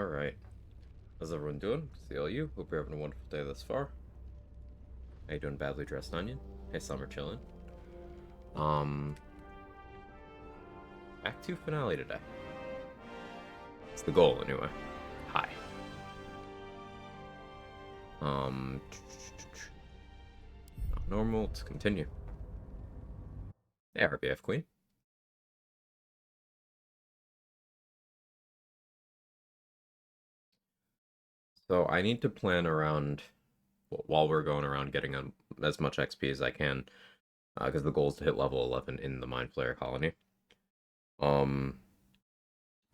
Alright. How's everyone doing? CLU. Hope you're having a wonderful day thus far. How you doing, badly dressed onion? Hey, summer chillin'. Um, Act 2 finale today. It's the goal, anyway. Hi. Um, Not normal. Let's continue. Hey, RBF Queen. So I need to plan around, while we're going around getting as much XP as I can, because the goal is to hit level 11 in the Mind Flayer colony. Um,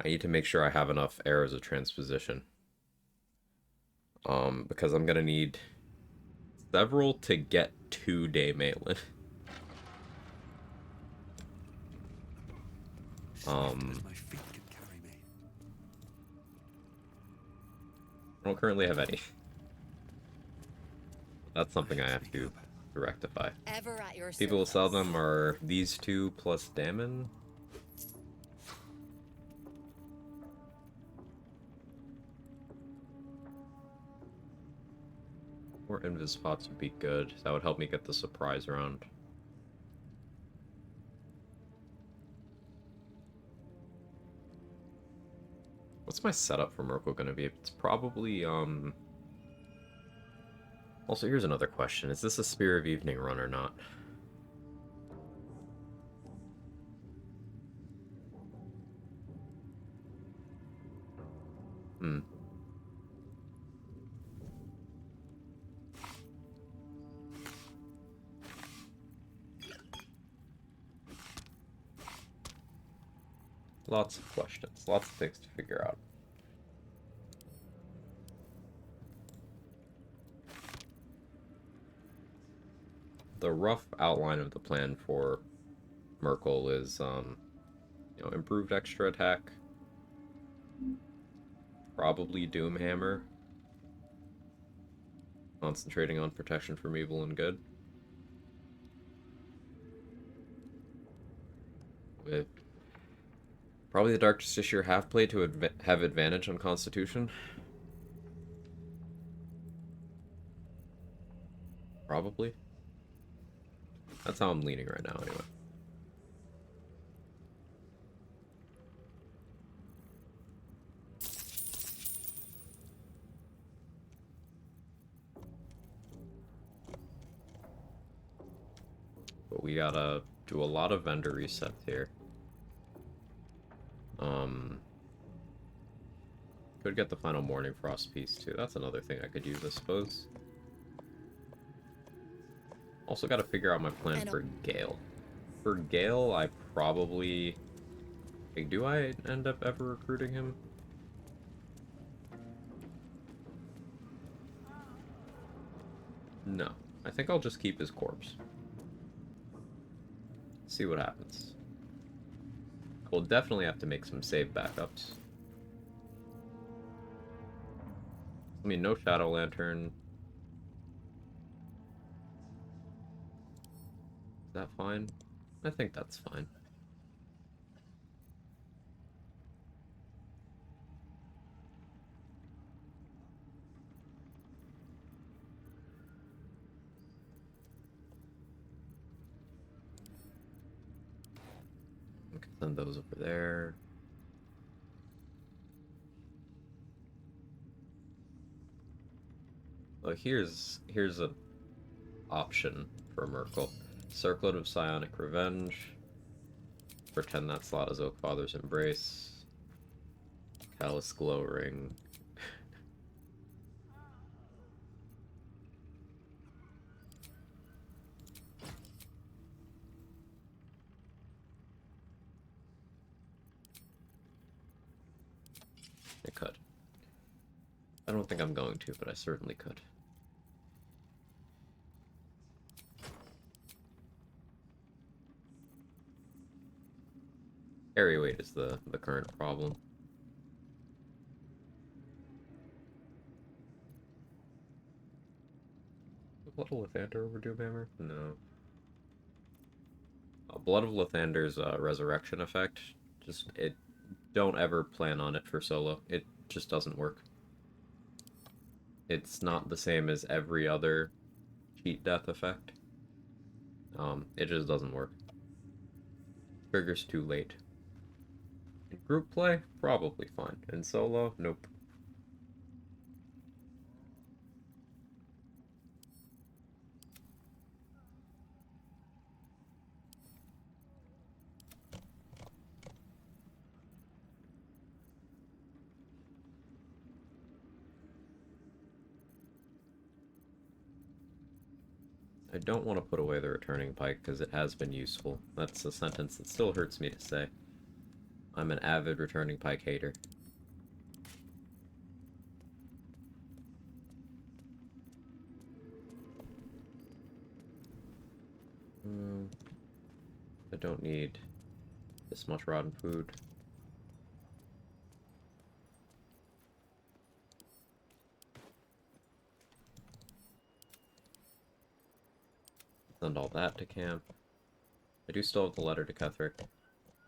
I need to make sure I have enough arrows of transposition. Because I'm gonna need several to get to Daemalin. I don't currently have any. That's something I have to rectify. Ever at your People who sell service. them are these two plus Damon. More invis spots would be good. That would help me get the surprise round. What's my setup for Merkle gonna be? It's probably, Also, here's another question. Is this a Spear of Evening run or not? Hmm. Lots of questions. Lots of things to figure out. The rough outline of the plan for Merkle is, improved extra attack. Probably Doomhammer. Concentrating on protection from evil and good. With probably the Dark Justiciar half-plate to have advantage on Constitution. Probably. That's how I'm leaning right now, anyway. But we gotta do a lot of vendor resets here. Could get the final Morning Frost piece, too. That's another thing I could use, I suppose. Also gotta figure out my plan for Gale. For Gale, I probably... Like, do I end up ever recruiting him? No. I think I'll just keep his corpse. See what happens. We'll definitely have to make some save backups. I mean, no Shadow Lantern. Is that fine? I think that's fine. We can send those over there. Well, here's an option for Merkle. Circlet of Psionic Revenge. Pretend that slot is Oakfather's Embrace. Callous Glow Ring. I could. I don't think I'm going to, but I certainly could. Carry weight is the current problem. Blood of Lathander over Doomhammer? No. Blood of Lathander's resurrection effect. Don't ever plan on it for solo. just doesn't work. It's not the same as every other cheat death effect. It just doesn't work. Trigger's too late. In group play, probably fine. In solo, nope. I don't want to put away the returning pike because it has been useful. That's a sentence that still hurts me to say. I'm an avid returning pike hater. I don't need this much rotten food. Send all that to camp. I do still have the letter to Ketherick.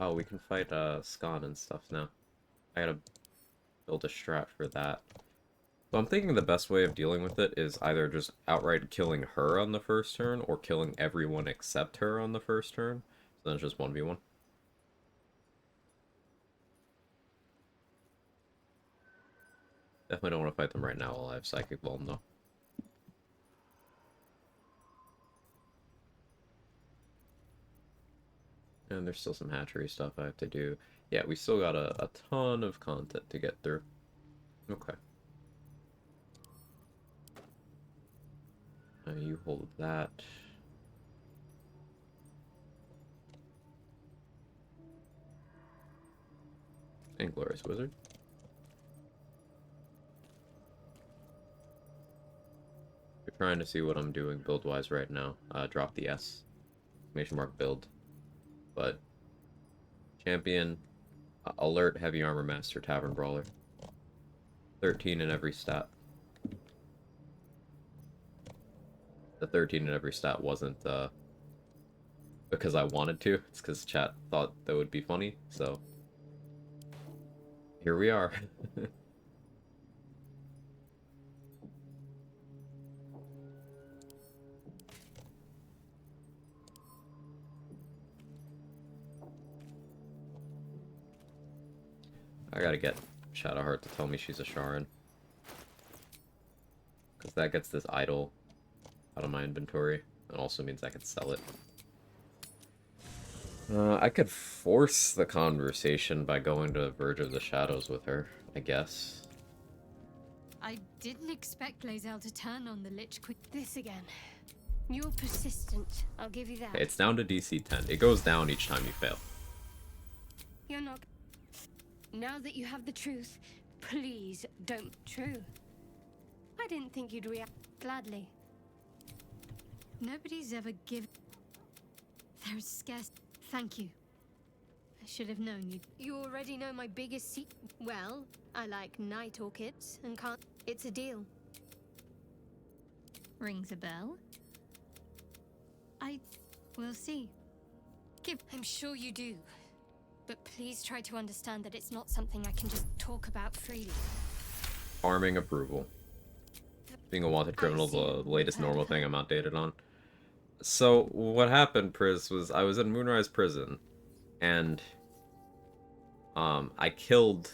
Oh, we can fight Skan and stuff now. I gotta build a strat for that. So I'm thinking the best way of dealing with it is either just outright killing her on the first turn, or killing everyone except her on the first turn. So then it's just 1v1. Definitely don't want to fight them right now while I have Psychic Vuln, though. And there's still some hatchery stuff I have to do. Yeah, we still got a ton of content to get through. Okay. You hold that. Inglorious Wizard. You're trying to see what I'm doing build-wise right now. Drop the S. Exclamation mark build. But champion, alert, heavy armor master, tavern brawler. 13 in every stat. The 13 in every stat wasn't because I wanted to. It's because chat thought that would be funny. So here we are. I gotta get Shadowheart to tell me she's a Sharon. Because that gets this idol out of my inventory. And also means I can sell it. I could force the conversation by going to Verge of the Shadows with her, I guess. I didn't expect Lae'zel to turn on the Lich Queen. This again. You're persistent, I'll give you that. It's down to DC 10. It goes down each time you fail. You're not... Now that you have the truth, please don't... True. I didn't think you'd react gladly. Nobody's ever given... There's scarce... Thank you. I should have known you. You already know my biggest secret. Well, I like night orchids and can't... It's a deal. Rings a bell? We'll see. I'm sure you do. But please try to understand that it's not something I can just talk about freely. Farming approval. Being a wanted criminal is the latest normal thing I'm outdated on. So, what happened, Priz, was I was in Moonrise Prison, and I killed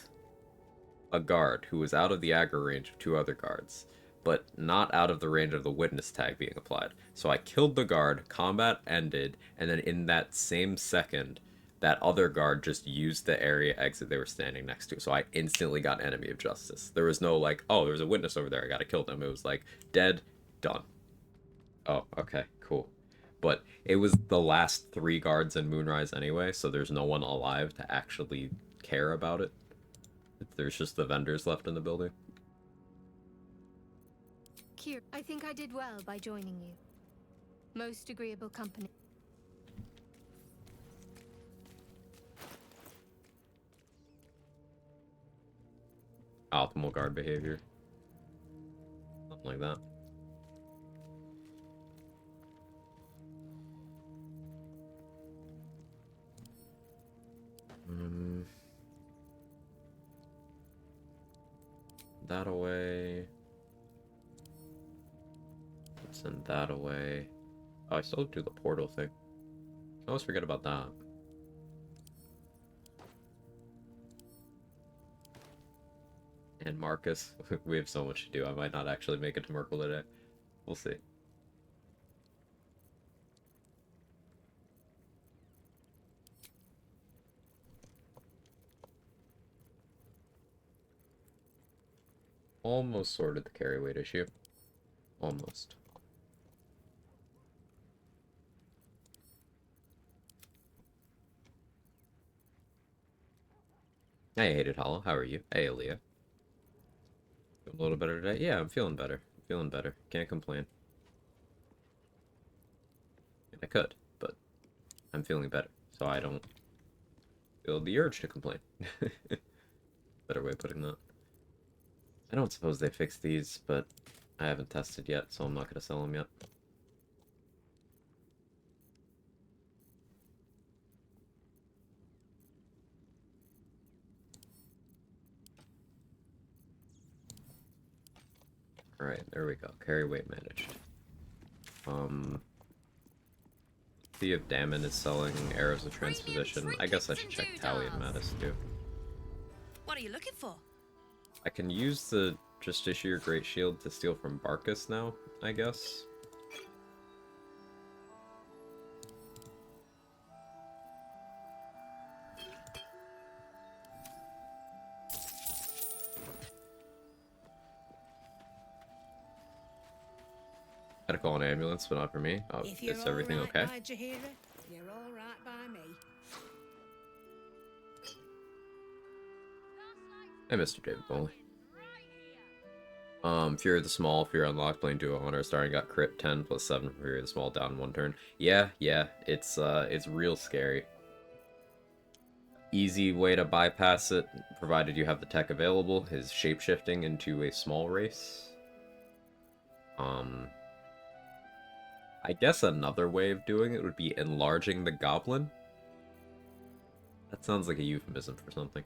a guard who was out of the aggro range of 2 other guards, but not out of the range of the witness tag being applied. So I killed the guard, combat ended, and then in that same second, that other guard just used the area exit they were standing next to. So I instantly got enemy of justice. There was no like, oh, there's a witness over there, I gotta kill them. It was like, dead, done. Oh, okay, cool. But it was the last 3 guards in Moonrise anyway, so there's no one alive to actually care about it. There's just the vendors left in the building. Kier, I think I did well by joining you. Most agreeable company. Optimal guard behavior. Something like that. that away. Let's send that away. Oh, I still do the portal thing. I always forget about that. And Marcus. We have so much to do. I might not actually make it to Merkle today. We'll see. Almost sorted the carry weight issue. Almost. Hey, Hated Hollow. How are you? Hey, Aaliyah. Feeling a little better today? Yeah, I'm feeling better. Feeling better. Can't complain. And I could, but I'm feeling better, so I don't feel the urge to complain. Better way of putting that. I don't suppose they fixed these, but I haven't tested yet, so I'm not going to sell them yet. Alright, there we go. Carry weight managed. See if Damon is selling arrows of transposition. I guess I should check Tally and Mattis too. What are you looking for? I can use the Just Issue Your Great Shield to steal from Barkus now, I guess. Had to call an ambulance, but not for me. Oh, is everything okay? You're all right by me. Hey, Mr. David Bowley. Fury of the Small, Fury unlocked, playing duo honor, starting got crit 10 plus 7 from Fury of the Small down 1 turn. Yeah, it's real scary. Easy way to bypass it, provided you have the tech available, is shapeshifting into a small race. I guess another way of doing it would be enlarging the goblin. That sounds like a euphemism for something.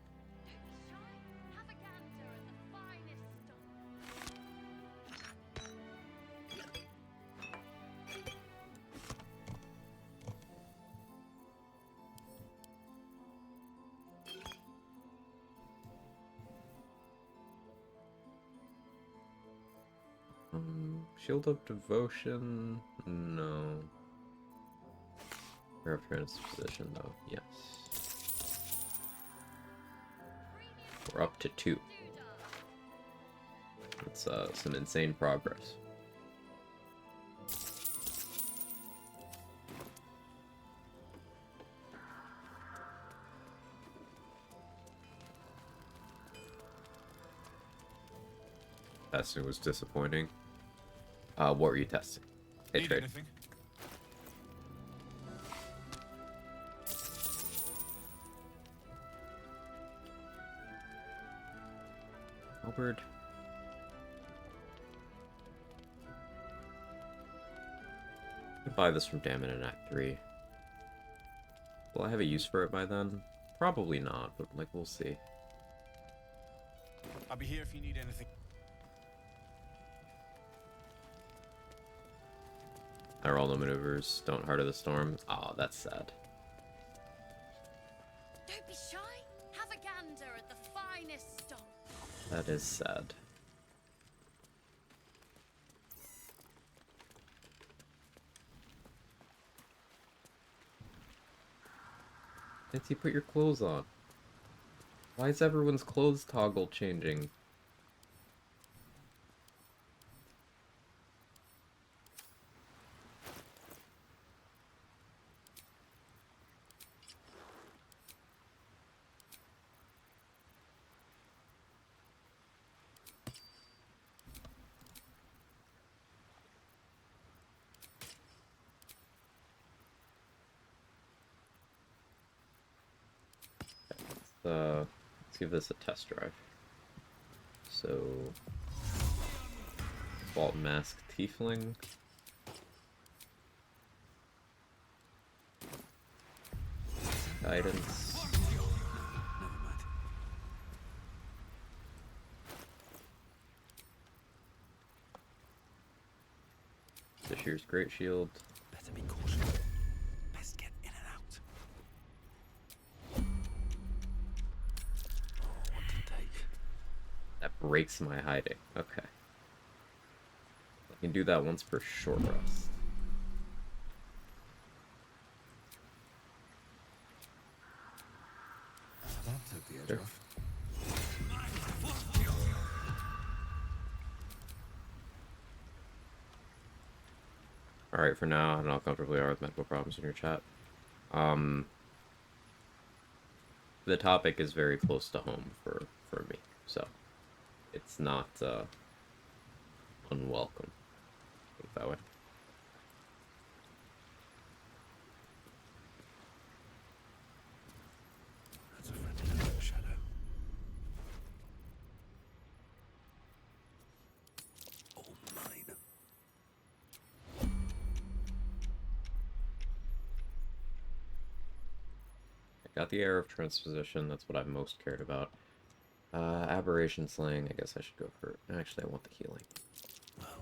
Shield of Devotion? No. Rare appearance position, though. Yes. We're up to 2. That's some insane progress. Testing was disappointing. What were you testing? Hey, trade. Anything? Albert. I could buy this from Damon in Act 3. Will I have a use for it by then? Probably not, but like we'll see. I'll be here if you need anything. All the maneuvers. Don't Heart of the Storm. Oh, that's sad. Don't be shy. Have a gander at the finest stock. That is sad. Nancy, put your clothes on. Why is everyone's clothes toggle changing? Let's give this a test drive. So, Vault Mask Tiefling. Guidance. Shear's Great Shield. Better be cautious. Best get in and out. Oh, what to take? That breaks my hiding. Okay. I can do that once per short rest. That took the edge Sure. off. Alright, for now, I don't know how comfortable you are with medical problems in your chat. The topic is very close to home for me, so it's not unwelcome. Put it that way. That's a friendly little shadow. All mine. I got the Air of Transposition, that's what I'm most cared about. Aberration Slaying, I guess I should go for... Actually, I want the healing. Well,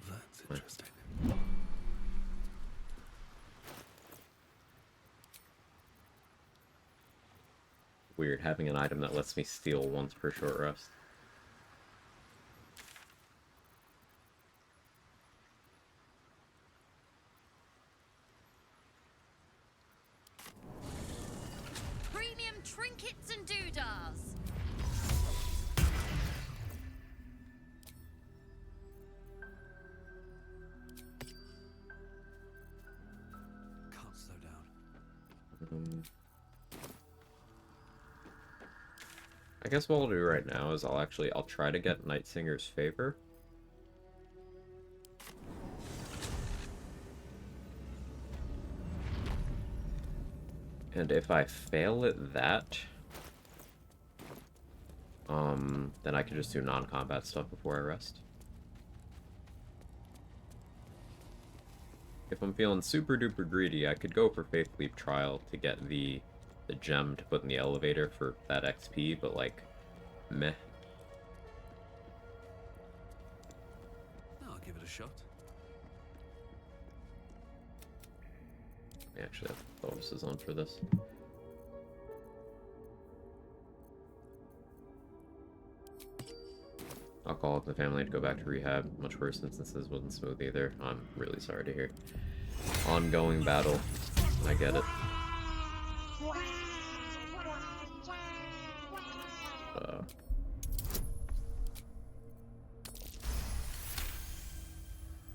that's interesting. Weird, having an item that lets me steal once per short rest. Premium trinkets and doodahs. Can't slow down. I guess what I'll do right now is I'll try to get Night Singer's Favor. And if I fail at that, then I can just do non-combat stuff before I rest. If I'm feeling super duper greedy, I could go for Faith Leap Trial to get the gem to put in the elevator for that XP, but like, meh. I'll give it a shot. I actually have bonuses on for this. I'll call up the family to go back to rehab. Much worse instances wasn't smooth either. I'm really sorry to hear. Ongoing battle. I get it.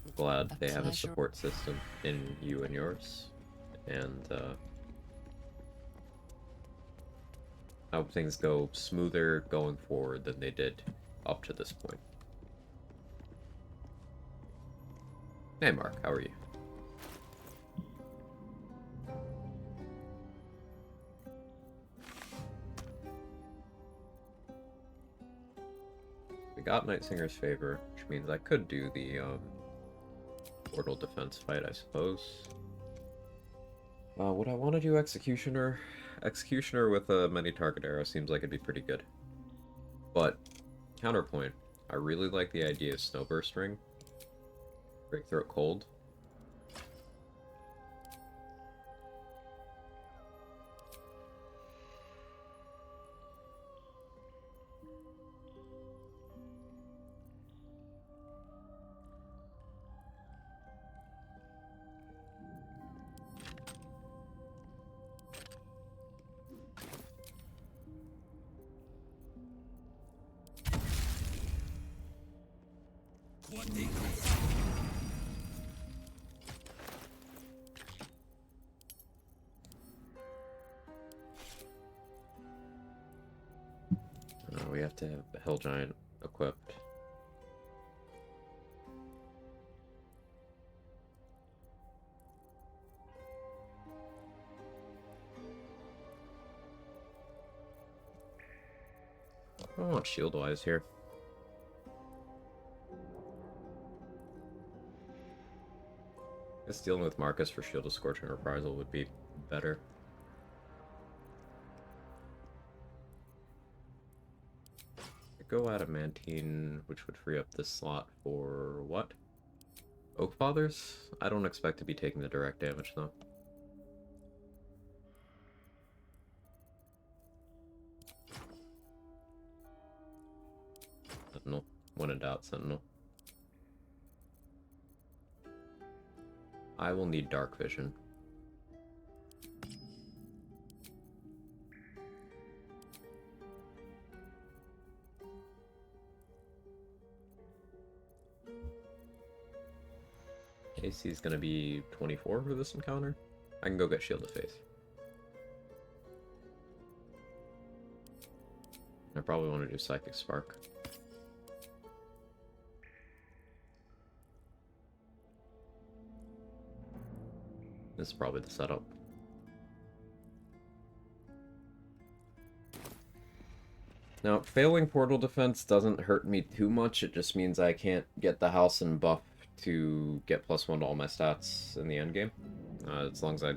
I'm glad they have a support system in you and yours. And I hope things go smoother going forward than they did up to this point. Hey Mark, how are you? We got Night Singer's Favor, which means I could do the portal defense fight, I suppose. Would I want to do Executioner? Executioner with a many target arrow seems like it'd be pretty good. But, counterpoint, I really like the idea of Snowburst Ring. Breakthroat Cold. We have to have the Hell Giant equipped. I want Shield Wise here. I guess dealing with Marcus for Shield of Scorching Reprisal would be better. Go Adamantine, which would free up this slot for what? Oak Fathers? I don't expect to be taking the direct damage, though. Sentinel. When in doubt, Sentinel. I will need dark vision. AC is going to be 24 for this encounter. I can go get Shield of Faith. I probably want to do Psychic Spark. This is probably the setup. Now, failing portal defense doesn't hurt me too much. It just means I can't get the house and buff to get +1 to all my stats in the endgame. As long as I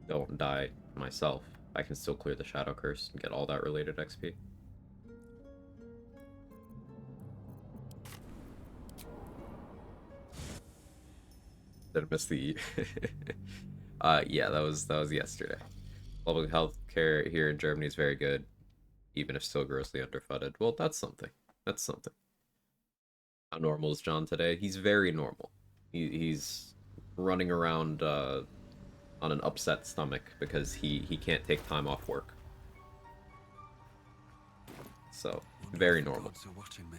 don't die myself, I can still clear the Shadow Curse and get all that related XP. Did I miss the E? Yeah, that was yesterday. Public health care here in Germany is very good, even if still grossly underfunded. Well, that's something. That's something. How normal is John today? He's very normal. He's running around on an upset stomach because he can't take time off work. So, very normal. Gods are watching me.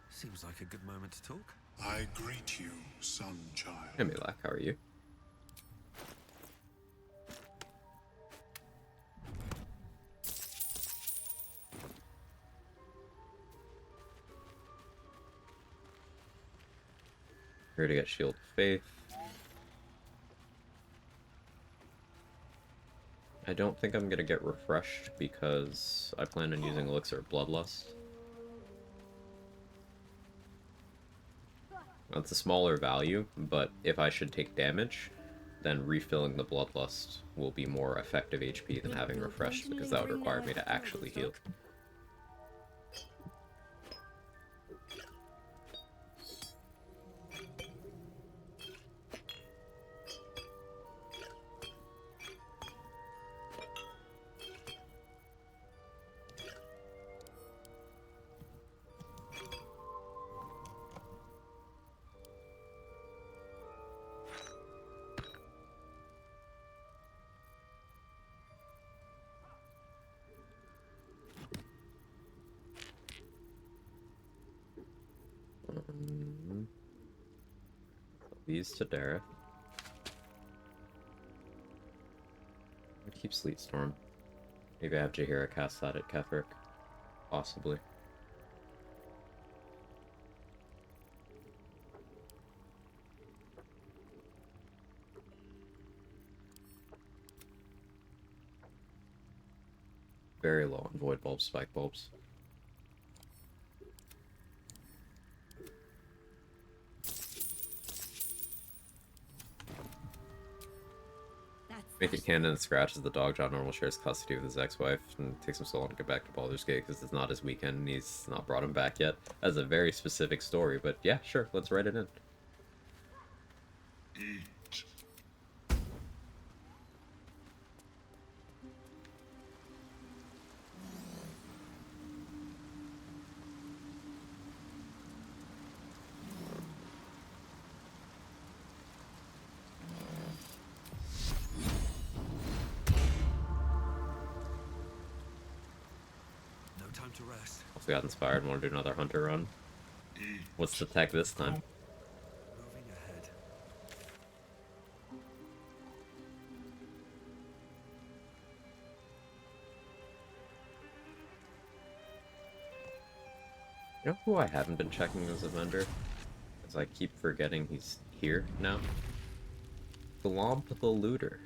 Seems like a good moment to talk. I greet you, son child. Hey, Milak, how are you? Here to get Shield of Faith. I don't think I'm gonna get refreshed because I plan on using Elixir of Bloodlust. That's a smaller value, but if I should take damage, then refilling the Bloodlust will be more effective HP than having refreshed, because that would require me to actually heal. These to Dareth. I keep Sleet Storm. Maybe I have Jaheira cast that at Ketheric. Possibly. Very low on Void Bulbs, Spike Bulbs. Make it canon and scratches the dog John normal shares custody with his ex-wife and takes him so long to get back to Baldur's Gate because it's not his weekend and he's not brought him back yet. That's a very specific story, but yeah, sure, let's write it in. Time to rest. Also got inspired and want to do another hunter run. What's the tech this time? Moving ahead. You know who I haven't been checking as a vendor? Because I keep forgetting he's here now. Glomp the Looter.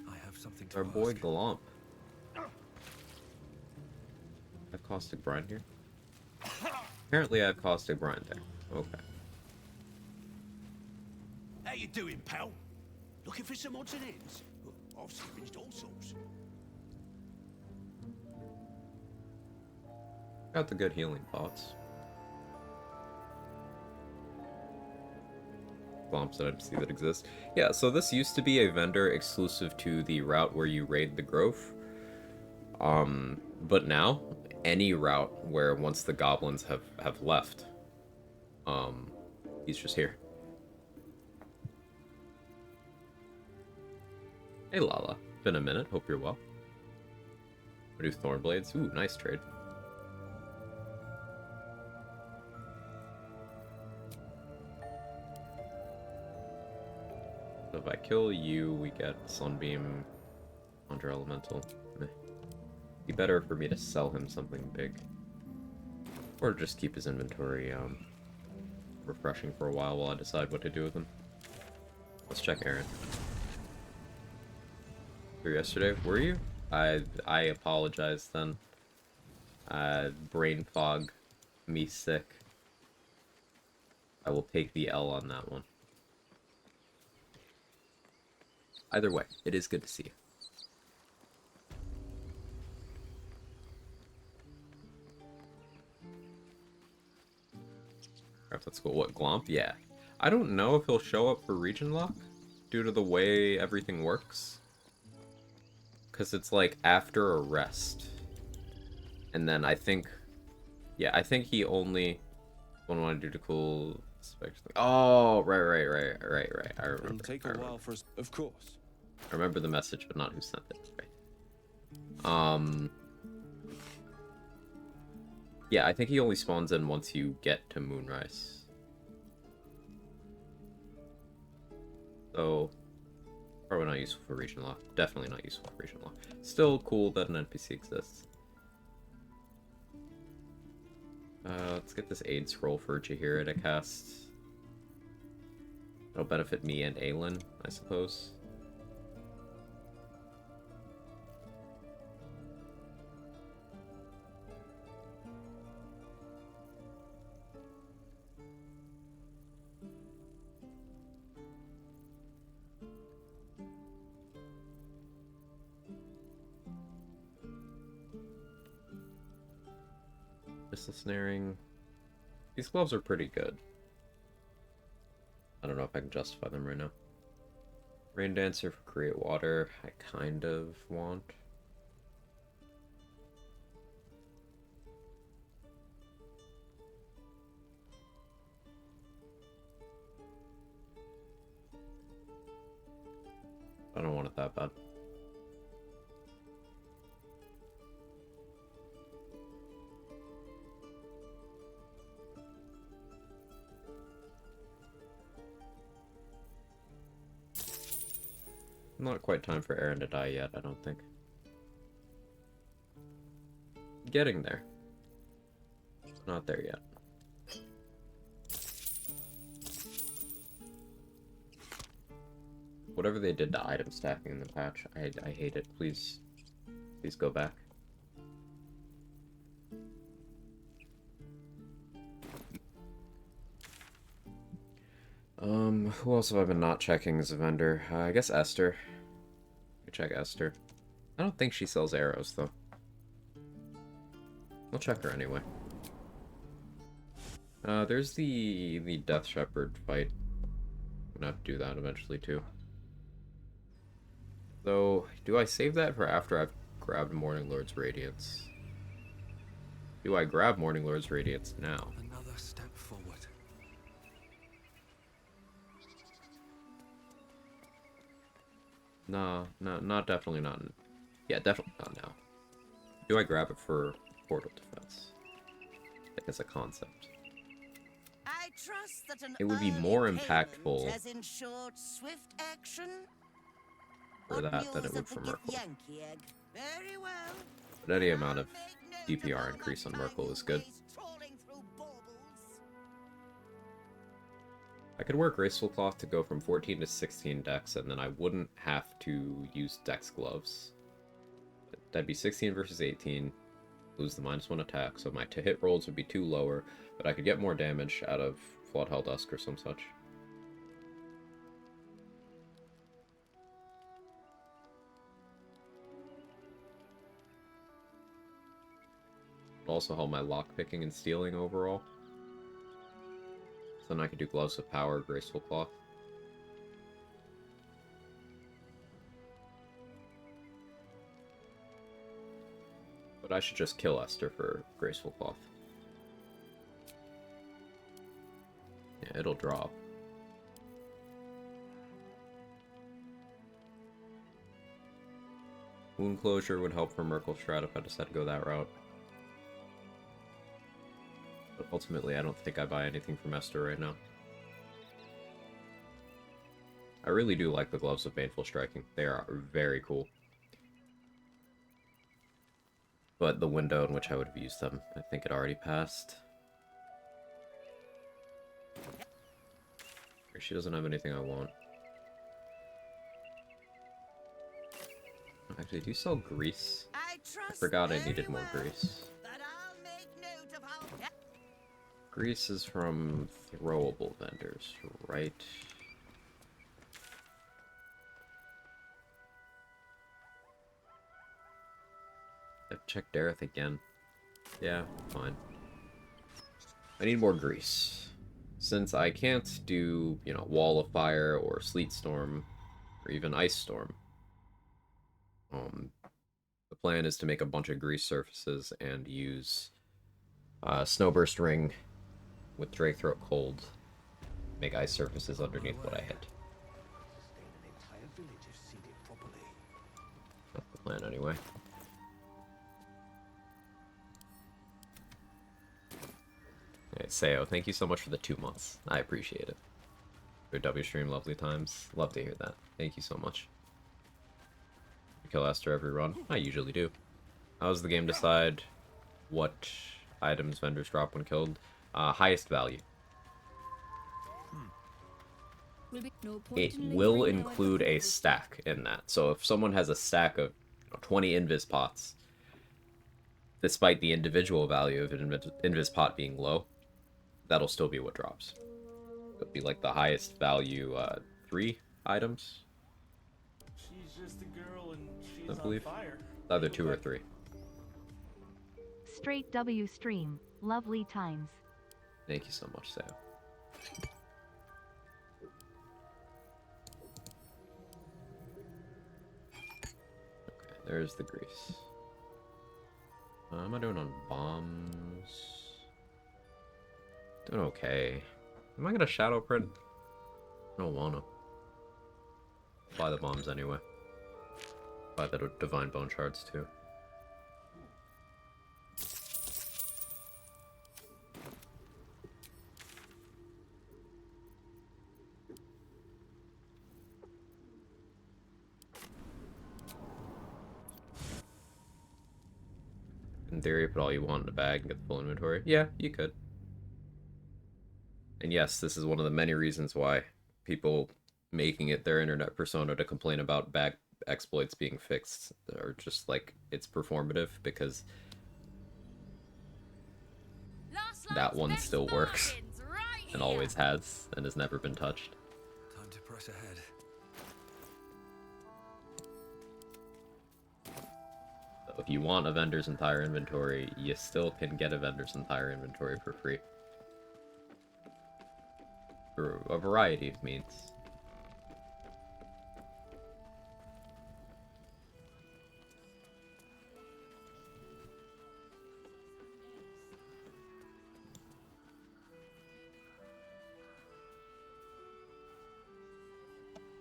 I have something to Our boy ask. Glomp. I have Caustic Brine here? Apparently I have Caustic Brine there. Okay. How you doing, pal? Looking for some odds and ends? I've scavenged all sorts. Got the good healing pots. Glomps that I see that exist. Yeah, so this used to be a vendor exclusive to the route where you raid the Grove. But now, any route where once the goblins have left, he's just here. Hey Lala, been a minute, hope you're well. We do Thornblades, ooh, nice trade. So if I kill you, we get Sunbeam, Conjure Elemental. Meh. Be better for me to sell him something big. Or just keep his inventory refreshing for a while I decide what to do with him. Let's check Aaron. Here yesterday, were you? I apologize then. Brain fog, me sick. I will take the L on that one. Either way, it is good to see you. Alright, that's cool. What, Glomp? Yeah. I don't know if he'll show up for region lock due to the way everything works. Because it's like after a rest. And then I think... Yeah, I think he only... Wouldn't want to do the cool... Oh, right. I remember. It'll take a while for us, of course. I remember the message, but not who sent it. Right. Yeah, I think he only spawns in once you get to Moonrise. So, probably not useful for region lock. Definitely not useful for region lock. Still cool that an NPC exists. Let's get this aid scroll for Jahira to cast. That'll benefit me and Aelin, I suppose. Missile snaring. These gloves are pretty good. I don't know if I can justify them right now. Rain Dancer for Create Water, I kind of want. I don't want it that bad. Not quite time for Aaron to die yet, I don't think. Getting there. Not there yet. Whatever they did to item stacking in the patch, I hate it. Please go back. Who else have I been not checking as a vendor? I guess Esther. Check Esther. I don't think she sells arrows, though. I'll check her anyway. There's the Death Shepherd fight. I'm gonna have to do that eventually, too. Though, do I save that for after I've grabbed Morning Lord's Radiance? Do I grab Morning Lord's Radiance now? Another step forward. No, not definitely not. Yeah, definitely not now. Do I grab it for Portal Defense? Like as a concept. I trust that an It would be early more payment impactful has ensured swift action. for What that than it news would of for the gift Merkle. Yankee egg? Very well. But any amount of I'll make note DPR all increase on my Merkle tiny is good. ways trawling through baubles. I could work Graceful Cloth to go from 14 to 16 dex, and then I wouldn't have to use dex gloves. That'd be 16 versus 18, lose the -1 attack, so my to-hit rolls would be 2 lower, but I could get more damage out of Flawed Hell Dusk or some such. also help my lockpicking and stealing overall. So then I could do Gloves of Power, Graceful Cloth. But I should just kill Esther for Graceful Cloth. Yeah, it'll drop. Wound Closure would help for Merkle Shroud if I decide to go that route. But ultimately, I don't think I buy anything from Esther right now. I really do like the Gloves of Baneful Striking. They are very cool. But the window in which I would have used them, I think it already passed. She doesn't have anything I want. Actually, do you sell grease? I trust Forgot I very needed more well grease. that I'll make note of how. Grease is from throwable vendors, right? I've checked Dareth again. Yeah, fine. I need more grease. Since I can't do, you know, Wall of Fire or Sleet Storm or even Ice Storm, the plan is to make a bunch of grease surfaces and use Snowburst Ring with Drake Throat Cold, make ice surfaces underneath what I hit. That's the plan anyway. Okay, Seo, thank you so much for the 2 months. I appreciate it. Your W stream, lovely times. Love to hear that. Thank you so much. You kill Esther every run? I usually do. How does the game decide what items vendors drop when killed? Highest value. It will include a stack in that. So if someone has a stack of 20 invis pots, despite the individual value of an invis pot being low, that'll still be what drops. It'll be like the highest value 3 items. She's just a girl and she's I believe. on fire. It's either 2 or 3. Straight W stream. Lovely times. Thank you so much, Sam. Okay, there's the grease. How am I doing on bombs? Doing okay. Am I gonna shadow print? I don't wanna. Buy the bombs anyway. Buy the divine bone shards too. In theory, put all you want in a bag and get the full inventory. Yeah, you could. And yes, this is one of the many reasons why people making it their internet persona to complain about bag exploits being fixed are just like, it's performative, because that one still works and always has and has never been touched. Time to press ahead. So if you want a vendor's entire inventory, you still can get a vendor's entire inventory for free. For a variety of means.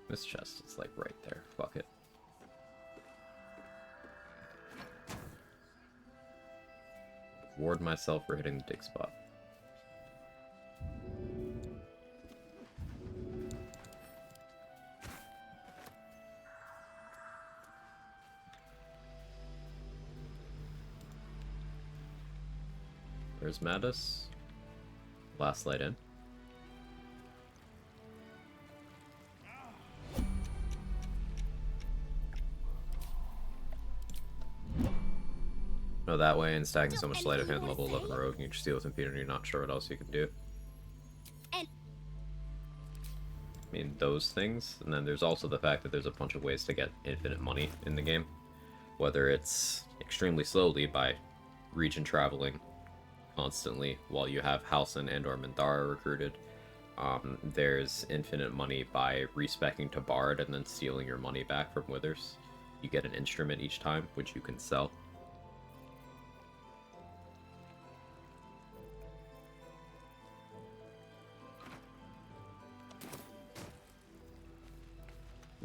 This chest is like right there. Fuck it. Ward myself for hitting the dig spot. There's Madus. Last light in. No, that way, and stacking so much sleight of hand level 11 rogue, you can just deal with impunity, you're not sure what else you can do. I mean, those things, and then there's also the fact that there's a bunch of ways to get infinite money in the game. Whether it's extremely slowly by region traveling constantly while you have Halsin and or Mindara recruited. There's infinite money by respecing to Bard and then stealing your money back from Withers. You get an instrument each time, which you can sell.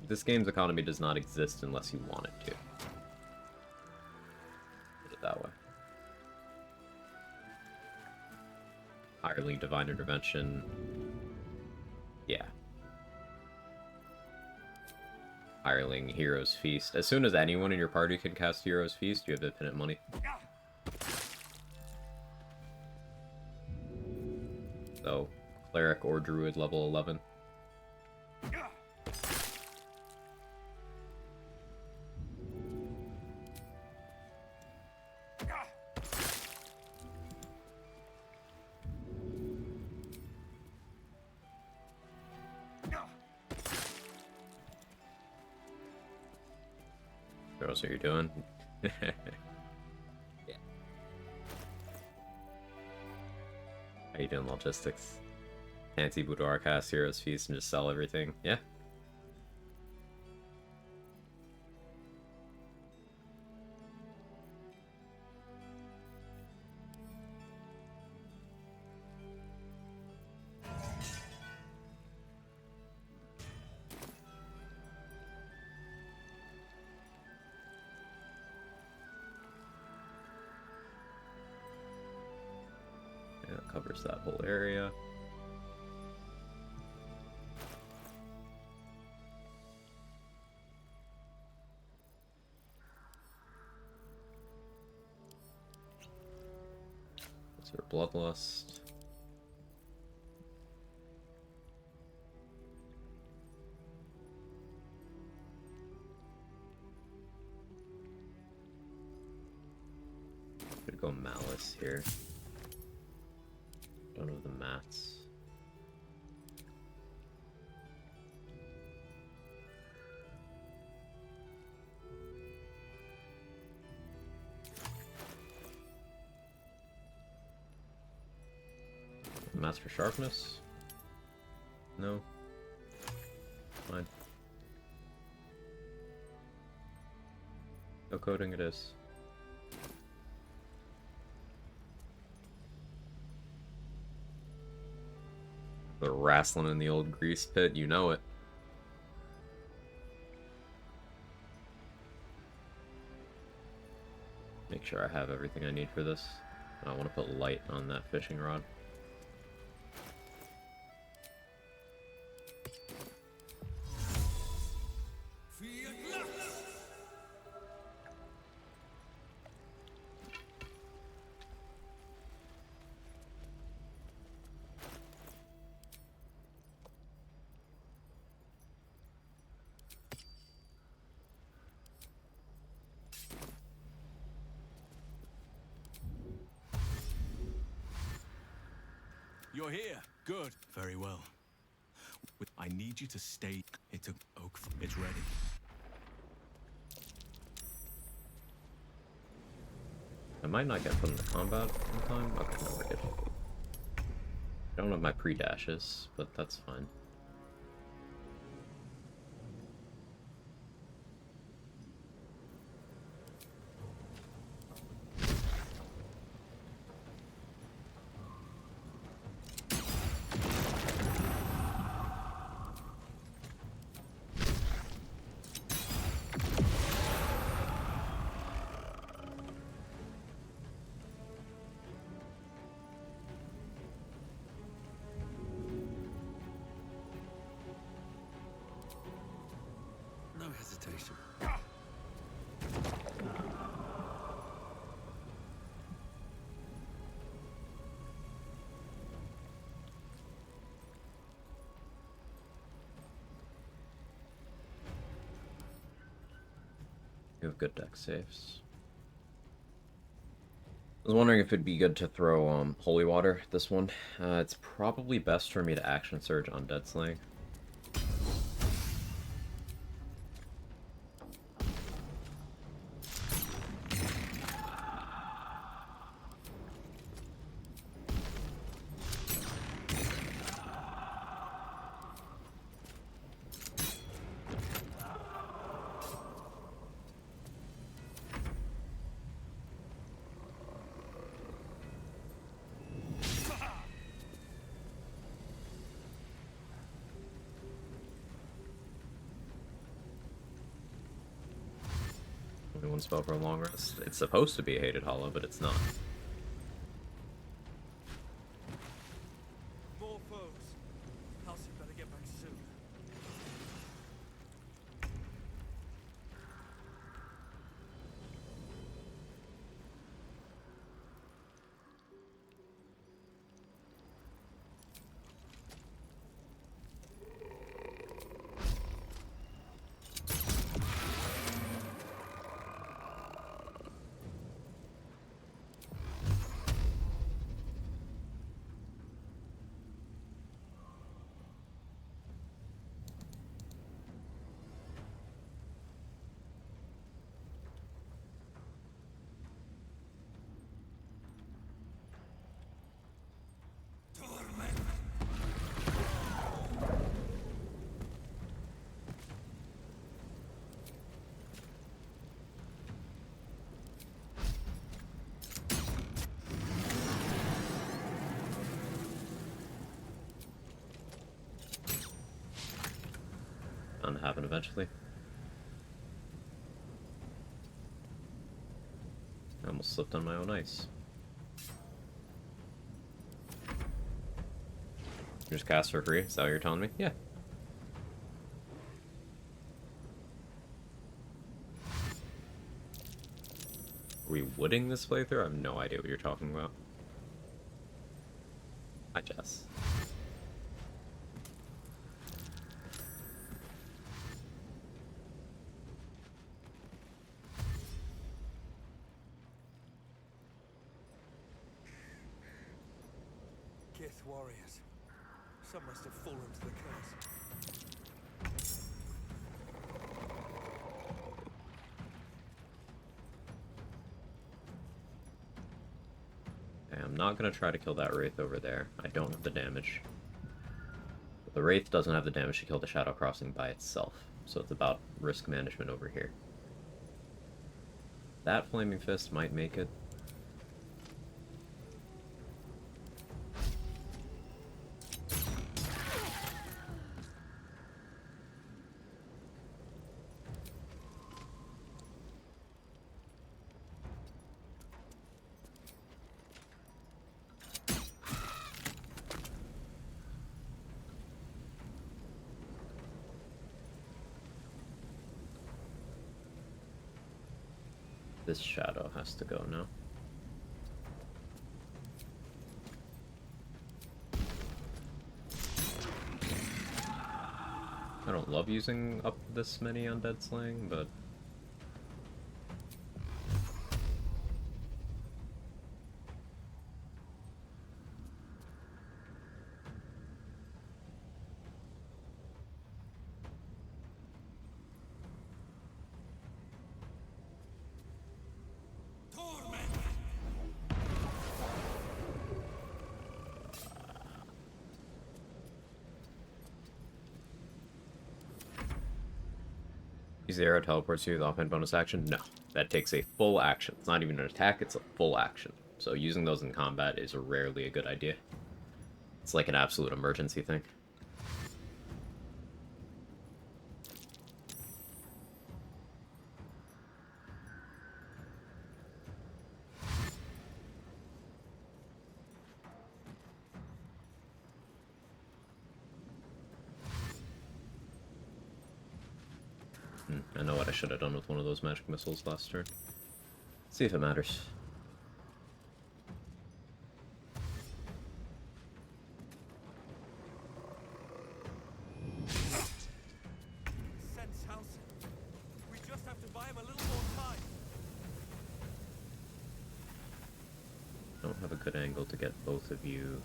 This game's economy does not exist unless you want it to. Put it that way. Hireling Divine Intervention. Yeah. Hireling Hero's Feast. As soon as anyone in your party can cast Hero's Feast, you have infinite money. So, Cleric or Druid level 11. Knows what you're doing. Yeah. How you doing, logistics? Anti-Boudoir cast Hero's Feast and just sell everything. Yeah. Yeah, it covers that whole area. That's her Bloodlust. Could go Malice here. Don't know the mats. Mats for sharpness? No. Fine. No coding it is. The wrestling in the old grease pit, you know it. Make sure I have everything I need for this. I want to put light on that fishing rod. You're here. Good. Very well. I need you to stay. It took oak. It's ready. I might not get put into combat in time. Okay, no, we're good. I don't have my pre-dashes, but that's fine. No hesitation. You have good deck saves. I was wondering if it'd be good to throw Holy Water this one. It's probably best for me to Action Surge on Dead Slaying. one spell for a long rest. It's supposed to be a hated hollow, but it's not. More foes. Halsey better get back soon. Bound to happen eventually. I almost slipped on my own ice. You just cast for free? Is that what you're telling me? Yeah. Are we wooding this playthrough? I have no idea what you're talking about. I guess. Kith warriors. Some must have fallen to the curse. Okay, I'm not gonna try to kill that Wraith over there. I don't have the damage. The Wraith doesn't have the damage to kill the Shadow Crossing by itself, so it's about risk management over here. That Flaming Fist might make it. This shadow has to go now. I don't love using up this many undead slaying, but use the arrow teleports you with offhand bonus action? No. That takes a full action. It's not even an attack, it's a full action. So using those in combat is rarely a good idea. It's like an absolute emergency thing. I know what I should have done with one of those magic missiles last turn. See if it matters. Sense Halsey. We just have to buy him a little more time. Don't have a good angle to get both of you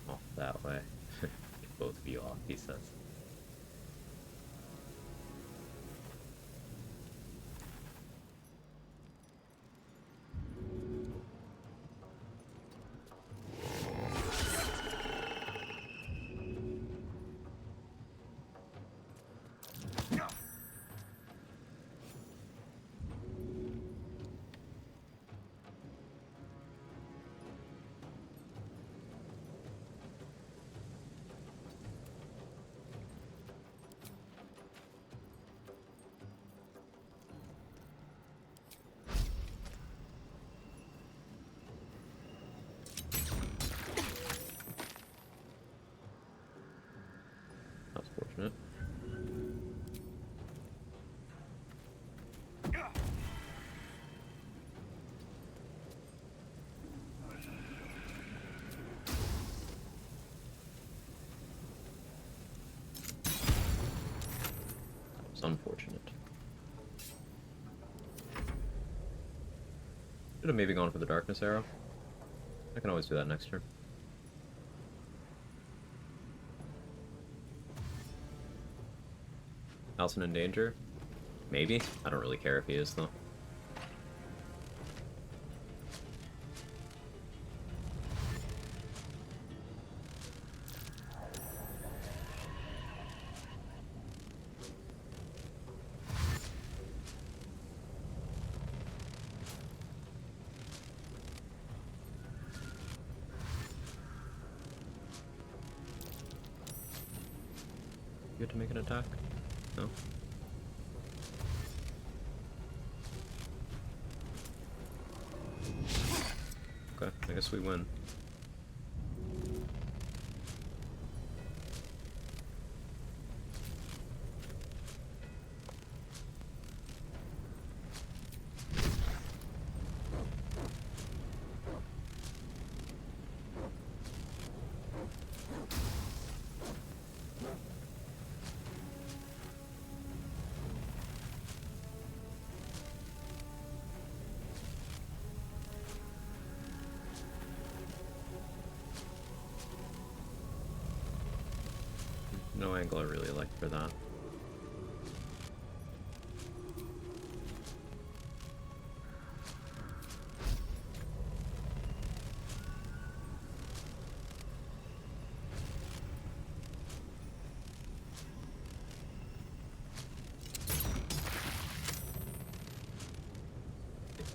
off that way. Get both of you off, he says. unfortunate. Should have maybe gone for the darkness arrow. I can always do that next turn. Halcyon in danger? Maybe. I don't really care if he is, though. You get to make an attack? No? Okay, I guess we win. No angle I really like for that.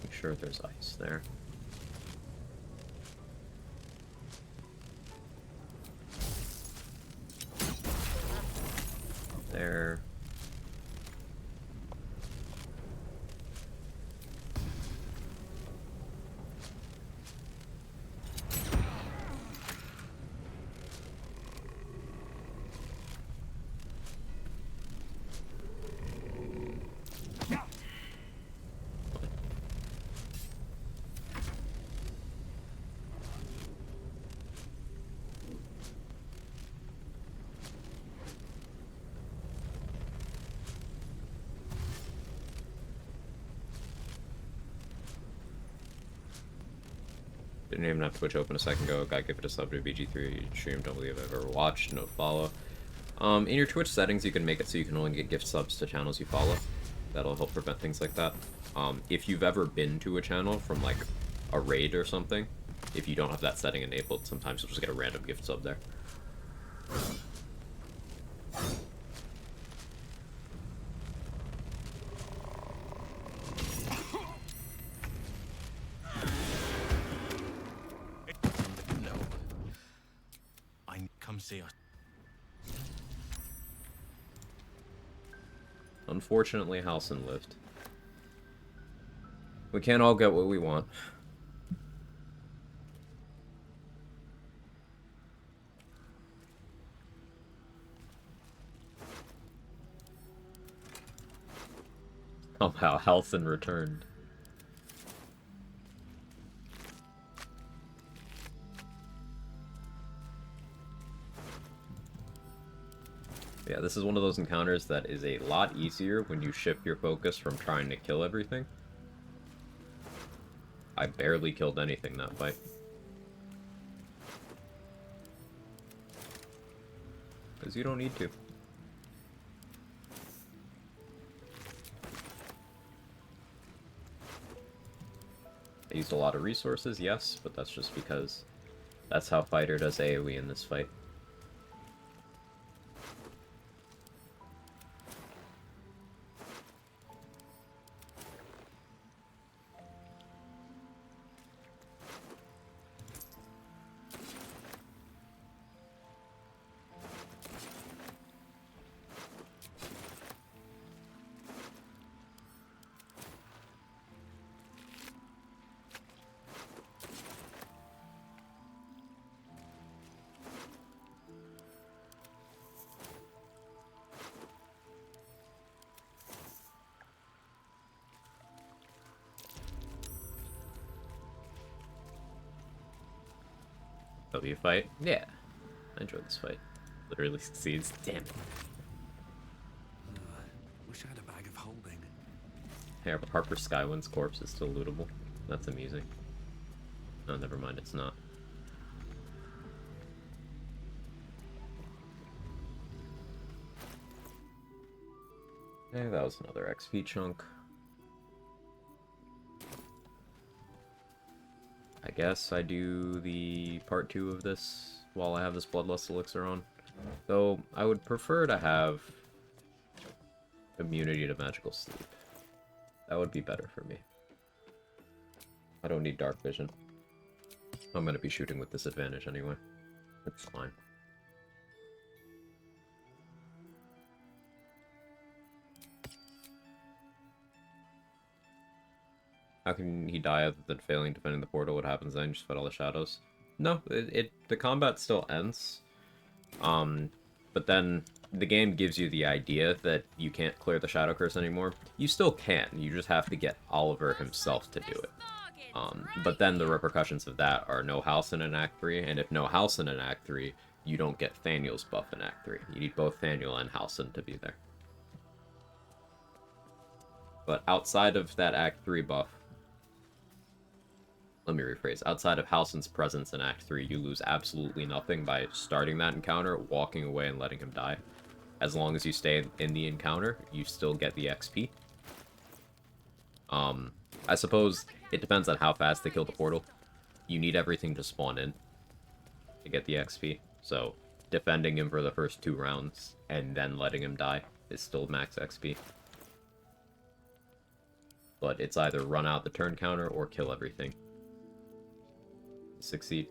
Make sure there's ice there. There. Didn't even have Twitch open a second ago. Gotta give it a sub to BG3 stream. Don't believe I've ever watched. No follow. In your Twitch settings, you can make it so you can only get gift subs to channels you follow. That'll help prevent things like that. If you've ever been to a channel from like a raid or something, if you don't have that setting enabled, sometimes you'll just get a random gift sub there. No. Come see us. Unfortunately, Halcyon lived. We can't all get what we want. Somehow, Halcyon returned. Yeah, this is one of those encounters that is a lot easier when you shift your focus from trying to kill everything. I barely killed anything that fight. Because you don't need to. I used a lot of resources, yes, but that's just because that's how Fighter does AoE in this fight. W fight? Yeah. I enjoyed this fight. Literally succeeds. Damn it. Wish Harper Skywind's corpse is still lootable. That's amusing. Oh, never mind, it's not. Okay, that was another XP chunk. I guess I do the part 2 of this while I have this Bloodlust Elixir on. Though, I would prefer to have immunity to magical sleep. That would be better for me. I don't need dark vision. I'm gonna be shooting with disadvantage anyway. It's fine. How can he die other than failing defending the portal? What happens then? Just fight all the shadows? No, the combat still ends. But then the game gives you the idea that you can't clear the Shadow Curse anymore. You still can, you just have to get Oliver himself to do it. But then the repercussions of that are no Halsin in Act 3, and if no Halsin in Act 3, you don't get Thaniel's buff in Act 3. You need both Thaniel and Halsin to be there. But outside of that Act 3 buff, let me rephrase, outside of Halsin's presence in Act 3, you lose absolutely nothing by starting that encounter, walking away, and letting him die. As long as you stay in the encounter, you still get the XP. I suppose it depends on how fast they kill the portal. You need everything to spawn in to get the XP. So, defending him for the first 2 rounds, and then letting him die, is still max XP. But it's either run out the turn counter, or kill everything. Succeed.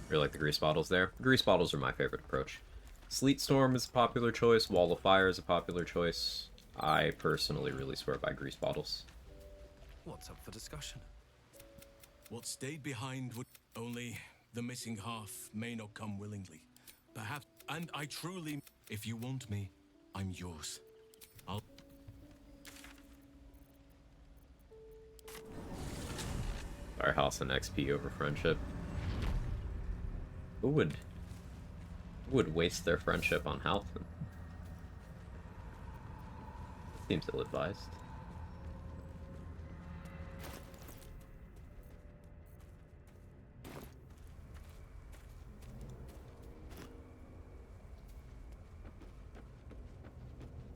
Really like the grease bottles there. Grease bottles are my favorite approach. Sleet Storm is a popular choice. Wall of Fire is a popular choice. I personally really swear by grease bottles. What's up for discussion? What stayed behind would only the missing half may not come willingly. Perhaps, and I truly, if you want me, I'm yours. I'll... Firehouse and XP over friendship. Who would waste their friendship on Halfin? Seems ill-advised.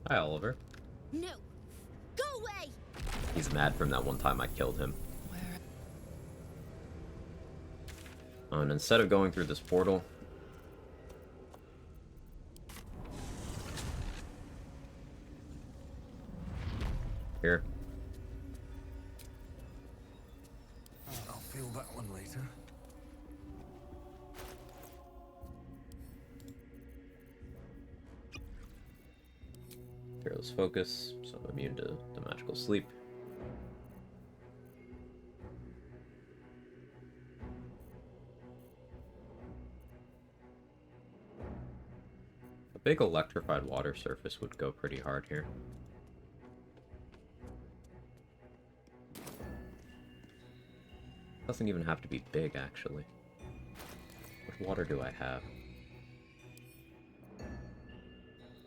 Hi, Oliver. No! Go away! He's mad from that one time I killed him. And instead of going through this portal, here. I'll feel that one later. Fearless Focus, so I'm immune to magical sleep. A big electrified water surface would go pretty hard here. Doesn't even have to be big, actually. What water do I have?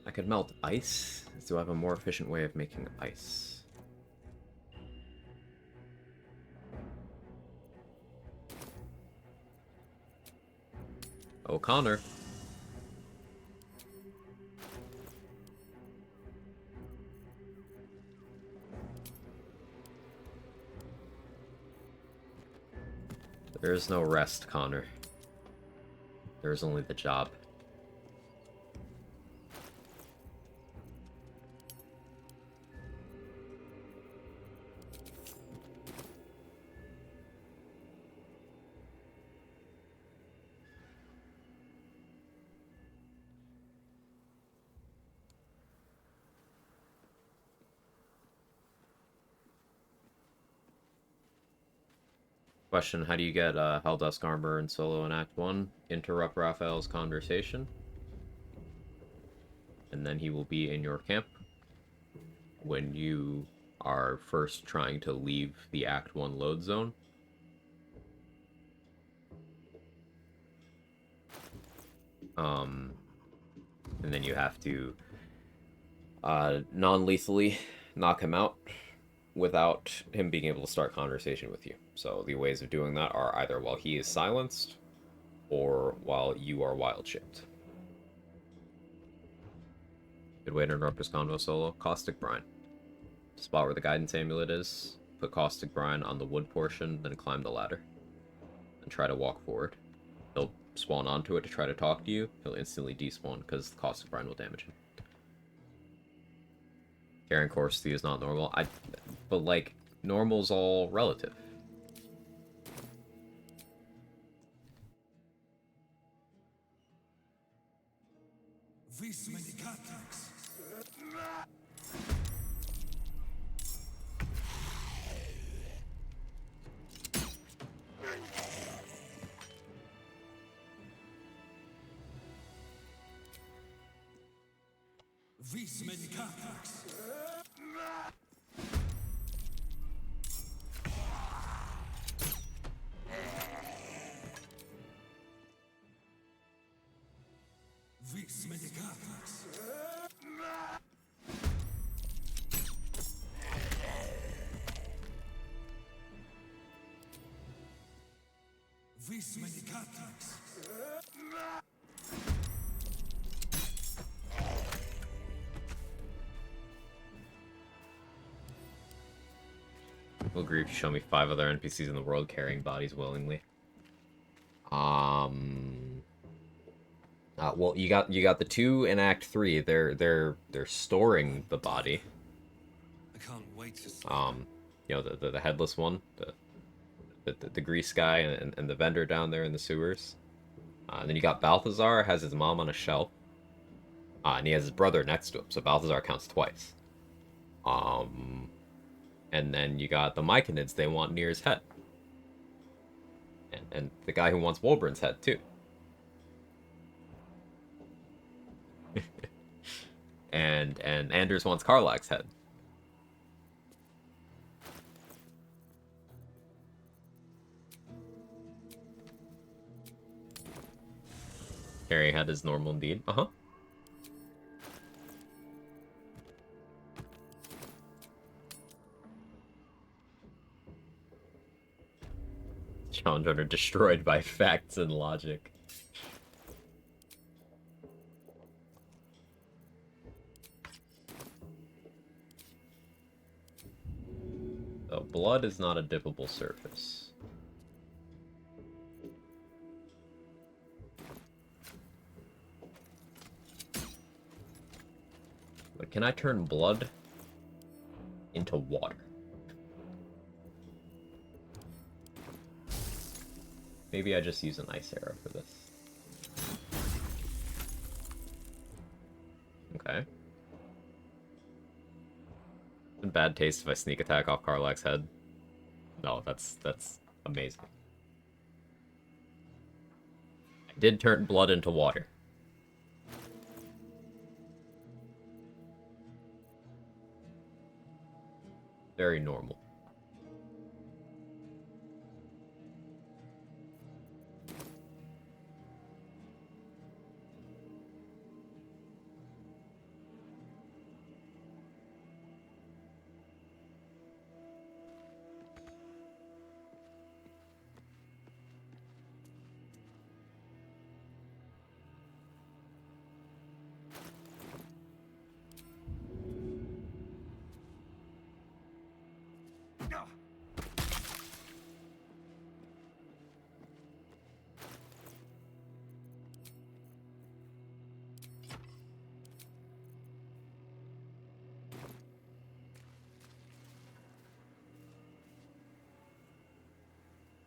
I could melt ice. Do I have a more efficient way of making ice? O'Connor. There is no rest, Connor. There is only the job. Question, how do you get Helldusk armor and solo in Act 1? Interrupt Raphael's conversation. and then he will be in your camp when you are first trying to leave the Act 1 load zone. And then you have to non-lethally knock him out without him being able to start conversation with you. So the ways of doing that are either while he is silenced or while you are wild-shaped. Good way to interrupt his convo solo. Caustic Brine. Spot where the guidance amulet is, put Caustic Brine on the wood portion, then climb the ladder. And try to walk forward. He'll spawn onto it to try to talk to you. He'll instantly despawn because the Caustic Brine will damage him. Carrying Corsi is not normal. But like, normal's all relative. Will agree if you show me 5 other NPCs in the world carrying bodies willingly. Well, you got the 2 in Act 3. They're storing the body. I can't wait to see. You know, the headless one, the grease guy, and the vendor down there in the sewers. And then you got Balthazar, has his mom on a shelf. And he has his brother next to him, so Balthazar counts twice. And then you got the Myconids, they want Nir's head. And the guy who wants Wolburn's head, too. and Anders wants Karlach's head. Carrying head is normal indeed. Uh-huh. Challenge are destroyed by facts and logic. So blood is not a dippable surface. But can I turn blood into water? Maybe I just use an ice arrow for this. Okay. In bad taste if I sneak attack off Karlach's head. No, that's amazing. I did turn blood into water. Very normal.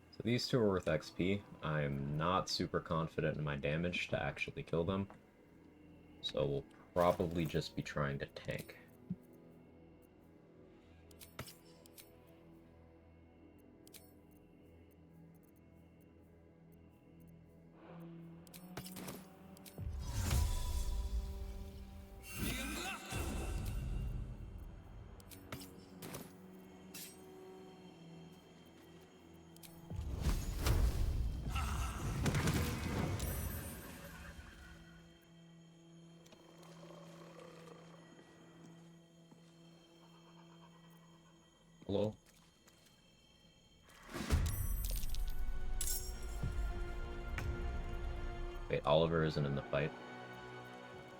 So these 2 are worth XP. I'm not super confident in my damage to actually kill them. So we'll probably just be trying to tank. Hello? Wait, Oliver isn't in the fight.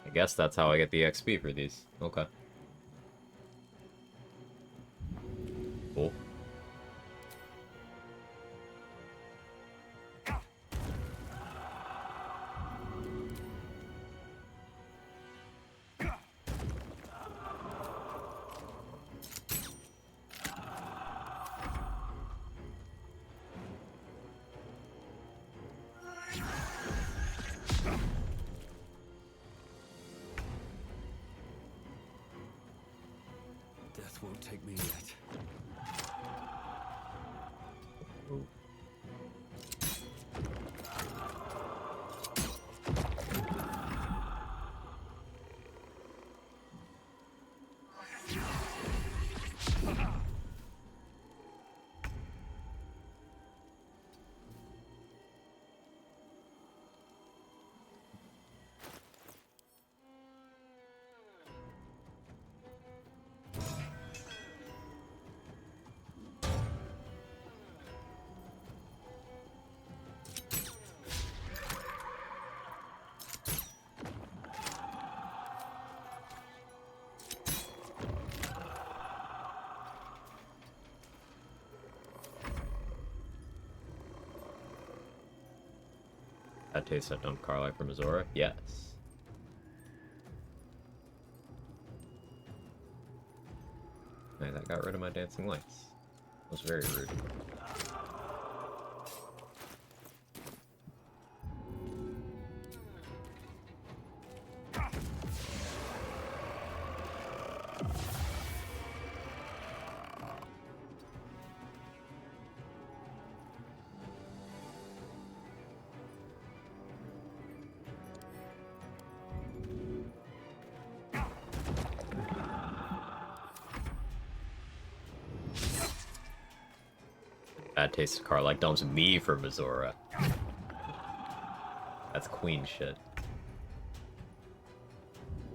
I guess that's how I get the XP for these. Okay. Cool. Death won't take me yet. That tastes that dump Carly from Azora? Yes. Man, that got rid of my dancing lights. That was very rude. Bad taste of Carly dumps me for Azora. That's queen shit.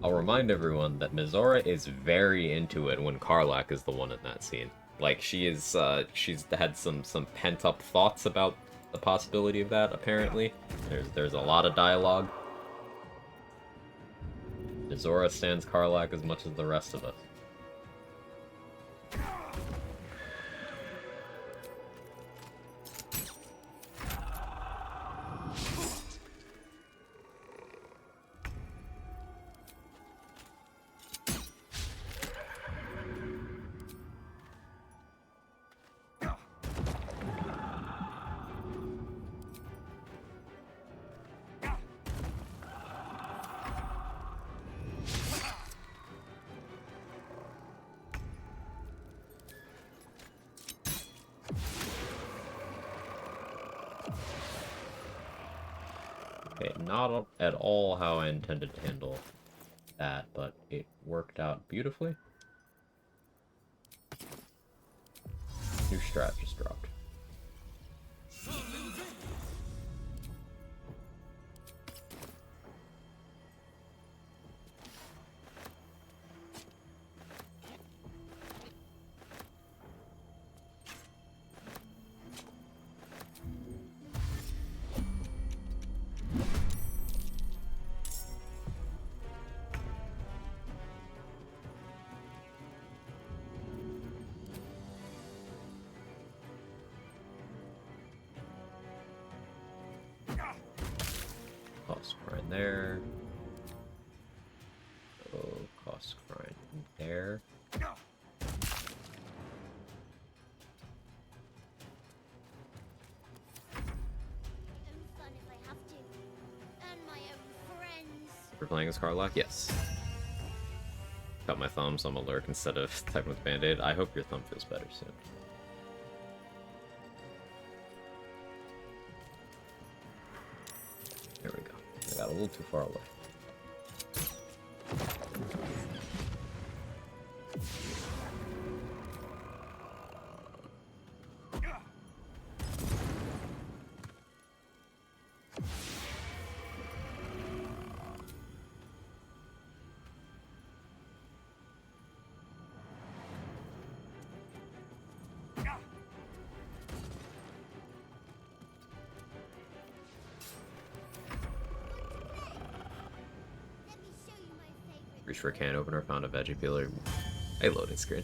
I'll remind everyone that Mizora is very into it when Karlach is the one in that scene. Like, she's had some pent-up thoughts about the possibility of that, apparently. There's a lot of dialogue. Mizora stands Karlach as much as the rest of us. Okay, not at all how I intended to handle that, but it worked out beautifully. New strat just dropped. Cost grind there. Oh, cost grind there. Have fun if I have to. And my own friends. We're playing as Karlach? Yes. Cut my thumb, so I'm a lurk instead of typing with Band-Aid. I hope your thumb feels better soon. There we go. I got a little too far away. Reach for a can opener, found a veggie peeler. A loading screen.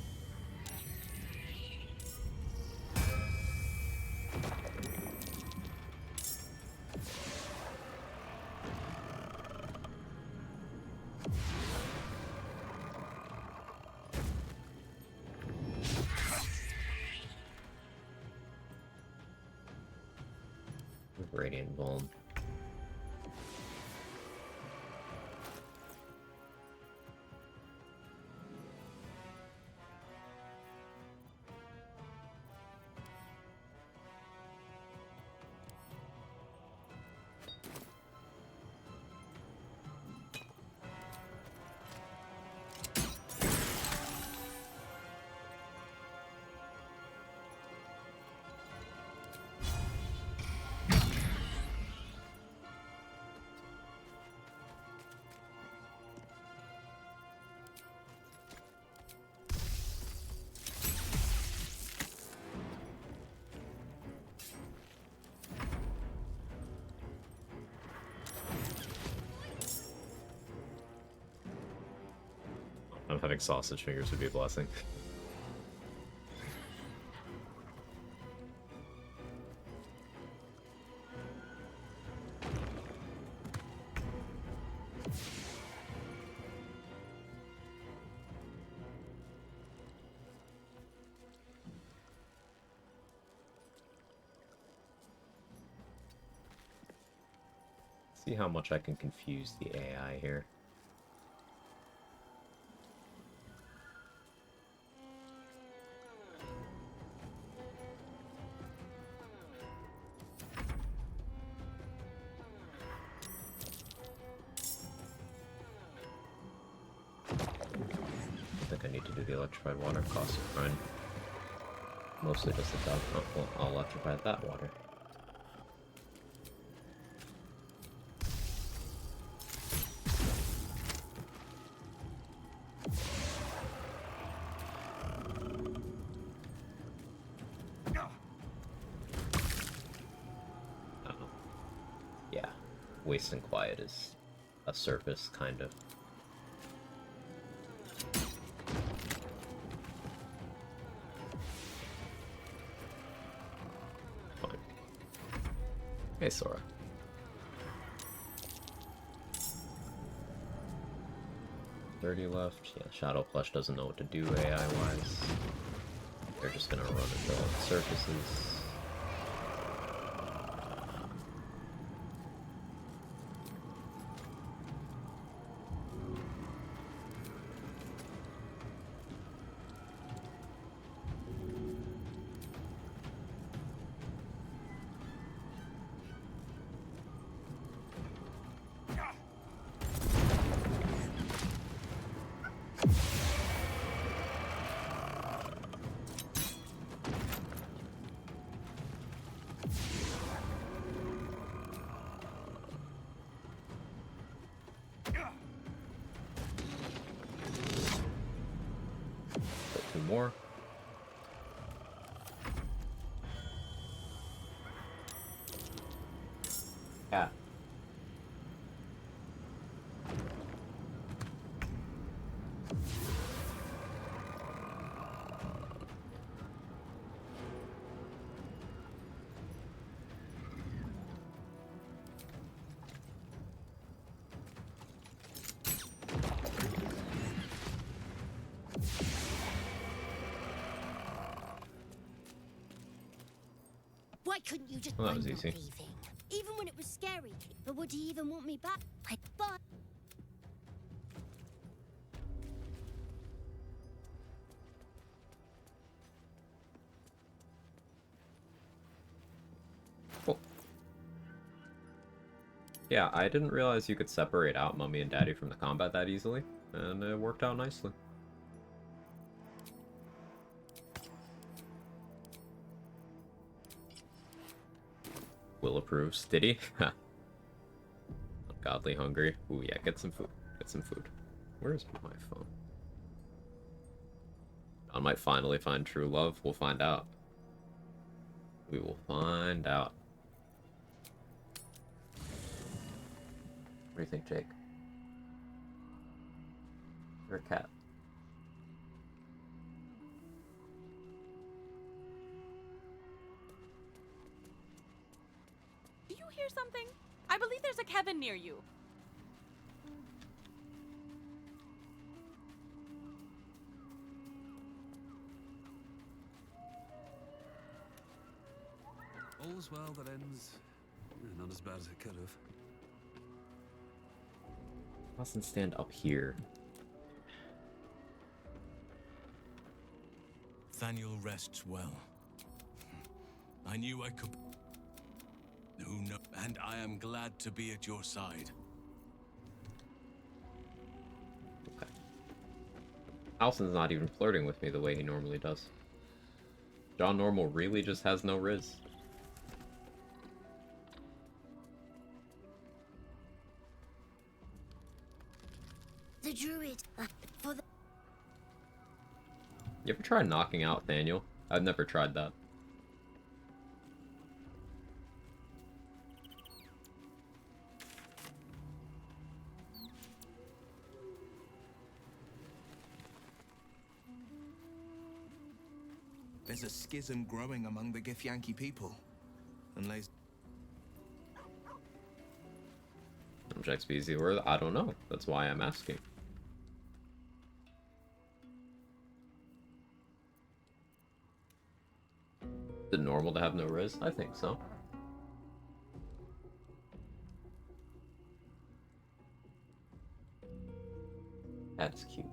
Radiant Bulb. I'm having sausage fingers would be a blessing. See how much I can confuse the AI here. I think I need to do the electrified water. Cost of grind. Mostly just the job. Oh, well, I'll electrify that water. Yeah, waste and quiet is a surface, kind of. Fine. Hey, Sora. $30 left. Yeah, Shadow Plush doesn't know what to do AI-wise. They're just gonna run into all the surfaces. Two more. Yeah. Why couldn't you just? Well, that was I'm not easy. leaving. Even when it was scary. But would he even want me back? But Cool. Yeah, I didn't realize you could separate out Mummy and Daddy from the combat that easily, and it worked out nicely. Will approves. Did he? Godly hungry. Ooh, yeah, get some food. Get some food. Where's my phone? I might finally find true love. We'll find out. We will find out. What do you think, Jake? Or a cat. Do you hear something? I believe there's a Kevin near you. All's well that ends. Not as bad as it could have. Mustn't stand up here. Nathaniel rests well. I knew I could. Who knows? And I am glad to be at your side. Okay. Alson's not even flirting with me the way he normally does. John Normal really just has no riz. The druid. For the. You ever try knocking out Nathaniel? I've never tried that. There's a schism growing among the Githyanki people. Unless... How much XP is he worth? I don't know. That's why I'm asking. Is it normal to have no riz? I think so. That's cute.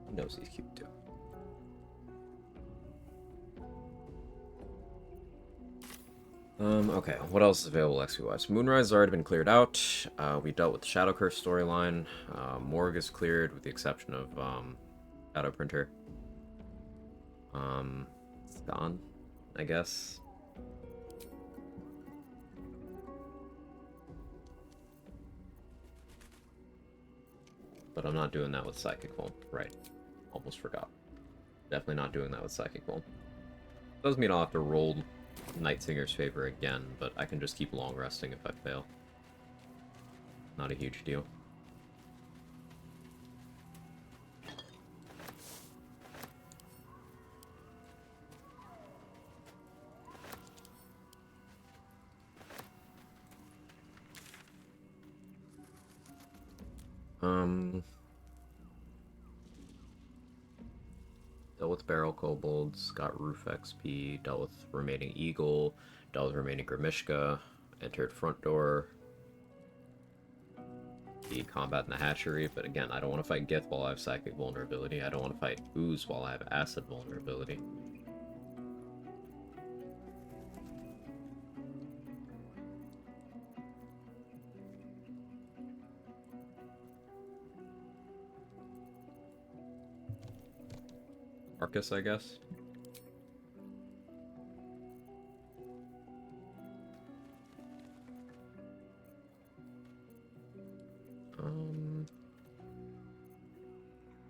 He knows he's cute too. Okay, what else is available XP-wise? Moonrise has already been cleared out. We dealt with the Shadow Curse storyline. Morgue is cleared with the exception of Shadow Printer. It's gone, I guess. But I'm not doing that with Psychic Vuln. Right. Almost forgot. Definitely not doing that with Psychic Vuln. Doesn't mean I'll have to roll Night Singer's favor again, but I can just keep long resting if I fail. Not a huge deal. Dealt with Barrel Kobolds, got Roof XP, dealt with Remaining Eagle, dealt with Remaining Grimishka, entered Front Door, the Combat in the Hatchery, but again, I don't want to fight Gith while I have Psychic Vulnerability, I don't want to fight Ooze while I have Acid Vulnerability. Marcus, I guess.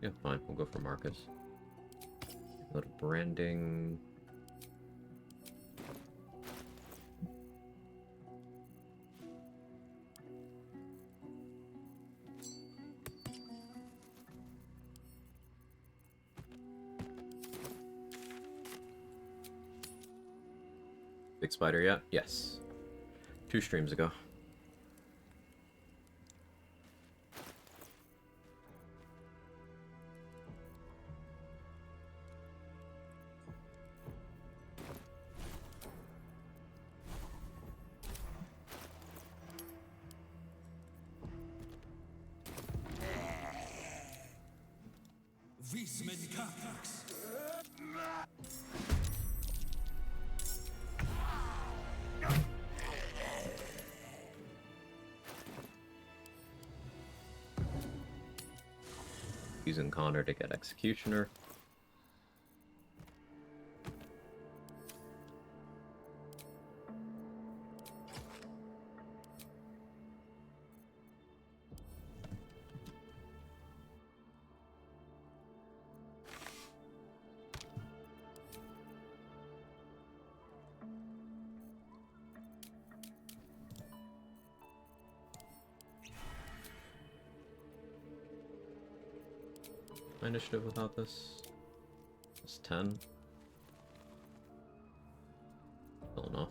Yeah, fine. We'll go for Marcus. A little branding. Big spider yet? Yes. 2 streams ago. Using Connor to get Executioner. my initiative without this. It's 10. Still enough.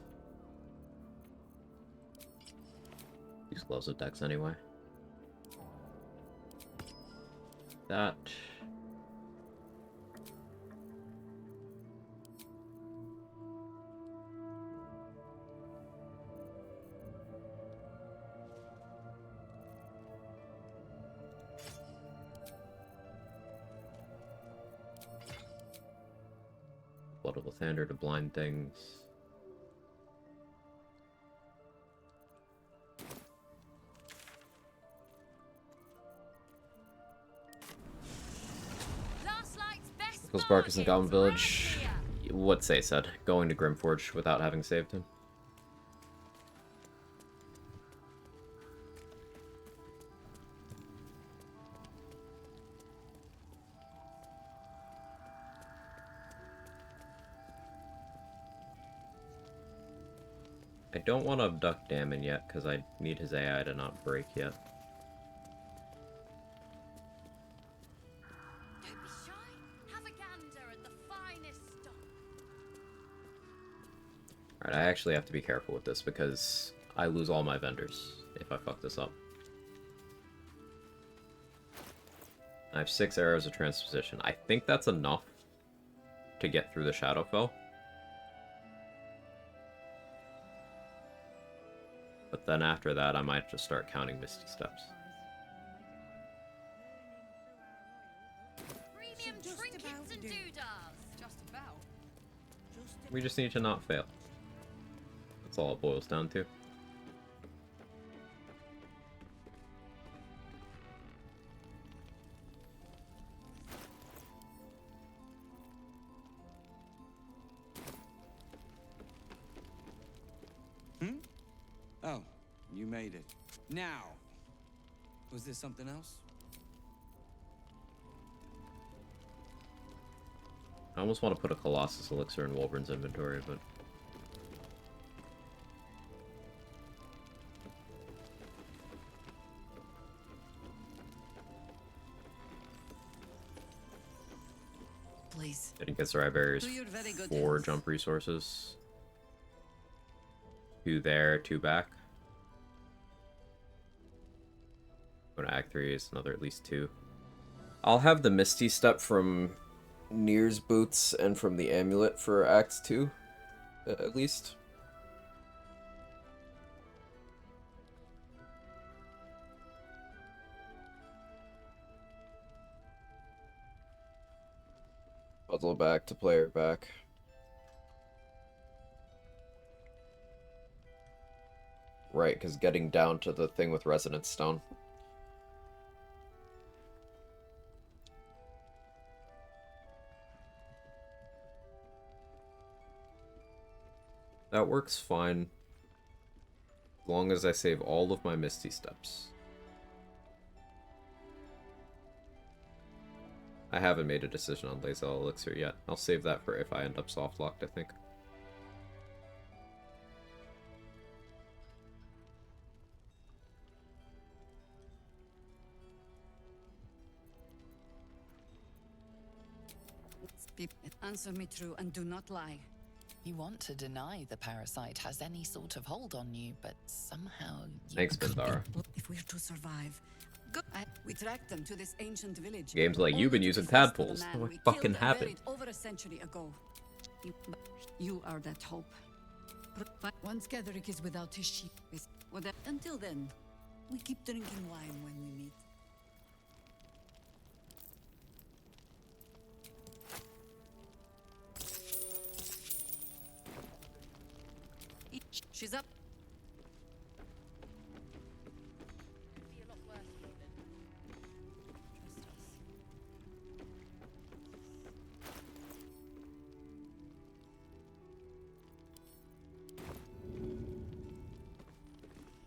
Use gloves with decks anyway. That. Blood of Lathander to blind things. Nicholas Barkus in Goblin Village. What Say said. Going to Grimforge without having saved him. I don't want to abduct Damon yet, because I need his AI to not break yet. Don't be shy. Have a gander at the finest stock. Alright, I actually have to be careful with this, because I lose all my vendors if I fuck this up. I have 6 arrows of transposition. I think that's enough to get through the Shadowfell. But then after that, I might just start counting Misty Steps. Premium trinkets and doodads. Just about. We just need to not fail. That's all it boils down to. Oh, you made it. Now! Was there something else? I almost want to put a Colossus Elixir in Wolverine's inventory, but... Please. Didn't get the right barriers. Do your very good 4 hands. jump resources. 2 there, 2 back. Go to Act 3 is another at least 2. I'll have the Misty Step from Nir's Boots and from the Amulet for Act 2, at least. Puzzle back to player back. Right, because getting down to the thing with Resonance Stone. That works fine. As long as I save all of my Misty Steps. I haven't made a decision on Lae'zel Elixir yet. I'll save that for if I end up soft locked, I think. Answer me true and do not lie. You want to deny the parasite has any sort of hold on you, but somehow you... Thanks, Bindara. If we're to survive, we track them to this ancient village. Games like you've been using tadpoles. What fucking happened? Over a century ago. You are that hope. But once Gatherick is without his sheep, until then, we keep drinking wine when we meet. She's up. Be a lot worse, Raven.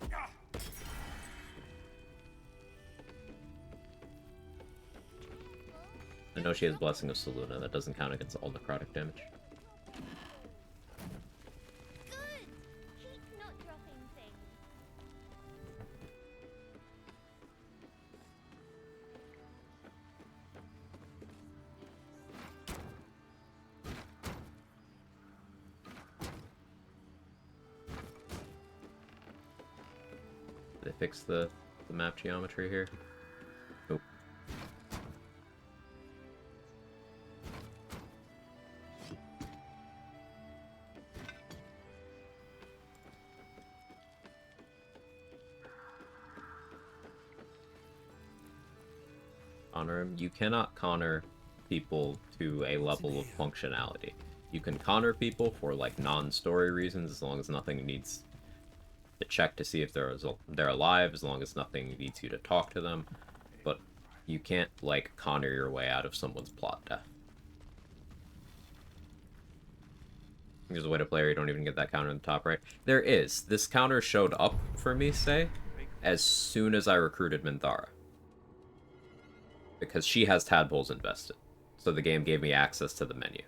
Trust us. I know she has Blessing of Selûne. That doesn't count against all necrotic damage. Good. Keep not dropping things. Did they fix the map geometry here? Nope. Honor him. You cannot Connor people to a level of functionality. You can Connor people for like non-story reasons as long as nothing needs to check to see if they're alive, as long as nothing needs you to talk to them. But you can't like Connor your way out of someone's plot death. There's a way to play where you don't even get that counter in the top right. There is. This counter showed up for me, say, as soon as I recruited Minthara. Because she has tadpoles invested. So the game gave me access to the menu.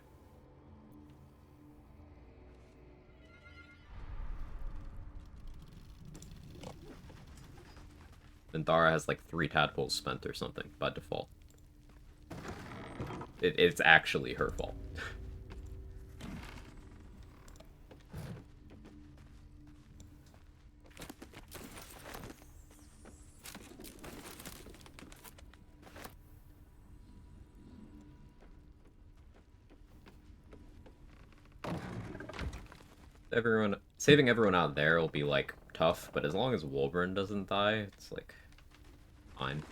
Minthara has like 3 tadpoles spent or something by default. It's actually her fault. Saving everyone out there will be like tough, but as long as Wolverine doesn't die, it's like fine.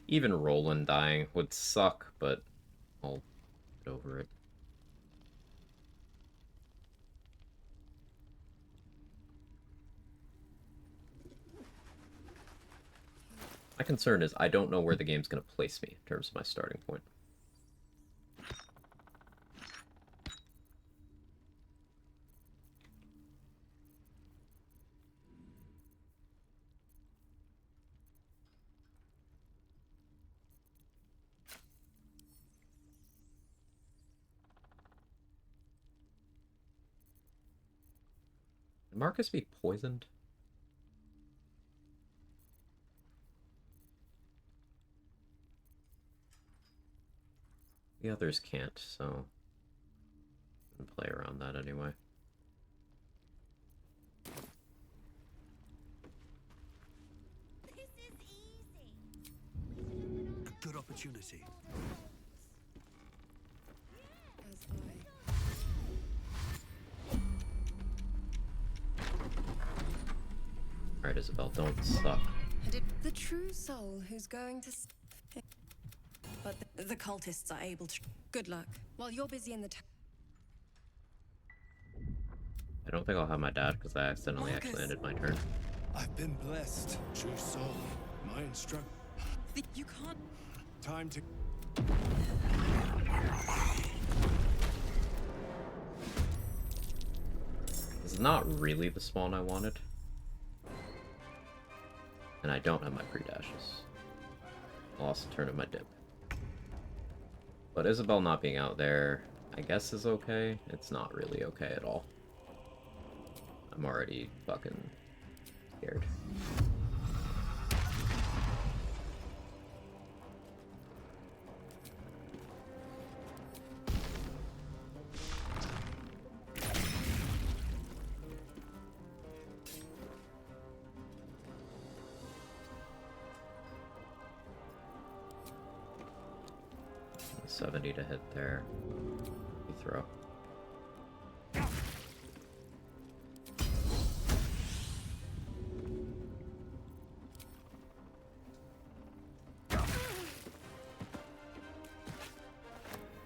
Even Roland dying would suck, but I'll get over it. My concern is I don't know where the game's going to place me in terms of my starting point. Can Marcus be poisoned? The others can't, so I can play around that anyway. This is easy. A good opportunity. Alright, Isabel, don't suck. The true soul who's going to... But the cultists are able to... Good luck. While you're busy in the... I don't think I'll have my dad because I accidentally actually ended my turn. I've been blessed. True soul. My instruct. You can't... Time to... This is not really the spawn I wanted. And I don't have my pre-dashes. I lost a turn of my dip. But Isabel not being out there, I guess is okay. It's not really okay at all. I'm already fucking scared. $70 to hit there. You throw.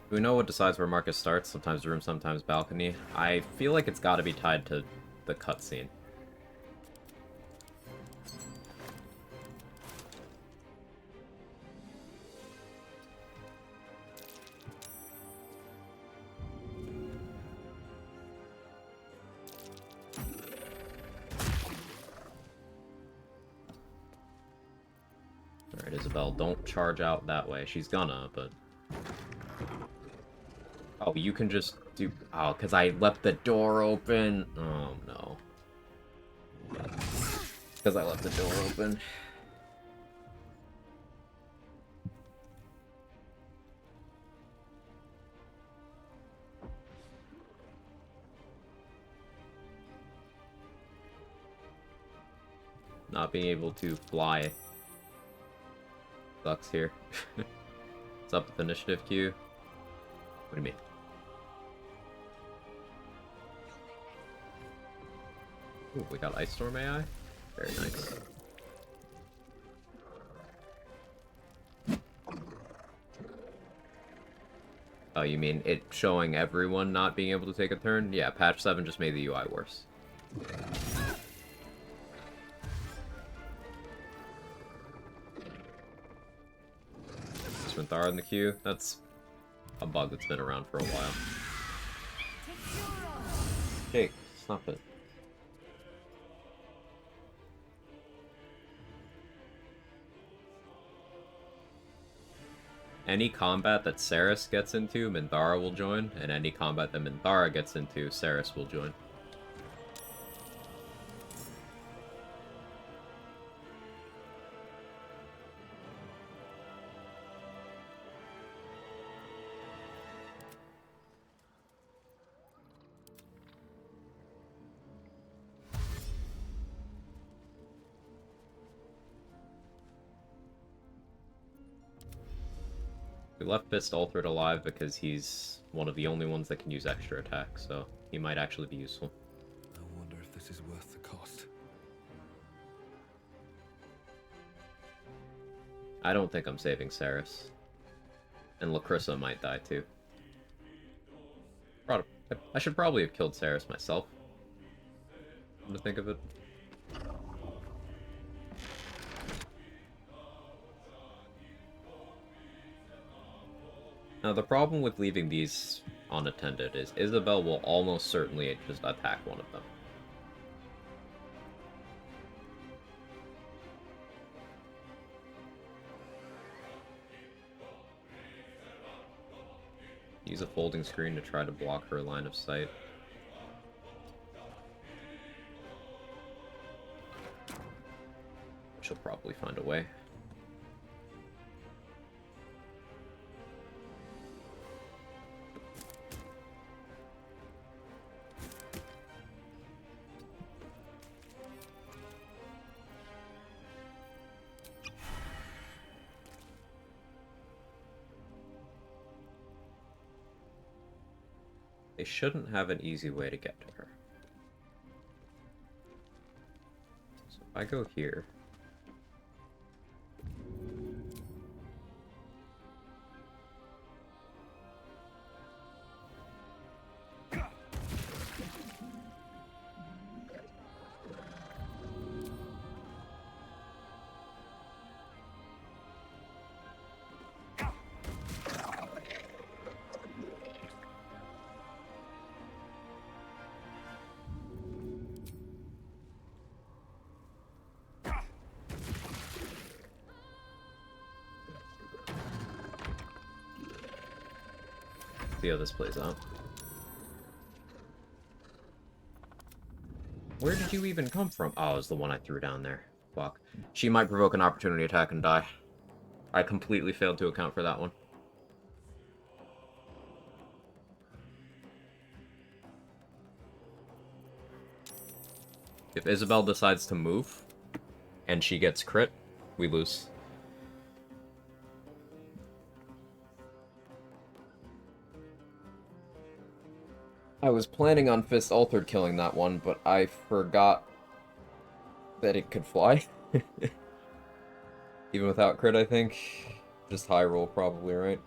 Do we know what decides where Marcus starts? Sometimes room, sometimes balcony. I feel like it's got to be tied to the cutscene. Alright, Isabel, don't charge out that way. She's gonna, but... Oh, you can just do... Oh, because I left the door open. Oh, no. Because I left the door open. Not being able to fly sucks here. What's up with the initiative queue? What do you mean? Ooh, we got Ice Storm AI? Very nice. Oh, you mean it showing everyone not being able to take a turn? Yeah, patch 7 just made the UI worse. Minthara in the queue. That's a bug that's been around for a while. Jake, stop it. Any combat that Saris gets into, Minthara will join, and any combat that Minthara gets into, Saris will join. We left Fist Altered alive because he's one of the only ones that can use extra attack, so he might actually be useful. I wonder if this is worth the cost. I don't think I'm saving Saris. And Lacrissa might die too. I should probably have killed Saris myself. Come to think of it. Now, the problem with leaving these unattended is Isabel will almost certainly just attack one of them. Use a folding screen to try to block her line of sight. She'll probably find a way. They shouldn't have an easy way to get to her. So if I go here... see how this plays out. Where did you even come from? Oh, it was the one I threw down there. Fuck. She might provoke an opportunity attack and die. I completely failed to account for that one. If Isabel decides to move, and she gets crit, we lose. I was planning on Fist Altered killing that one, but I forgot that it could fly. Even without crit, I think. Just high roll, probably, right?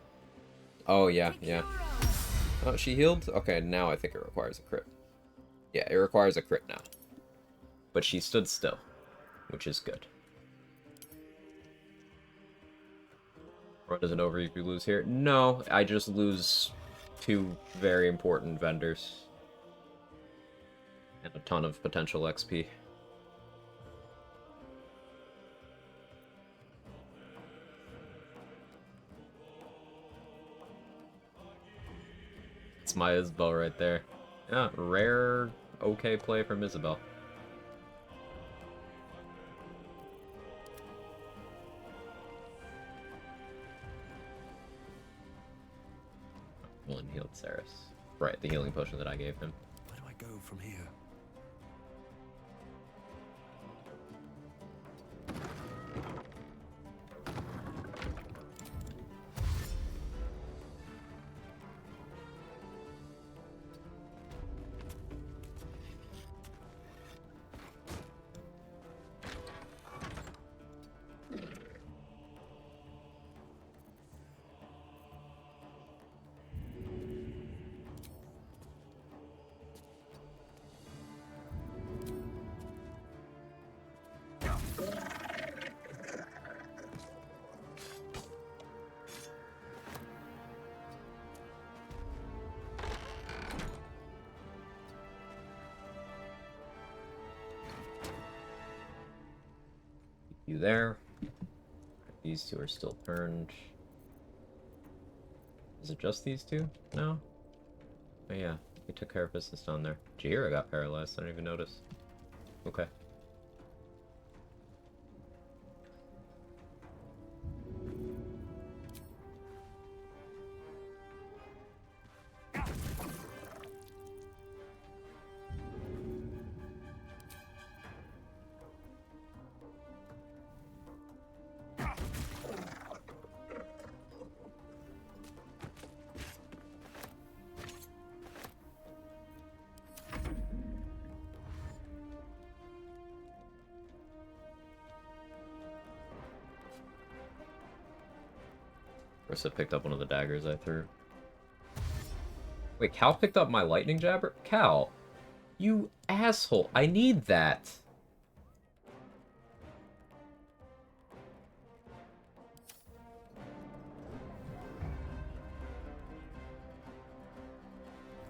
Oh, yeah, yeah. Oh, she healed? Okay, now I think it requires a crit. Yeah, it requires a crit now. But she stood still, which is good. Run isn't over if you lose here. No, I just lose 2 very important vendors. And a ton of potential XP. It's my Isabel right there. Yeah, rare, okay play from Isabel. Well, and healed Saris. Right, the healing potion that I gave him. Where do I go from here? You there. These two are still turned. Is it just these two? No? Oh yeah, we took care of business down there. Jahira got paralyzed, I didn't even notice. Okay. Ursa picked up one of the daggers I threw. Wait, Cal picked up my lightning jabber? Cal, you asshole. I need that.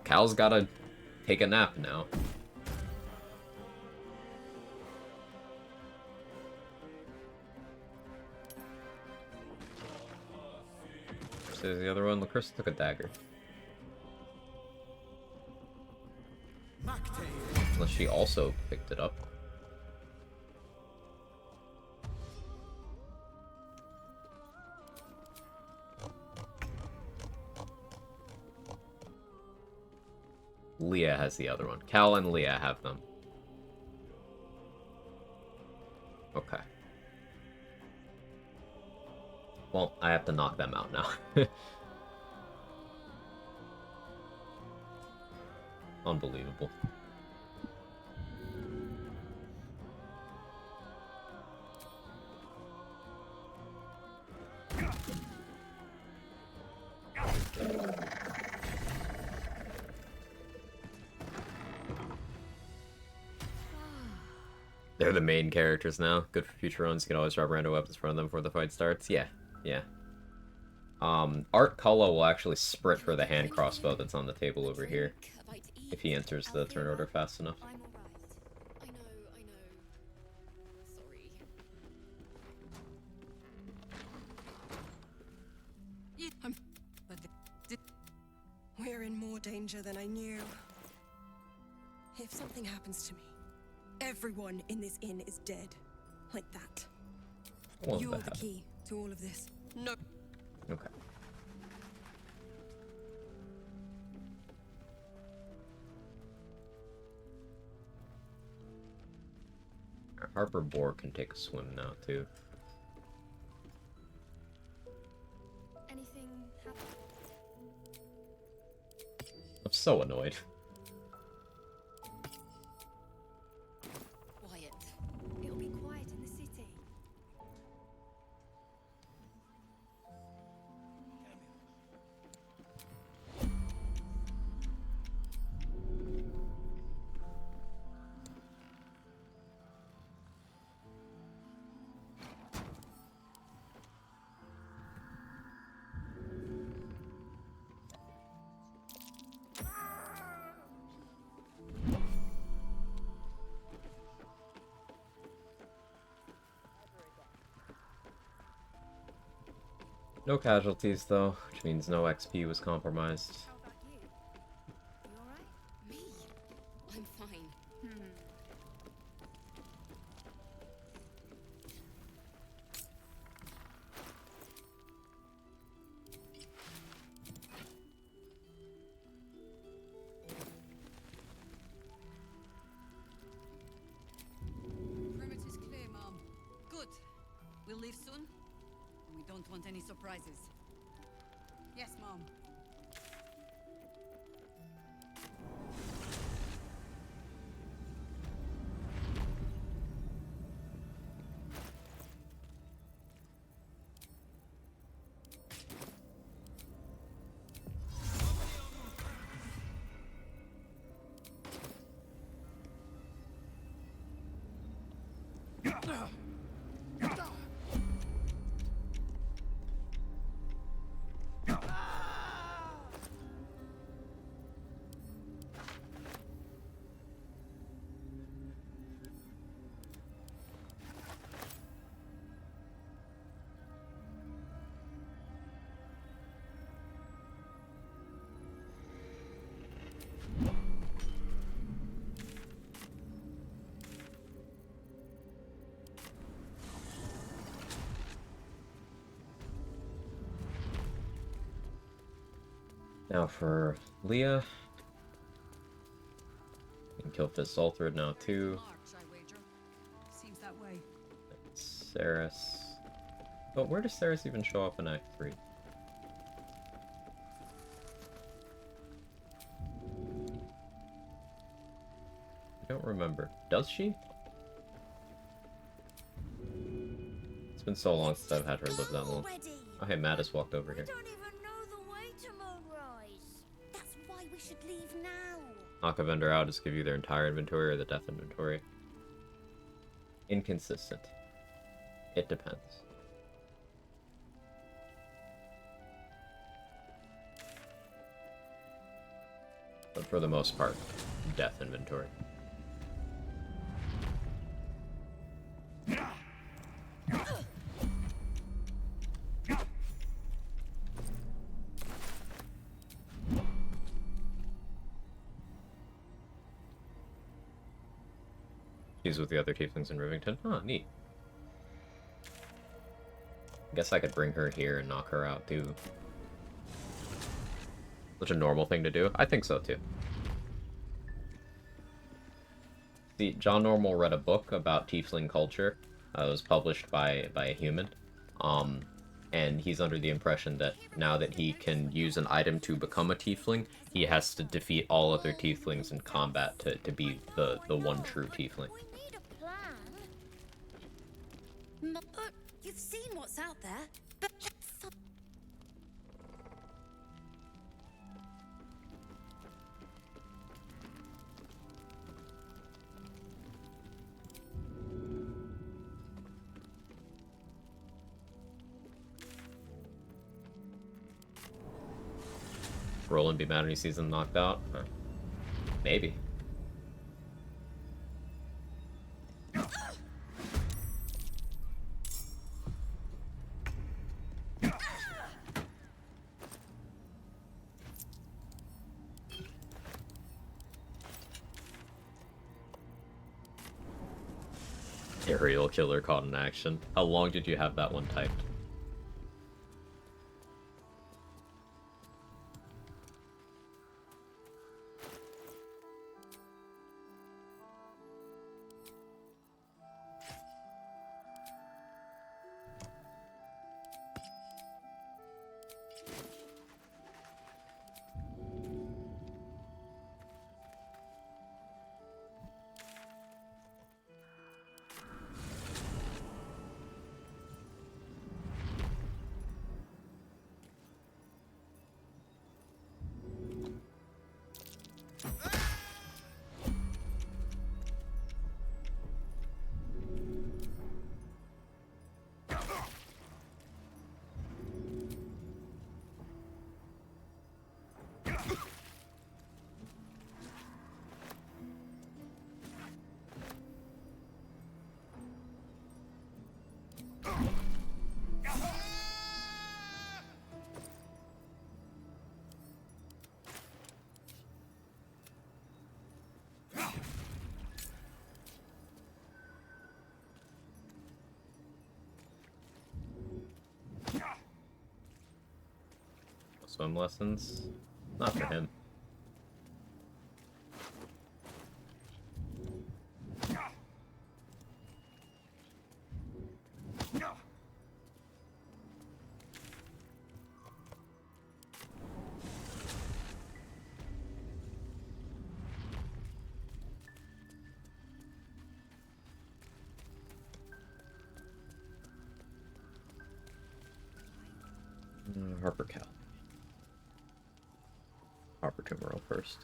Cal's gotta take a nap now. There's the other one. Lucrece took a dagger. Unless she also picked it up. Leah has the other one. Cal and Leah have them. Okay. Well, I have to knock them out now. Unbelievable. They're the main characters now. Good for future runs. You can always drop random weapons in front of them before the fight starts. Yeah, yeah. Art Cullo will actually sprint for the hand crossbow that's on the table over here. If he enters the turn order fast enough. I'm all right. I know. Sorry. We're in more danger than I knew. If something happens to me, everyone in this inn is dead. Like that. You're the key to all of this. No. Okay. Harper Boar can take a swim now, too. Anything happen? I'm so annoyed. Quiet. It'll be quiet in the city. No casualties, though, which means no XP was compromised. How about you? You all right? Me? I'm fine. Perimeter's clear, Mom. Good. We'll leave soon. We don't want any surprises. Yes, Mom. Now for Leah. You can kill Fist Altered now too. Seems that way. Saris. But where does Saris even show up in Act 3? I don't remember. Does she? It's been so long since I've had her live that long. Oh hey, Mattis walked over here. I don't even know the way to Moonrise. That's why we should leave now. Knock a vendor out, just give you their entire inventory or the death inventory. Inconsistent. It depends. But for the most part, death inventory. She's with the other tieflings in Rivington. Huh, neat. Guess I could bring her here and knock her out too. Such a normal thing to do? I think so too. See, John Normal read a book about tiefling culture. It was published by a human. And he's under the impression that now that he can use an item to become a tiefling, he has to defeat all other tieflings in combat to be the one true tiefling. We need a plan. You've seen what's out there, but Roland be mad when he sees him knocked out? Huh. Maybe. Aerial killer caught in action. How long did you have that one typed? Swim lessons? Not for him. Harper Cal. Harper Tumoro first.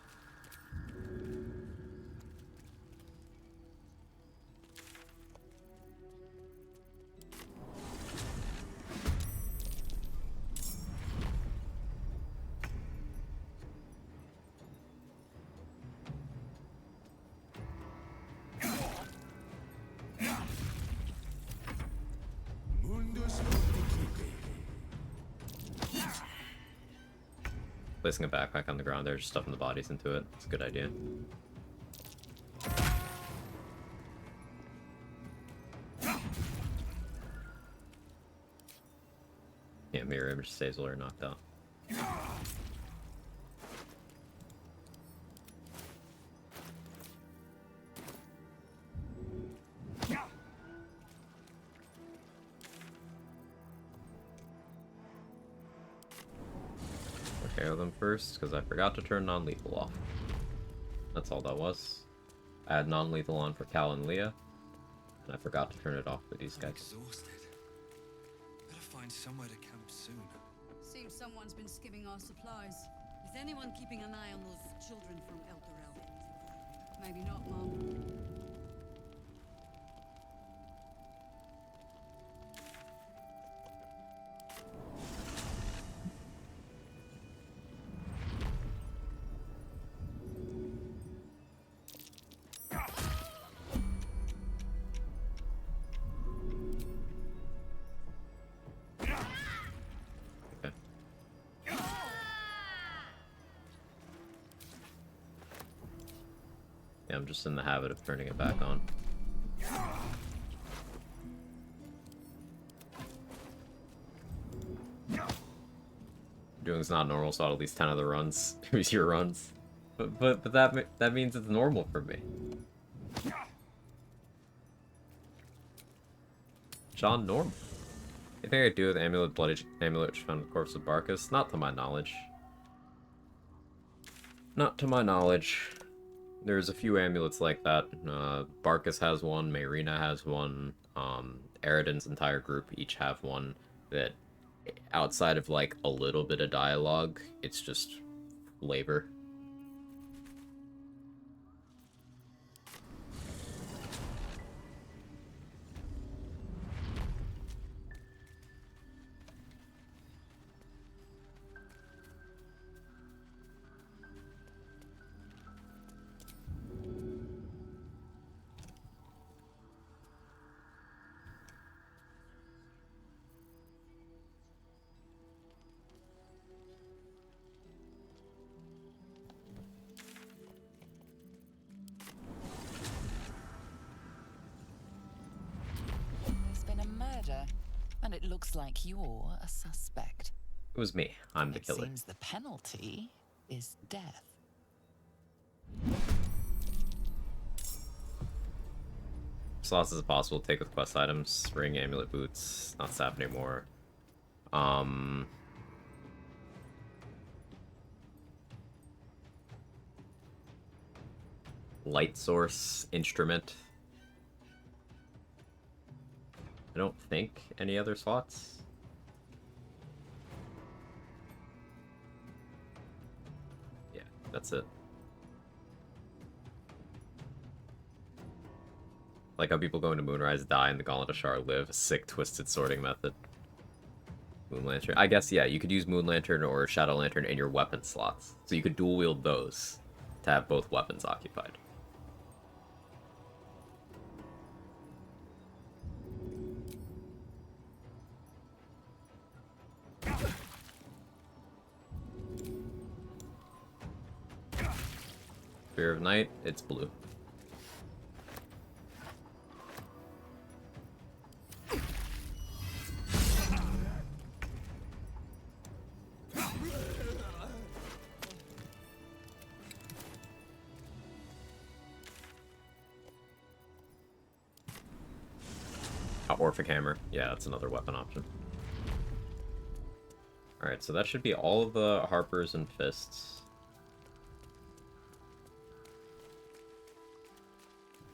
Placing a backpack on the ground there, just stuffing the bodies into it. It's a good idea. Yeah, mirror image stays while they're knocked out. KO them first, because I forgot to turn non-lethal off. That's all that was. I had non-lethal on for Cal and Leah, and I forgot to turn it off for these guys. Exhausted. Better find somewhere to camp soon. Seems someone's been skimming our supplies. Is anyone keeping an eye on those children from El Corral? Maybe not, Mom. Yeah, I'm just in the habit of turning it back on. Doing's not normal, so at least 10 of the runs. Who's your runs? But that means it's normal for me. John normal. Anything I do with amulet amulet which found the corpse of Barcus? Not to my knowledge. Not to my knowledge. There's a few amulets like that. Barcus has one, Mayrina has one, Eridan's entire group each have one that, outside of like a little bit of dialogue, it's just labor. And it looks like you're a suspect. It was me. I'm the killer. It seems the penalty is death. Slots is possible to take with quest items. Ring, amulet, boots. Not sap anymore. Light source, instrument. I don't think any other slots. Yeah, that's it. Like how people going to Moonrise die and the Gauntlet of Shar live. A sick, twisted sorting method. Moon Lantern. I guess, yeah, you could use Moon Lantern or Shadow Lantern in your weapon slots. So you could dual wield those to have both weapons occupied. Fear of Night, it's blue. Orphic Hammer. Yeah, that's another weapon option. Alright, so that should be all of the Harpers and Fists.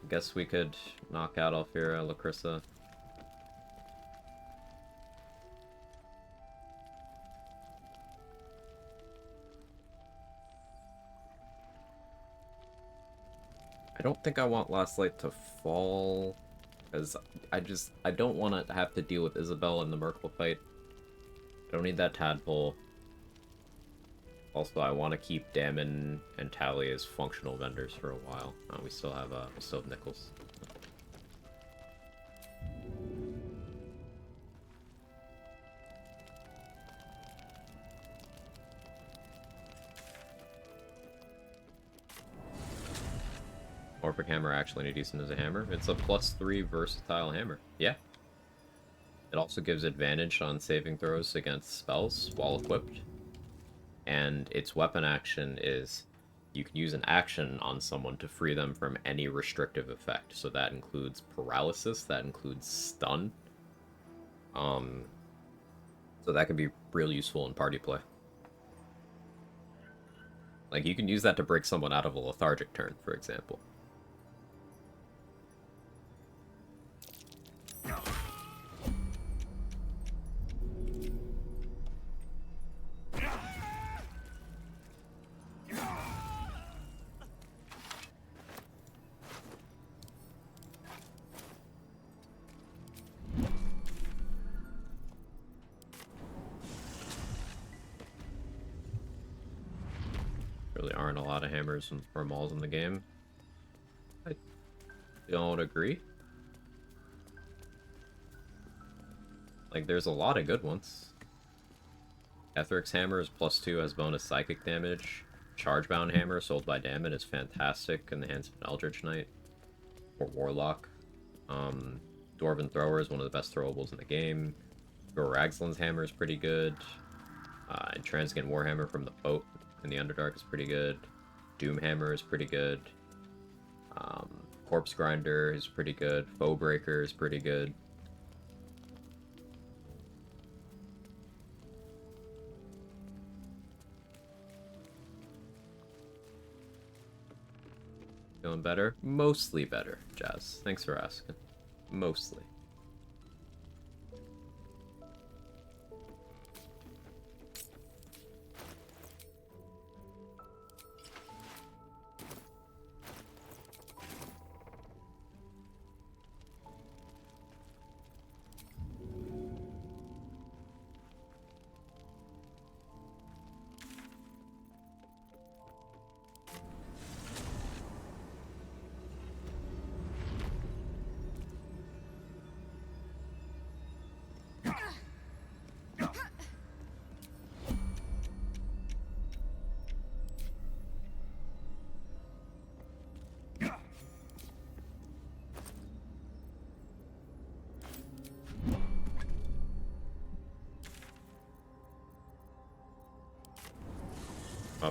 Guess we could knock out Alfira, Lacrissa. I don't think I want Last Light to fall, because I don't want to have to deal with Isabel in the Merkle fight. I don't need that tadpole. Also, I want to keep Damon and Tally as functional vendors for a while. We still have Nichols. Orphic Hammer actually any decent as a hammer. It's a +3 versatile hammer. Yeah. It also gives advantage on saving throws against spells while equipped. And its weapon action is you can use an action on someone to free them from any restrictive effect. So that includes paralysis, that includes stun. So that can be real useful in party play. Like, you can use that to break someone out of a lethargic turn, for example. Really aren't a lot of hammers or mauls in the game. I don't agree. Like, there's a lot of good ones. Etheric's hammer is +2, has bonus psychic damage. Chargebound hammer, sold by Dammit, is fantastic in the hands of an Eldritch Knight. Or Warlock. Dwarven Thrower is one of the best throwables in the game. Goraxlin's hammer is pretty good. And Transient Warhammer from the boat in the Underdark is pretty good. Doomhammer is pretty good. Corpse Grinder is pretty good. Foebreaker is pretty good. Feeling better? Mostly better, Jazz. Thanks for asking. Mostly.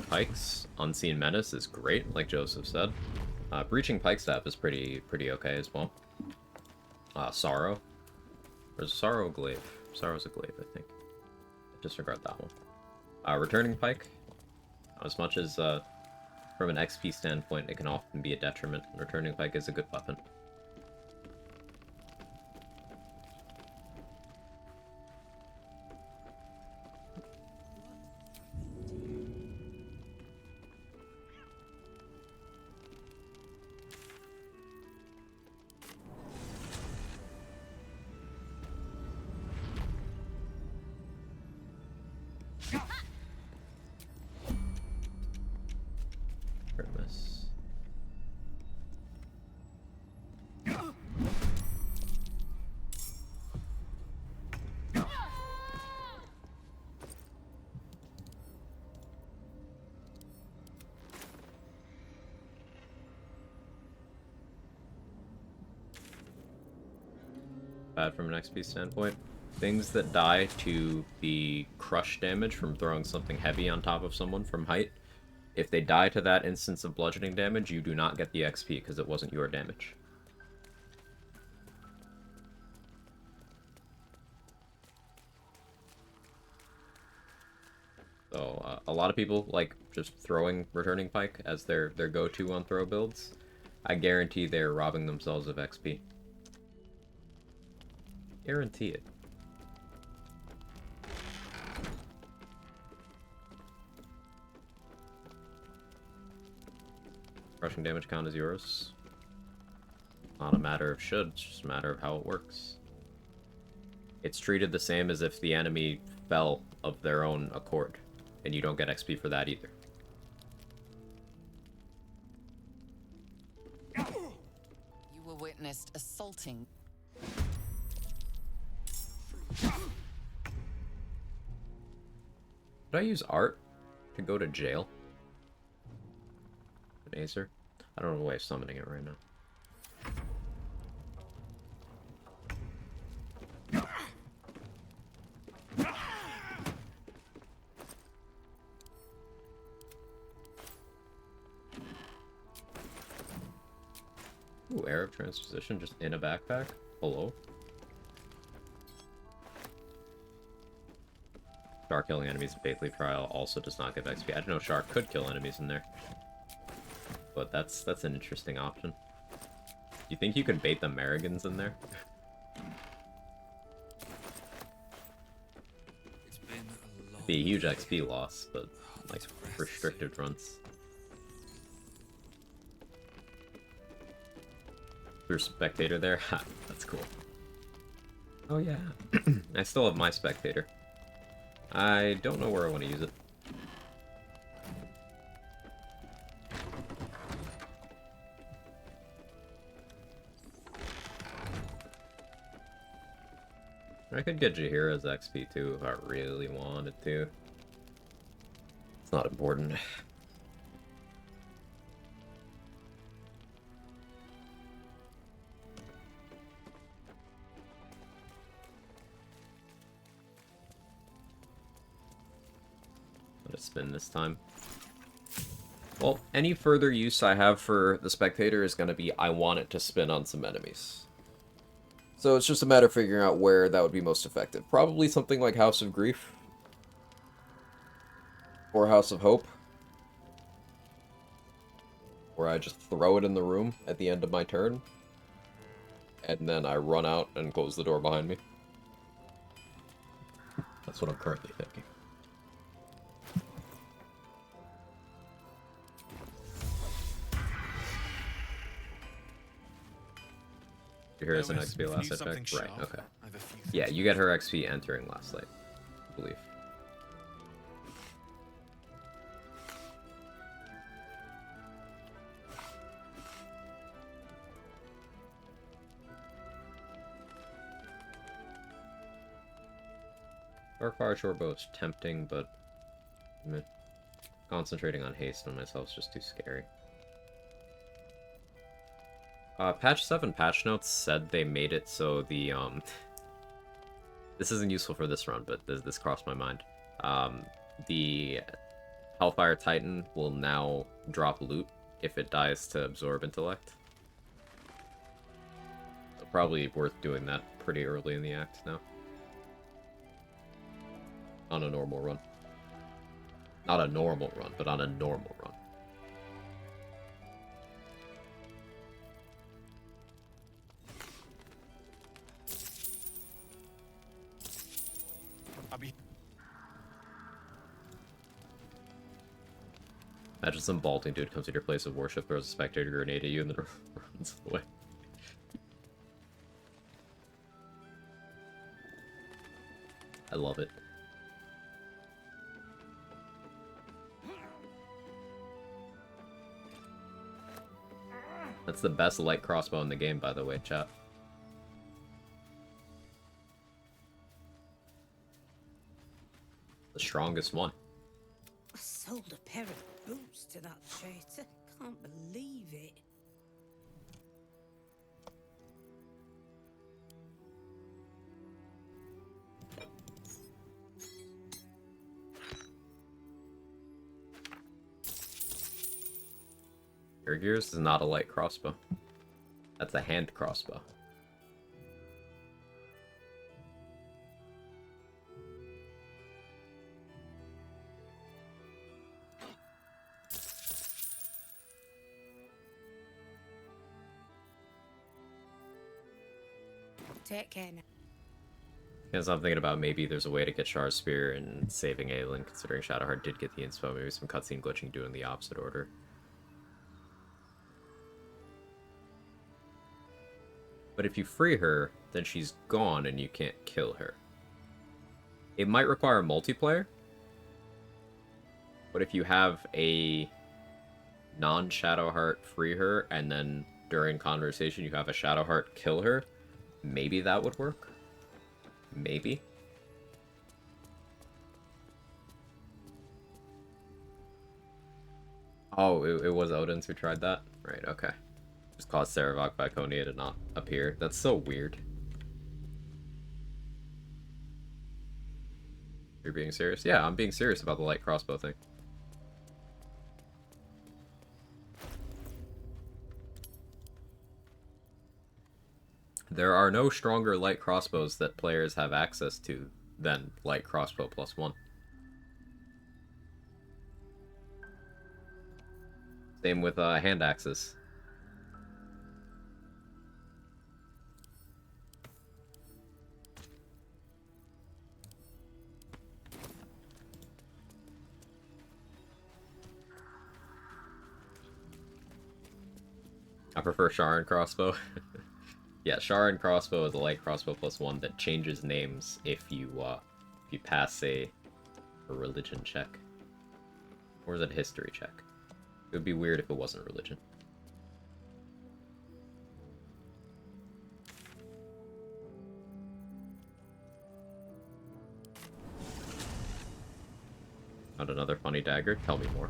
Pike's Unseen Menace is great, like Joseph said. Breaching Pike Staff is pretty okay as well. Sorrow. There's Sorrow Glaive. Sorrow's a glaive, I think. Disregard that one. Returning Pike. As much as, from an XP standpoint, it can often be a detriment. Returning Pike is a good weapon. Bad from an XP standpoint. Things that die to the crush damage from throwing something heavy on top of someone from height. If they die to that instance of bludgeoning damage, you do not get the XP because it wasn't your damage. So, a lot of people like just throwing Returning Pike as their go-to on throw builds. I guarantee they're robbing themselves of XP. Guarantee it. Crushing damage count is yours. Not a matter of should, it's just a matter of how it works. It's treated the same as if the enemy fell of their own accord, and you don't get XP for that either. You were witnessed assaulting. Did I use art to go to jail? An Acer? I don't know the way of summoning it right now. Ooh, Air of Transposition just in a backpack? Hello? Shark killing enemies in Faithfully Trial also does not give XP. I didn't know Shark could kill enemies in there. But that's an interesting option. Do you think you could bait the Marigans in there? It's been a long Be a huge XP loss, but like restricted runs. Your spectator there? Ha, that's cool. Oh yeah. I still have my spectator. I don't know where I want to use it. I could get Jaheira's XP too if I really wanted to. It's not important. Let it spin this time. Well, any further use I have for the spectator is going to be I want it to spin on some enemies. So it's just a matter of figuring out where that would be most effective. Probably something like House of Grief. Or House of Hope. Where I just throw it in the room at the end of my turn. And then I run out and close the door behind me. That's what I'm currently thinking. Here's an XP last night check? Right, okay. Yeah, you get her XP entering last night, I believe. Darkfire Shortbow is tempting, but meh. Concentrating on haste on myself is just too scary. Patch 7 patch notes said they made it so the, this isn't useful for this run, but this crossed my mind. The Hellfire Titan will now drop loot if it dies to absorb intellect. So probably worth doing that pretty early in the act now. On a normal run. Not a normal run, but on a normal run. Imagine some balding dude comes to your place of worship, throws a spectator grenade at you, and then runs away. I love it. That's the best light crossbow in the game, by the way, chat. The strongest one. I sold a pair of boots to that traitor. Can't believe it. Your gears is not a light crossbow. That's a hand crossbow. Take care now. Because I'm thinking about maybe there's a way to get Char's Spear and saving Aelin, considering Shadowheart did get the inspo, maybe some cutscene glitching doing the opposite order. But if you free her, then she's gone and you can't kill her. It might require multiplayer, but if you have a non-Shadowheart free her, and then during conversation you have a Shadowheart kill her, maybe that would work. Maybe. Oh, it was Odin's who tried that? Right, okay. Just caused Saravok Viconia to not appear. That's so weird. You're being serious? Yeah, I'm being serious about the light crossbow thing. There are no stronger light crossbows that players have access to than light crossbow +1. Same with hand axes. I prefer Char and crossbow. Yeah, Char and crossbow is a light crossbow +1 that changes names if you pass a religion check. Or is it a history check? It would be weird if it wasn't religion. Found another funny dagger. Tell me more.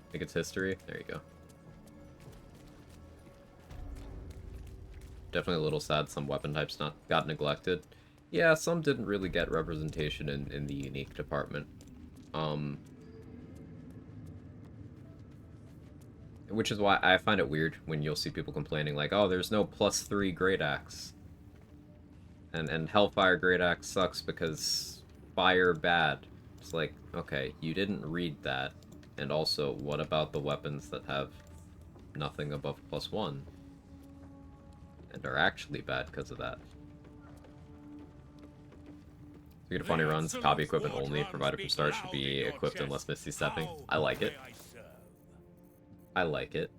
I think it's history. There you go. Definitely a little sad some weapon types got neglected. Yeah, some didn't really get representation in the unique department. Which is why I find it weird when you'll see people complaining like, oh, there's no +3 Great Axe. And Hellfire Great Axe sucks because fire bad. It's like, okay, you didn't read that. And also, what about the weapons that have nothing above +1? And are actually bad because of that. Speaking of funny runs, copy equipment only, provided from start, should be equipped unless Misty stepping. I like it. I like it.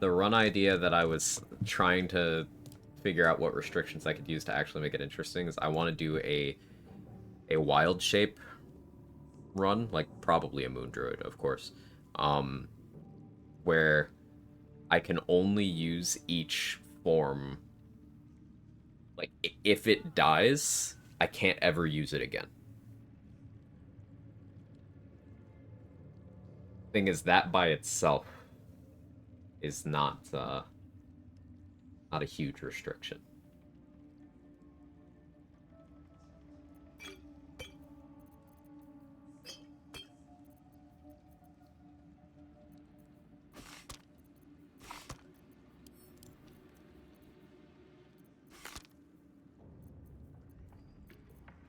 The run idea that I was trying to figure out what restrictions I could use to actually make it interesting is I want to do a wild shape run, like probably a moon druid, of course, where I can only use each form. Like, if it dies, I can't ever use it again. Thing is, that by itself is not a huge restriction.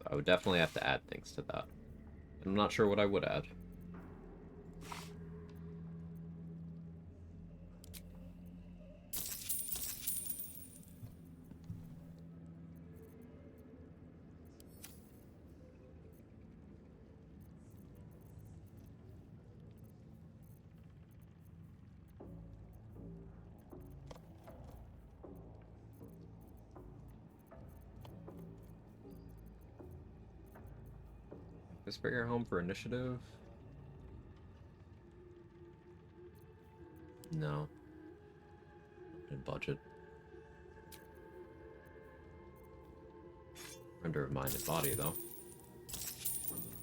I would definitely have to add things to that. I'm not sure what I would add. Is Spear home for initiative? No. In budget. Render of mind and body, though.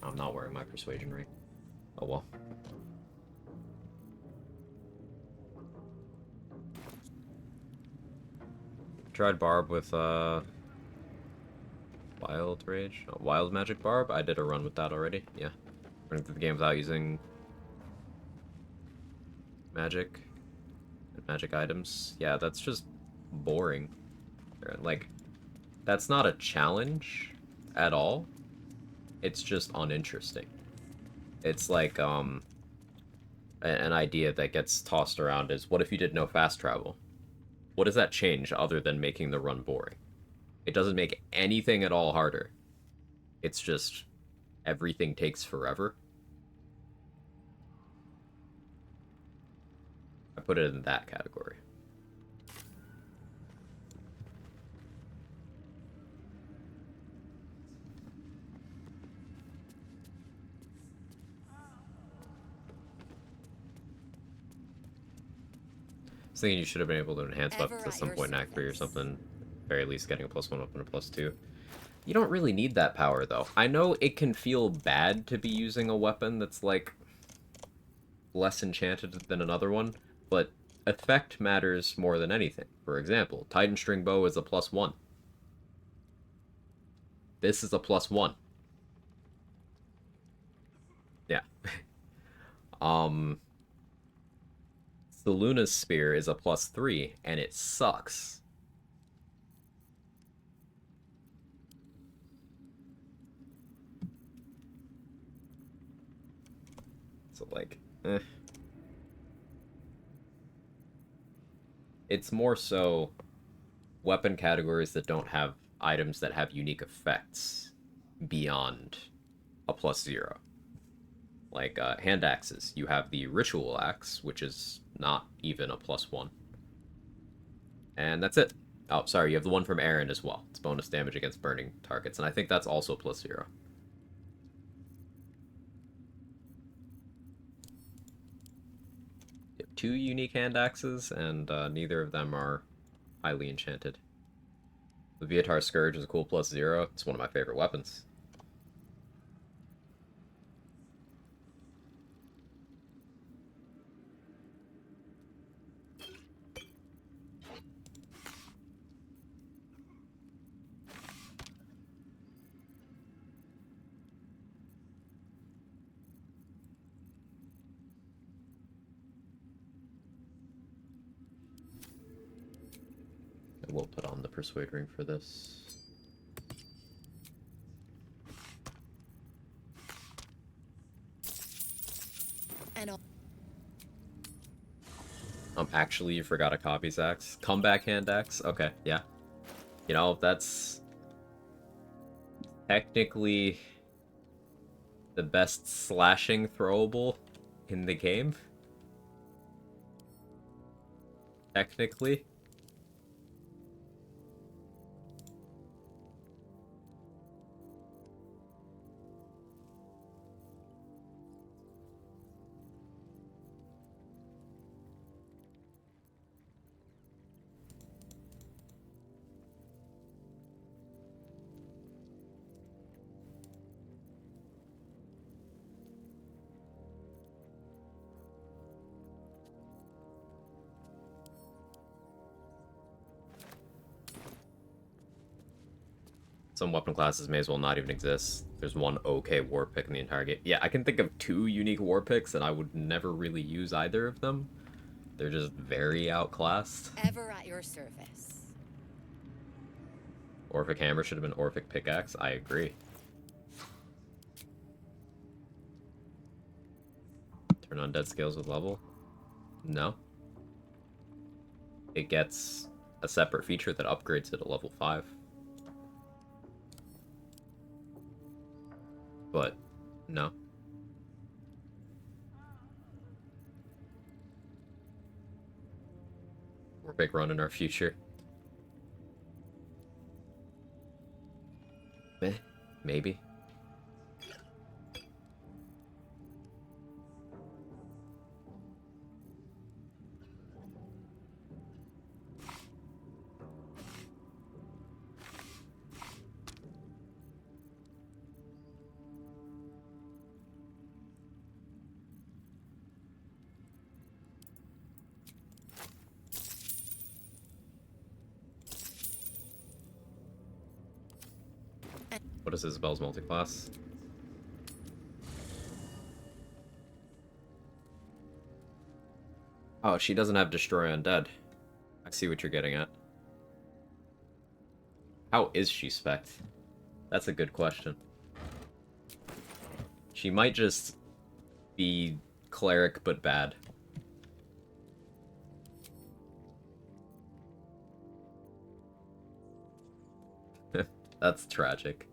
I'm not wearing my persuasion ring. Oh well. Tried Barb with, Wild Rage? Oh, Wild Magic Barb? I did a run with that already, yeah. Running through the game without using magic and magic items. Yeah, that's just boring. Like, that's not a challenge at all. It's just uninteresting. It's like, an idea that gets tossed around is, what if you did no fast travel? What does that change other than making the run boring? It doesn't make anything at all harder. It's just everything takes forever. I put it in that category. I was thinking you should have been able to enhance weapons at some point in Act 3 or something. Very least getting a +1 weapon, a +2. You don't really need that power, though. I know it can feel bad to be using a weapon that's, like, less enchanted than another one, but effect matters more than anything. For example, Titan String Bow is a +1. This is a +1. Yeah. Seluna's Spear is a +3, and it sucks. So, like, eh. It's more so weapon categories that don't have items that have unique effects beyond a +0. Like, hand axes. You have the Ritual Axe, which is not even a +1. And that's it. Oh, sorry, you have the one from Aaron as well. It's bonus damage against burning targets, and I think that's also +0. You have 2 unique hand axes, and neither of them are highly enchanted. The Vietar Scourge is a cool +0. It's one of my favorite weapons. I will put on the Persuade Ring for this. And Actually, you forgot a Copy's Axe. Comeback Hand Axe? Okay, yeah. You know, that's technically the best slashing throwable in the game. Technically. Some weapon classes may as well not even exist. There's one okay war pick in the entire game. Yeah, I can think of 2 unique war picks, and I would never really use either of them. They're just very outclassed. Ever at your service. Orphic Hammer should have been Orphic Pickaxe. I agree. Turn on dead scales with level? No. It gets a separate feature that upgrades it at level 5. But, no. We're big run in our future. Maybe. What is Isabel's multiclass? Oh, she doesn't have Destroy Undead. I see what you're getting at. How is she spec'd? That's a good question. She might just be cleric but bad. That's tragic.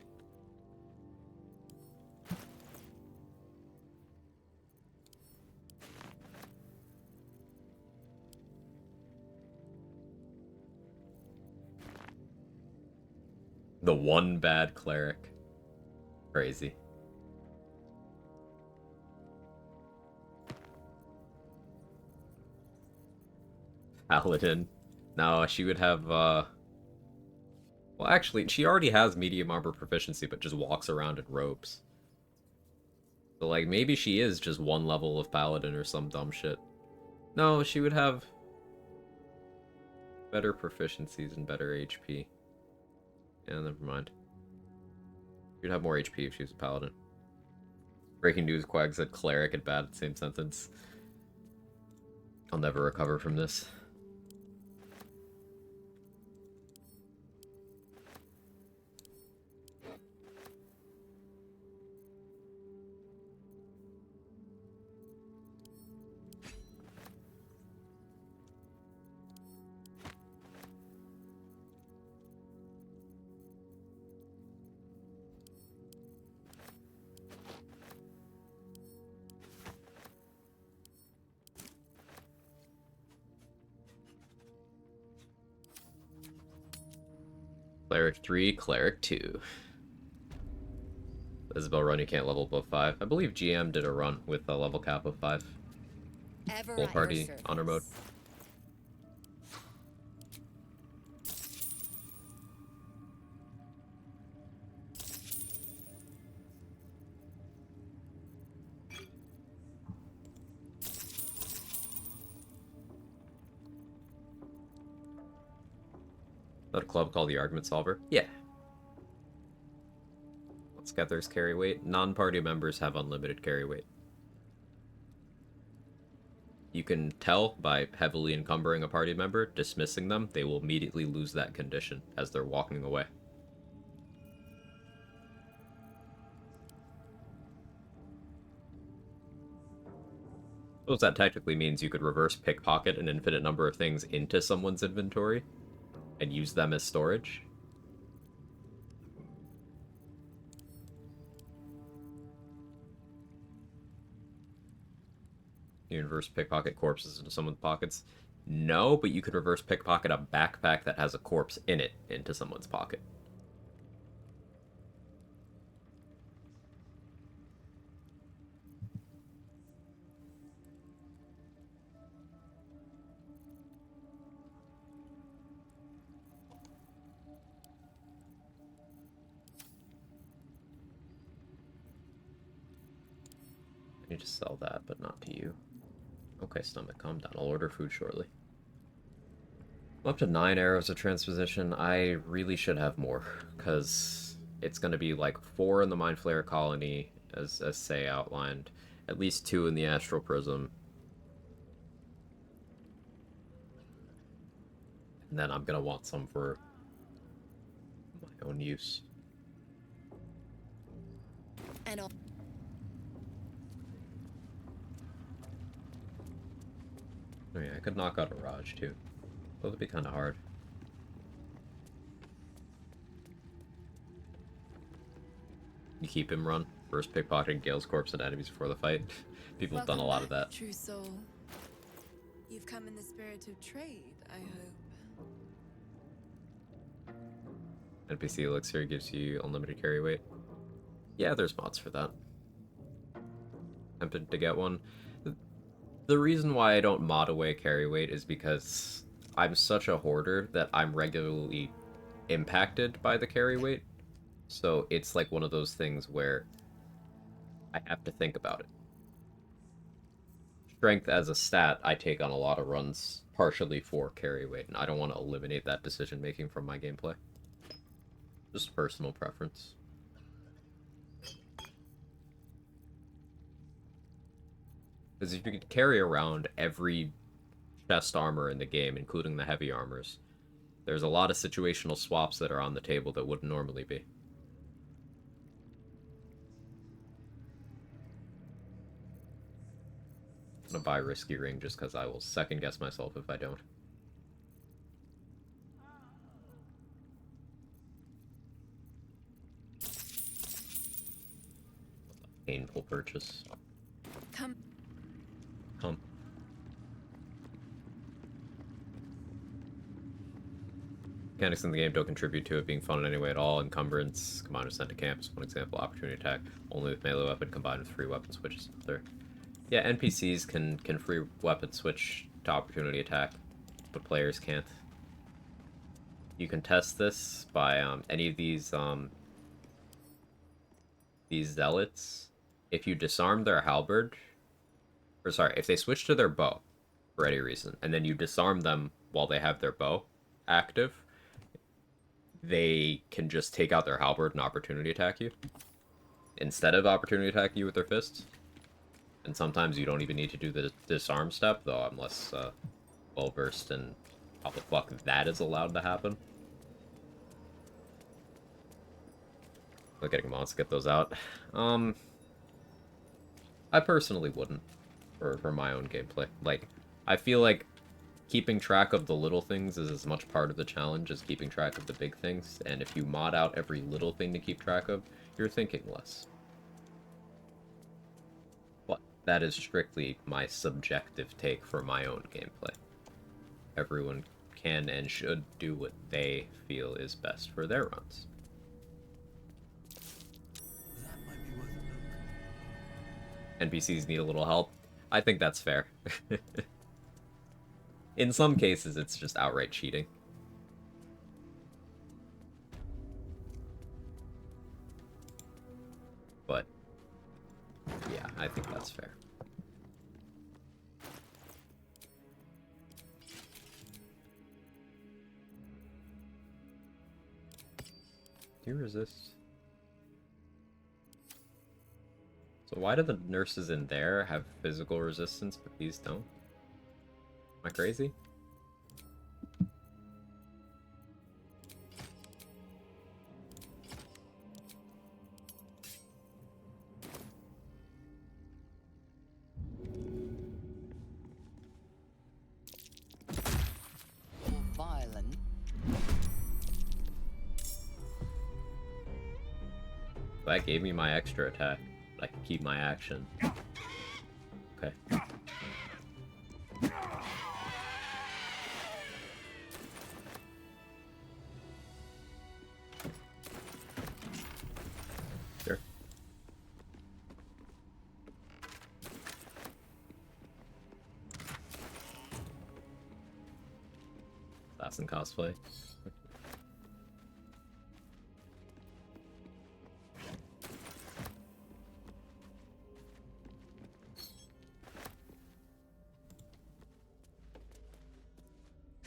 The one bad cleric. Crazy. Paladin. No, she would have, well, actually, she already has medium armor proficiency, but just walks around in robes. So, like, maybe she is just one level of Paladin or some dumb shit. No, she would have better proficiencies and better HP. Yeah, never mind. She'd have more HP if she was a Paladin. Breaking news, Quag said cleric and bad in the same sentence. I'll never recover from this. Cleric 3, Cleric 2. Isabel run, you can't level above 5. I believe GM did a run with a level cap of 5. Ever Full at your party, service. honor mode. Is that a club called the Argument Solver? Yeah. Let's get there's carry weight. Non-party members have unlimited carry weight. You can tell by heavily encumbering a party member, dismissing them, they will immediately lose that condition as they're walking away. Suppose that technically means you could reverse pickpocket an infinite number of things into someone's inventory and use them as storage. You can reverse pickpocket corpses into someone's pockets. No, but you could reverse pickpocket a backpack that has a corpse in it into someone's pocket. I need to sell that, but not to you. Okay, stomach, calm down. I'll order food shortly. I'm up to 9 arrows of transposition. I really should have more, because it's going to be like 4 in the Mind Flayer colony, as Say outlined. At least 2 in the Astral Prism. And then I'm going to want some for my own use. And I'll... Oh yeah, I could knock out a Raj too. That would be kind of hard. You keep him run. First pickpocketing Gale's corpse and enemies before the fight. People have done a lot of that. True soul. You've come in the spirit of trade, I hope. NPC Elixir gives you unlimited carry weight. Yeah, there's mods for that. Tempted to get one. The reason why I don't mod away carry weight is because I'm such a hoarder that I'm regularly impacted by the carry weight. So it's like one of those things where I have to think about it. Strength as a stat, I take on a lot of runs partially for carry weight, and I don't want to eliminate that decision making from my gameplay. Just personal preference. Because if you could carry around every chest armor in the game, including the heavy armors, there's a lot of situational swaps that are on the table that wouldn't normally be. I'm gonna buy Risky Ring just because I will second guess myself if I don't. Painful purchase. Come. Come. Mechanics in the game don't contribute to it being fun in any way at all. Encumbrance, combined with sent to camp is one example. Opportunity attack, only with melee weapon combined with free weapon switches. There. Yeah, NPCs can free weapon switch to opportunity attack, but players can't. You can test this by any of these zealots. If you disarm their halberd, or sorry, if they switch to their bow for any reason, and then you disarm them while they have their bow active, they can just take out their halberd and opportunity attack you instead of opportunity attack you with their fists. And sometimes you don't even need to do the disarm step, though I'm less well-versed in how the fuck that is allowed to happen. Look, getting mods to get those out. I personally wouldn't for my own gameplay. Like, I feel like keeping track of the little things is as much part of the challenge as keeping track of the big things, and if you mod out every little thing to keep track of, you're thinking less. But that is strictly my subjective take for my own gameplay. Everyone can and should do what they feel is best for their runs. NPCs need a little help. I think that's fair. In some cases, it's just outright cheating. But, yeah, I think that's fair. Do you resist? So why do the nurses in there have physical resistance, but these don't? Am I crazy? Violent. That gave me my extra attack. I can keep my action. Okay. Sure. Assassin cosplay.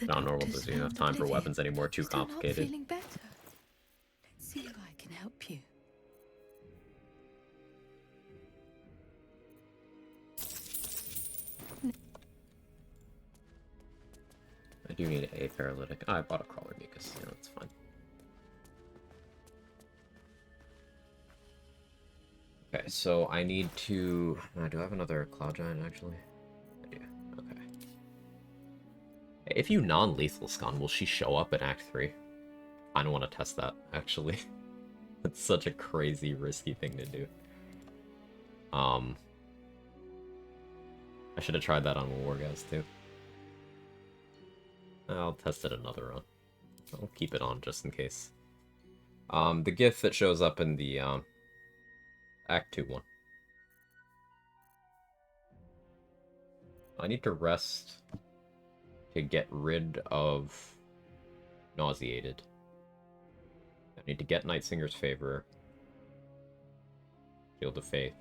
Not normal doesn't even have time for weapons anymore, too complicated. Feeling better. Let's see if I can help you. I do need a paralytic. Oh, I bought a crawler mucus, you know, it's fine. Okay, so I need to... do I have another Cloud Giant, actually? I do. Okay. If you non-lethal stun, will she show up in Act 3? I don't want to test that, actually. It's such a crazy, risky thing to do. I should have tried that on Wargas, too. I'll test it another run. I'll keep it on just in case. The gift that shows up in the Act 2 one. I need to rest to get rid of Nauseated. I need to get Nightsinger's Favor. Shield of Faith.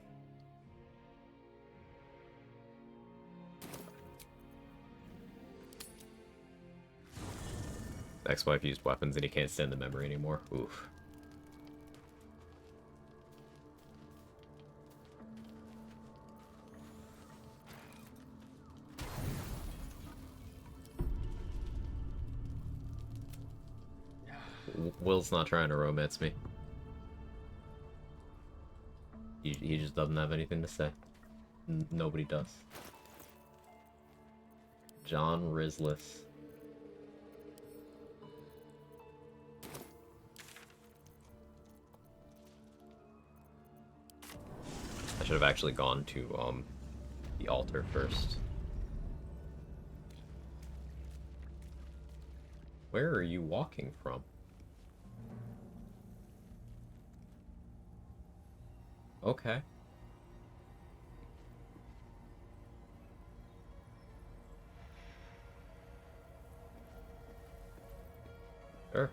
Ex-wife used weapons and he can't stand the memory anymore. Oof. Will's not trying to romance me. He just doesn't have anything to say. Nobody does. John Rizlis. I should have actually gone to the altar first. Where are you walking from? Okay. Sure.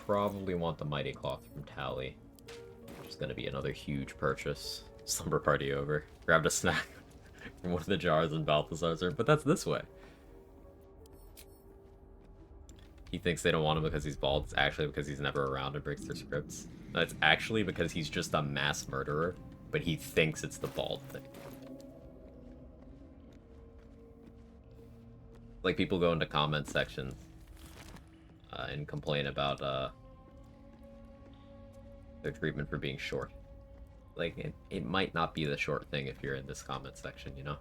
Probably want the Mighty Cloth from Tally, which is going to be another huge purchase. Slumber party over. Grabbed a snack from one of the jars in Balthazar's room, but that's this way. he thinks they don't want him because he's bald. It's actually because he's never around and breaks their scripts. That's actually because he's just a mass murderer, but he thinks it's the bald thing. Like, people go into comment sections and complain about their treatment for being short. Like, it might not be the short thing if you're in this comment section, you know?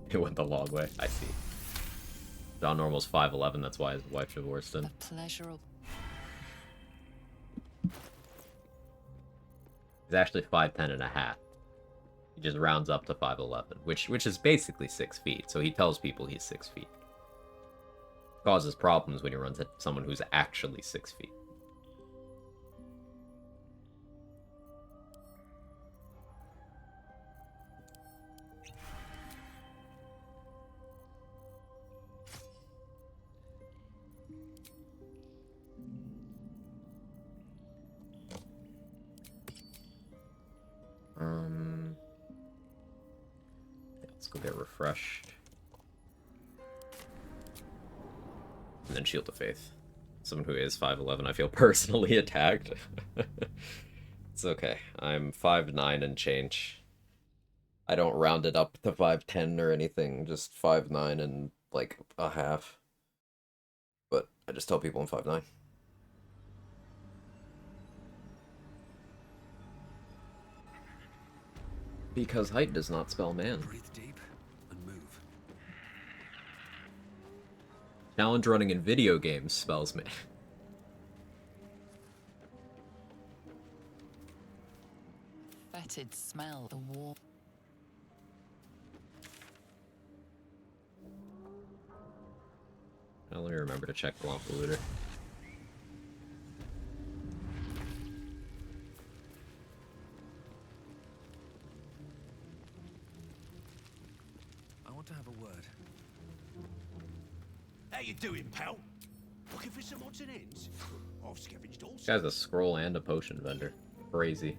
It went the long way. I see. John Normal's 5'11", that's why his wife divorced him. Pleasurable. He's actually 5'10" and a half. He just rounds up to 5'11", which is basically 6 feet, so he tells people he's 6 feet. Causes problems when he runs at someone who's actually 6 feet. Let's go get refreshed. And then Shield of Faith. Someone who is 5'11", I feel personally attacked. It's okay. I'm 5'9" and change. I don't round it up to 5'10" or anything, just 5'9" and like a half. But I just tell people I'm 5'9". Because height does not spell man. Breathe deep and move. Challenge running in video games spells man. Fetid smell, the war. Let me remember to check the Lamp Looter. I want to have a word. How you doing, pal? Looking for some odds and ends? I've scavenged all. This guy's a scroll and a potion vendor. Crazy.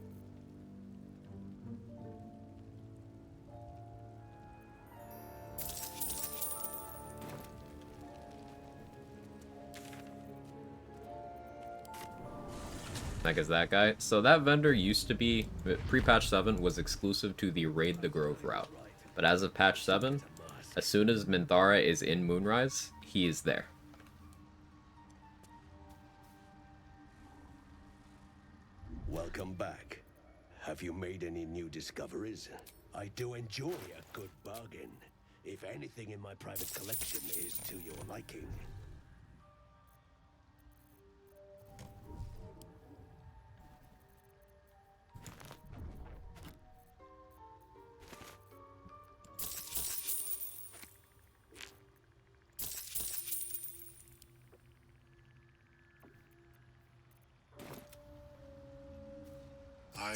Like, is that guy? So that vendor used to be, pre-patch 7, was exclusive to the Raid the Grove route. But as of patch 7, as soon as Minthara is in Moonrise, he is there. Welcome back. Have you made any new discoveries? I do enjoy a good bargain, if anything in my private collection is to your liking.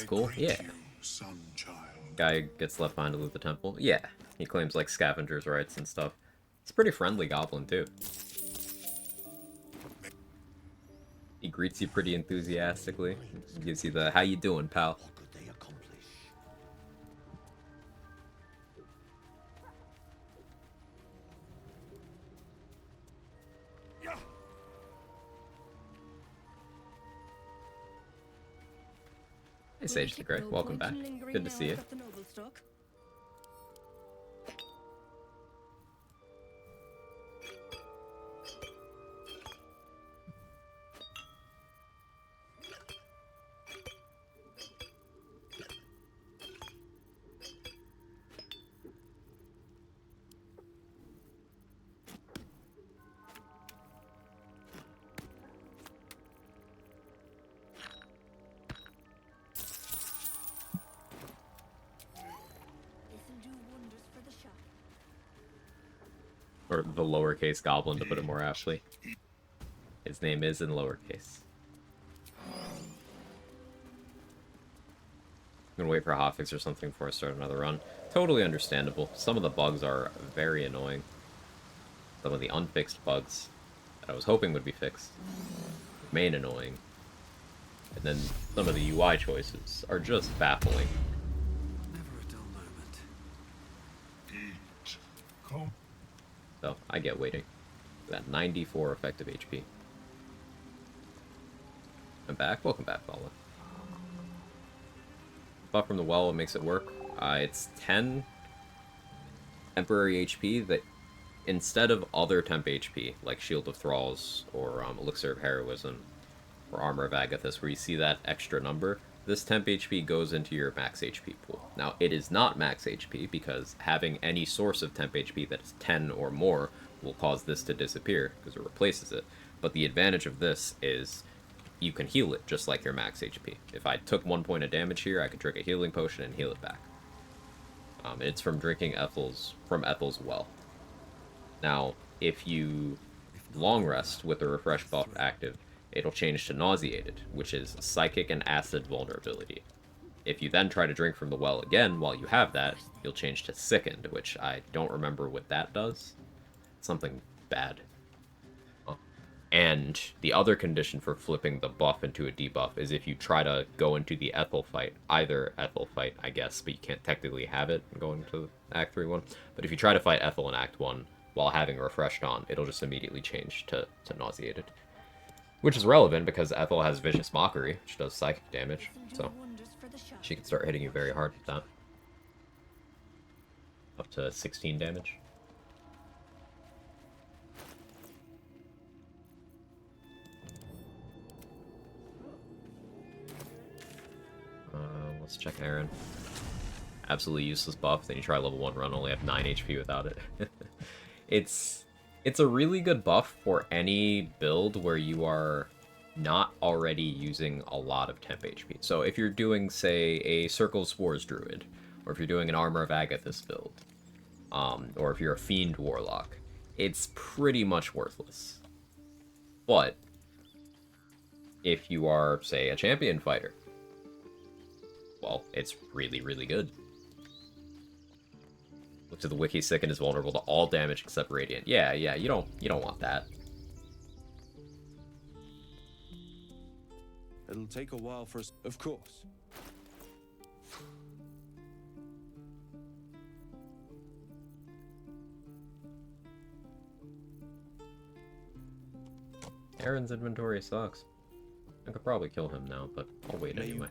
Cool, yeah. Guy gets left behind to loot the temple. Yeah, he claims like scavenger's rights and stuff. It's a pretty friendly goblin too. He greets you pretty enthusiastically. Gives you the "how you doing, pal?" Hey Sage the Grey, welcome back. Good to see you. Or the lowercase goblin, to put it more aptly. His name is in lowercase. gonna wait for a hotfix or something before I start another run. Totally understandable. Some of the bugs are very annoying. Some of the unfixed bugs that I was hoping would be fixed remain annoying. And then some of the UI choices are just baffling. Never a dull moment. Eat. Come. So, I get waiting. That 94 effective HP. I'm back. Welcome back, Paula. Buff from the well, what makes it work? It's 10 temporary HP that instead of other temp HP, like Shield of Thralls or Elixir of Heroism or Armor of Agathis, where you see that extra number, this temp HP goes into your max HP pool. Now, it is not max HP because having any source of temp HP that is 10 or more will cause this to disappear because it replaces it. But the advantage of this is you can heal it just like your max HP. If I took 1 point of damage here, I could drink a healing potion and heal it back. It's from drinking Ethel's well. Now, if you long rest with the refresh buff active, it'll change to nauseated, which is psychic and acid vulnerability. If you then try to drink from the well again while you have that, you'll change to sickened, which I don't remember what that does. Something bad. And the other condition for flipping the buff into a debuff is if you try to go into the Ethel fight, either Ethel fight, I guess, but you can't technically have it going to Act 3 one. But if you try to fight Ethel in Act 1 while having refreshed on, it'll just immediately change to nauseated. Which is relevant because Ethel has Vicious Mockery, which does psychic damage, so she can start hitting you very hard with that. Up to 16 damage. Let's check Aaron. Absolutely useless buff, then you try level 1 run, only have 9 HP without it. It's a really good buff for any build where you are not already using a lot of temp HP. So if you're doing, say, a Circle of Spores Druid, or if you're doing an Armor of Agathis build, or if you're a Fiend Warlock, it's pretty much worthless. But if you are, say, a Champion Fighter, well, it's really, really good. Look to the wiki, Sicken is vulnerable to all damage except Radiant. Yeah, you don't want that. It'll take a while for us, of course. Aaron's inventory sucks. I could probably kill him now, but I'll wait anyway.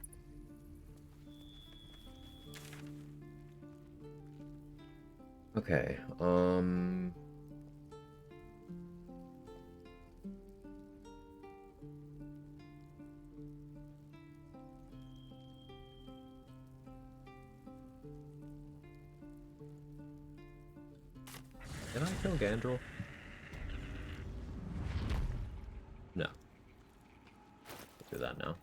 Okay, Did I kill Gandrel? No. Let's do that now.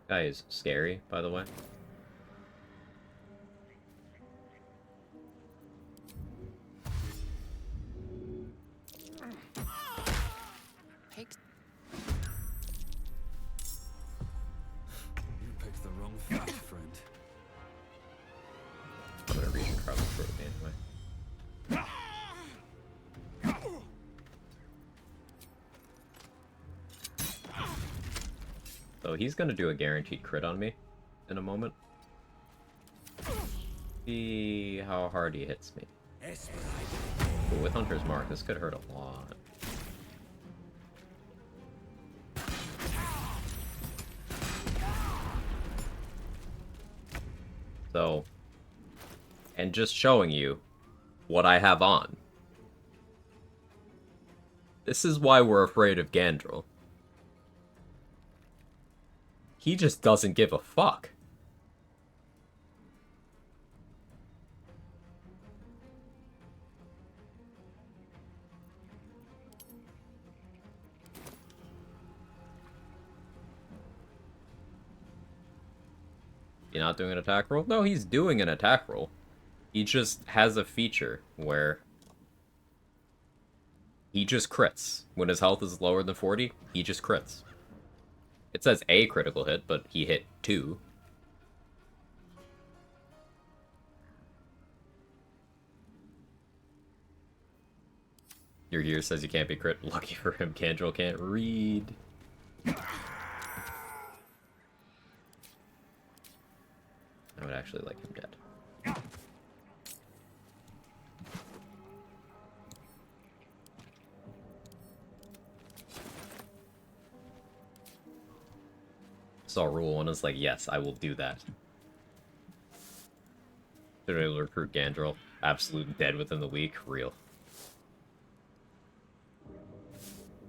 Guy is scary, by the way. You picked the wrong fight, friend. I'm gonna reach across the throat anyway. So he's gonna do a guaranteed crit on me in a moment. See how hard he hits me. But with Hunter's Mark, this could hurt a lot. So, and just showing you what I have on. This is why we're afraid of Gandrel. He just doesn't give a fuck. You're not doing an attack roll? No, he's doing an attack roll. He just has a feature where He just crits. When his health is lower than 40, he just crits. It says a critical hit, but he hit 2. Your gear says you can't be crit. Lucky for him, Candrel can't read. I would actually like him dead. Saw rule 1 is like, yes, I will do that. Should be able to recruit Gandrel. Absolute dead within the week. Real.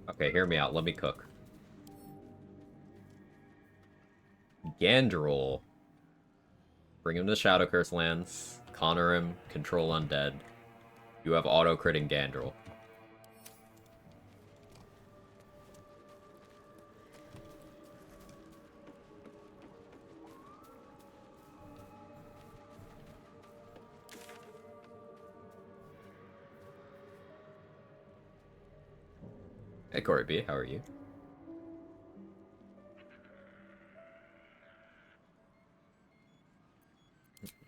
Okay, hear me out. Let me cook. Gandrel. Bring him to Shadow Curse lands. Connor him. Control undead. You have auto-critting Gandrel. Hey, Corey B, how are you?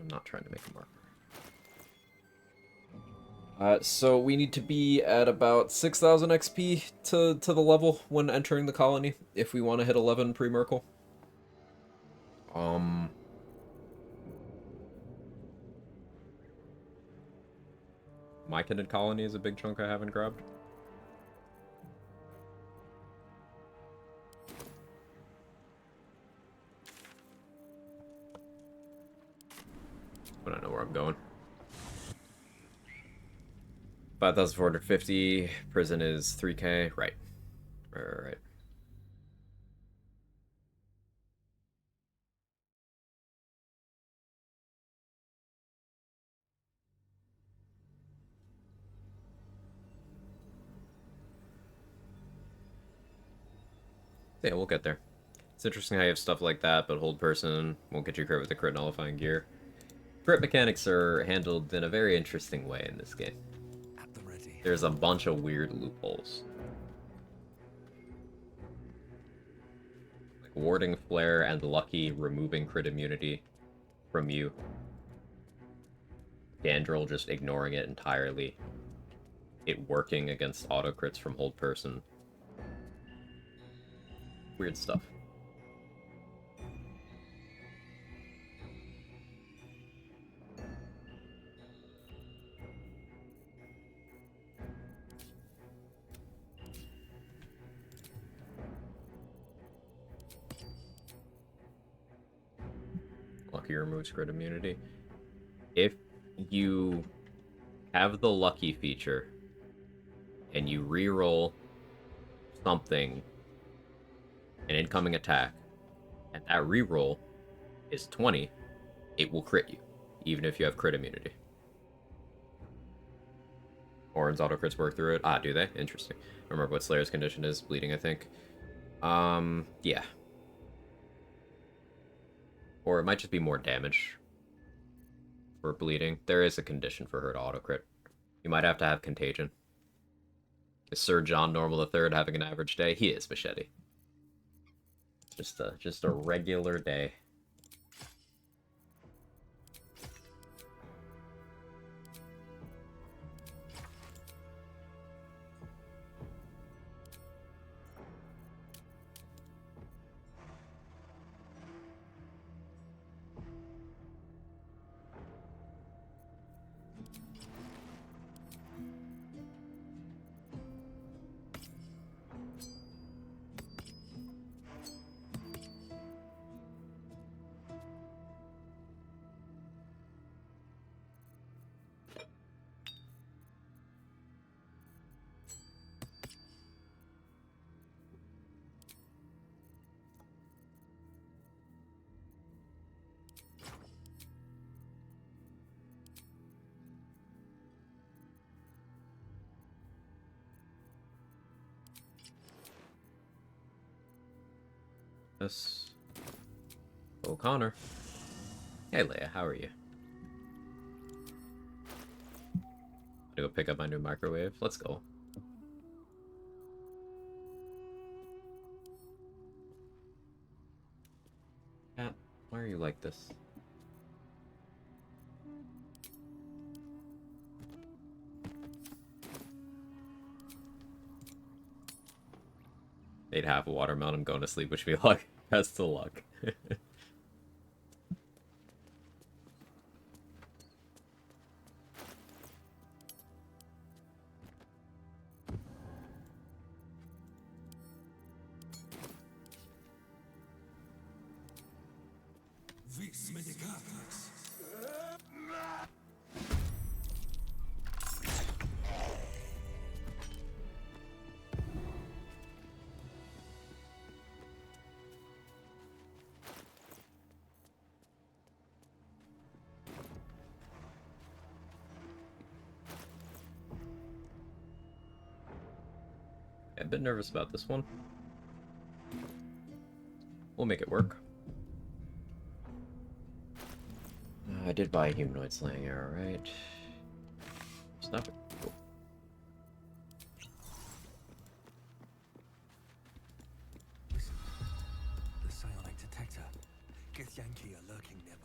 I'm not trying to make a marker. So we need to be at about 6,000 XP to the level when entering the colony if we want to hit 11 pre-Merkle. My Kindred colony is a big chunk I haven't grabbed. But I know where I'm going. 5,450. Prison is 3K. Right. Right. Yeah, we'll get there. It's interesting how you have stuff like that, but hold person won't get you crit with the crit nullifying gear. Crit mechanics are handled in a very interesting way in this game. There's a bunch of weird loopholes. Like warding flare and lucky removing crit immunity from you. Gandrel just ignoring it entirely. It working against auto crits from hold person. Weird stuff. Lucky removes crit immunity. If you have the lucky feature and you reroll something, an incoming attack, and that reroll is 20, it will crit you, even if you have crit immunity. Orin's auto crits work through it. Ah, do they? Interesting. I remember what Slayer's condition is. Bleeding, I think. Yeah. Or it might just be more damage for bleeding. There is a condition for her to auto crit. You might have to have contagion. Is Sir John Normal III having an average day? He is, Machete. Just a regular day. Yes. O'Connor. Hey, Leia, how are you? I'm gonna go pick up my new microwave. Let's go. like this. Ate half a watermelon, I'm going to sleep. Wish me luck. Best of luck. Vis medicatrix. A bit nervous about this one. We'll make it work. I did buy a humanoid slaying arrow, right? Stop it. Cool. Listen, the psionic detector. Githyanki are lurking nearby.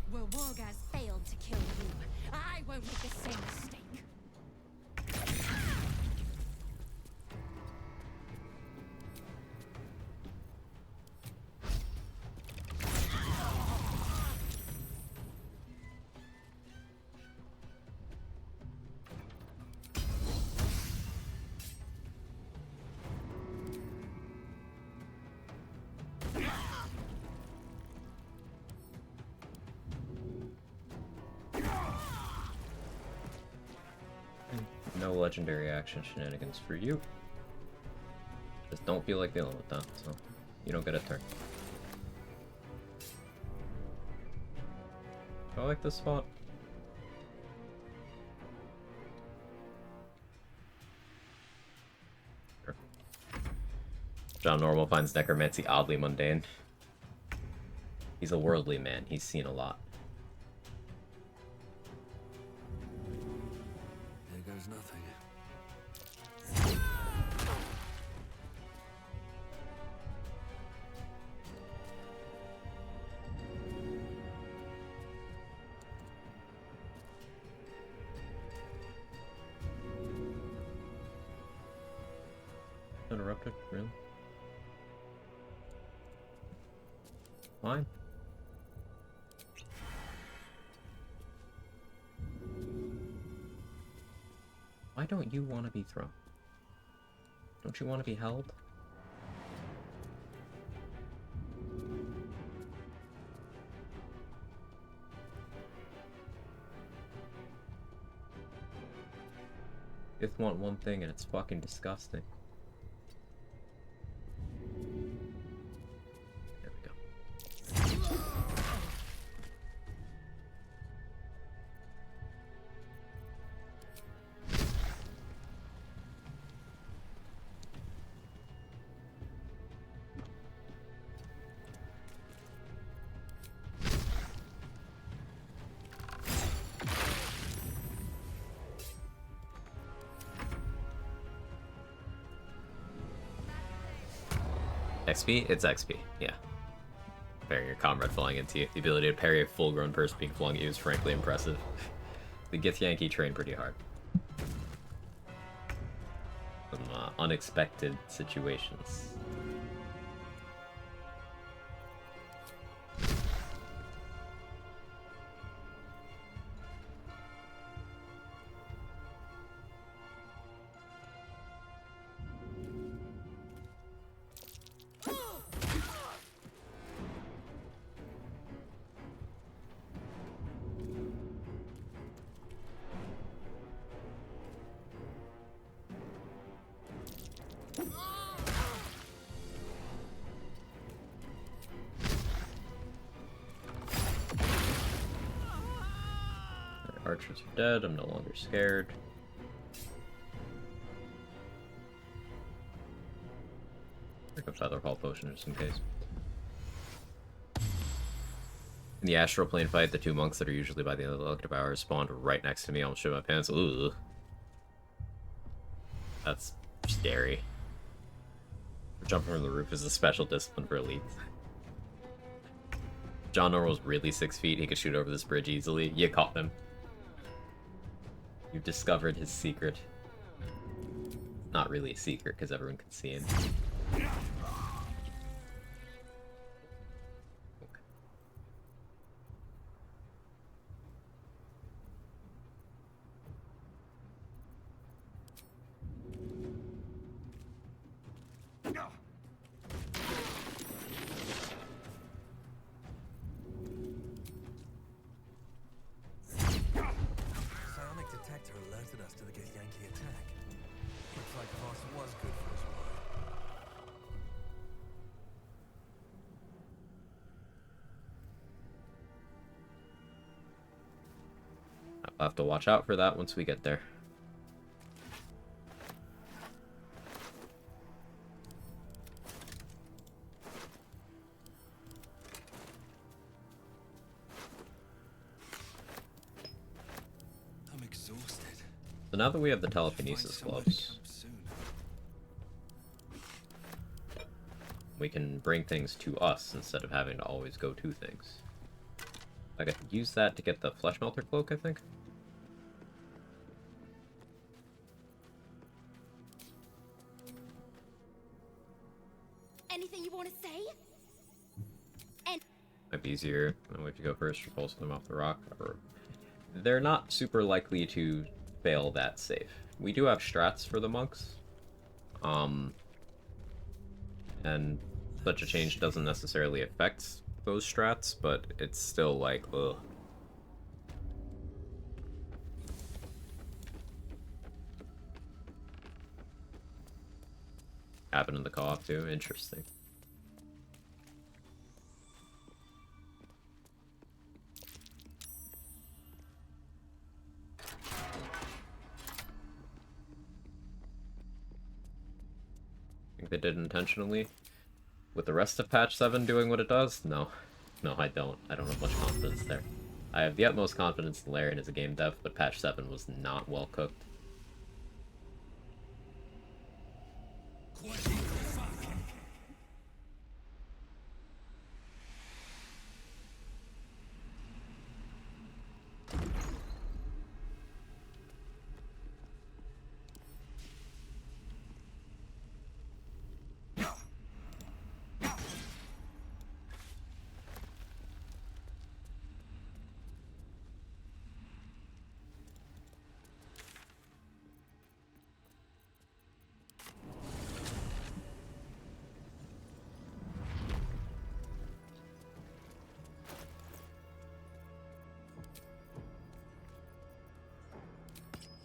Where Quag has failed to kill you, I won't make the same mistake. No legendary action shenanigans for you. Just don't feel like dealing with that, so you don't get a turn. Do I like this spot? Sure. John Normal finds necromancy oddly mundane. He's a worldly man. He's seen a lot. There goes nothing. Interrupted? Really? Fine. Why don't you want to be thrown? Don't you want to be held? You just want one thing and it's fucking disgusting. There we go. XP? It's XP, yeah. Parrying your comrade falling into you. The ability to parry a full-grown person being flung at you is frankly impressive. The Githyanki train pretty hard. Some unexpected situations. Archers are dead, I'm no longer scared. Take a feather fall potion just in case. In the astral plane fight, the two monks that are usually by the electric hour spawned right next to me. I almost shit my pants. Ooh. That's scary. Jumping from the roof is a special discipline for elites. John Norrell's really 6 feet. He could shoot over this bridge easily. You caught him. You've discovered his secret. Not really a secret, because everyone can see him. Psionic detector alerted us to the Githyanki attack. Looks like Voss was good for his word. I'll have to watch out for that once we get there. I'm exhausted. So now that we have the telekinesis gloves, we can bring things to us instead of having to always go to things. Like I could use that to get the flesh melter cloak, I think. Anything you want to say? And Might be easier. We have to go first, repulse them off the rock. They're not super likely to fail that safe. We do have strats for the monks. And such a change doesn't necessarily affect those strats, but it's still like, ugh. Happened in the co-op too? Interesting. Think they did intentionally? With the rest of patch 7 doing what it does? No. No, I don't. I don't have much confidence there. I have the utmost confidence in Larian as a game dev, but patch 7 was not well cooked.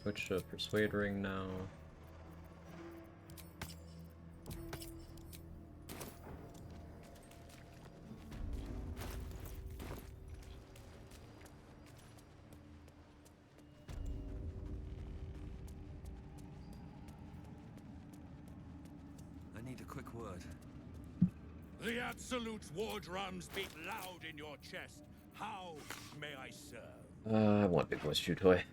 Switch to Persuade Ring now. I need a quick word. The Absolute's war drums beat loud in your chest. How may I serve? I want Big Boy's Chew Toy.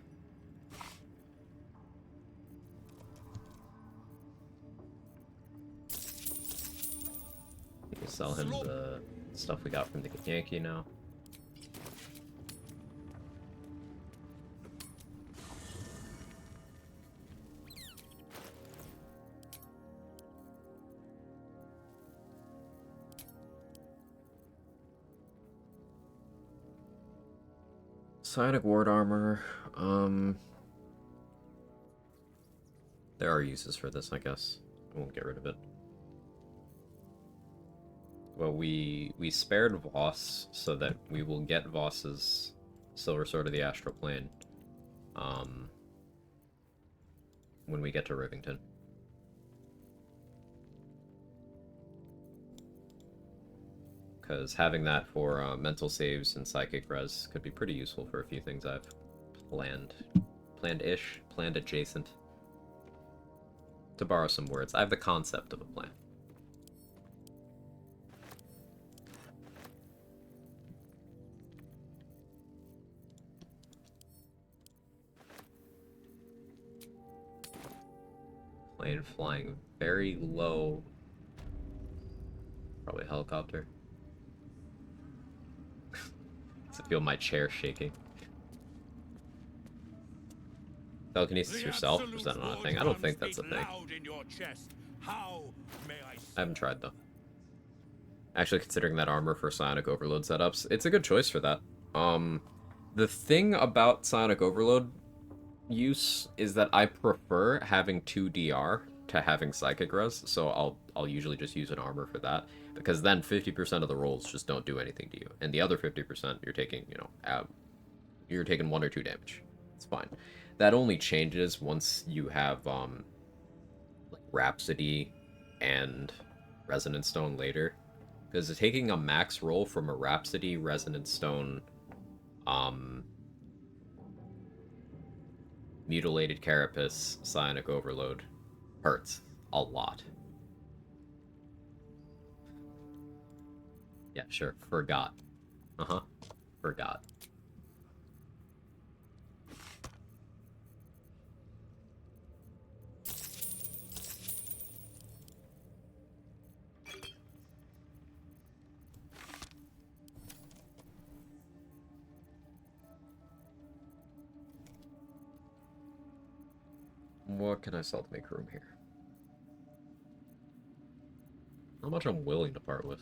We can sell him the stuff we got from the Yankee now. Psionic Ward Armor, there are uses for this, I guess. I won't get rid of it. Well, we spared Voss so that we will get Voss's Silver Sword of the Astral Plane, when we get to Rivington. Because having that for mental saves and psychic res could be pretty useful for a few things I've planned. Planned-ish, planned adjacent. To borrow some words, I have the concept of a plan. Plane flying very low. Probably a helicopter. I feel my chair shaking. Telekinesis yourself? Is that not a thing? I don't think that's a thing. I haven't tried, though. Actually, considering that armor for Psionic Overload setups, it's a good choice for that. The thing about Psionic Overload use is that I prefer having 2 DR to having Psychic Res, so I'll usually just use an armor for that, because then 50% of the rolls just don't do anything to you, and the other 50% you're taking, you know, you're taking 1 or 2 damage. It's fine. That only changes once you have like Rhapsody and Resonance Stone later, because taking a max roll from a Rhapsody, Resonance Stone, Mutilated Carapace, Psionic Overload hurts a lot. Yeah, sure. Forgot. Forgot. What can I sell to make room here? How much I'm willing to part with.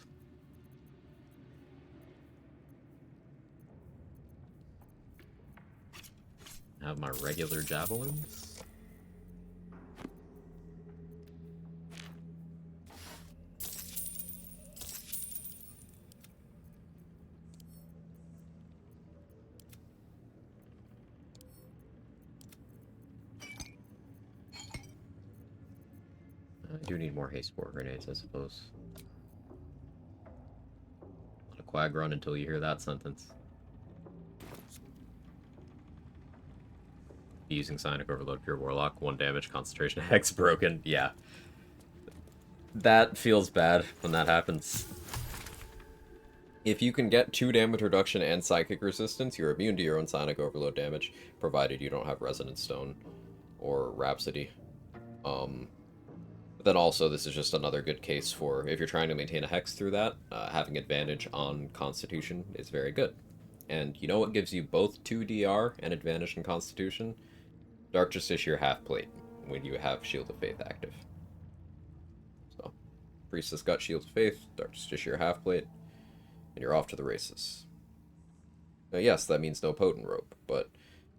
Have my regular javelins. I do need more haste spore grenades, I suppose. Let a Quag run until you hear that sentence. Using Psionic Overload Pure Warlock, 1 damage, concentration, hex broken. Yeah. That feels bad when that happens. If you can get 2 damage reduction and psychic resistance, you're immune to your own Psionic Overload damage, provided you don't have Resonance Stone or Rhapsody. But then also, this is just another good case for, if you're trying to maintain a hex through that, having advantage on Constitution is very good. And you know what gives you both 2 DR and advantage in Constitution? Dark Justiciar Half Plate, when you have Shield of Faith active. So, Priestess got Shield of Faith, Dark Justiciar Half Plate, and you're off to the races. Now, yes, that means no Potent Rope, but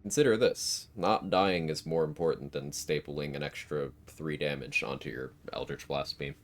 consider this. Not dying is more important than stapling an extra 3 damage onto your Eldritch Blast Beam.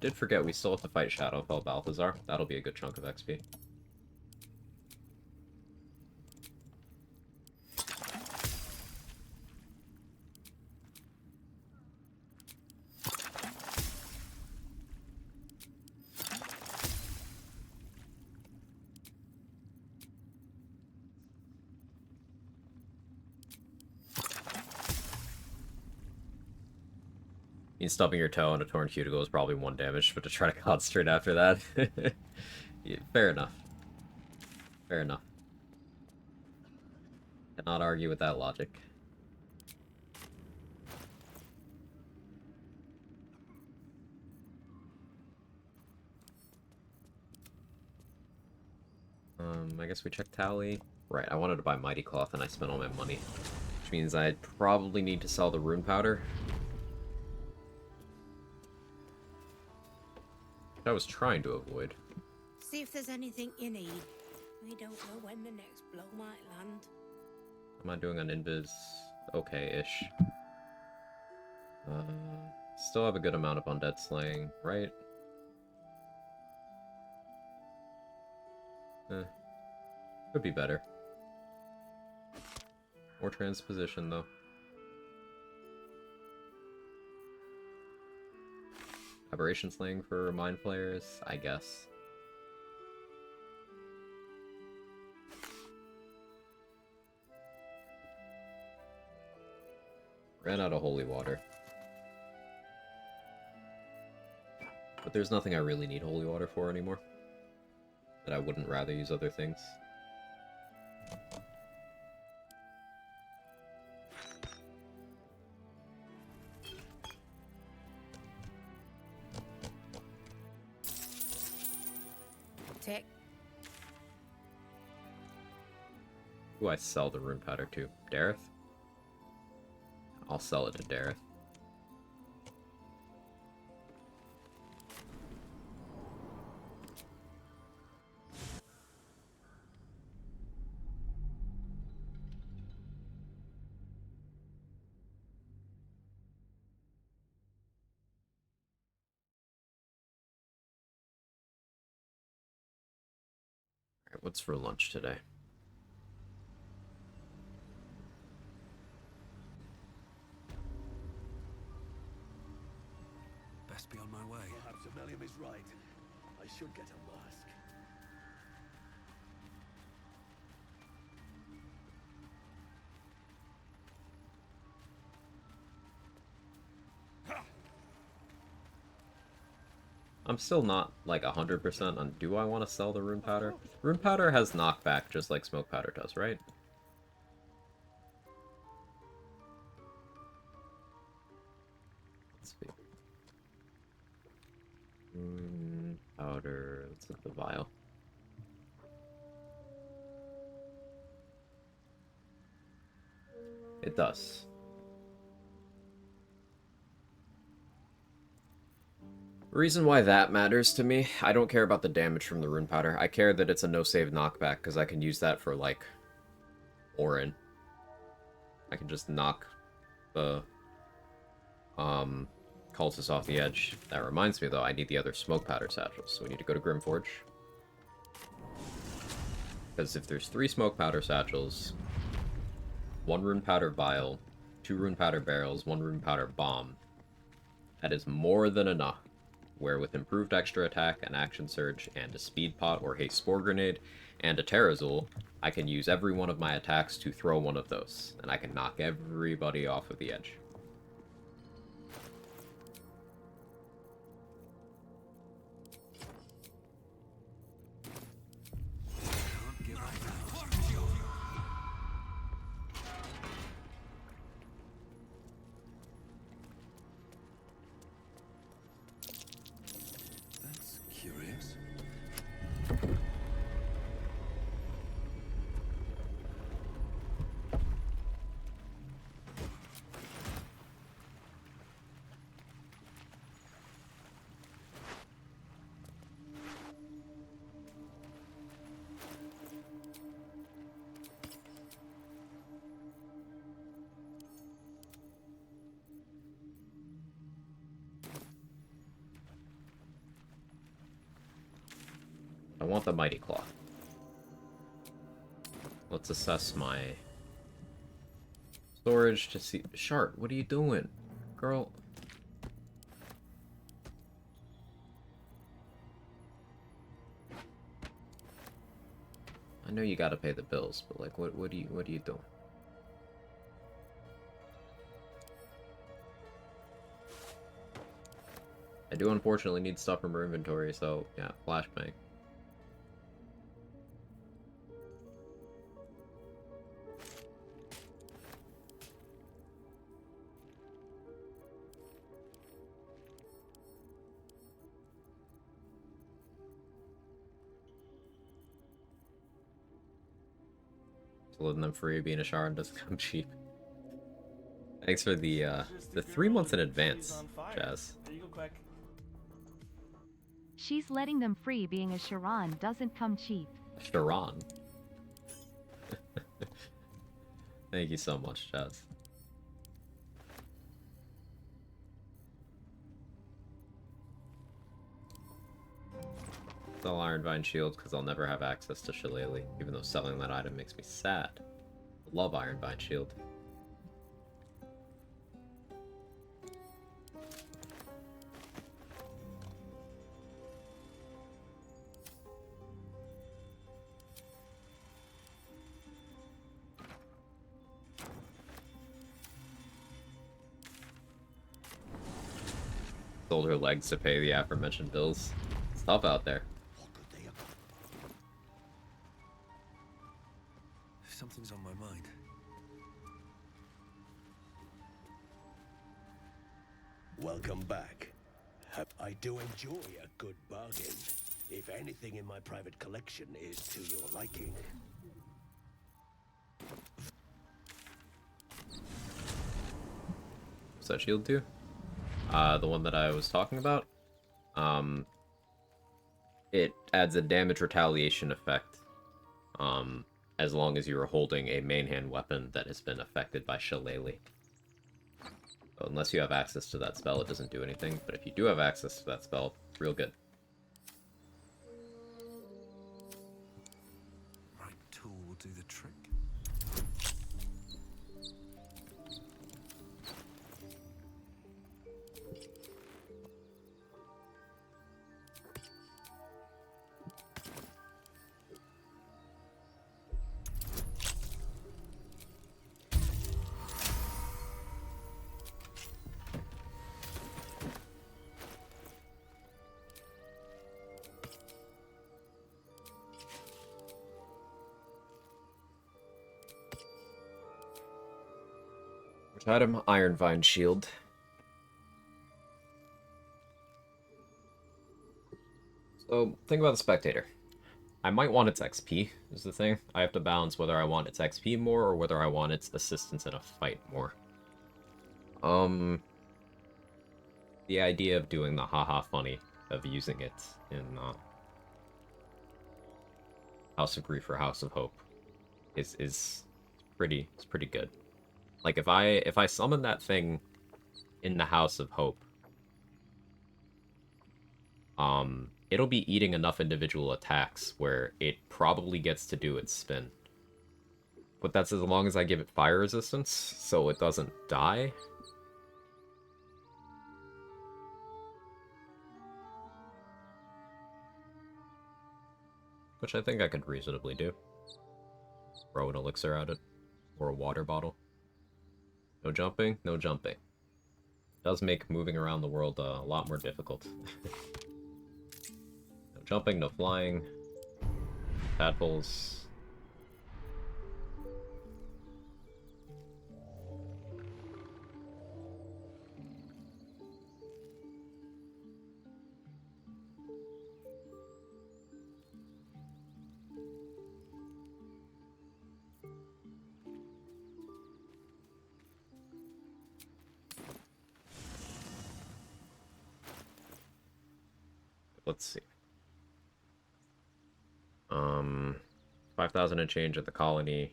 Did forget we still have to fight Shadowfell Balthazar. That'll be a good chunk of XP. Stubbing your toe on a torn cuticle is probably 1 damage, but to try to concentrate after that... yeah, fair enough. Fair enough. Cannot argue with that logic. I guess we check tally. Right, I wanted to buy Mighty Cloth and I spent all my money. Which means I'd probably need to sell the Rune Powder. I was trying to avoid. See if there's anything you need. We don't know when the next blow might land. Am I doing an invis? Okay-ish. Still have a good amount of undead slaying, right? Could be better. More transposition, though. Aberration slaying for Mind Flayers, I guess. Ran out of holy water. But there's nothing I really need holy water for anymore. That I wouldn't rather use other things. Tick. Who do I sell the rune powder to? Dareth? I'll sell it to Dareth. Alright, what's for lunch today? Best be on my way. Perhaps Aemelium is right. I should get a mask. I'm still not, like, 100% on do I want to sell the rune powder? Rune powder has knockback just like smoke powder does, right? Let's see. Rune powder, let's hit the vial. It does. Reason why that matters to me, I don't care about the damage from the rune powder. I care that it's a no-save knockback, because I can use that for, like, Orin. I can just knock the, cultists off the edge. That reminds me, though, I need the other smoke powder satchels, so we need to go to Grimforge. Because if there's 3 smoke powder satchels, 1 rune powder vial, 2 rune powder barrels, 1 rune powder bomb, that is more than enough. Where with improved extra attack, an action surge, and a speed pot or haste spore grenade, and a Terrazul, I can use every one of my attacks to throw one of those, and I can knock everybody off of the edge. That's curious. I want the Mighty Claw. Let's assess my storage to see... Shart, what are you doing? Girl. I know you gotta pay the bills, but like, what are you doing? I do unfortunately need stuff from her inventory, so yeah, flashbang. Letting them free being a Sharon doesn't come cheap. Thanks for the 3 months in advance, Jazz. There you go, Quag. She's letting them free being a Sharon doesn't come cheap. Sharon. Thank you so much, Jazz. Sell Ironvine Shield because I'll never have access to Shillelagh, even though selling that item makes me sad. I love Ironvine Shield. Sold her legs to pay the aforementioned bills. It's tough out there. Something's on my mind. Welcome back. I do enjoy a good bargain. If anything in my private collection is to your liking. What's that shield do? The one that I was talking about? It adds a damage retaliation effect. As long as you are holding a main hand weapon that has been affected by Shillelagh. So unless you have access to that spell, it doesn't do anything. But if you do have access to that spell, real good. Right tool will do the trick. Which item? Iron Vine Shield. So, think about the Spectator. I might want its XP, is the thing. I have to balance whether I want its XP more or whether I want its assistance in a fight more. The idea of doing the haha funny of using it in House of Grief or House of Hope is pretty good. Like if I summon that thing in the House of Hope, it'll be eating enough individual attacks where it probably gets to do its spin. But that's as long as I give it fire resistance, so it doesn't die. Which I think I could reasonably do. Throw an elixir at it. Or a water bottle. No jumping? No jumping. Does make moving around the world a lot more difficult. No jumping, no flying. Tadpoles. Let's see. 5,000 and change at the colony.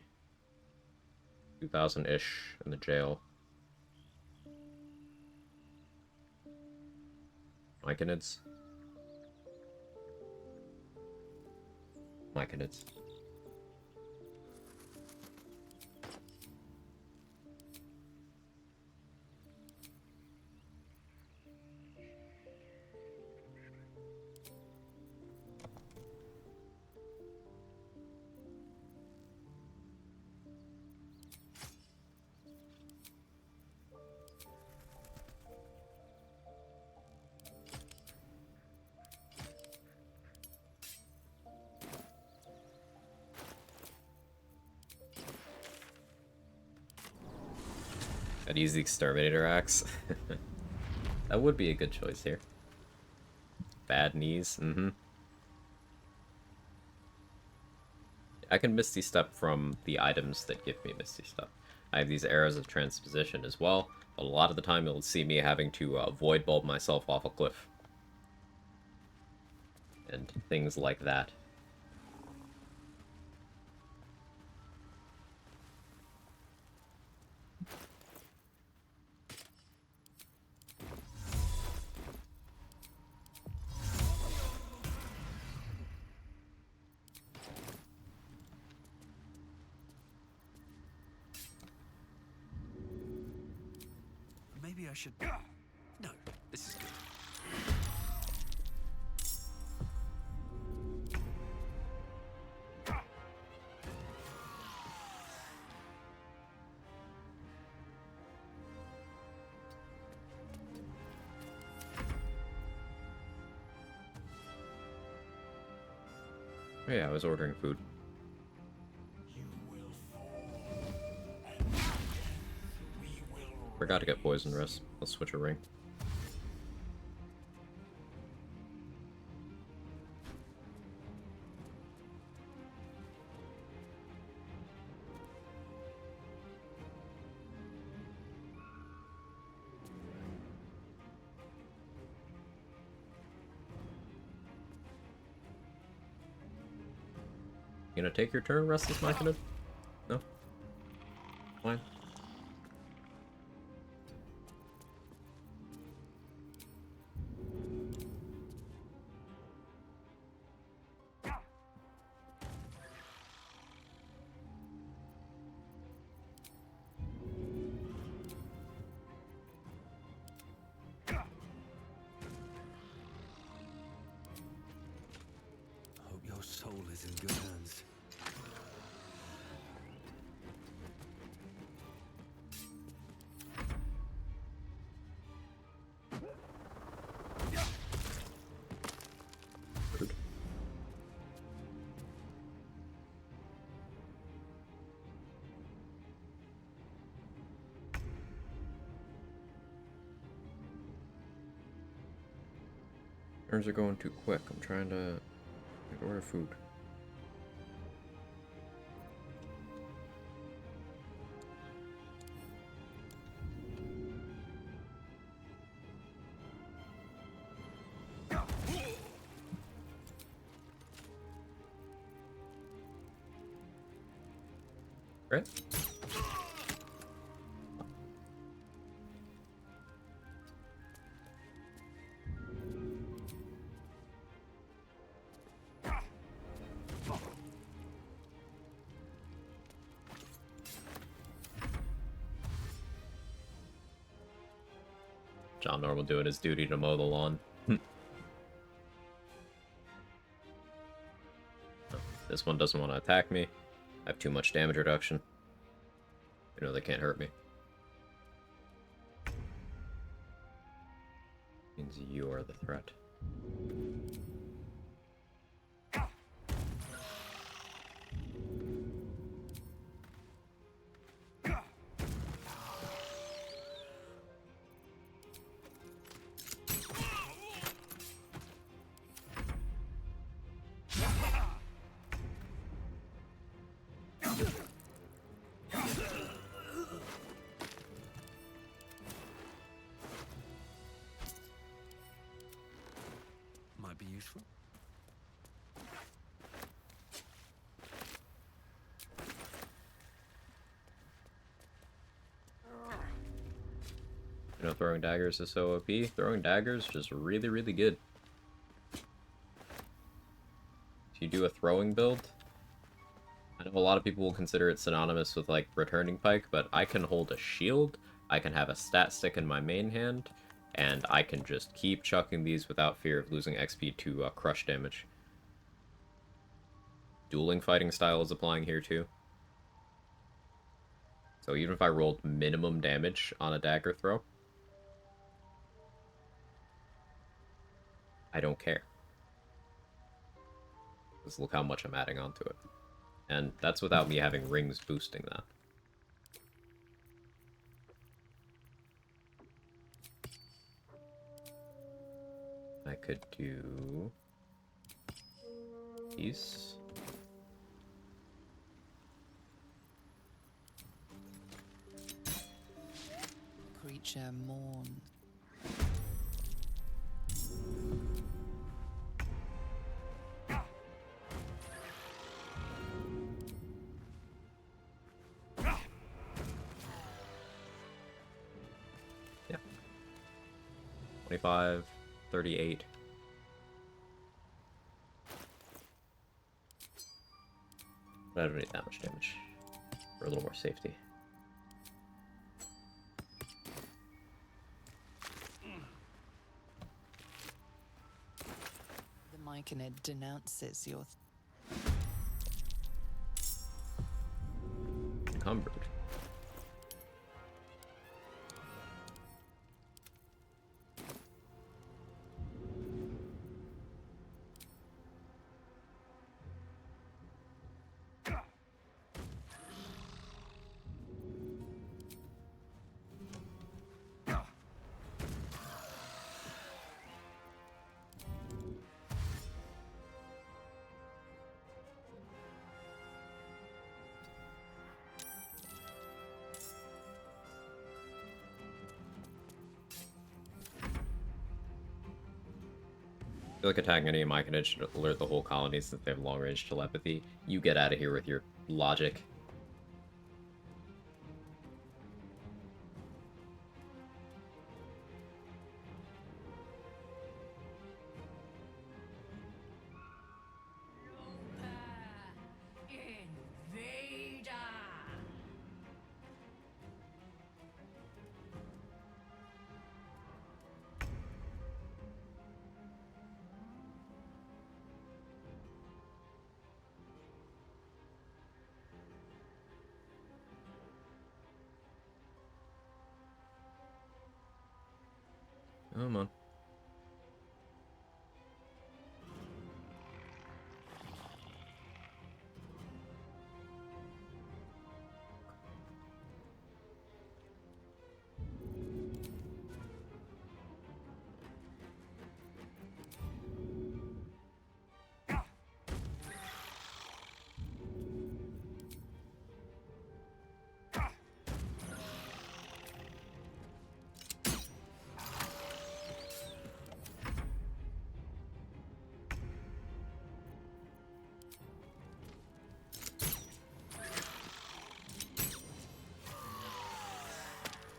2,000-ish in the jail. Myconids. Myconids. I'd use the Exterminator Axe. That would be a good choice here. Bad knees, I can Misty Step from the items that give me Misty Step. I have these arrows of transposition as well, but a lot of the time you'll see me having to void bulb myself off a cliff. And things like that. Maybe I should... No, this is good. Oh, yeah, I was ordering food. Forgot to get poison rest. Let's switch a ring. You gonna take your turn, Restless Machina? No? Fine. Hope your soul is in good hands. Rude. Turns are going too quick. I'm trying to order food. Right? John Normal doing his duty to mow the lawn. This one doesn't want to attack me. I have too much damage reduction. You know they can't hurt me. Means you are the threat. Might be useful. You know, throwing daggers is so OP. Throwing daggers just really, really good. If you do a throwing build, I know a lot of people will consider it synonymous with like returning pike, but I can hold a shield, I can have a stat stick in my main hand, and I can just keep chucking these without fear of losing XP to crush damage. Dueling fighting style is applying here too. So even if I rolled minimum damage on a dagger throw, I don't care. Just look how much I'm adding onto it. And that's without me having rings boosting that. I could do these. Creature mourns. Yeah. 25, 38. But I don't need that much damage for a little more safety. The Myconid denounces your... Encumbered. feel like attacking any of my units should alert the whole colony since they have long-range telepathy. You get out of here with your logic. Come on.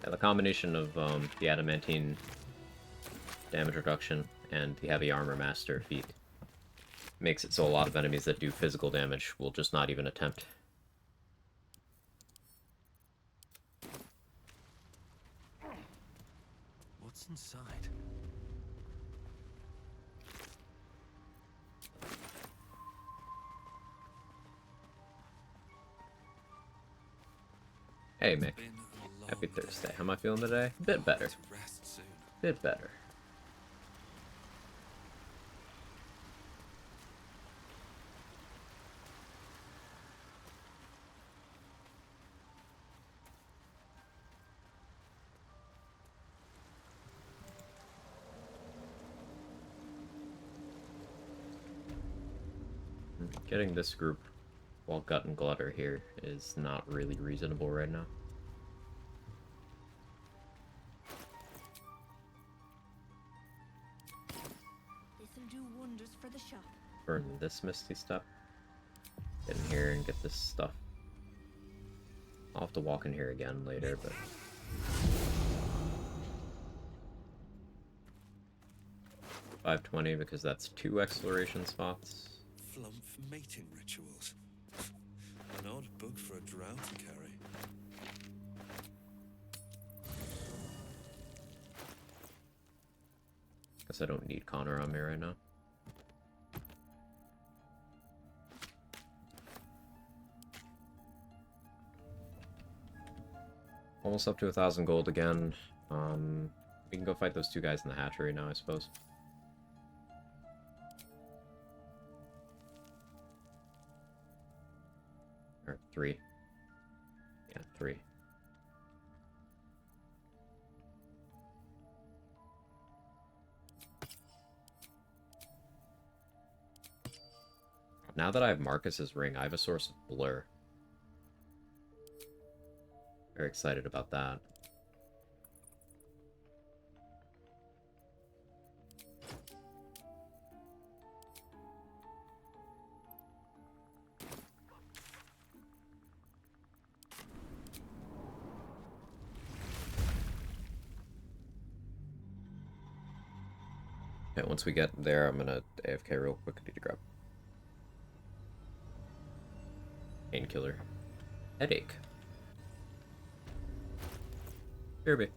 Yeah, the combination of the adamantine damage reduction and the heavy armor master feat makes it so a lot of enemies that do physical damage will just not even attempt. What's inside? Hey Mick, happy Thursday. How am I feeling today? Bit better. Bit better. Getting this group while Gut and Glut are here is not really reasonable right now. This'll do wonders for the shop. Burn this misty stuff. Get in here and get this stuff. I'll have to walk in here again later, but... $520 because that's 2 exploration spots. Flumph mating rituals. An odd book for a drow to carry. Guess I don't need Connor on me right now. Almost up to 1,000 gold again. We can go fight those 2 guys in the hatchery now, I suppose. Or 3. Yeah, 3. Now that I have Marcus's ring, I have a source of blur. Very excited about that. Okay, once we get there, I'm gonna AFK real quick. I need to grab painkiller. Headache. Kirby.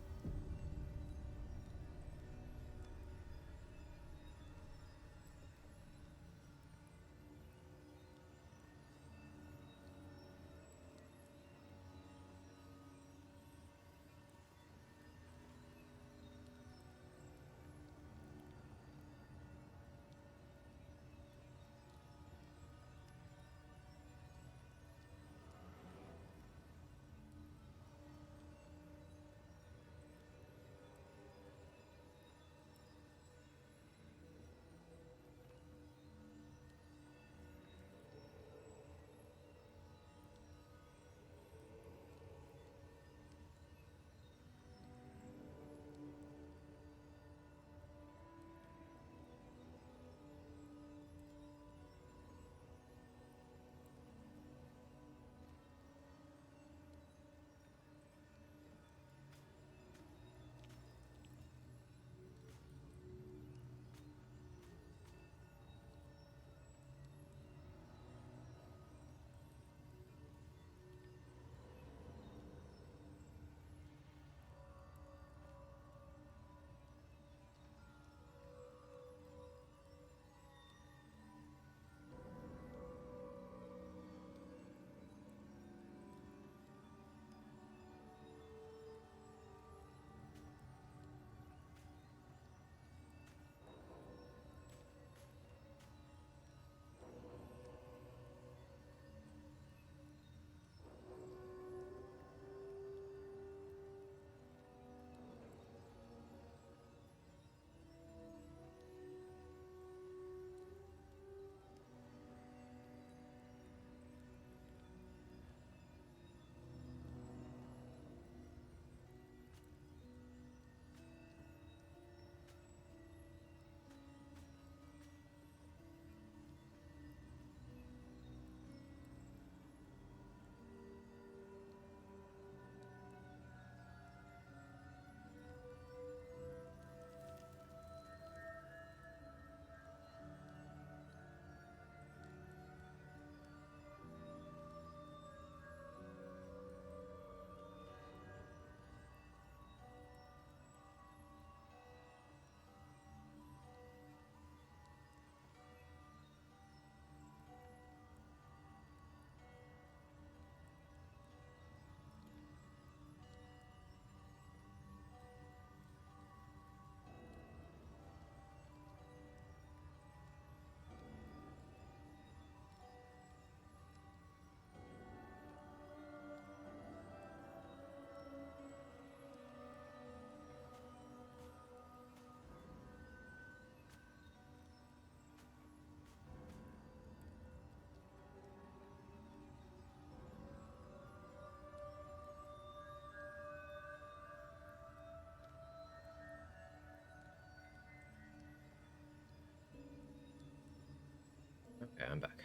Okay, I'm back.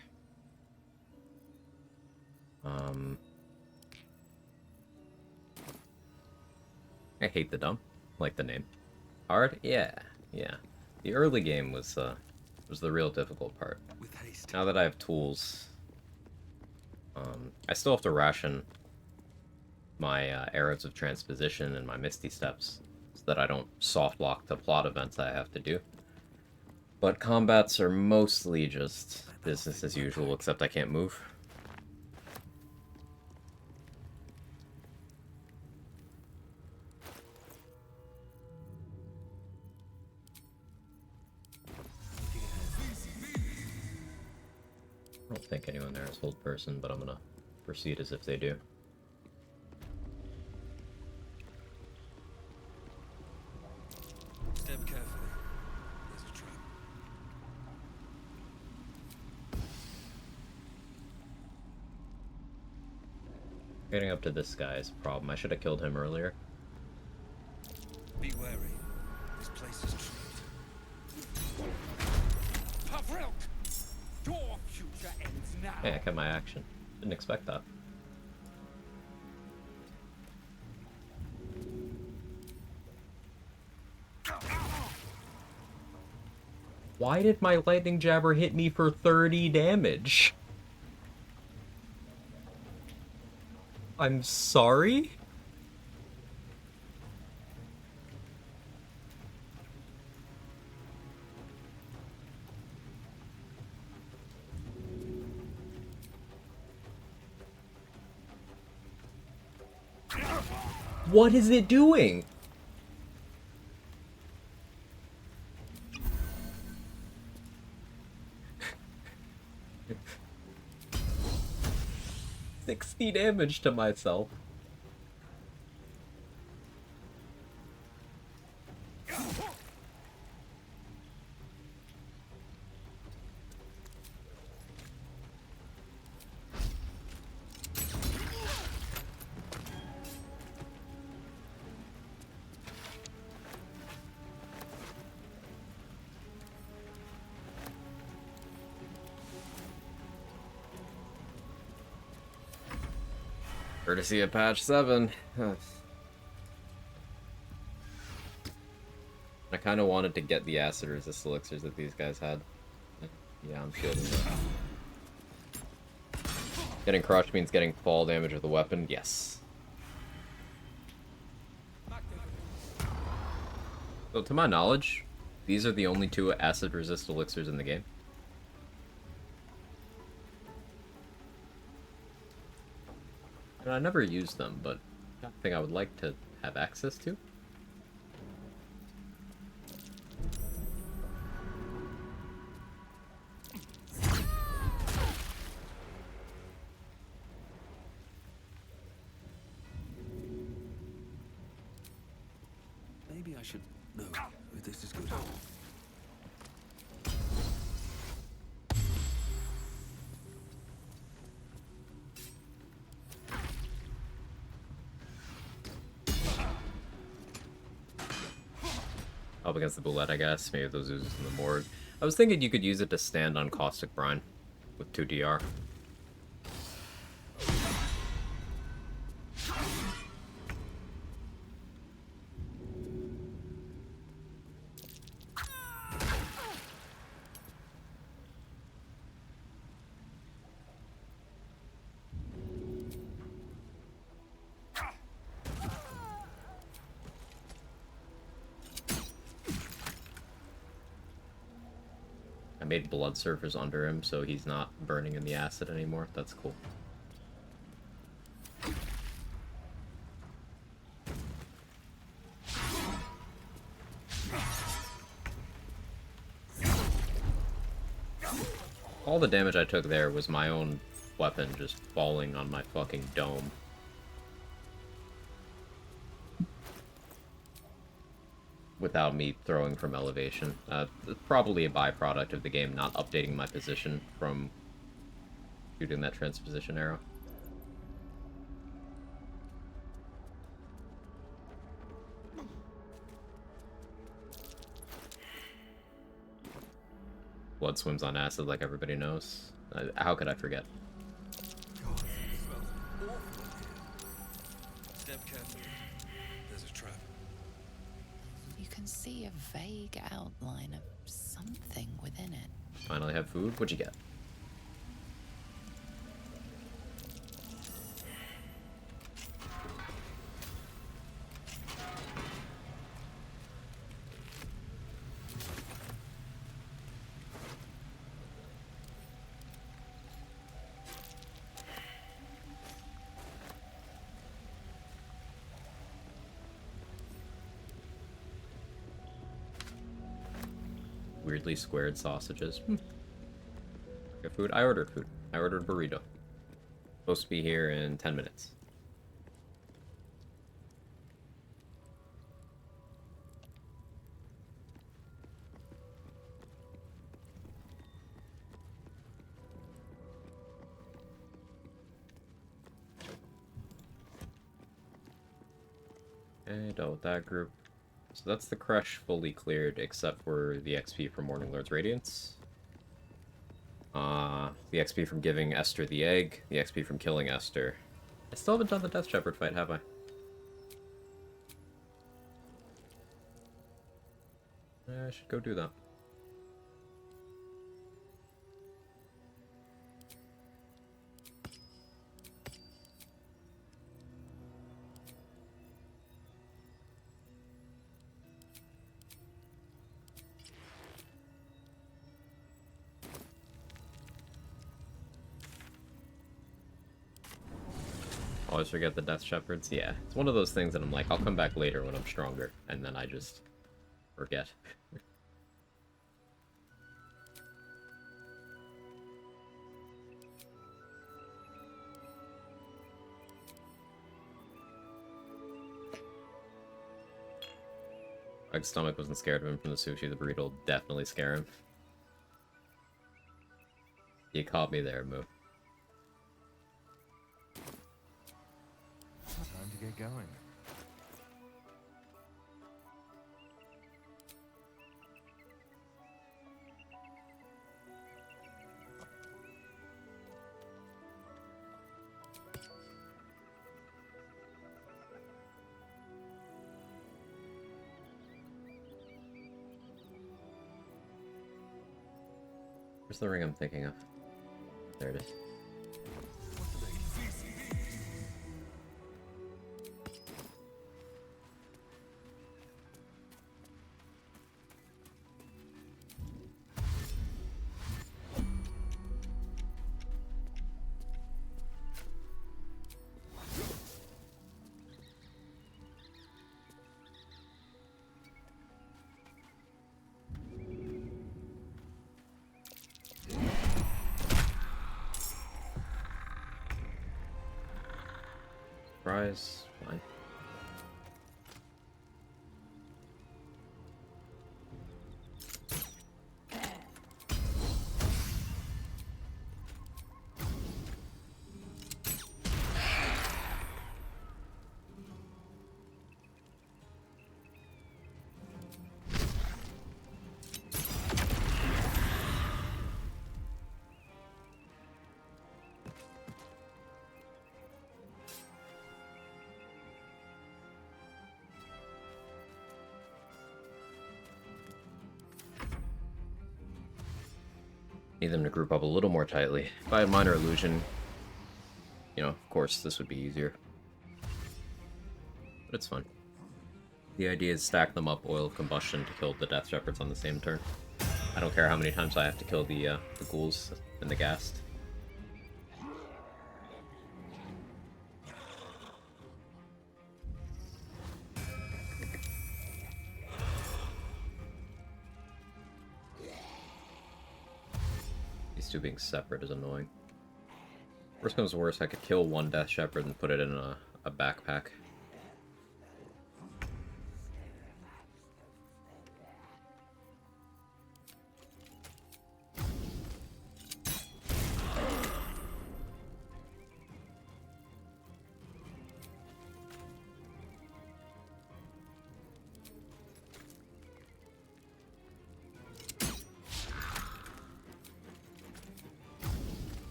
I hate the dump. Like the name. Hard? Yeah, yeah. The early game was the real difficult part. Now that I have tools, I still have to ration my arrows of transposition and my misty steps so that I don't soft lock to plot events I have to do. But combats are mostly just business as usual, except I can't move. I don't think anyone there is hold person, but I'm gonna proceed as if they do. Step carefully. There's a trap. Getting up to this guy is a problem. I should have killed him earlier. Be wary. This place is trapped. Pavrilk! Your future ends now. Hey, I kept my action. Didn't expect that. Why did my lightning jabber hit me for 30 damage? I'm sorry? What is it doing? $60 damage to myself. Courtesy of patch 7. I kind of wanted to get the acid resist elixirs that these guys had. Yeah, I'm shielding them. Getting crushed means getting fall damage with the weapon. Yes. So to my knowledge, these are the only 2 acid resist elixirs in the game. And I never used them, but I think I would like to have access to. Maybe I should... No, this is good. Up against the bullet, I guess. Maybe those oozes in the morgue. I was thinking you could use it to stand on Caustic Brine with 2 DR. I made blood surfers under him, so he's not burning in the acid anymore. That's cool. All the damage I took there was my own weapon just falling on my fucking dome. Without me throwing from elevation. Probably a byproduct of the game not updating my position from shooting that transposition arrow. blood swims on acid like everybody knows. How could I forget? God, it smells awful in here. Step carefully. There's a trap. You can see a vague outline of something within it. Finally have food. What'd you get? Weirdly squared sausages. Get food? I ordered food. I ordered burrito. Supposed to be here in 10 minutes. Okay, dealt with that group. So that's the crush fully cleared, except for the XP from Morning Lord's Radiance. The XP from giving Esther the egg, the XP from killing Esther. I still haven't done the Death Shepherd fight, have I? I should go do that. Always forget the Death Shepherds. Yeah, it's one of those things that I'm like, I'll come back later when I'm stronger, and then I just forget. Quag's stomach wasn't scared of him from the sushi. The burrito will definitely scare him. You caught me there, Moo. Time to get going. Where's the ring I'm thinking of? There it is. Surprise. Fine. Need them to group up a little more tightly. If I had Minor Illusion, you know, of course, this would be easier. But it's fun. The idea is stack them up, Oil of Combustion, to kill the Death Shepherds on the same turn. I don't care how many times I have to kill the ghouls and the Ghast. These two being separate is annoying. Worst comes to worst, I could kill one Death Shepherd and put it in a backpack.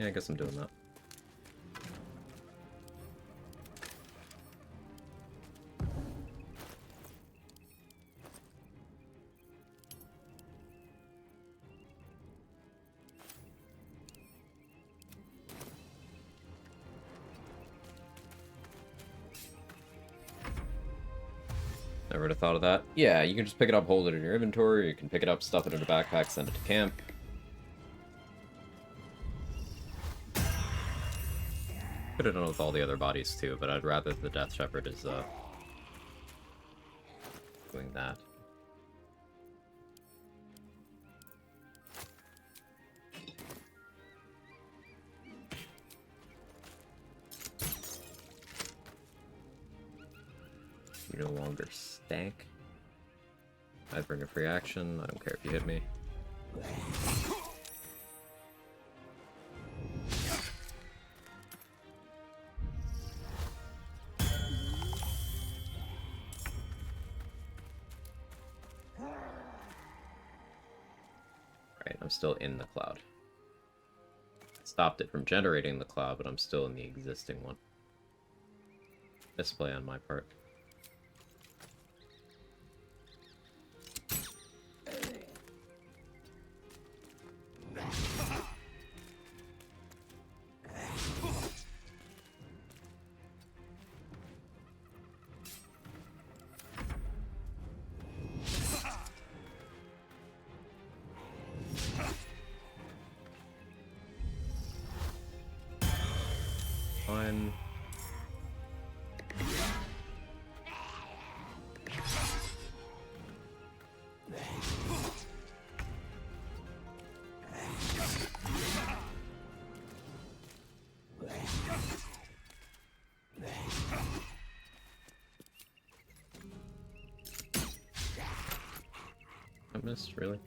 Yeah, I guess I'm doing that. Never would have thought of that. Yeah, you can just pick it up, hold it in your inventory, or you can pick it up, stuff it in a backpack, send it to camp. Could have done it with all the other bodies too, but I'd rather the Death Shepherd is doing that. You no longer stank. I'd bring a free action. I don't care if you hit me. Right, I'm still in the cloud. Stopped it from generating the cloud, but I'm still in the existing one. Misplay on my part. Fine. I missed, really?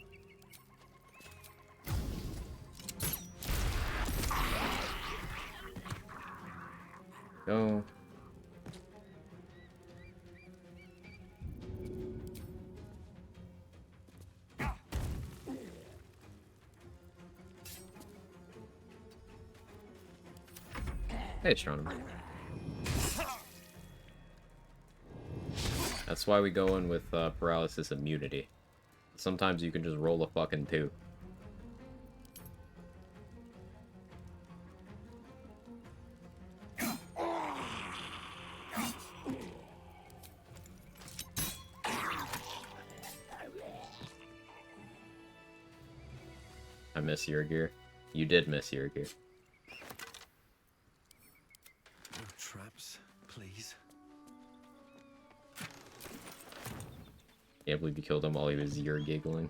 Go. Hey, Astronomer. That's why we go in with paralysis immunity. Sometimes you can just roll a fucking 2. I miss your gear. You did miss your gear. No traps, please. Can't believe you killed him while he was year giggling.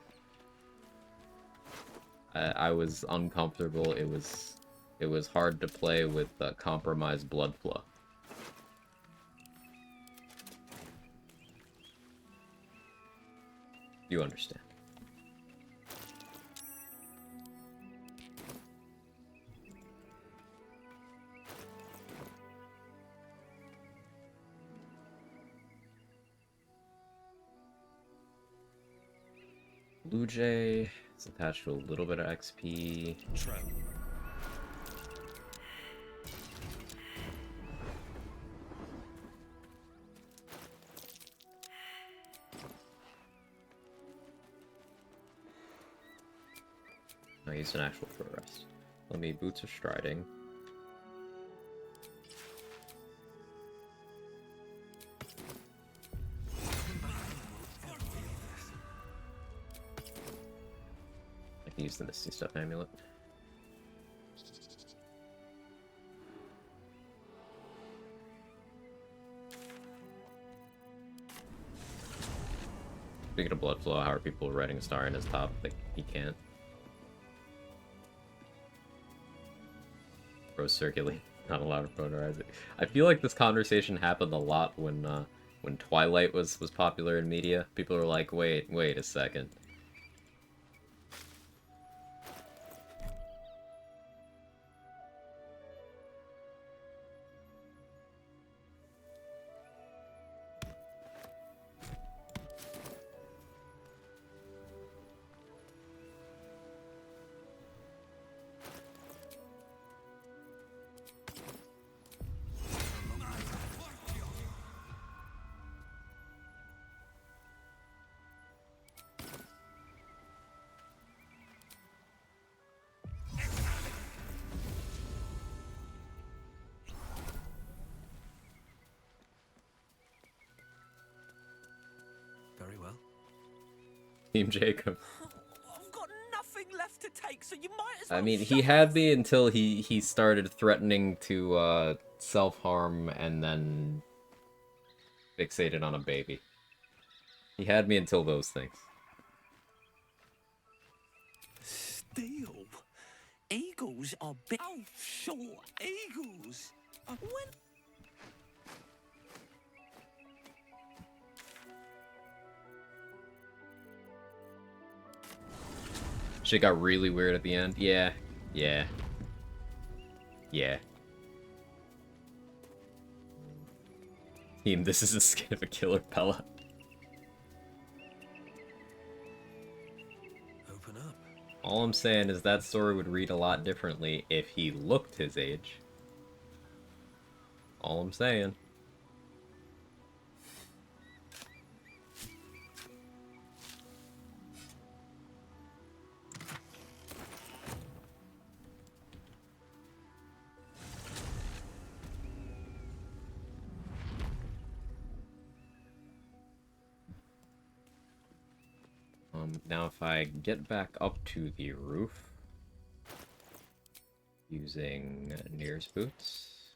I was uncomfortable. It was hard to play with compromised blood flow. You understand. Blue Jay is attached to a little bit of XP. Trap. I used an actual for rest. Let me boots of striding. I can use the Misty Stuff amulet. Speaking of blood flow, how are people writing star in his top? Like, he can't. Rose circulate, not allowed to protonize it. I feel like this conversation happened a lot when Twilight was popular in media. People were like, wait a second. Very well. Team Jacob. I've got nothing left to take, so you might as I well mean, he had me until he started threatening to self-harm and then fixated on a baby. He had me until those things. Steel. Eagles are big. Oh, sure, eagles. When? Shit got really weird at the end. Yeah. Yeah. Yeah. Team, this is a skin of a killer Pella. Open up. All I'm saying is that story would read a lot differently if he looked his age. All I'm saying. Now if I get back up to the roof using Nir's boots.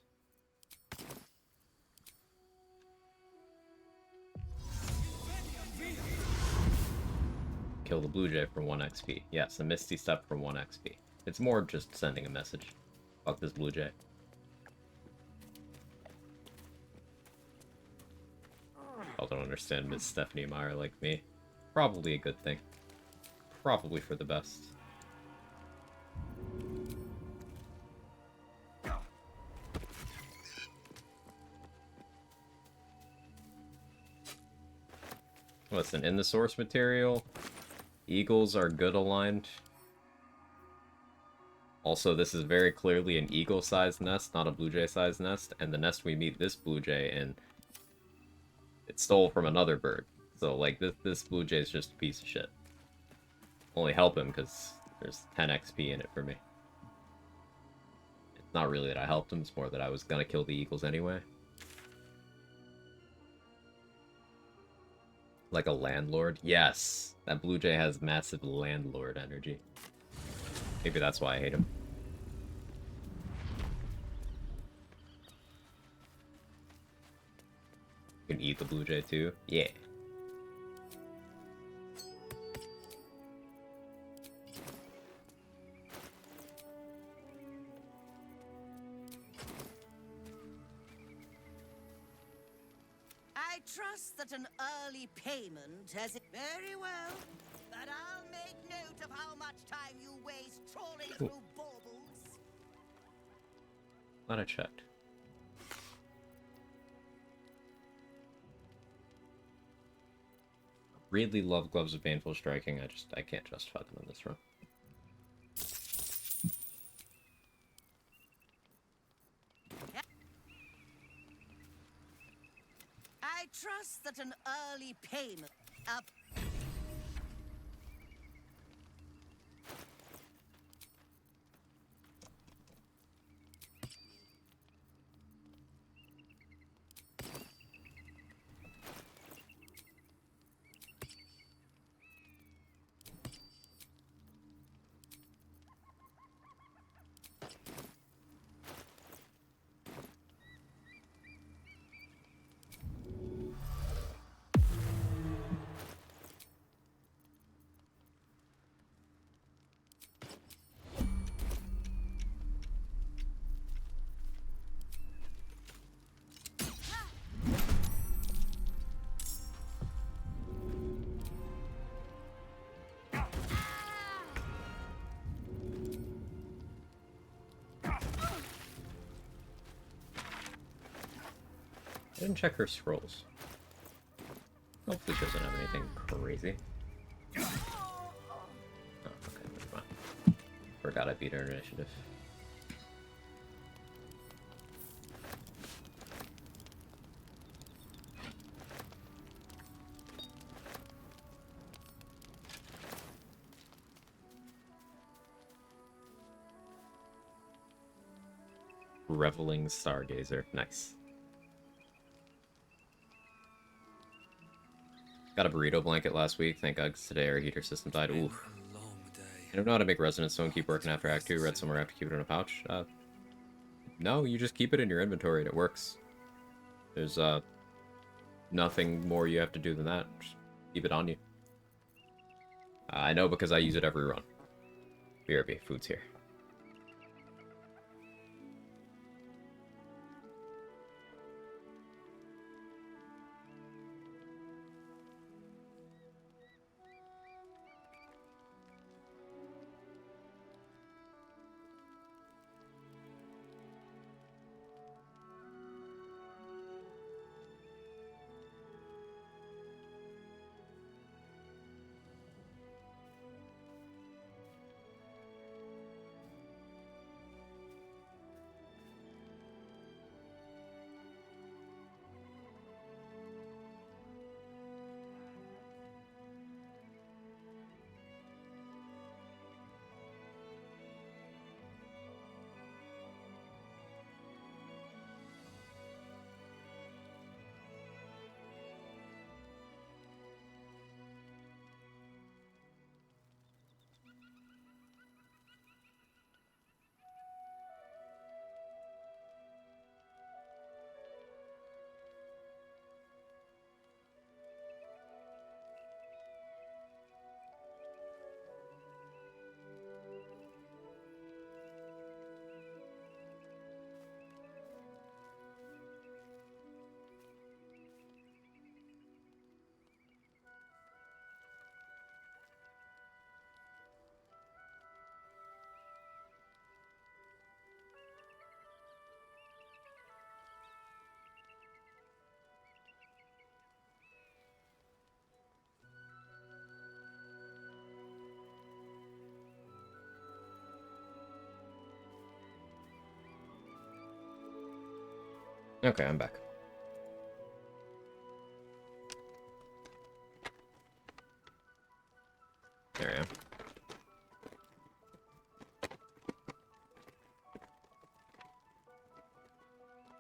Kill the blue jay for 1 XP. Yes, the misty step for 1 XP. It's more just sending a message. Fuck this blue jay. I don't understand Miss Stephanie Meyer like me. Probably a good thing. Probably for the best. Listen, in the source material, eagles are good aligned. Also, this is very clearly an eagle-sized nest, not a blue jay-sized nest, and the nest we meet this blue jay in, it stole from another bird. So, like, this blue jay is just a piece of shit. Only help him because there's 10 XP in it for me. It's not really that I helped him, it's more that I was gonna kill the eagles anyway. Like a landlord? Yes! That blue jay has massive landlord energy. Maybe that's why I hate him. You can eat the blue jay too? Yeah. I trust that an early payment has it very well, but I'll make note of how much time you waste trawling through baubles. Glad I checked. Really love Gloves of Baneful Striking, I can't justify them in this run. I trust that an early payment up. I didn't check her scrolls. Hopefully she doesn't have anything crazy. Oh, okay, never mind. Forgot I beat her initiative. Reveling Stargazer. Nice. Got a burrito blanket last week. Thank God 'cause today our heater system died. Oof. I don't know how to make resonance stone keep working after Act 2. Read somewhere I have to keep it in a pouch. No, you just keep it in your inventory and it works. There's nothing more you have to do than that. Just keep it on you. I know because I use it every run. BRB, food's here. Okay, I'm back. There I am.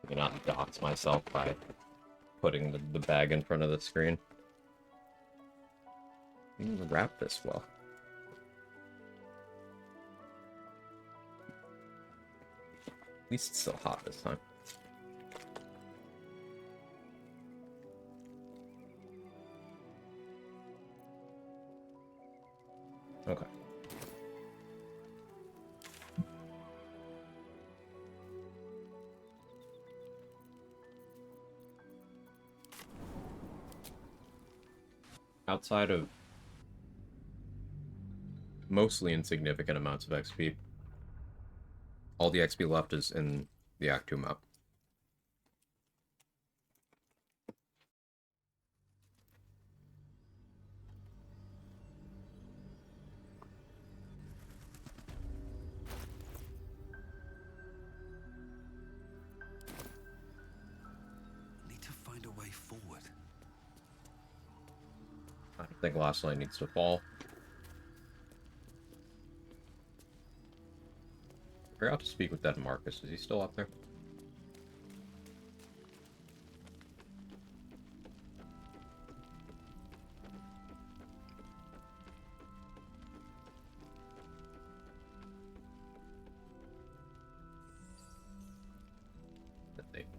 I cannot dox myself by putting the bag in front of the screen. I didn't wrap this well. At least it's still hot this time. Okay. Outside of mostly insignificant amounts of XP, all the XP left is in the Act 2 map. Need to find a way forward. I don't think last light needs to fall. I forgot to speak with that Marcus. Is he still up there?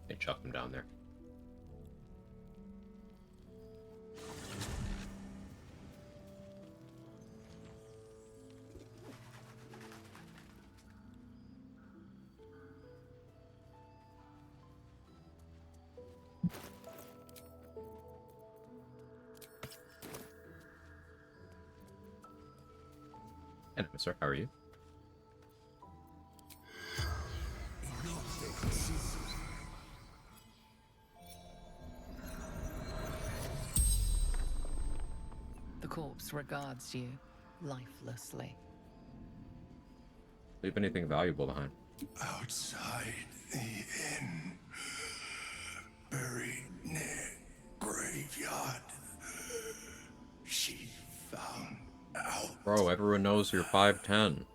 They chucked him down there. Anyway, sir, how are you? The corpse regards you lifelessly. Leave anything valuable behind. Outside the inn, buried near graveyard, she found out. Bro, everyone knows you're 5'10".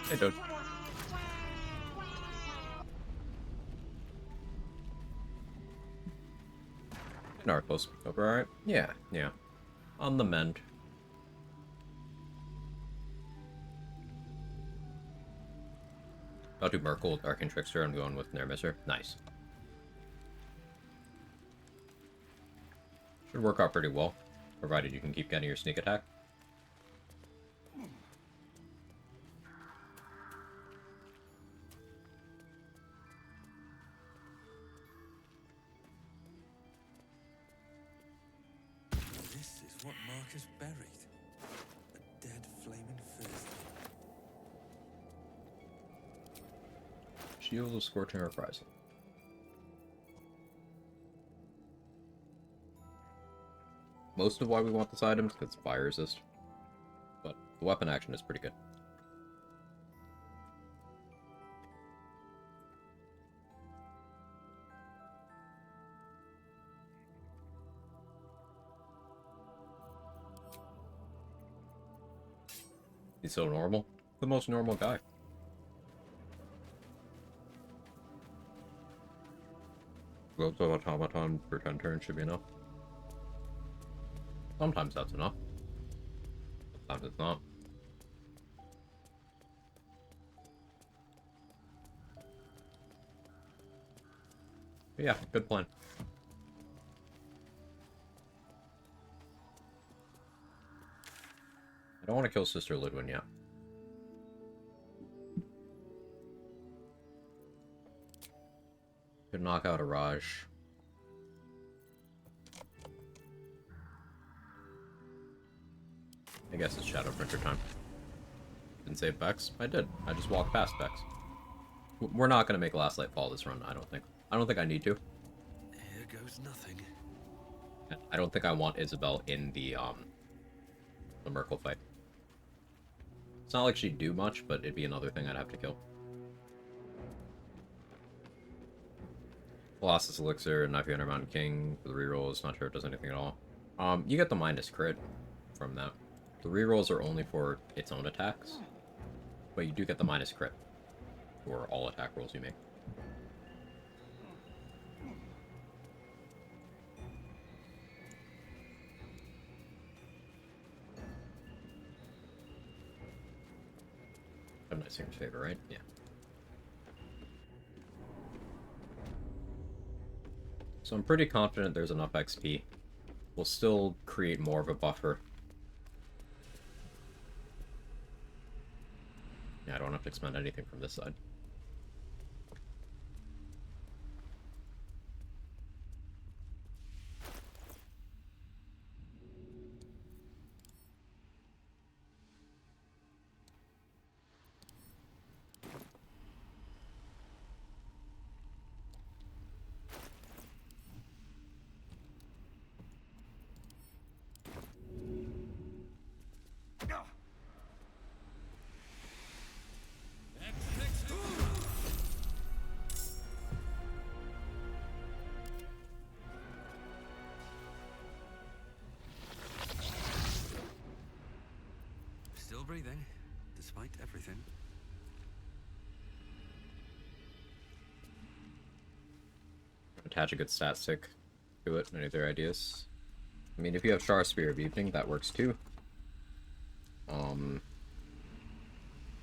Hey, dude. Narcos. Over alright? Yeah, yeah. On the mend. I'll do Merkle, Arcane Trickster. I'm going with Nairmisser. Nice. Should work out pretty well, provided you can keep getting your sneak attack. This is what Marcus buried. A dead flaming fist. Shield of Scorching Reprisal. Most of why we want this item is because it's fire resist. But the weapon action is pretty good. He's so normal. The most normal guy. Globes of Automaton for 10 turns should be enough. Sometimes that's enough. Sometimes it's not. But yeah, good plan. I don't want to kill Sister Lidwin yet. Could knock out a Raj. I guess it's Shadow Printer time. Didn't save Bex? I did. I just walked past Bex. We're not going to make Last Light fall this run, I don't think. I don't think I need to. Here goes nothing. I don't think I want Isabel in the Merkle fight. It's not like she'd do much, but it'd be another thing I'd have to kill. Colossus Elixir, Knife Under Mountain King for the rerolls. Not sure it does anything at all. You get the minus crit from that. The rerolls are only for its own attacks, but you do get the minus crit for all attack rolls you make. I'm not seeing favor, right? Yeah. So I'm pretty confident there's enough XP. We'll still create more of a buffer. Yeah, I don't have to expend anything from this side. Still breathing, despite everything. Attach a good stat stick to it. Any other ideas? I mean, if you have Shar Spear of Evening, that works too.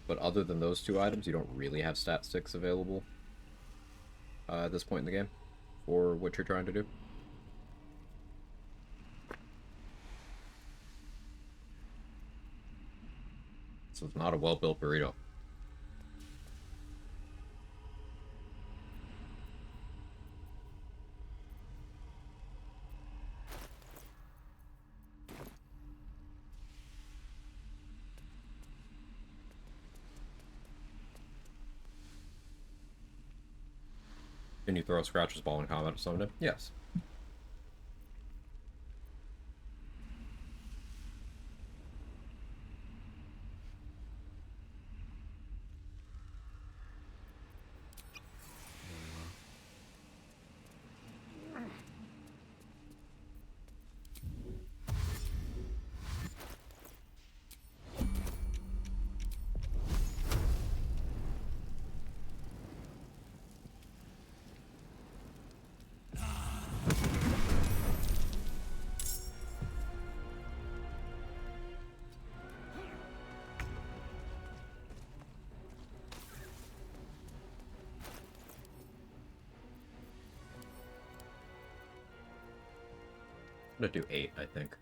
But other than those two items, you don't really have stat sticks available at this point in the game for what you're trying to do. So it's not a well-built burrito. Can you throw a Scratcher's Ball in combat or something? Yes. gonna do 8, I think.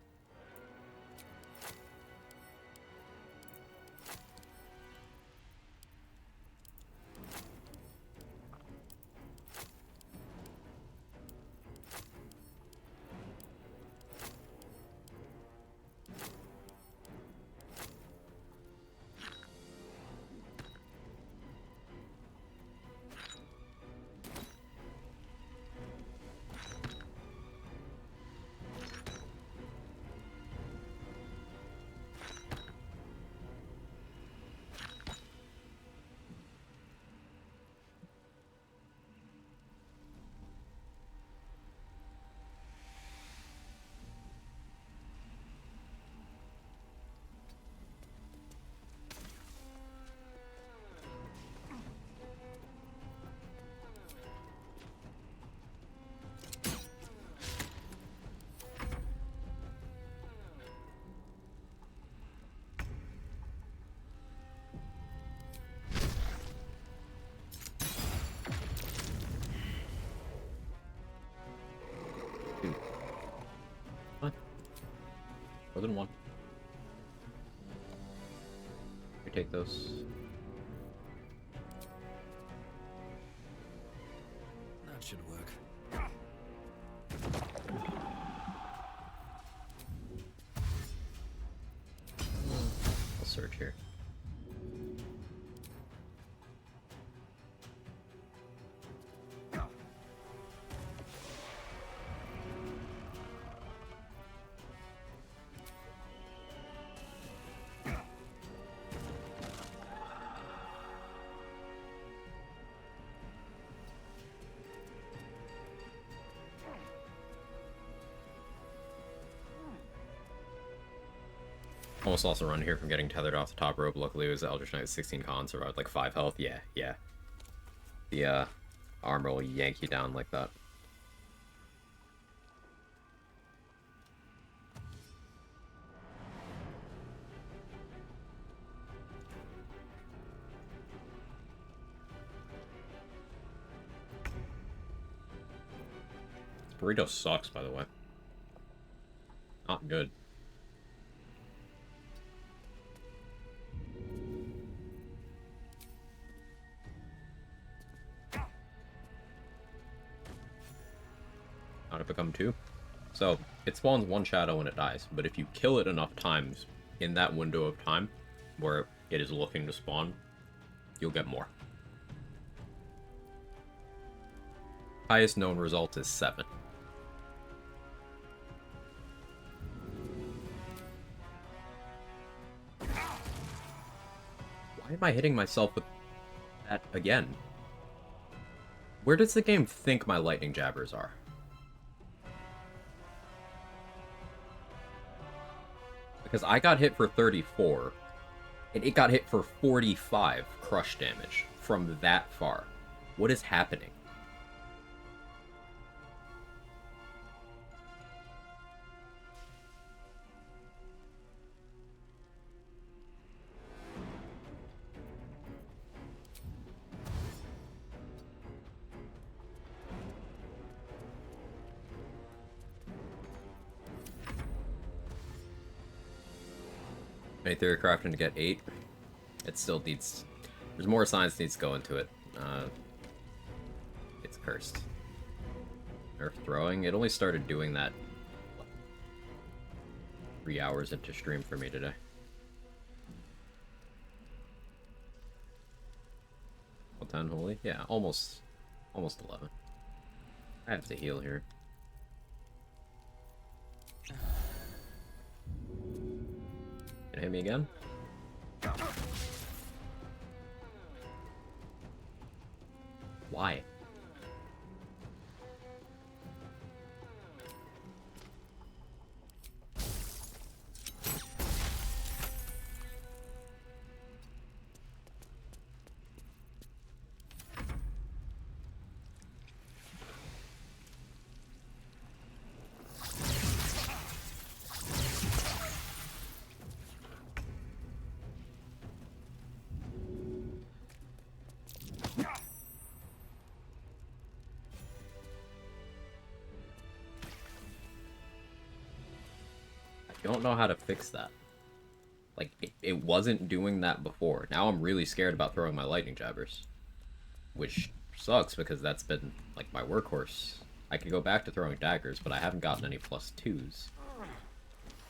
More than one. We take those. That should work. I'll search here. Almost lost a run here from getting tethered off the top rope. Luckily, it was Eldritch Knight 16 con, survived like 5 health. Yeah. The armor will yank you down like that. This burrito sucks, by the way. Not good. How to become 2? So, it spawns 1 shadow when it dies, but if you kill it enough times in that window of time where it is looking to spawn, you'll get more. Highest known result is 7. Why am I hitting myself with that again? Where does the game think my lightning jabbers are? Because I got hit for 34, and it got hit for 45 crush damage from that far. What is happening? Made theory crafting to get 8. It still needs... There's more science needs to go into it. It's cursed. Earth throwing. It only started doing that 3 hours into stream for me today. Well, 10 holy? Yeah, almost 11. I have to heal here. Gonna hit me again? Why? don't know how to fix that. Like, it wasn't doing that before. Now I'm really scared about throwing my lightning jabbers. Which sucks, because that's been, like, my workhorse. I could go back to throwing daggers, but I haven't gotten any +2s.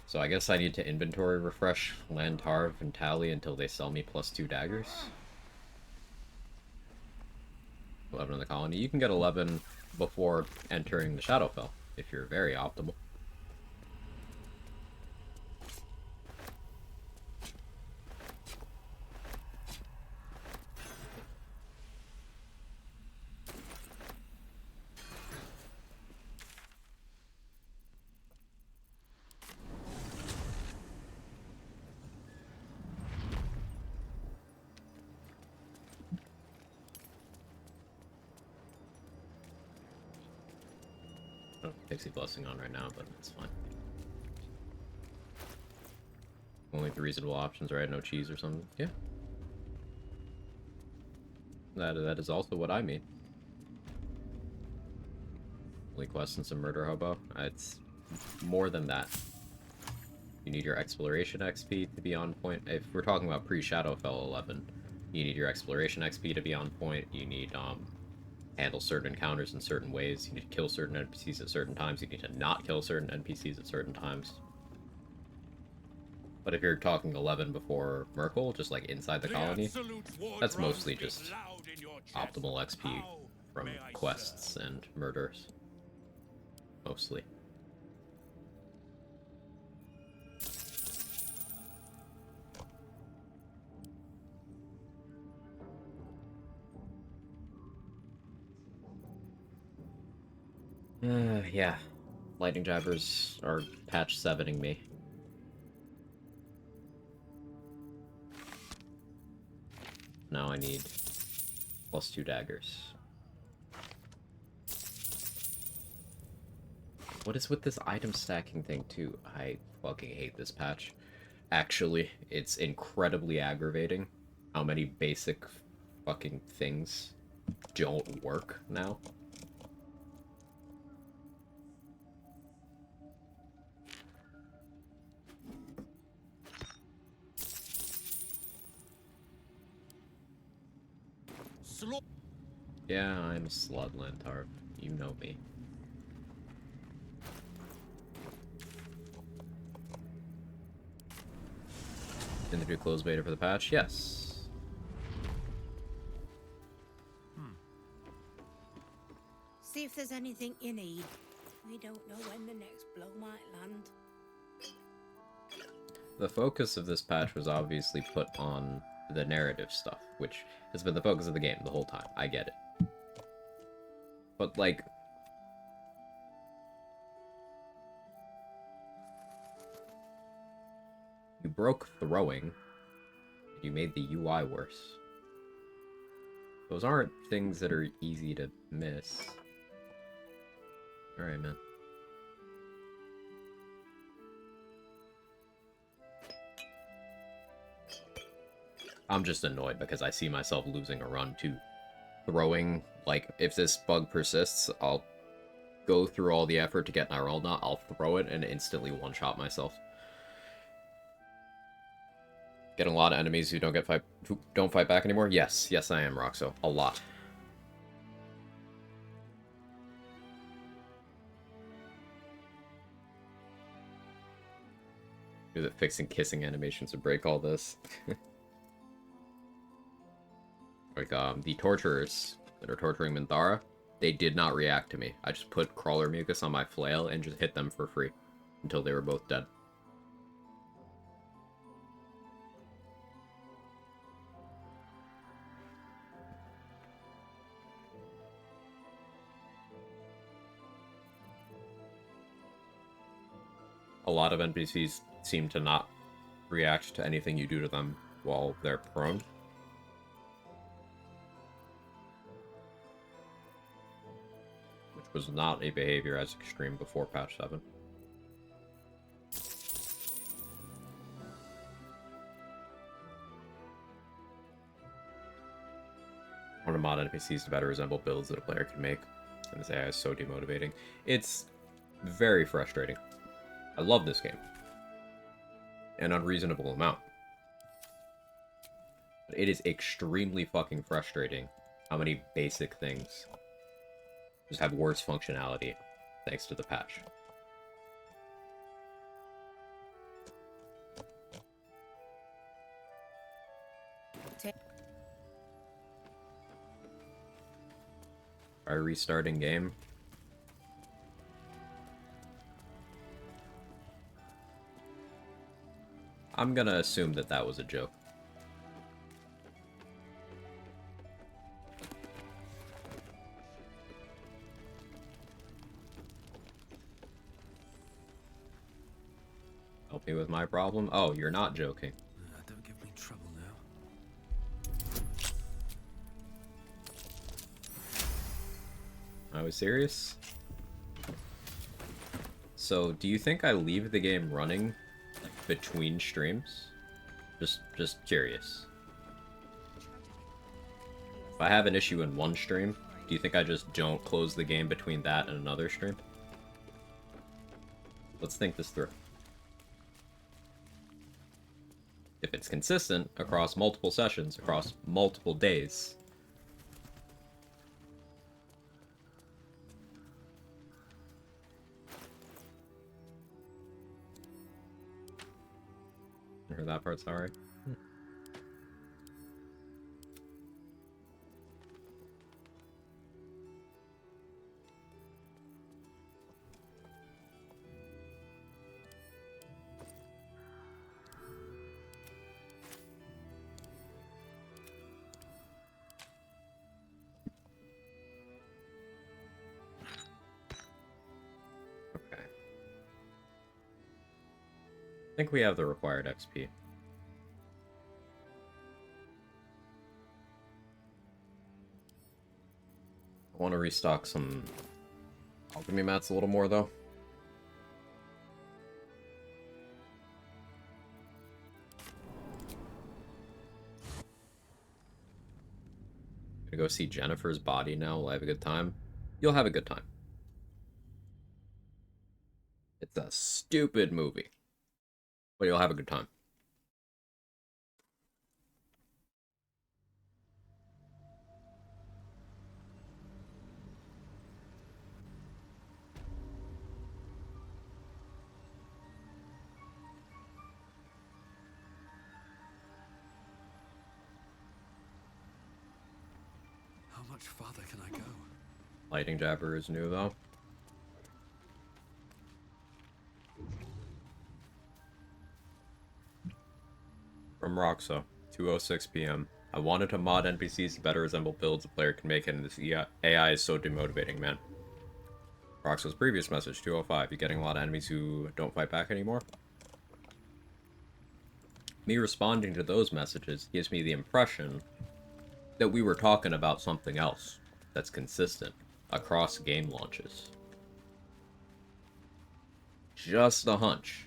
So I guess I need to inventory refresh Lantarv and Tally until they sell me +2 daggers. 11 in the colony. You can get 11 before entering the Shadowfell, if you're very optimal. Pixie Blessing on right now, but it's fine. Only the reasonable options, right? No cheese or something. Yeah. That is also what I mean. Only quest and some murder hobo. It's more than that. You need your exploration XP to be on point. If we're talking about pre-Shadowfell 11, you need your exploration XP to be on point. You need handle certain encounters in certain ways. You need to kill certain NPCs at certain times. You need to not kill certain NPCs at certain times. But if you're talking 11 before Merkel, just like inside the colony, that's mostly just optimal XP from quests and murders. Mostly. Yeah. Lightning Jabbers are patch 7ing me. Now I need +2 daggers. What is with this item stacking thing, too? I fucking hate this patch. Actually, it's incredibly aggravating how many basic fucking things don't work now. Yeah, I'm a slut, Lantarv. You know me. Interview closed beta for the patch? Yes. See if there's anything you need. We don't know when the next blow might land. The focus of this patch was obviously put on the narrative stuff, which has been the focus of the game the whole time. I get it. But, like... you broke throwing, you made the UI worse. Those aren't things that are easy to miss. Alright, man. I'm just annoyed because I see myself losing a run to throwing. Like, if this bug persists, I'll go through all the effort to get Nyrelna, I'll throw it and instantly one-shot myself. Getting a lot of enemies who don't fight back anymore? Yes, yes I am, Roxo. A lot. Is it fixing kissing animations to break all this? Like, the torturers that are torturing Minthara, they did not react to me. I just put crawler mucus on my flail and just hit them for free until they were both dead. A lot of NPCs seem to not react to anything you do to them while they're prone. Which was not a behavior as extreme before patch 7. I want to mod NPCs to better resemble builds that a player can make. And this AI is so demotivating. It's very frustrating. I love this game. an unreasonable amount. But it is extremely fucking frustrating how many basic things just have worse functionality thanks to the patch. Try restarting game. I'm gonna assume that that was a joke. Help me with my problem? Oh, you're not joking. Don't give me trouble now. I was serious? So, do you think I leave the game running between streams? Just curious. If I have an issue in one stream, do you think I just don't close the game between that and another stream? Let's think this through. If it's consistent across multiple sessions, across multiple days. I heard that part, sorry. Okay. I think we have the required XP. I want to restock some alchemy mats a little more, though. Gonna go see Jennifer's body now. Will I have a good time? You'll have a good time. It's a stupid movie, but you'll have a good time. How much farther can I go? Lightning Jabber is new, though. From Roxa, 2:06 p.m. I wanted to mod NPCs to better resemble builds a player can make, and this AI is so demotivating, man. Roxa's previous message, 2:05. You getting a lot of enemies who don't fight back anymore? Me responding to those messages gives me the impression that we were talking about something else that's consistent across game launches. Just a hunch.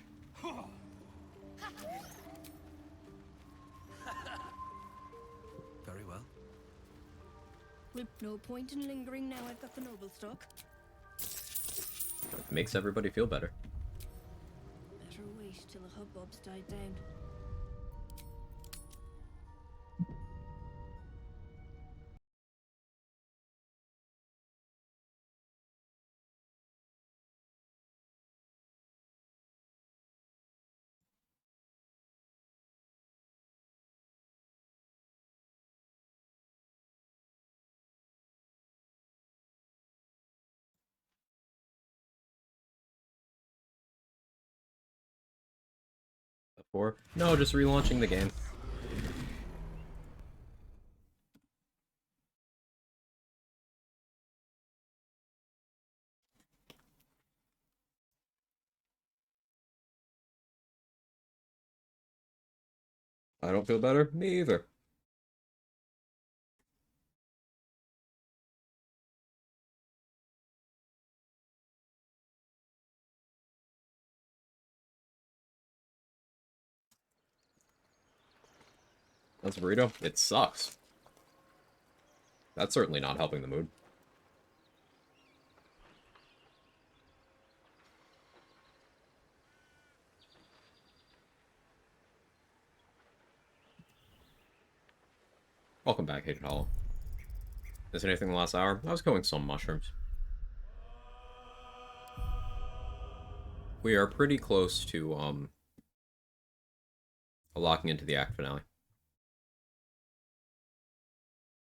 Very well. No point in lingering now I've got the noble stock. It makes everybody feel better. Better wait till the hubbub's died down. Before? No, just relaunching the game. I don't feel better? Me either. That's a burrito. It sucks. That's certainly not helping the mood. Welcome back, Hated Hollow. Is there anything in the last hour? I was going some mushrooms. We are pretty close to, locking into the act finale.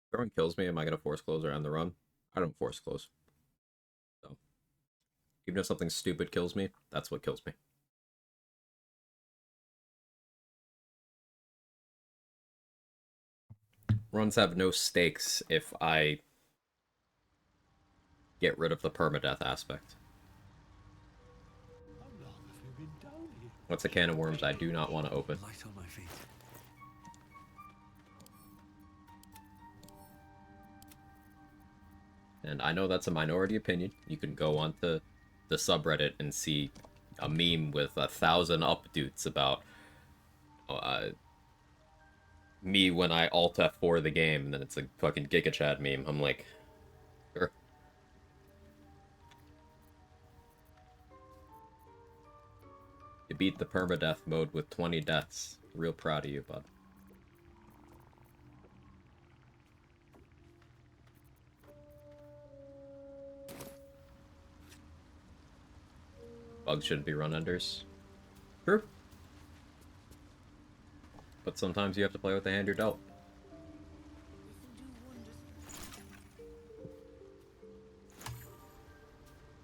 If everyone kills me, am I gonna force close or end the run? I don't force close. So, even if something stupid kills me, that's what kills me. Runs have no stakes if I get rid of the permadeath aspect. What's a can of worms I do not want to open? Light on my feet. And I know that's a minority opinion. You can go onto the subreddit and see a meme with 1,000 updates about me when I alt F4 the game, and then it's a fucking Giga Chad meme. I'm like, sure. You beat the permadeath mode with 20 deaths. Real proud of you, bud. Bugs shouldn't be run unders. True. But sometimes you have to play with the hand you're dealt.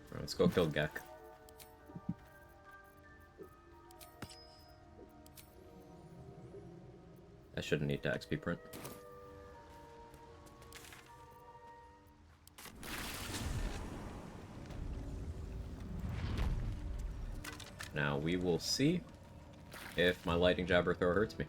Alright, let's go kill Gek. I shouldn't need to XP print. Now we will see if my lightning jabber throw hurts me.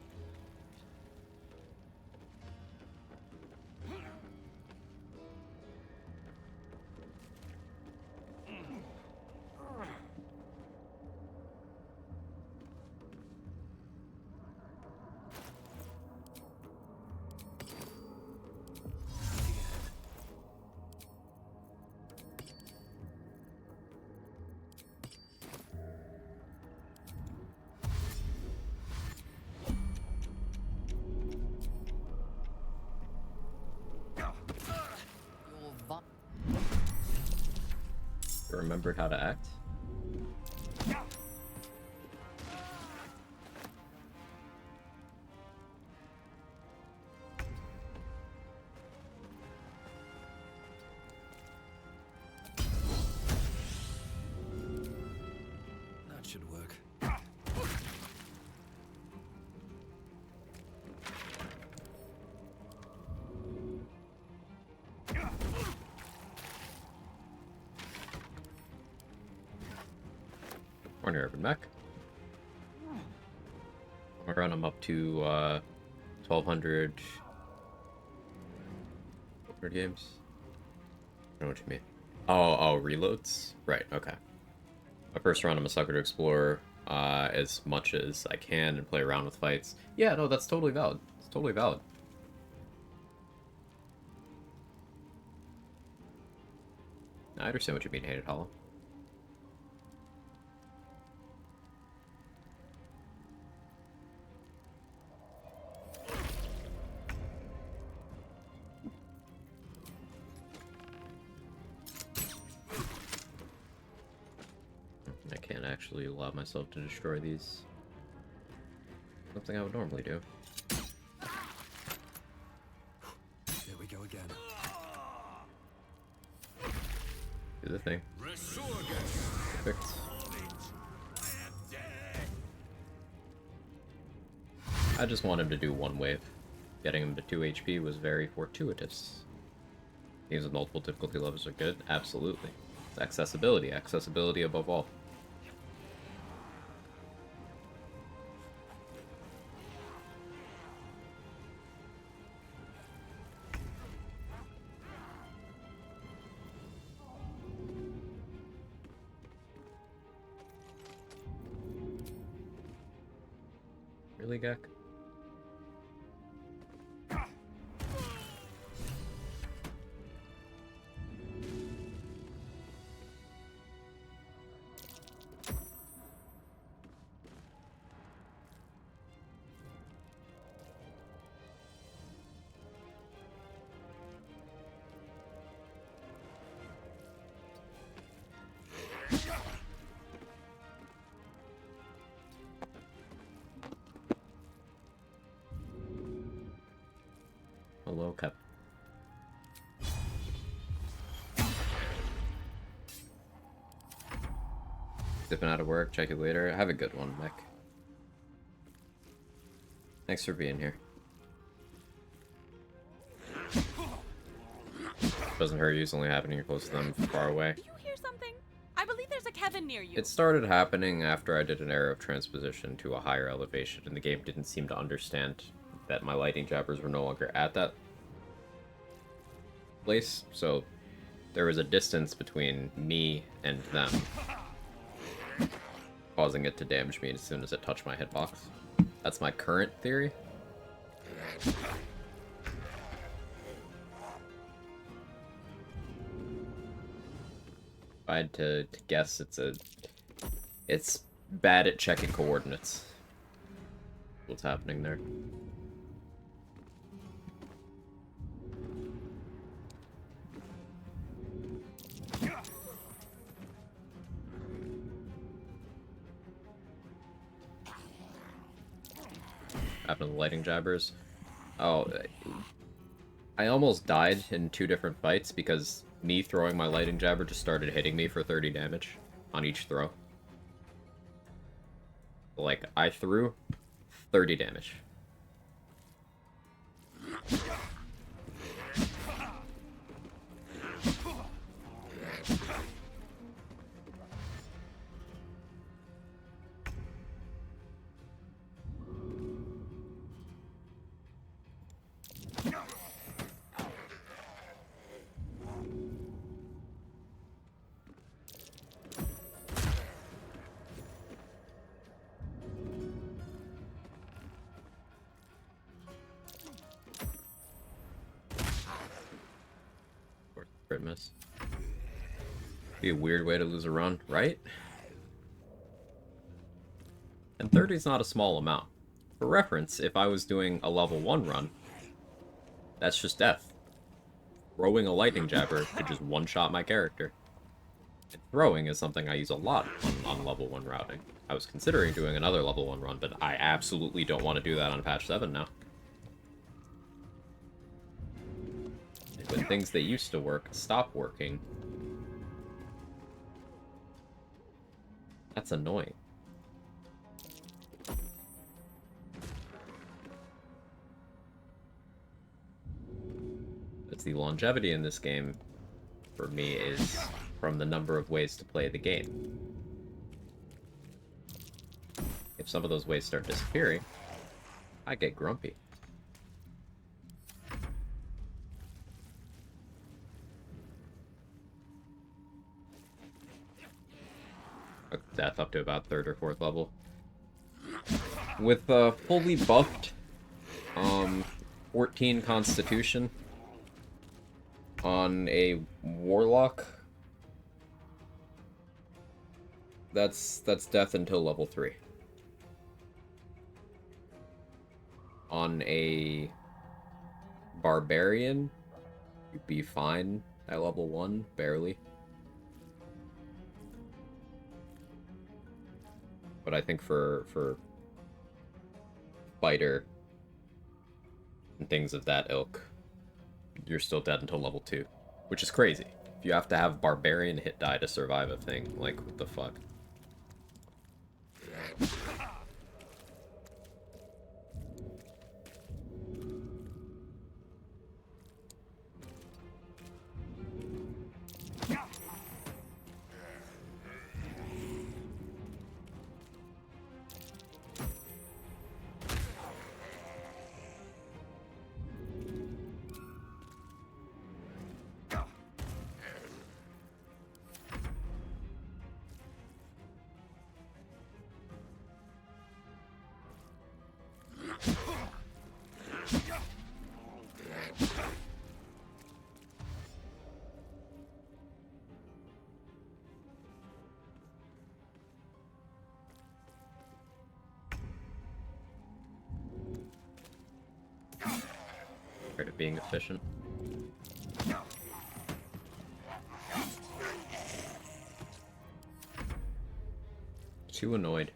Remembered how to act. That should work. Morning, Urban Mech. I'm up to 1,200 games. I don't know what you mean. Oh, reloads? Right, okay. My first run, I'm a sucker to explore as much as I can and play around with fights. Yeah, no, that's totally valid. It's totally valid. I understand what you mean, Hated Hollow. I can't actually allow myself to destroy these. Something I would normally do. Here we go again. Do the thing. Perfect. I just want him to do one wave. Getting him to 2 HP was very fortuitous. Games with multiple difficulty levels are good? Absolutely. It's accessibility. Accessibility above all. Really, Gek? Dipping out of work. Check you later. Have a good one, Mick. Thanks for being here. Doesn't hurt you. It's only happening close to them, far away. Do you hear something? I believe there's a Kevin near you. It started happening after I did an error of transposition to a higher elevation, and the game didn't seem to understand that my lightning jabbers were no longer at that place, so there was a distance between me and them, causing it to damage me as soon as it touched my hitbox. That's my current theory. If I had to guess, it's bad at checking coordinates. What's happening there? Happened to the lighting jabbers. Oh, I almost died in 2 different fights because me throwing my lightning jabber just started hitting me for 30 damage on each throw. Like, I threw 30 damage. Crit miss. Be a weird way to lose a run, right? And 30 is not a small amount. For reference, if I was doing a level 1 run, that's just death. Throwing a lightning jabber could just one-shot my character. And throwing is something I use a lot on level 1 routing. I was considering doing another level 1 run, but I absolutely don't want to do that on patch 7 now. When things that used to work stop working, that's annoying. It's the longevity in this game, for me, is from the number of ways to play the game. If some of those ways start disappearing, I get grumpy. Death up to about 3rd or 4th level. With fully buffed 14 Constitution on a Warlock, that's death until level 3. On a Barbarian, you'd be fine at level 1, barely. But I think for fighter and things of that ilk, you're still dead until level 2, which is crazy. If you have to have barbarian hit die to survive a thing, like, what the fuck? Right at being efficient. Too annoyed.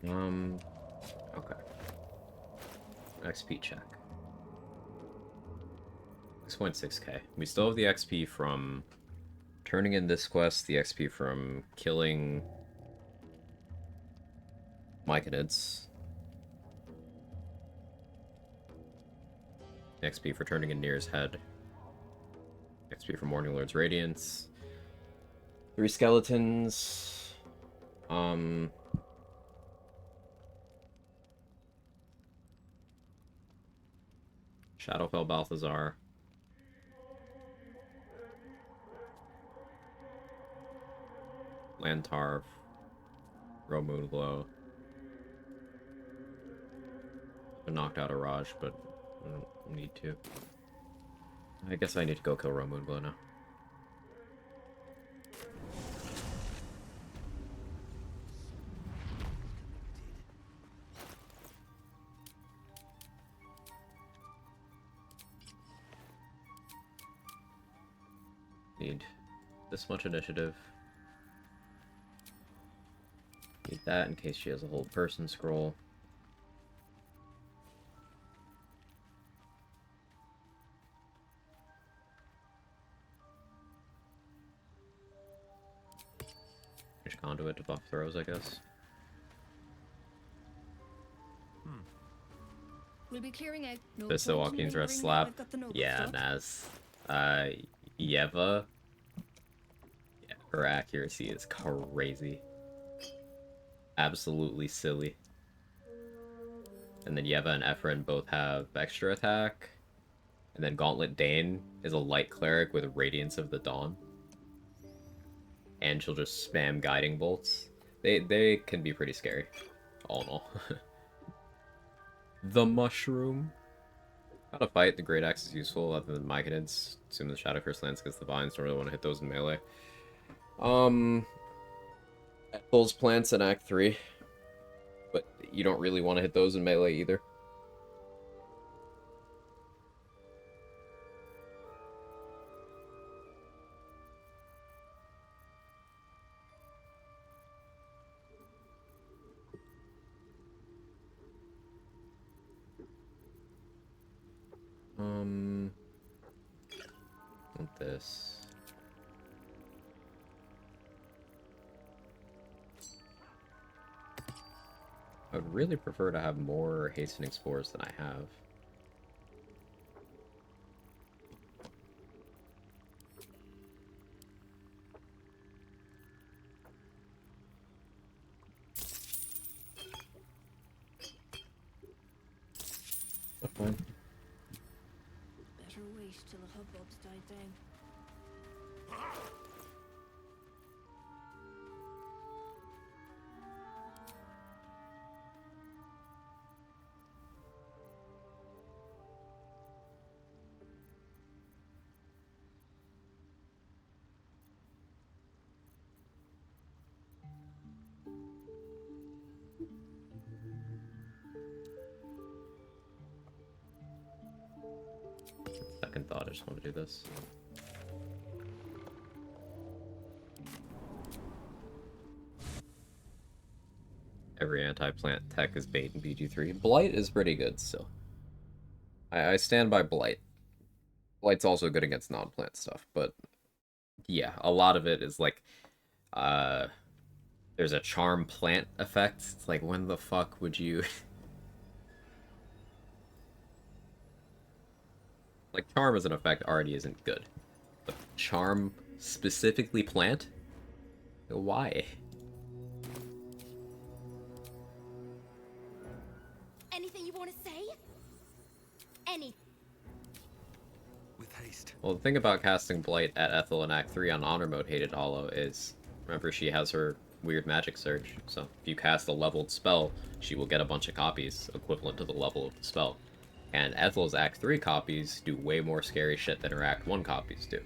Okay. XP check. 6.6k. We still have the XP from turning in this quest, the XP from killing Myconids, XP for turning in Nir's head, XP for Morning Lord's Radiance, 3 skeletons, Shadowfell Balthazar, Lantarv, Ro Moonglow. I knocked out a Raj, but I don't need to. I guess I need to go kill Ro Moonglow now. Need this much initiative. Need that in case she has a hold person scroll. Fish conduit to buff throws, I guess. We'll be clearing out. No Vista point in Joaquin's Red lingering Slap. now I've got the noble Yeah, stock. Naz. Yeva. Yeah, her accuracy is crazy. Absolutely silly. And then Yeva and Ephraim both have extra attack. And then Gauntlet Dane is a light cleric with Radiance of the Dawn. And she'll just spam guiding bolts. They can be pretty scary. All in all. The Mushroom. How to fight, the Great Axe is useful other than Myconids. Assume the Shadow Curse lands against the vines, don't really want to hit those in melee. Pulls plants in Act 3. But you don't really want to hit those in melee either. Want this. I'd really prefer to have more hastening spores than I have. That's fine. Better wait till the hubbub's died down. Second thought, I just want to do this. Every anti-plant tech is bait in BG3. Blight is pretty good still. I stand by Blight. Blight's also good against non-plant stuff, but yeah, a lot of it is like, there's a charm plant effect. It's like, when the fuck would you... Like, charm as an effect already isn't good. But charm specifically plant? Why? Anything you want to say? Any. With haste. Well, the thing about casting Blight at Ethel in Act 3 on Honor Mode Hated Hollow is, remember, she has her weird magic surge. So if you cast a leveled spell, she will get a bunch of copies equivalent to the level of the spell. And Ethel's Act 3 copies do way more scary shit than her Act 1 copies do.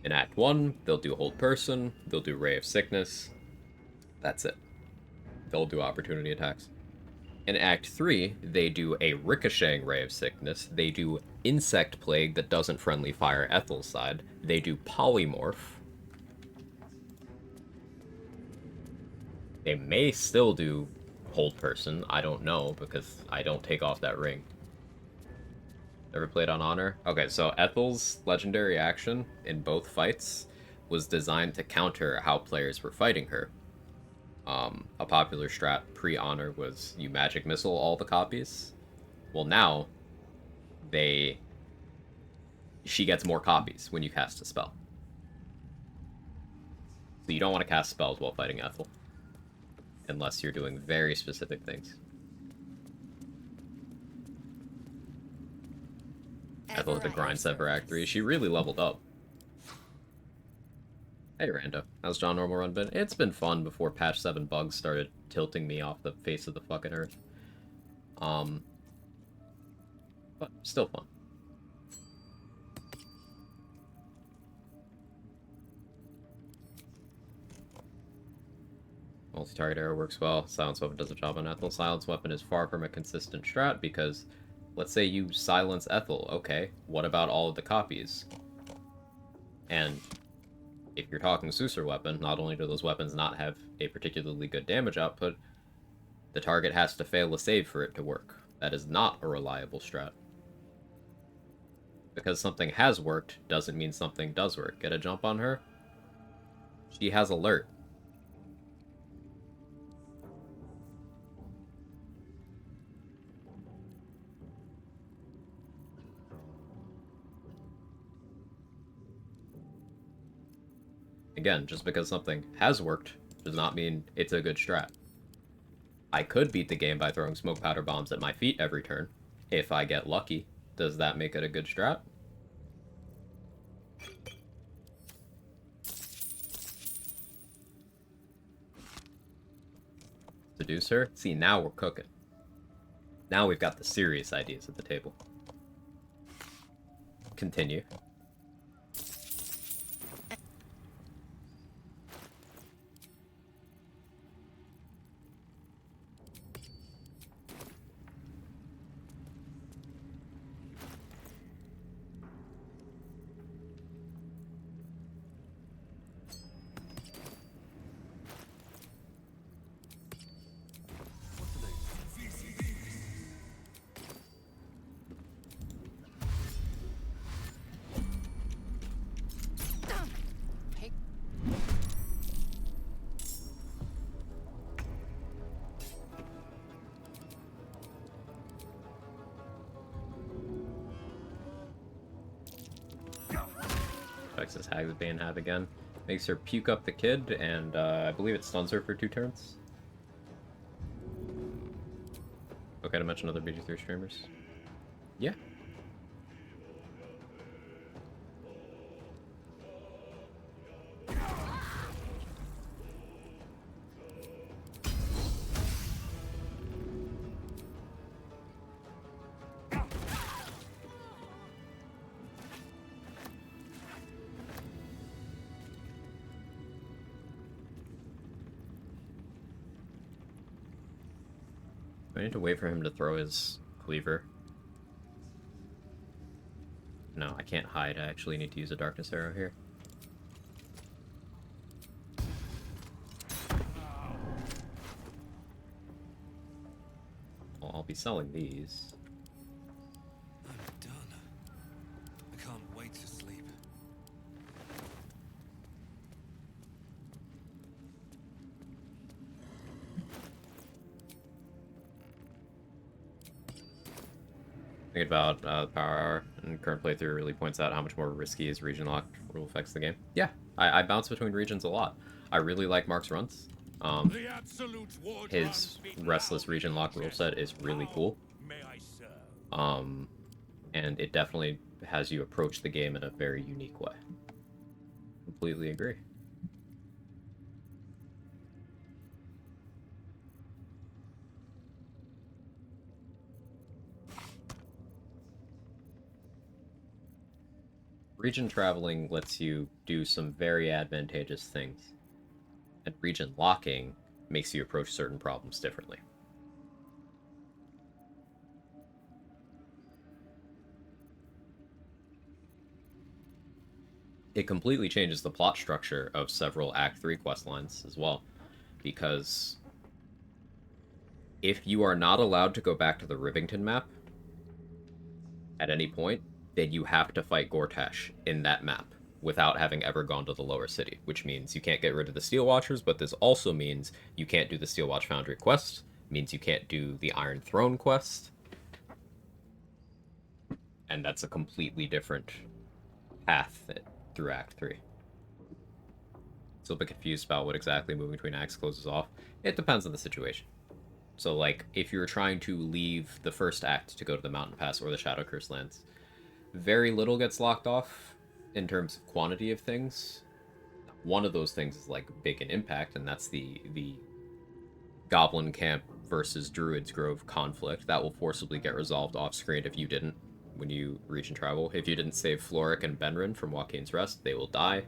In Act 1, they'll do Hold Person, they'll do Ray of Sickness. That's it. They'll do opportunity attacks. In Act 3, they do a ricocheting Ray of Sickness, they do Insect Plague that doesn't friendly fire Ethel's side, they do Polymorph. They may still do cold person. I don't know, because I don't take off that ring. Ever played on Honor? Okay, so Ethel's legendary action in both fights was designed to counter how players were fighting her. A popular strat pre-Honor was you magic missile all the copies. Well, now, she gets more copies when you cast a spell. So you don't want to cast spells while fighting Ethel. Unless you're doing very specific things. Ethel at the grind set for Act 3. She really leveled up. Hey Rando, how's John Normal Run been? It's been fun before patch 7 bugs started tilting me off the face of the fucking earth. But still fun. Multi-target arrow works well. Silence weapon does a job on Ethel. Silence weapon is far from a consistent strat because, let's say you silence Ethel. Okay, what about all of the copies? And if you're talking Susur weapon, not only do those weapons not have a particularly good damage output, the target has to fail a save for it to work. That is not a reliable strat. Because something has worked doesn't mean something does work. Get a jump on her? She has alert. Again, just because something has worked does not mean it's a good strat. I could beat the game by throwing smoke powder bombs at my feet every turn. If I get lucky, does that make it a good strat? Seduce her? See, now we're cooking. Now we've got the serious ideas at the table. Continue. Texas Hag's Bane have again. Makes her puke up the kid, and I believe it stuns her for 2 turns. Okay, to mention other BG3 streamers. Yeah. I need to wait for him to throw his cleaver. No, I can't hide. I actually need to use a darkness arrow here. Well, I'll be selling these. I'm done. I can't wait to sleep. Thinking about the Power Hour, and current playthrough really points out how much more risky his region lock rule affects the game. Yeah, I bounce between regions a lot. I really like Mark's runs. His Restless region lock rule set is really cool. And it definitely has you approach the game in a very unique way. Completely agree. Region traveling lets you do some very advantageous things, and region locking makes you approach certain problems differently. It completely changes the plot structure of several Act 3 quest lines as well, because if you are not allowed to go back to the Rivington map at any point, then you have to fight Gortash in that map without having ever gone to the lower city, which means you can't get rid of the Steel Watchers, but this also means you can't do the Steel Watch Foundry quest, means you can't do the Iron Throne quest, and that's a completely different path through Act 3. Still a bit confused about what exactly moving between acts closes off. It depends on the situation. So, like, if you're trying to leave the first act to go to the Mountain Pass or the Shadow Curse lands, very little gets locked off in terms of quantity of things. One of those things is, like, big in impact, and that's the Goblin Camp versus Druid's Grove conflict. That will forcibly get resolved off-screen if you didn't, when you region travel. If you didn't save Floric and Benrin from Joaquin's Rest, they will die.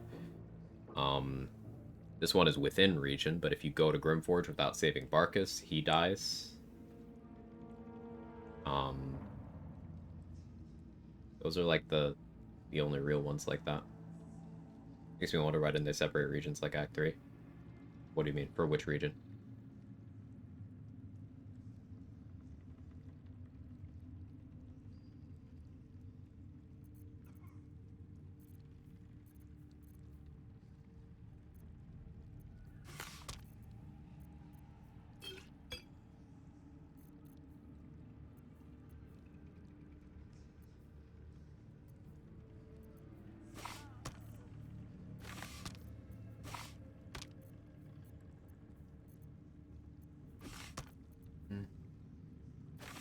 This one is within region, but if you go to Grimforge without saving Barkus, he dies. Those are like the only real ones like that. Makes me wonder why didn't they separate regions like Act 3? What do you mean? For which region?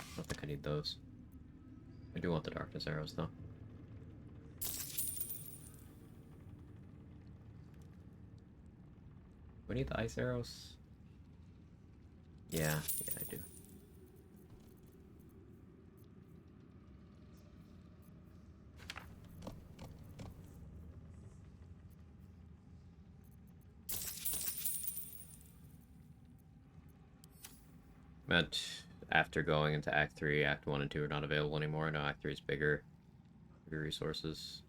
I don't think I need those. I do want the Darkness Arrows, though. Do I need the Ice Arrows? Yeah, I do. Meant after going into Act 3, Act 1 and 2 are not available anymore. No, Act 3 is bigger resources.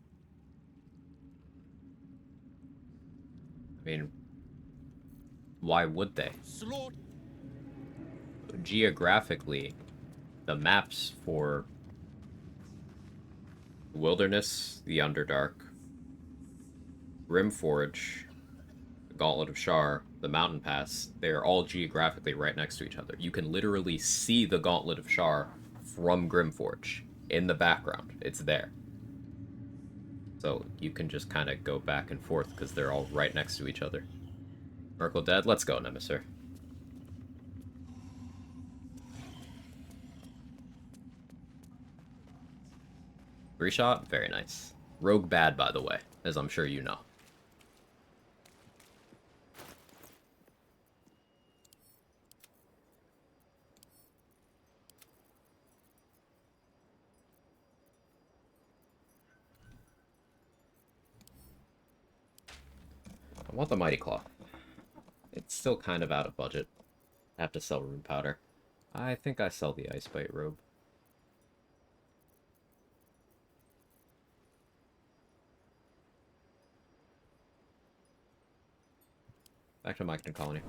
I mean, why would they? Geographically, the maps for Wilderness, the Underdark, Grimforge, the Gauntlet of Shar, the Mountain Pass, they are all geographically right next to each other. You can literally see the Gauntlet of Shar from Grimforge in the background. It's there. So you can just kind of go back and forth because they're all right next to each other. Merkle dead? Let's go, Nemesis. Three shot? Very nice. Rogue bad, by the way, as I'm sure you know. I want the Mighty Claw. It's still kind of out of budget. I have to sell Rune Powder. I think I sell the Ice Bite Robe. Back to Mycton Colony.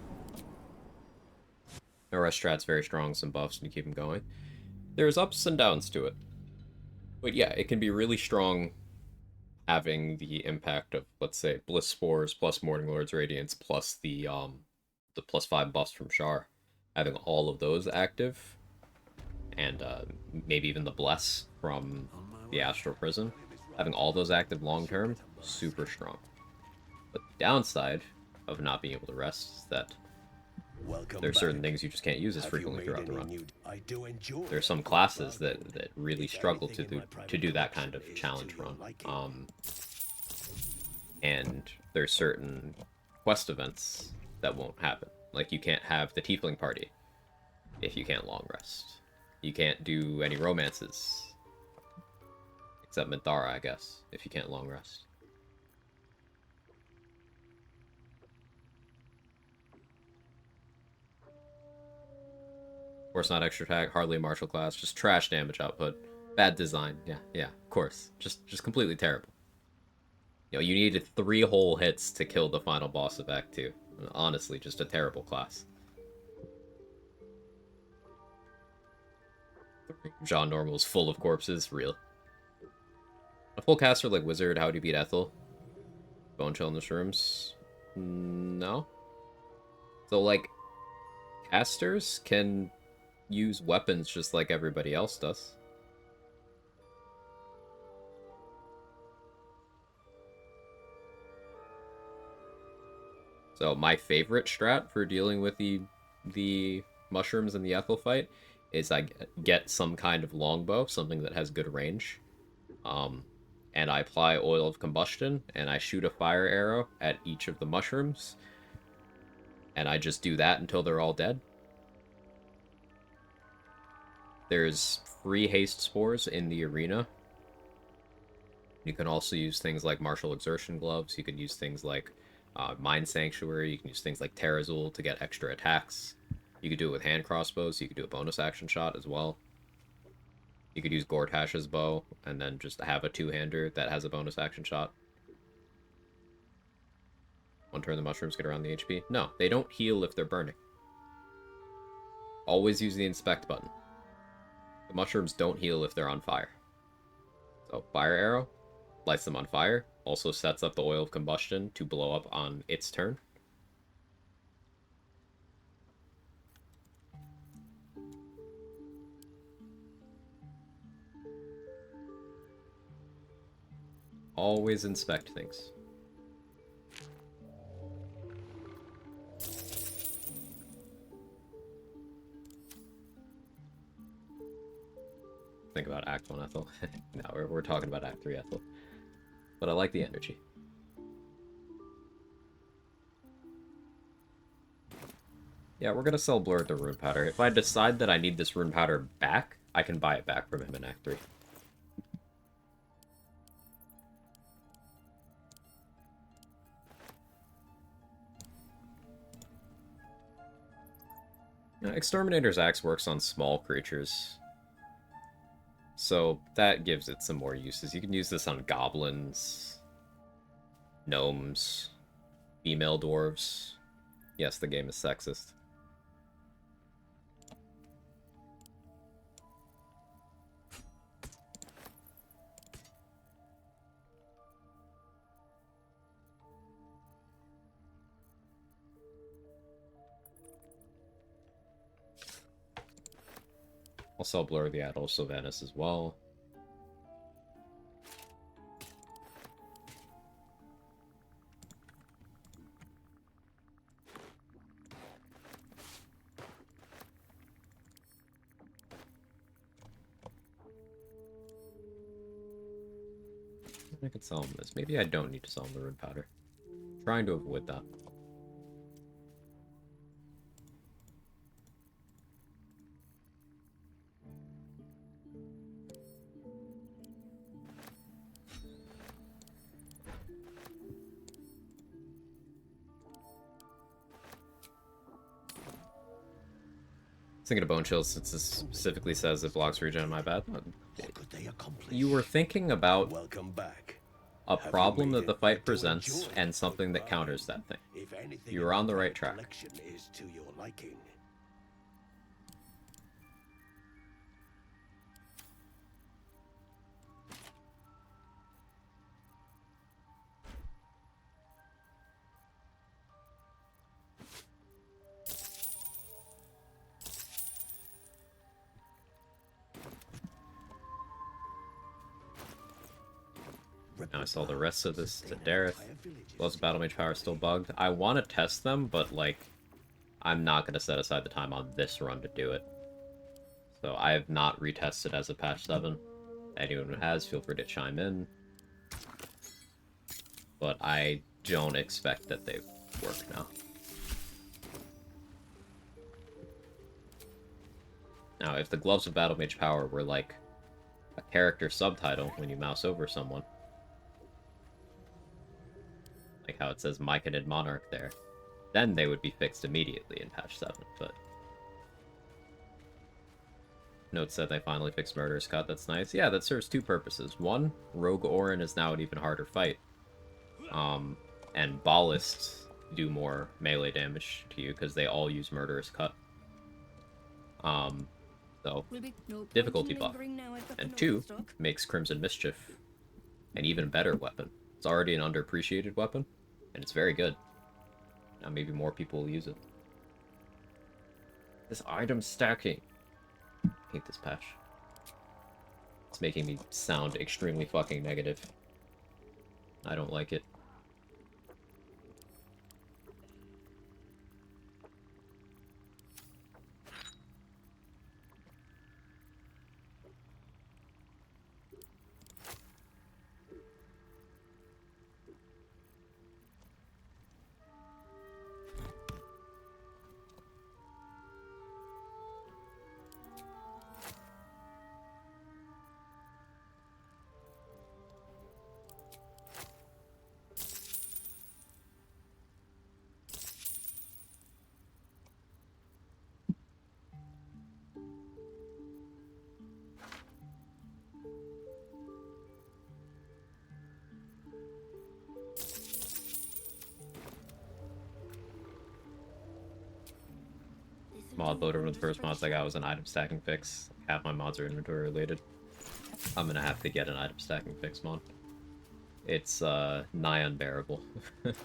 Norest Strat's very strong, some buffs, and you keep him going. There's ups and downs to it. But yeah, it can be really strong having the impact of, let's say, Bliss Spores plus Morning Lord's Radiance plus the +5 buffs from Shar. Having all of those active, and maybe even the Bless from the Astral Prison. Having all those active long-term, super strong. But the downside of not being able to rest is that there are certain things you just can't use as frequently throughout the run. There are some classes that really struggle to do that kind of challenge run. And there's certain quest events that won't happen. Like, you can't have the Tiefling party if you can't long rest. You can't do any romances. Except Minthara, I guess, if you can't long rest. Of course, not extra attack, hardly a martial class, just trash damage output. Bad design, yeah, of course. Just completely terrible. You know, you needed 3 whole hits to kill the final boss of Act 2. Honestly, just a terrible class. John Normal's full of corpses. Real. A full caster like Wizard, how do you beat Ethel? Bone chill in the shrooms? No. So, like, casters can use weapons just like everybody else does. So my favorite strat for dealing with the mushrooms in the Ethel fight is I get some kind of longbow, something that has good range. And I apply oil of combustion, and I shoot a fire arrow at each of the mushrooms. And I just do that until they're all dead. There's free haste spores in the arena. You can also use things like martial exertion gloves. You can use things like Mind Sanctuary. You can use things like Terrazul to get extra attacks. You could do it with hand crossbows. You could do a bonus action shot as well. You could use Gortash's bow and then just have a two-hander that has a bonus action shot. One turn the mushrooms get around the HP. No, they don't heal if they're burning. Always use the inspect button. The mushrooms don't heal if they're on fire. So fire arrow lights them on fire. Also sets up the oil of combustion to blow up on its turn. Always inspect things. Think about Act 1 Ethel. No, we're talking about Act 3 Ethel. But I like the energy. Yeah, we're gonna sell Blur the Rune Powder. If I decide that I need this Rune Powder back, I can buy it back from him in Act 3. Exterminator's Axe works on small creatures. So that gives it some more uses. You can use this on goblins, gnomes, female dwarves. Yes, the game is sexist. I'll sell Blur the Adult Sylvanas as well. I could sell him this. Maybe I don't need to sell him the Rune Powder. I'm trying to avoid that. Thinking of Bone Chill since this specifically says it blocks regen, my bad. You were thinking about a problem that the fight presents and something that counters that thing. You were on the right track. Now I saw the rest of this to Dareth. Lots of Battle Mage Power still bugged. I want to test them, but, like, I'm not going to set aside the time on this run to do it. So I have not retested as of patch 7. Anyone who has, feel free to chime in. But I don't expect that they work now. Now, if the Gloves of Battle Mage Power were, like, a character subtitle when you mouse over someone, like how it says Myconid Monarch there, then they would be fixed immediately in patch 7, but... Note said they finally fixed Murderous Cut, that's nice. Yeah, that serves two purposes. One, Rogue Orin is now an even harder fight. And Ballists do more melee damage to you, because they all use Murderous Cut. So, Will be no point difficulty in buff. lingering now I've got And the 2 stock. makes Crimson Mischief an even better weapon. It's already an underappreciated weapon, and it's very good. Now maybe more people will use it. This item stacking. I hate this patch. It's making me sound extremely fucking negative. I don't like it. Mod loader, one of the first mods I got was an item stacking fix. Half my mods are inventory related. I'm gonna have to get an item stacking fix mod. It's nigh unbearable. Alright,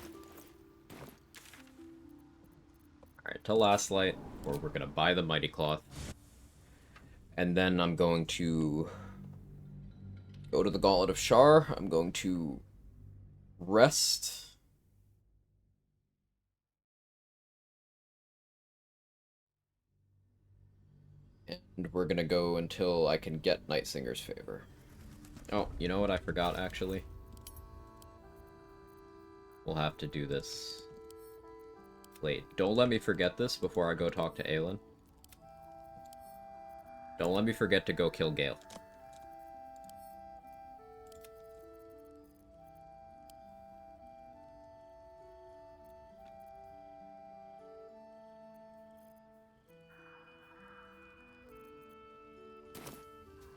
to Last Light, or we're gonna buy the Mighty Cloth. And then I'm going to go to the Gauntlet of Shar. I'm going to rest. And we're gonna go until I can get Nightsinger's favor. Oh, you know what I forgot, actually? We'll have to do this. Wait, don't let me forget this before I go talk to Aelin. Don't let me forget to go kill Gale.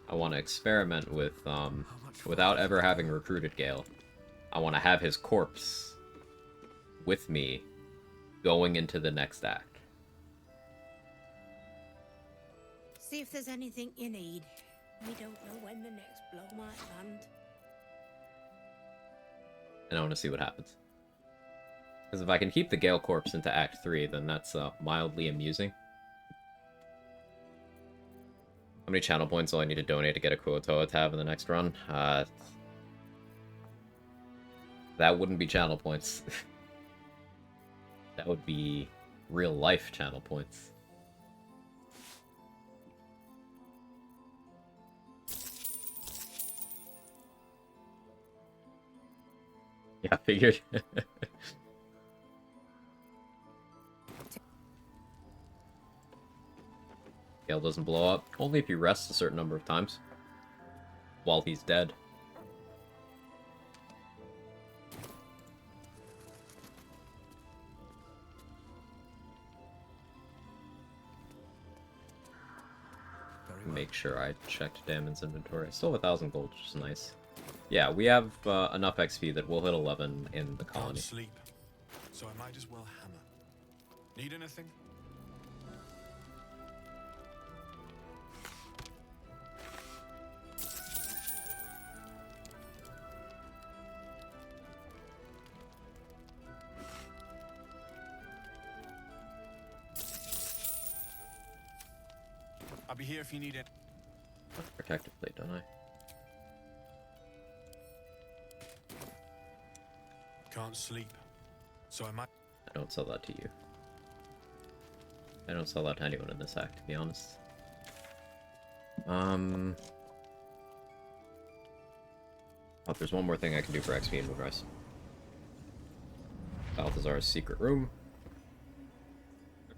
I want to experiment with, without ever having recruited Gale. I want to have his corpse with me going into the next act. See if there's anything you need. We don't know when the next blow might land. And I want to see what happens. Because if I can keep the Gale corpse into Act 3, then that's mildly amusing. How many channel points will I need to donate to get a Kuotoa tab in the next run? That wouldn't be channel points. That would be real-life channel points. Yeah, I figured. Gale doesn't blow up. Only if he rests a certain number of times. While he's dead. Make sure I checked Damon's inventory. I still have 1,000 gold, which is nice. Yeah, we have enough XP that we'll hit 11 in the colony. Can't sleep, so I might as well hammer. Need anything? I'll be here if you need it. Protective plate, don't I? Can't sleep, so I might. I don't sell that to you. I don't sell that to anyone in this act, to be honest. Oh, there's one more thing I can do for XP and Moonrise. Balthazar's secret room.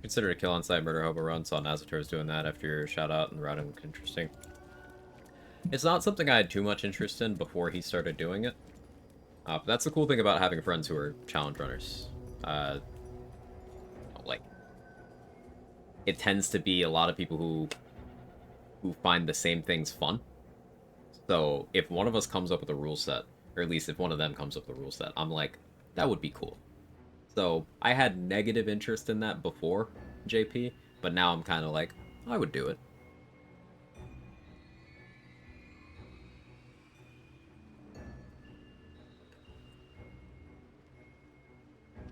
Consider a kill on site murder hobo run. Saw Nazator's doing that after your shout out, and the routing looked interesting. It's not something I had too much interest in before he started doing it. But that's the cool thing about having friends who are challenge runners. Like, it tends to be a lot of people who find the same things fun. So if one of us comes up with a rule set, or at least if one of them comes up with a rule set, I'm like, that would be cool. So I had negative interest in that before JP, but now I'm kind of like, I would do it.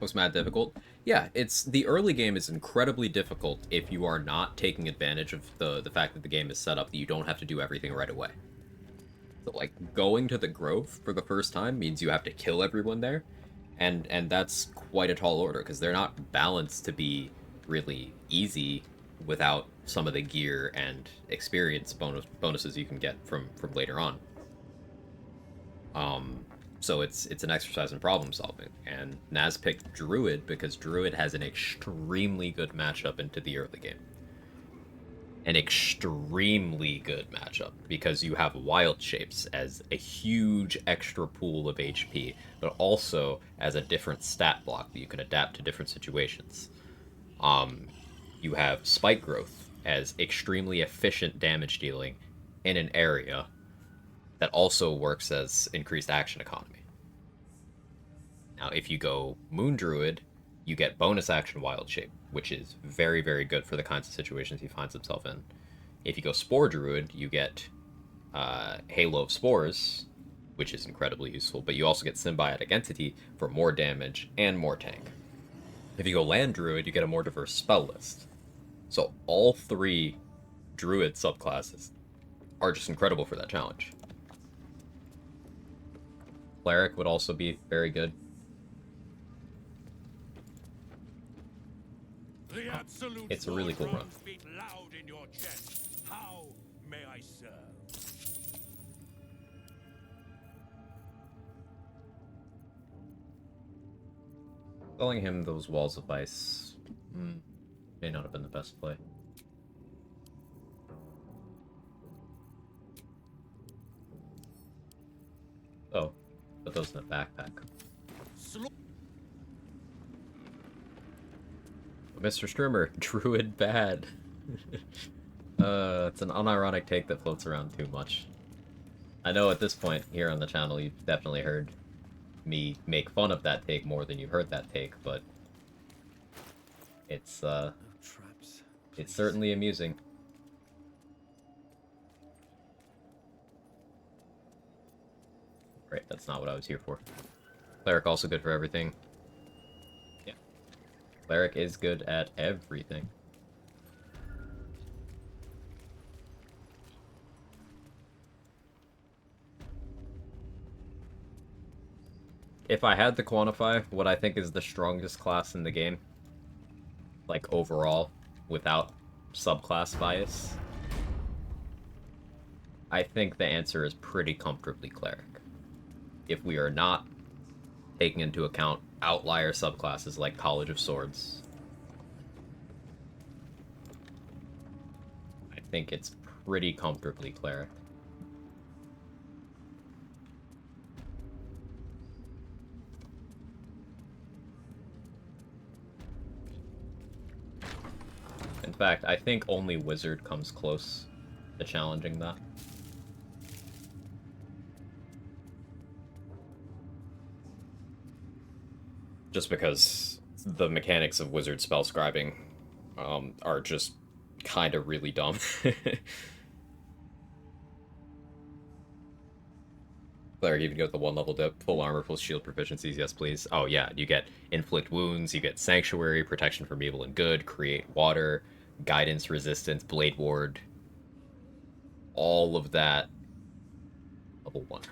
Looks mad difficult. Yeah, the early game is incredibly difficult if you are not taking advantage of the fact that the game is set up that you don't have to do everything right away. So like going to the Grove for the first time means you have to kill everyone there, and that's quite a tall order because they're not balanced to be really easy without some of the gear and experience bonuses you can get from later on. So it's an exercise in problem solving, and Naz picked Druid because Druid has an extremely good matchup into the early game. An extremely good matchup because you have wild shapes as a huge extra pool of HP, but also as a different stat block that you can adapt to different situations. You have spike growth as extremely efficient damage dealing in an area that also works as increased action economy. Now, if you go Moon Druid, you get bonus action Wild Shape, which is very, very good for the kinds of situations he finds himself in. If you go Spore Druid, you get Halo of Spores, which is incredibly useful, but you also get Symbiotic Entity for more damage and more tank. If you go Land Druid, you get a more diverse spell list. So all three Druid subclasses are just incredible for that challenge. Cleric would also be very good. The absolute it's a really cool run. beat loud in your chest. How may I serve? Selling him those Walls of Ice may not have been the best play. Oh, put those in a backpack. Mr. Strimmer, Druid bad. It's an unironic take that floats around too much. I know at this point here on the channel you've definitely heard me make fun of that take more than you've heard that take, but it's it's certainly amusing. Great, that's not what I was here for. Cleric also good for everything. Yeah. Cleric is good at everything. If I had to quantify what I think is the strongest class in the game, like overall, without subclass bias, I think the answer is pretty comfortably Cleric. If we are not taking into account outlier subclasses like College of Swords, I think it's pretty comfortably Cleric. In fact, I think only Wizard comes close to challenging that. Just because the mechanics of Wizard spell scribing are just kind of really dumb. Cleric even got the 1 level dip, full armor, full shield proficiencies, yes please. Oh yeah, you get inflict wounds, you get sanctuary, protection from evil and good, create water, guidance, resistance, blade ward. All of that level 1.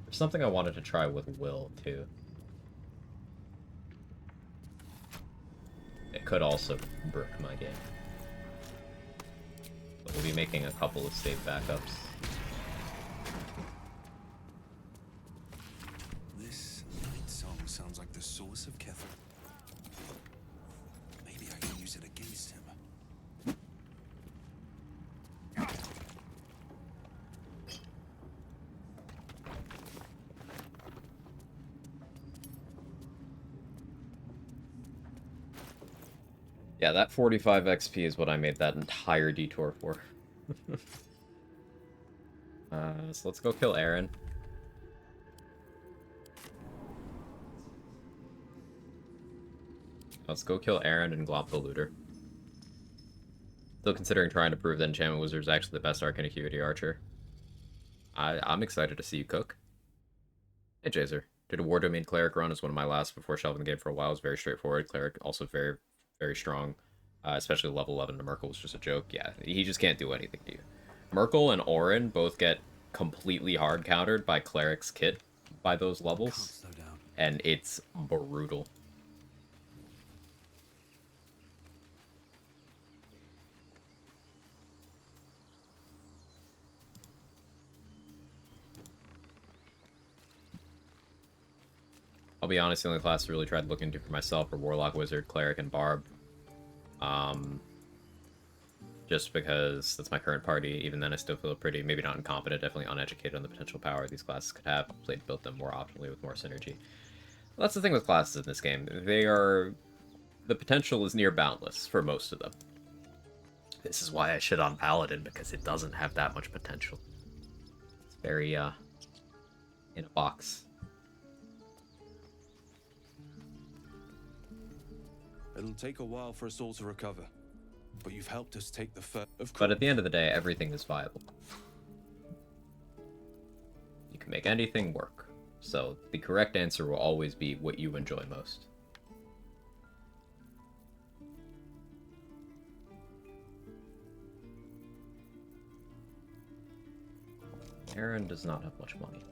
There's something I wanted to try with Will, too. It could also brick my game. But we'll be making a couple of save backups. This night song sounds like the source of Kethel. Maybe I can use it against him. Yeah, that 45 XP is what I made that entire detour for. So let's go kill Aaron. Let's go kill Aaron and Glomp the Looter. Still considering trying to prove that Enchantment Wizard is actually the best Arcane Acuity Archer. I'm excited to see you cook. Hey, Jazer. Did a War Domain Cleric run as one of my last before shelving the game for a while. It was very straightforward. Cleric also very, very strong. Especially level 11 to Merkel was just a joke. Yeah, he just can't do anything to you. Merkel and Orin both get completely hard countered by Cleric's kit by those levels. And it's brutal. I'll be honest, the only class I really tried looking into for myself are Warlock, Wizard, Cleric, and Barb. Just because that's my current party. Even then, I still feel pretty, maybe not incompetent, definitely uneducated on the potential power these classes could have. Played built them more optimally with more synergy. Well, that's the thing with classes in this game. The potential is near boundless for most of them. This is why I shit on Paladin, because it doesn't have that much potential. It's very, in a box. It'll take a while for us all to recover, but you've helped us take the first. But at the end of the day, everything is viable. You can make anything work. So the correct answer will always be what you enjoy most. Aaron does not have much money.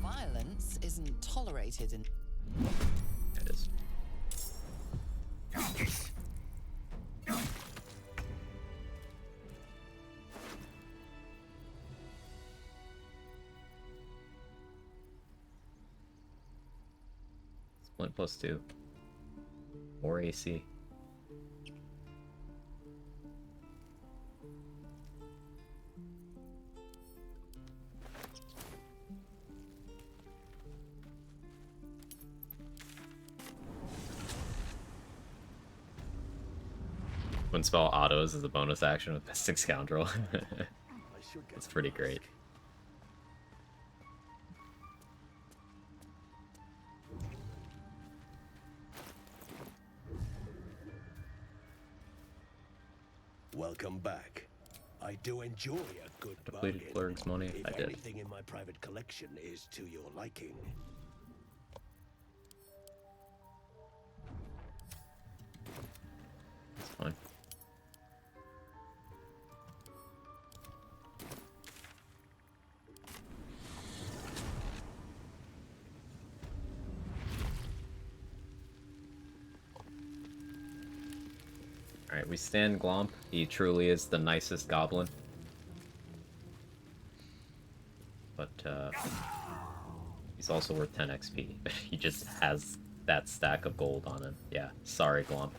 Violence isn't tolerated in... It is. Splint +2. More AC. When spell autos is a bonus action with Besting Scoundrel. It's pretty great. Welcome back. I do enjoy a good Depleted bargain. Cleric's money. If I did. anything in my private collection is to your liking. That's fine. Alright, we stand Glomp. He truly is the nicest goblin. But, he's also worth 10 XP. He just has that stack of gold on him. Yeah, sorry, Glomp.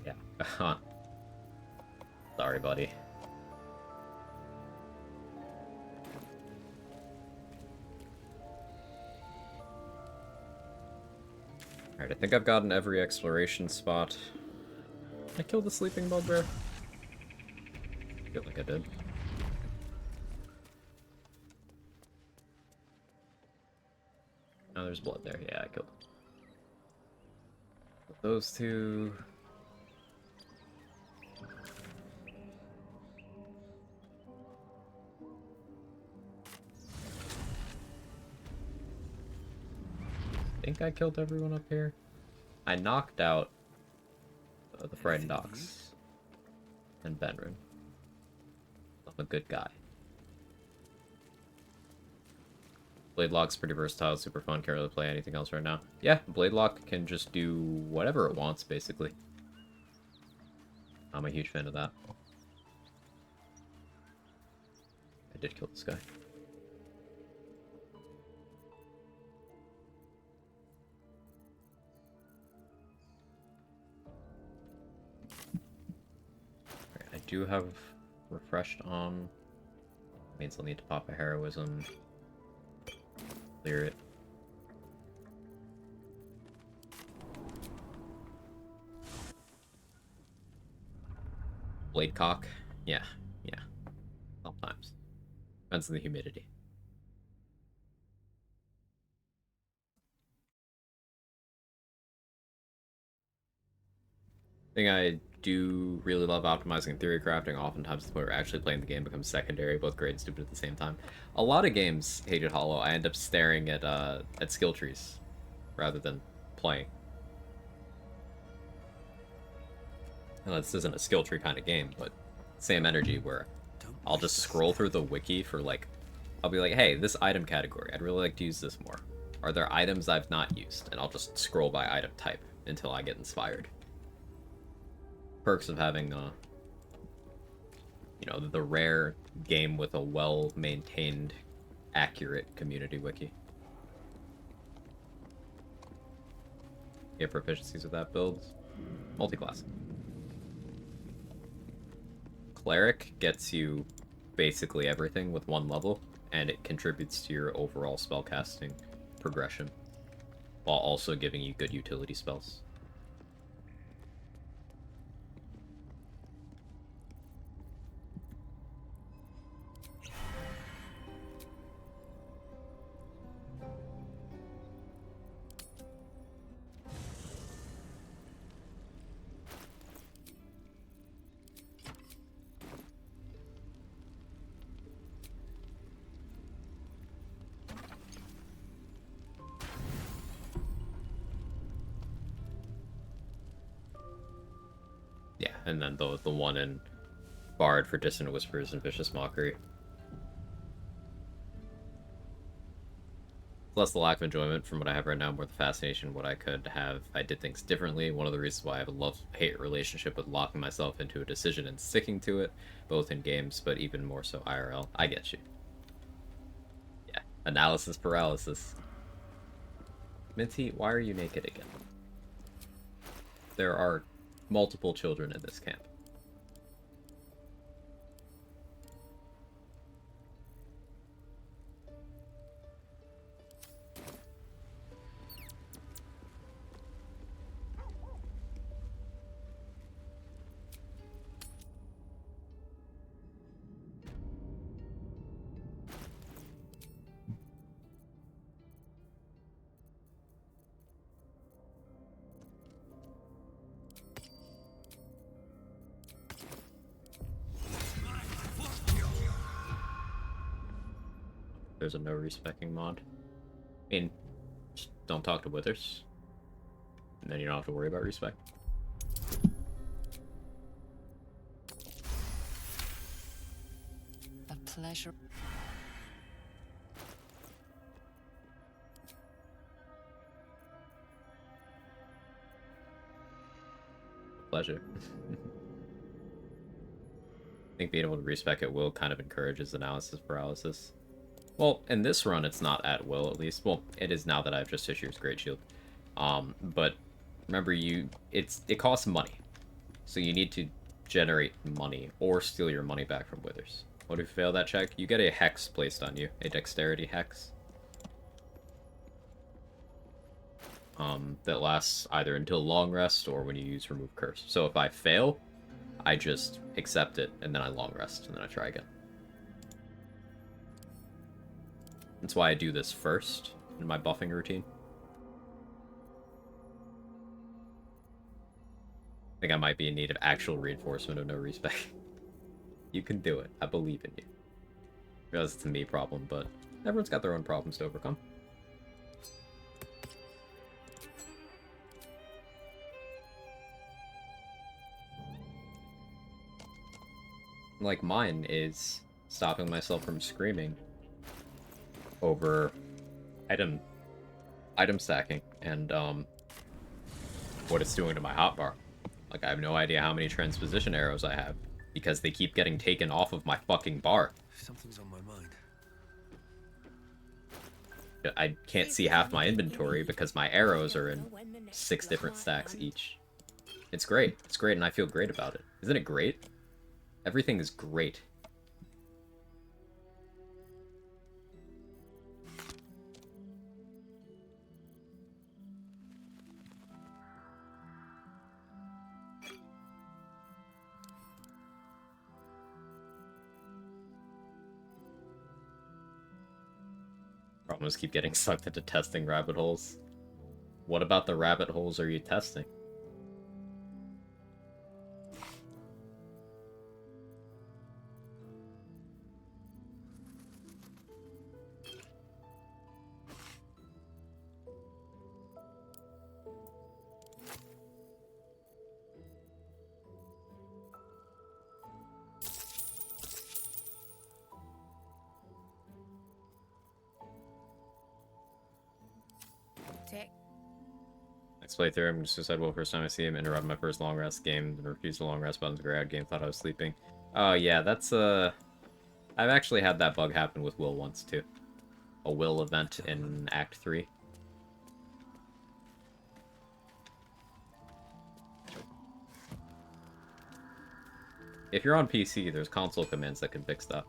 Yeah. Sorry, buddy. Alright, I think I've gotten every exploration spot. Did I kill the sleeping bugbear? I feel like I did. Oh, there's blood there. Yeah, I killed him. Those two... I think I killed everyone up here. I knocked out the Frightened Ox and Benrin. I'm a good guy. Bladelock's pretty versatile, super fun, can't really play anything else right now. Yeah, Bladelock can just do whatever it wants, basically. I'm a huge fan of that. I did kill this guy. I do have refreshed on. Means I'll need to pop a heroism. Clear it. Blade cock? Yeah, yeah. Sometimes. Depends on the humidity. Thing I do really love optimizing theory crafting, oftentimes the point where actually playing the game becomes secondary, both great and stupid at the same time. A lot of games, Hated Hollow, I end up staring at skill trees rather than playing. Now, this isn't a skill tree kind of game, but same energy where I'll just scroll through the wiki for like, I'll be like, hey, this item category, I'd really like to use this more. Are there items I've not used? And I'll just scroll by item type until I get inspired. Perks of having, you know, the rare game with a well-maintained, accurate community wiki. You have proficiencies with that build? Multi-class. Cleric gets you basically everything with one level, and it contributes to your overall spellcasting progression, while also giving you good utility spells. Yeah, and then the one in Bard for Distant Whispers and Vicious Mockery. Less the lack of enjoyment from what I have right now, more the fascination what I could have. I did things differently. One of the reasons why I have a love-hate relationship with locking myself into a decision and sticking to it, both in games, but even more so IRL. I get you. Yeah, analysis paralysis. Minty, why are you naked again? There are multiple children in this camp. There's a no respecking mod. I mean, just don't talk to withers. And then you don't have to worry about respect. A pleasure. Pleasure. I think being able to respec at will kind of encourages analysis paralysis. Well, in this run, it's not at will, at least. Well, it is now that I've just issued Great Shield. But remember, it costs money. So you need to generate money or steal your money back from withers. What if you fail that check? You get a hex placed on you, a dexterity hex. That lasts either until long rest or when you use remove curse. So if I fail, I just accept it and then I long rest and then I try again. That's why I do this first in my buffing routine. I think I might be in need of actual reinforcement of no respect. You can do it. I believe in you. I realize it's a me problem, but everyone's got their own problems to overcome. Like mine is stopping myself from screaming over item stacking and what it's doing to my hotbar. Like, I have no idea how many transposition arrows I have because they keep getting taken off of my fucking bar. Something's on my mind. I can't see half my inventory because my arrows are in 6 different stacks each. It's great. It's great and I feel great about it. Isn't it great? Everything is great. Problem is keep getting sucked into testing rabbit holes. What about the rabbit holes are you testing? Next playthrough, I'm Suicide Wolf. First time I see him, interrupt my first long rest game, then refuse the long rest button to grab game, thought I was sleeping. Oh yeah, that's I've actually had that bug happen with Will once too. A Will event in Act 3. If you're on PC, there's console commands that can fix that.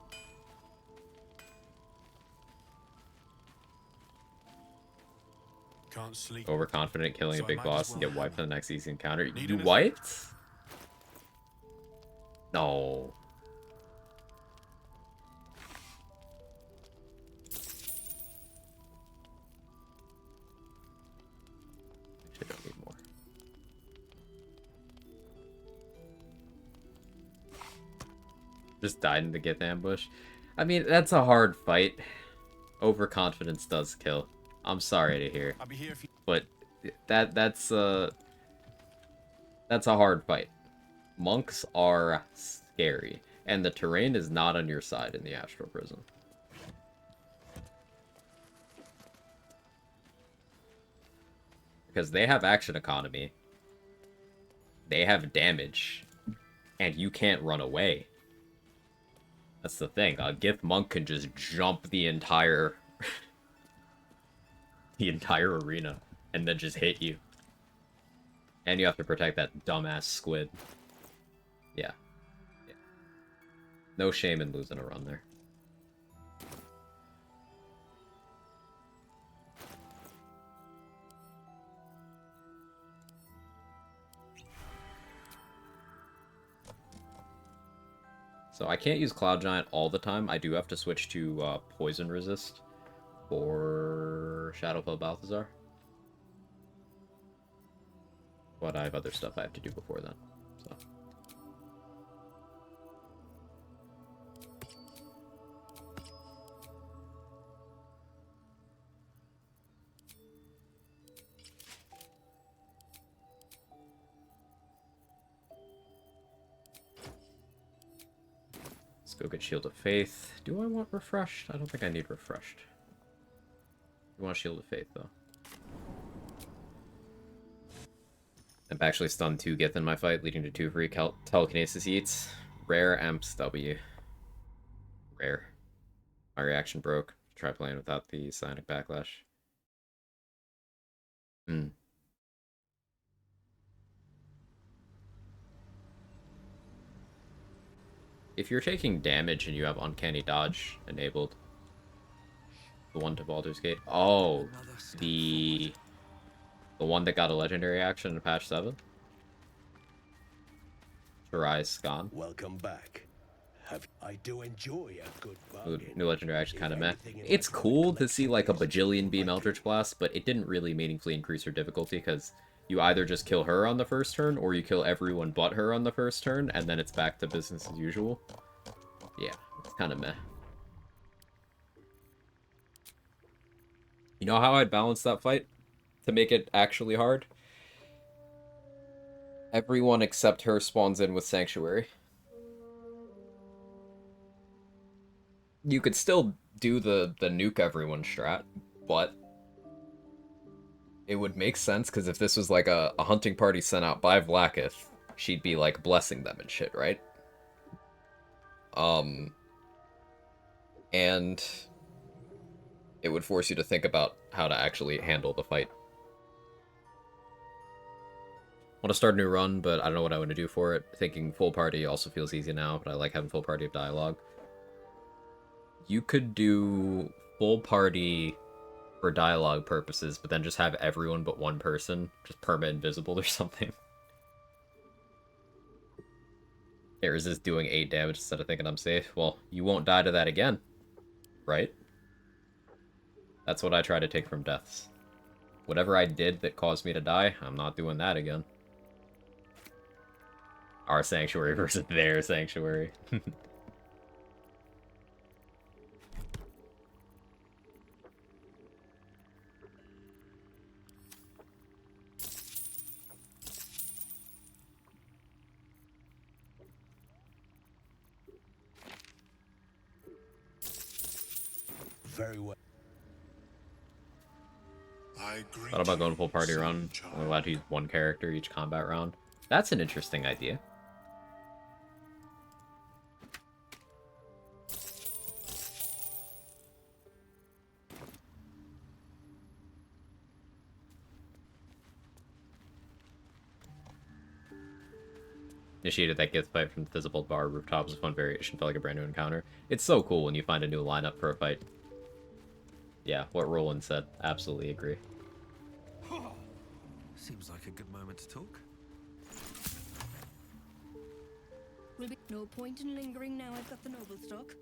Can't sleep. Overconfident, killing So a I big might boss as and well get wiped on the next easy encounter. Need You anything? wiped? No. Actually, don't need more. Just died in the Gith ambush. I mean, that's a hard fight. Overconfidence does kill. I'm sorry to hear. I'll be here if you... But that's a hard fight. Monks are scary, and the terrain is not on your side in the Astral Prison. Because they have action economy, they have damage, and you can't run away. That's the thing. A Gith monk can just jump the entire the entire arena and then just hit you. And you have to protect that dumbass squid. Yeah. No shame in losing a run there. So I can't use Cloud Giant all the time. I do have to switch to Poison Resist for Shadowfell Balthazar. But I have other stuff I have to do before then. So. Let's go get Shield of Faith. Do I want Refreshed? I don't think I need Refreshed. I want Shield of Faith, though. I've actually stunned 2 Gith in my fight, leading to 2 free telekinesis eats. Rare Amps W. Rare. My reaction broke. Try playing without the Psionic Backlash. If you're taking damage and you have Uncanny Dodge enabled, the one to Baldur's Gate. Oh, the one that got a legendary action in patch 7? Shirai Scan. Welcome back. I do enjoy a good bargain. New legendary action kind of meh. It's cool to see like a bajillion beam Eldritch Blast, but it didn't really meaningfully increase her difficulty because you either just kill her on the first turn or you kill everyone but her on the first turn, and then it's back to business as usual. Yeah, it's kind of meh. You know how I'd balance that fight to make it actually hard? Everyone except her spawns in with Sanctuary. You could still do the nuke everyone strat, but it would make sense because if this was like a hunting party sent out by Vlaakith, she'd be like blessing them and shit, right? And it would force you to think about how to actually handle the fight. I want to start a new run, but I don't know what I want to do for it. Thinking full party also feels easy now, but I like having full party of dialogue. You could do full party for dialogue purposes, but then just have everyone but one person just perma-invisible or something. Here, is this doing 8 damage instead of thinking I'm safe? Well, you won't die to that again, right? That's what I try to take from deaths. Whatever I did that caused me to die, I'm not doing that again. Our sanctuary versus their sanctuary. Very well. Thought about going full party run. Only allowed to use one character each combat round. That's an interesting idea. Initiated that gift fight from the visible bar rooftops. A fun variation, felt like a brand new encounter. It's so cool when you find a new lineup for a fight. Yeah, what Roland said. Absolutely agree. Seems like a good moment to talk. Will be no point in lingering now I've got the noble stock.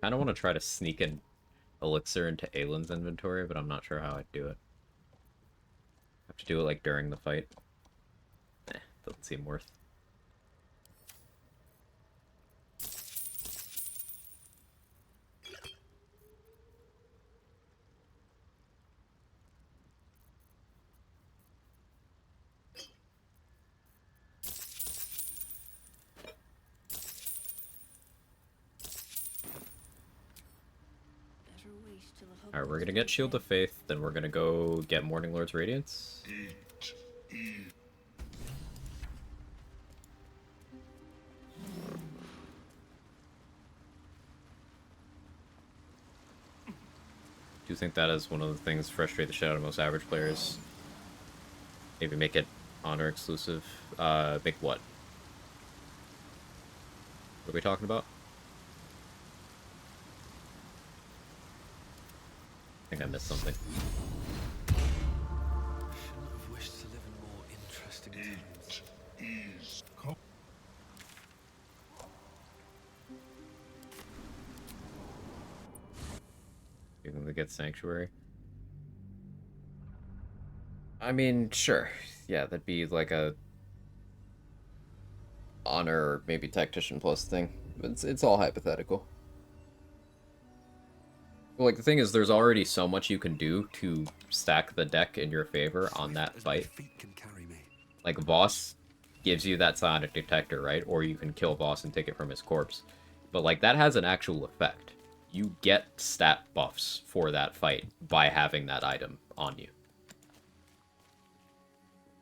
I don't want to try to sneak an elixir into Aylin's inventory, but I'm not sure how I'd do it. Have to do it like during the fight. Doesn't seem worth. Alright, we're gonna get Shield of Faith, then we're gonna go get Morning Lord's Radiance. Do you think that is one of the things frustrate the shit out of most average players? Maybe make it honor exclusive. Make what? What are we talking about? I think I missed something. Shouldn't have wished to live in more interesting times. You think they get Sanctuary? I mean, sure. Yeah, that'd be like a honor or maybe tactician plus thing. But it's all hypothetical. Well, like, the thing is, there's already so much you can do to stack the deck in your favor on that fight. Like, Voss gives you that Psionic Detector, right? Or you can kill Voss and take it from his corpse. But, like, that has an actual effect. You get stat buffs for that fight by having that item on you.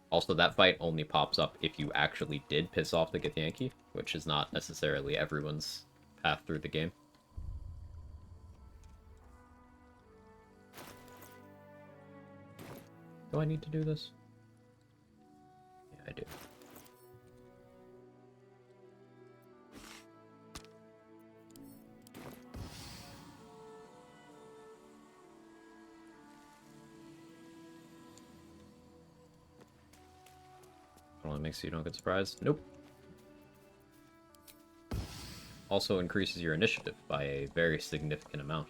Also, that fight only pops up if you actually did piss off the Githyanki, which is not necessarily everyone's path through the game. Do I need to do this? Yeah, I do. Only makes so you don't get surprised. Nope. Also increases your initiative by a very significant amount.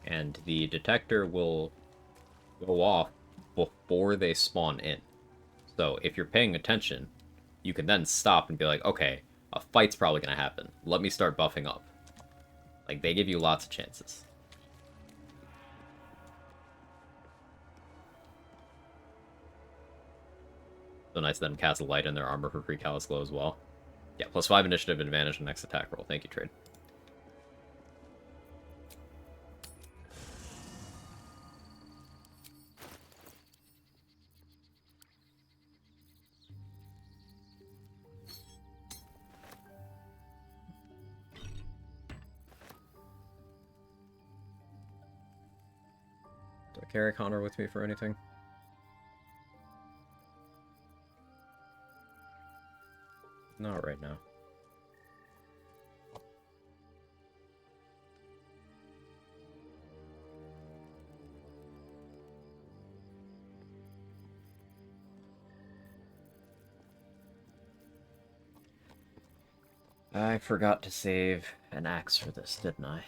And the detector will go off before they spawn in. So if you're paying attention, you can then stop and be like, okay, a fight's probably going to happen. Let me start buffing up. Like, they give you lots of chances. So nice of them cast a light in their armor for free Callous Glow as well. Yeah, +5 initiative advantage on next attack roll. Thank you, Trade. carry Connor with me for anything? Not right now. I forgot to save an axe for this, didn't I?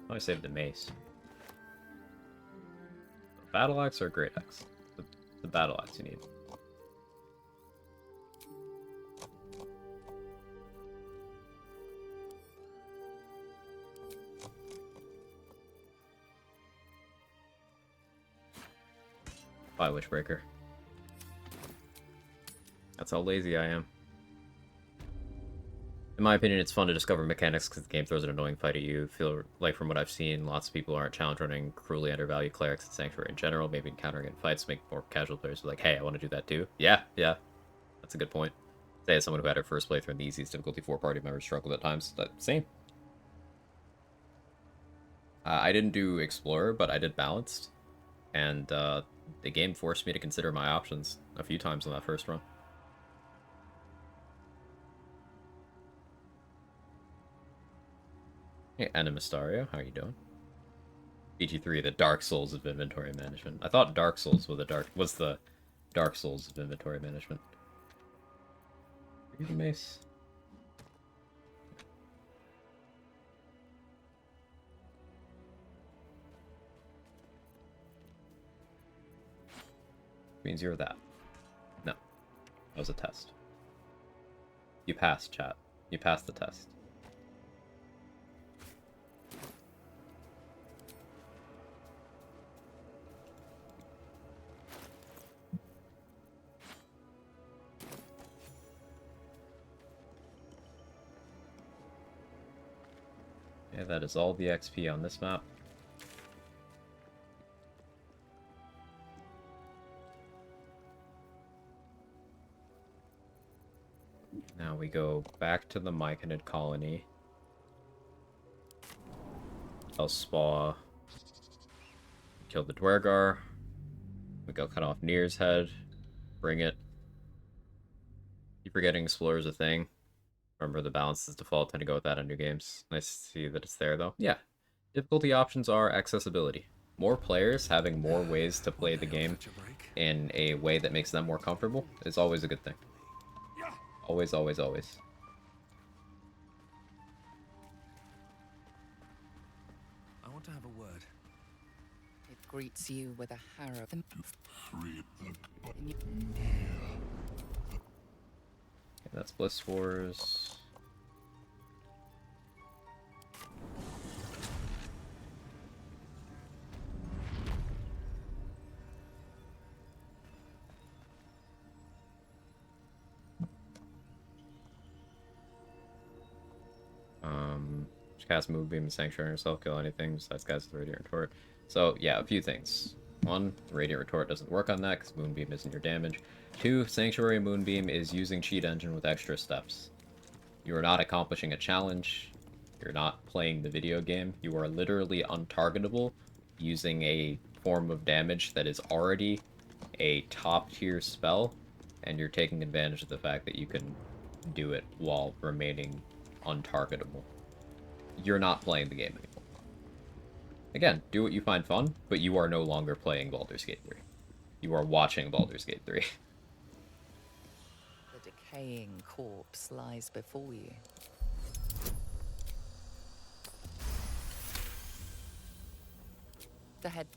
Oh, I saved the mace. Battle axe or great axe? The battle axe you need. Bye, Witchbreaker. That's how lazy I am. In my opinion, it's fun to discover mechanics because the game throws an annoying fight at you. Feel like from what I've seen, lots of people aren't challenge running cruelly undervalued clerics and Sanctuary in general. Maybe encountering in fights make more casual players be like, hey, I want to do that too. Yeah, that's a good point. Say as someone who had her first playthrough in the easiest difficulty 4 party members struggled at times. That same. I didn't do Explorer, but I did Balanced, and the game forced me to consider my options a few times on that first run. Hey, Animastario, how are you doing? BG3, the Dark Souls of inventory management. I thought Dark Souls was the Dark Souls of inventory management. Are you the mace? Means you're that. No. That was a test. You passed, chat. You passed the test. Yeah, that is all the XP on this map. Now we go back to the Myconid colony. I'll spa. Kill the Dwergar. We go cut off Nir's head. Bring it. Keep forgetting Explorer's a thing. Remember, the balance is default. Tend to go with that on new games. Nice to see that it's there, though. Yeah. Difficulty options are accessibility. More players having more ways to play the game in a way that makes them more comfortable is always a good thing. Always, always, always. I want to have a word. It greets you with a harrow. Okay, that's Bliss Wars. Cast Moonbeam and Sanctuary herself, kill anything besides cast the Radiant Retort. So, yeah, a few things. One, the Radiant Retort doesn't work on that because Moonbeam isn't your damage. Two, Sanctuary Moonbeam is using Cheat Engine with extra steps. You are not accomplishing a challenge. You're not playing the video game. You are literally untargetable using a form of damage that is already a top-tier spell, and you're taking advantage of the fact that you can do it while remaining untargetable. You're not playing the game anymore. Again, do what you find fun, but you are no longer playing Baldur's Gate 3. You are watching Baldur's Gate 3. The decaying corpse lies before you. The head.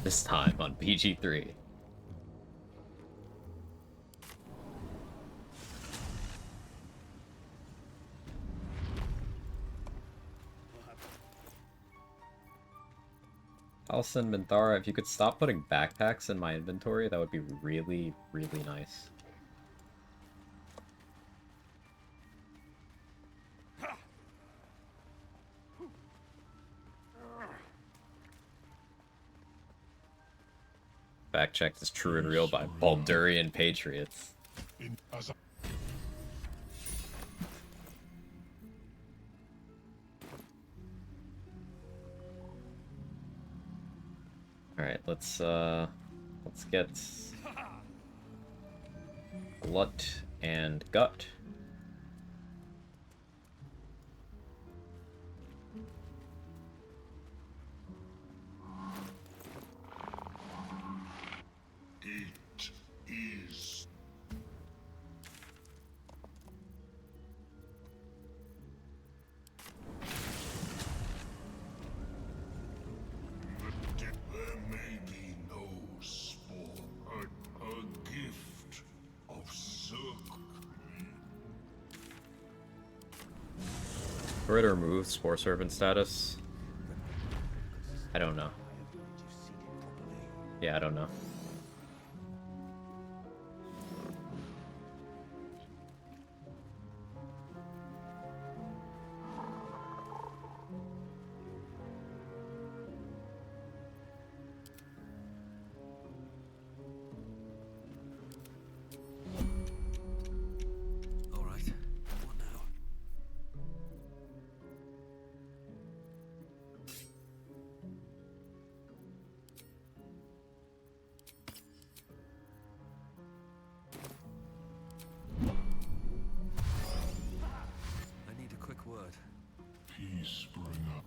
This time on PG3. Alison Minthara, if you could stop putting backpacks in my inventory, that would be really, really nice. Fact checked as true and real by Baldurian Patriots. Alright, let's get Glut and Gut. It is. There may be no spore, a gift of circle. Were to remove Spore Servant status? I don't know. Yeah, I don't know. All right. What now? I need a quick word. Peace bring up.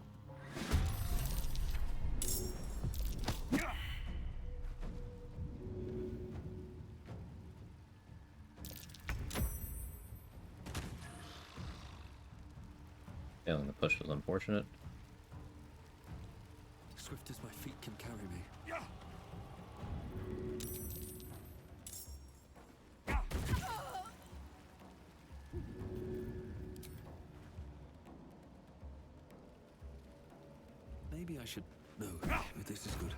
Failing the push was unfortunate. Swift as my feet can carry me. Maybe I should. No, this is good.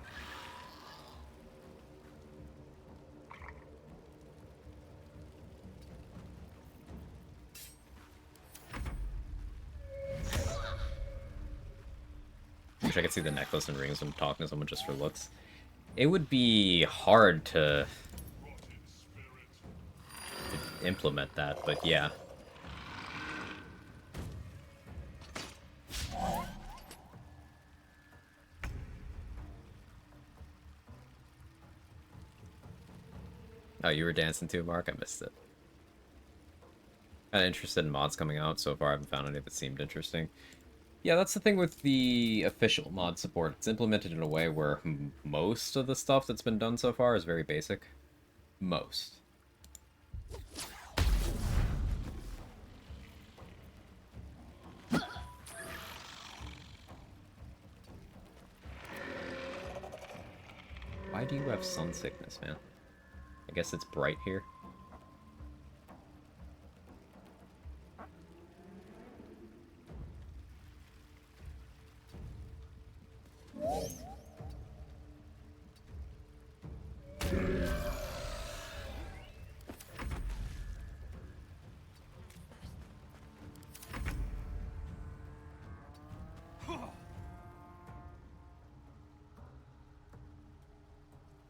Wish I could see the necklace and rings when talking to someone just for looks. It would be hard to implement that, but yeah. Oh, you were dancing too, Mark? I missed it. Kinda interested in mods coming out. So far I haven't found any that seemed interesting. Yeah, that's the thing with the official mod support. It's implemented in a way where most of the stuff that's been done so far is very basic. Most. Why do you have sun sickness, man? I guess it's bright here.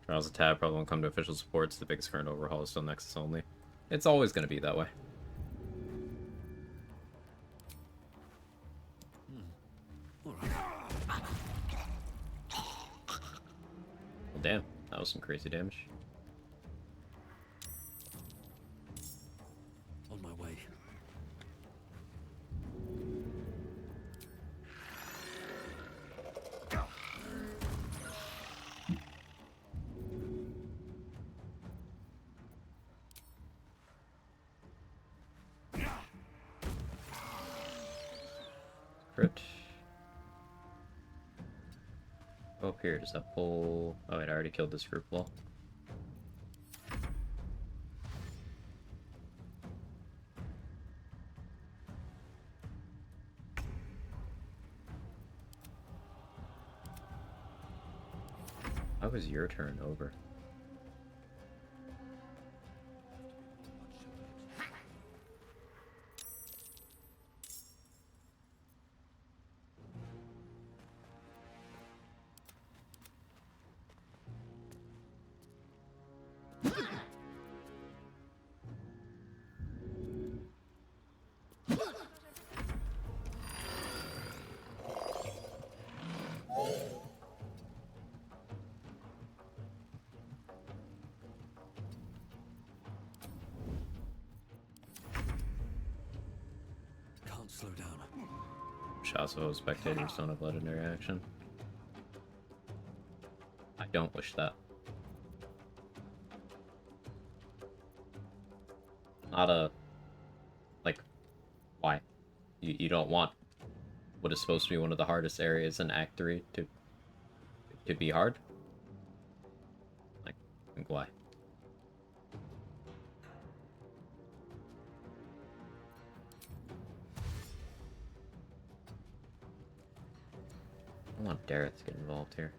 Trials of Tab probably won't come to official supports. The biggest current overhaul is still Nexus only. It's always going to be that way. Well, damn, that was some crazy damage. On my way. Crit. Oh, here, does that pull... Oh, wait, I already killed this group wall. How was your turn over? slow down. Shaso spectators don't have legendary action. I don't wish that. Not a... Like, why? You don't want what is supposed to be one of the hardest areas in Act 3 to be hard? Like, why? I want Dareth to get involved here.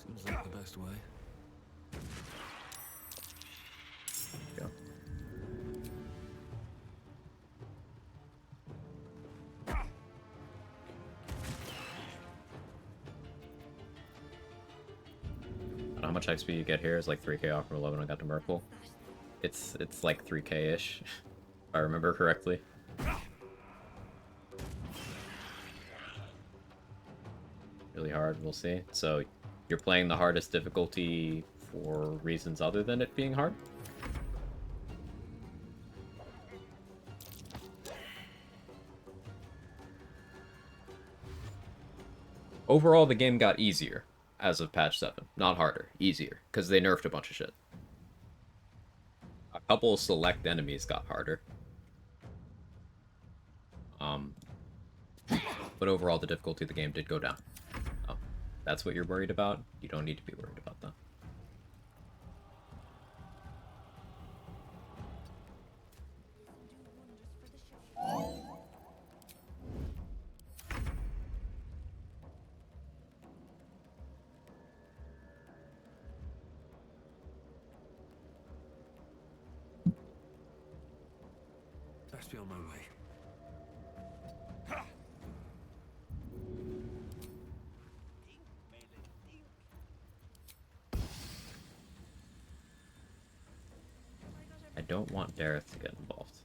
Seems like the best way. Go. How much XP you get here is like 3k off from 11 I got to Merkle. It's like 3k-ish, if I remember correctly. Really hard, we'll see. So, you're playing the hardest difficulty for reasons other than it being hard? Overall, the game got easier as of patch 7. Not harder, easier, because they nerfed a bunch of shit. A couple of select enemies got harder. But overall, the difficulty of the game did go down. Oh, that's what you're worried about? You don't need to be worried about that. Best be on my way. I don't want Dareth to get involved.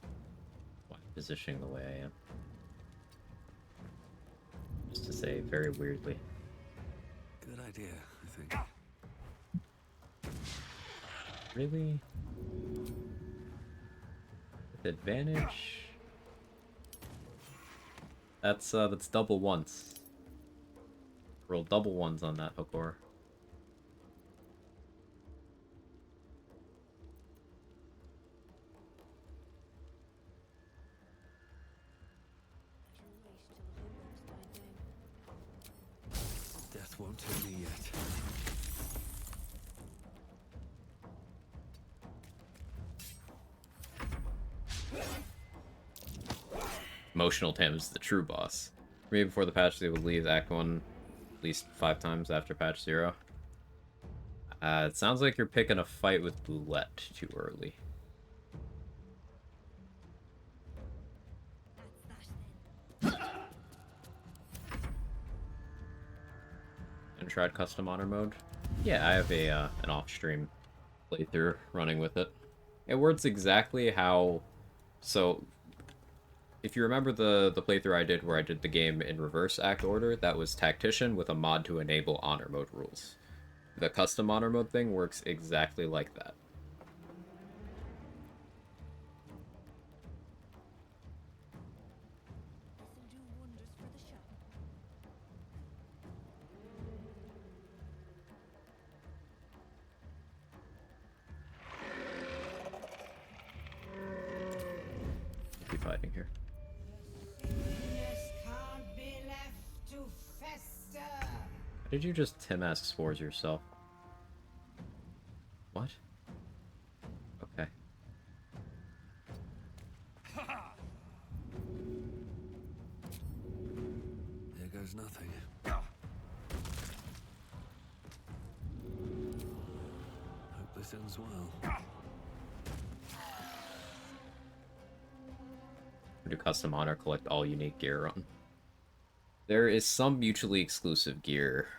Why positioning the way I am? Just to say very weirdly. Good idea, I think. Really? With advantage? That's double ones. Roll double ones on that, Hokor. Death won't take me yet. Emotional Tam is the true boss. Maybe before the patch they would leave Act 1 at least 5 times after patch 0. It sounds like you're picking a fight with Boulette too early. And tried custom honor mode? Yeah, I have a an off-stream playthrough running with it. It works exactly how... So, if you remember the playthrough I did where I did the game in reverse act order, that was Tactician with a mod to enable honor mode rules. The custom honor mode thing works exactly like that. Be fighting here. How did you just Tim ask spores yourself? What? Okay. There goes nothing. Hope this ends well. Do custom honor collect all unique gear on? There is some mutually exclusive gear.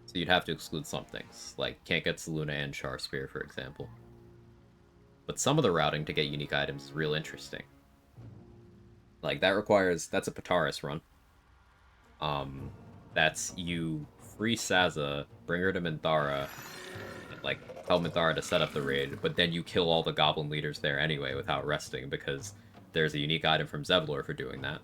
So you'd have to exclude some things, like can't get Seluna and Char Spear, for example. But some of the routing to get unique items is real interesting. Like, that requires... That's a Pataris run. That's you free Saza, bring her to Minthara, and, like, tell Minthara to set up the raid, but then you kill all the goblin leaders there anyway without resting, because there's a unique item from Zevlor for doing that.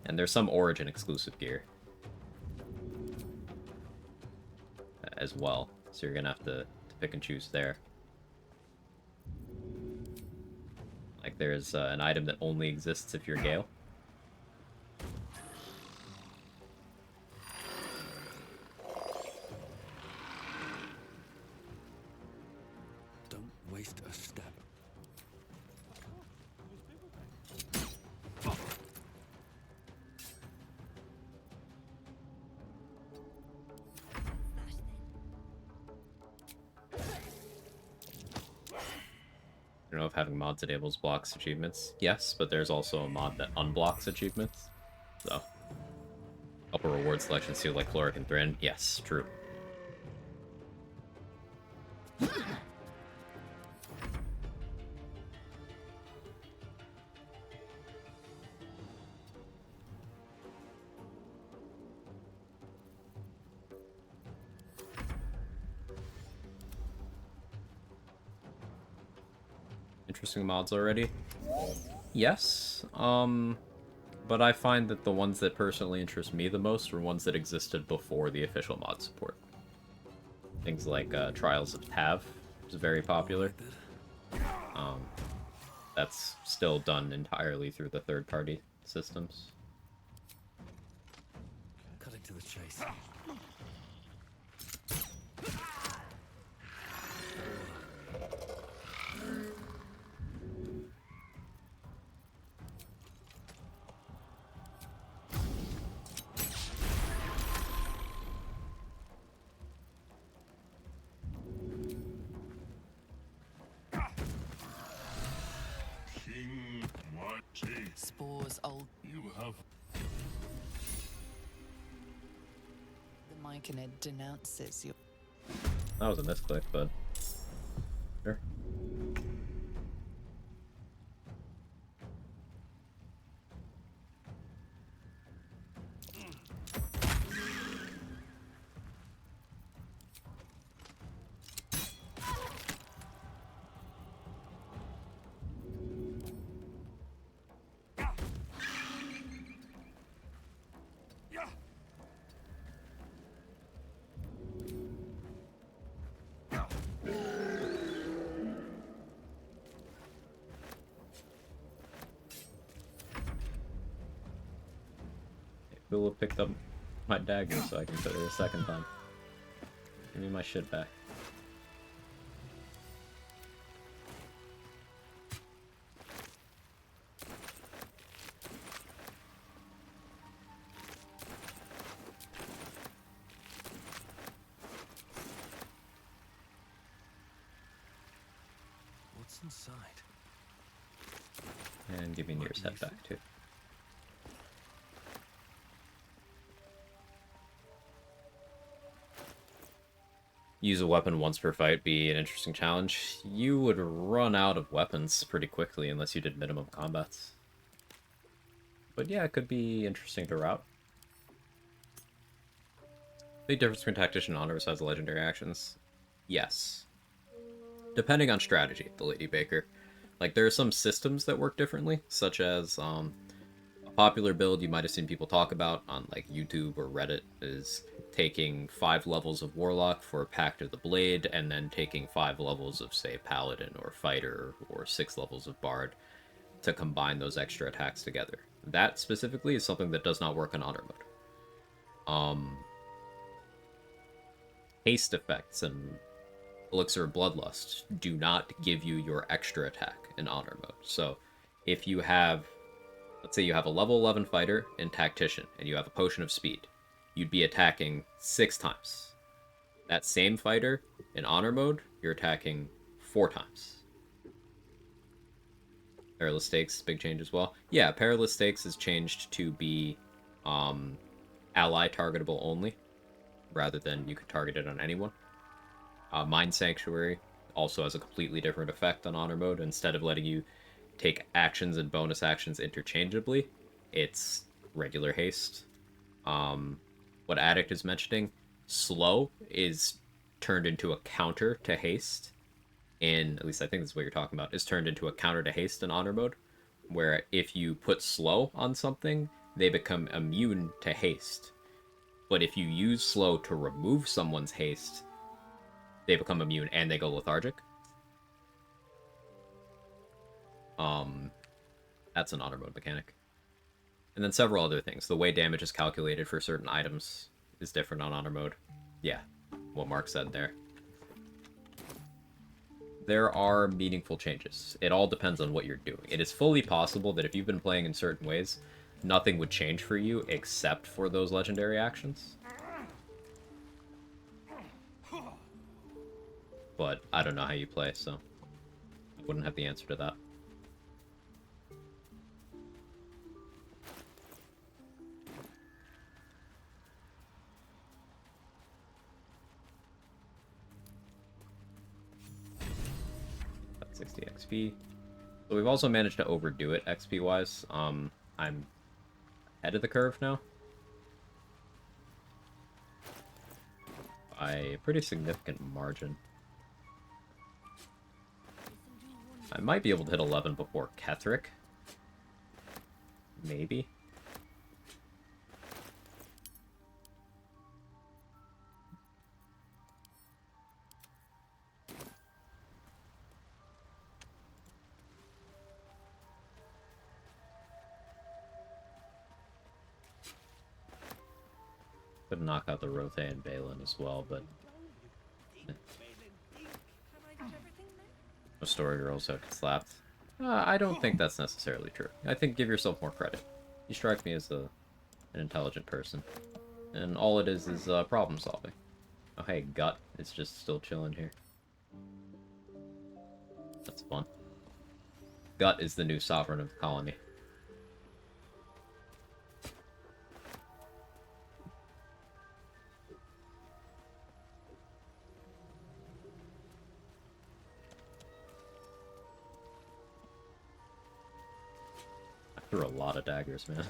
And there's some Origin exclusive gear as well, so you're gonna have to pick and choose there. Like, there's an item that only exists if you're Gale. Don't waste a step. I don't know if having mods enables blocks achievements. Yes, but there's also a mod that unblocks achievements. So, upper reward selection seal like Chloric and Thrin. Yes, true. Interesting mods already? Yes, but I find that the ones that personally interest me the most were ones that existed before the official mod support. Things like Trials of Tav is very popular. That's still done entirely through the third-party systems. Cutting to the chase. King Mighty. Spores old. You have The Myconid denounces you. That was a misclick, but sure. Phil picked up my dagger so I can put it a second time. Give me my shit back. What's inside? And give me Nier's head back too. Use a weapon once per fight be an interesting challenge. You would run out of weapons pretty quickly unless you did minimum combats. But yeah, it could be interesting to route. Big difference between Tactician and Honor besides the legendary actions? Yes. Depending on strategy, the Lady Baker. Like, there are some systems that work differently, such as a popular build you might have seen people talk about on like YouTube or Reddit is taking 5 levels of Warlock for Pact of the Blade, and then taking 5 levels of, say, Paladin or Fighter, or 6 levels of Bard, to combine those extra attacks together. That specifically is something that does not work in Honor mode. Haste effects and Elixir of Bloodlust do not give you your extra attack in Honor mode. So, if you have, let's say you have a level 11 Fighter and Tactician, and you have a Potion of Speed, you'd be attacking 6 times. That same fighter, in Honor mode, you're attacking 4 times. Perilous Stakes, big change as well. Yeah, Perilous Stakes is changed to be ally targetable only, rather than you could target it on anyone. Mind Sanctuary also has a completely different effect on Honor mode. Instead of letting you take actions and bonus actions interchangeably, it's regular haste. What Addict is mentioning, slow is turned into a counter to haste. In, at least I think that's what you're talking about, is turned into a counter to haste in honor mode, where if you put slow on something, they become immune to haste. But if you use slow to remove someone's haste, they become immune and they go lethargic. That's an honor mode mechanic. And then several other things. The way damage is calculated for certain items is different on honor mode. Yeah, what Mark said there. There are meaningful changes. It all depends on what you're doing. It is fully possible that if you've been playing in certain ways, nothing would change for you except for those legendary actions. But I don't know how you play, so I wouldn't have the answer to that. Got 60 XP. So we've also managed to overdo it XP-wise. I'm ahead of the curve now. By a pretty significant margin. I might be able to hit 11 before Ketheric. Maybe. Could knock out the Rothe and Balin as well, but... No story girls that get slapped. I don't think that's necessarily true. I think give yourself more credit. You strike me as an intelligent person. And all it is problem solving. Oh hey, Gut is just still chilling here. That's fun. Gut is the new sovereign of the colony. I threw a lot of daggers, man.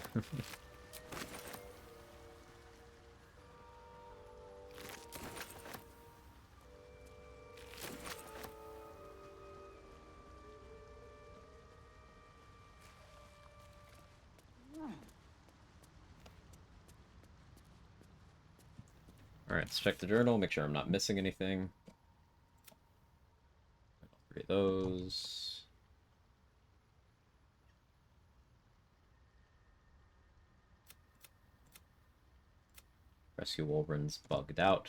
Alright, let's check the journal, make sure I'm not missing anything. 3 of those. Rescue Wolverine's bugged out.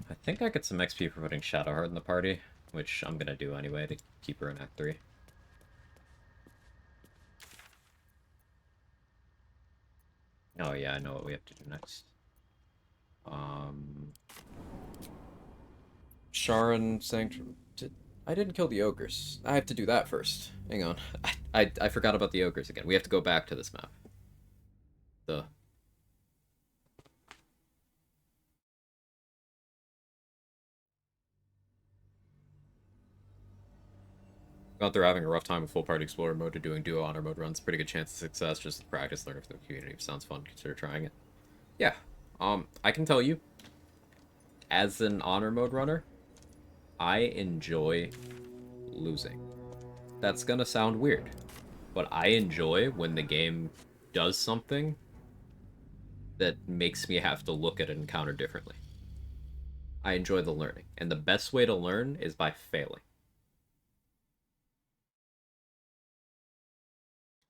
I think I get some XP for putting Shadowheart in the party, which I'm gonna do anyway to keep her in Act 3. Oh yeah, I know what we have to do next. Sharon Sanctuary. I didn't kill the ogres. I have to do that first. Hang on. I forgot about the ogres again. We have to go back to this map. Gone through having a rough time with full party explorer mode to doing duo honor mode runs. Pretty good chance of success. Just practice, learn from the community. If it sounds fun, consider trying it. Yeah. I can tell you, as an honor mode runner, I enjoy losing. That's gonna sound weird, but I enjoy when the game does something that makes me have to look at an encounter differently. I enjoy the learning, and the best way to learn is by failing.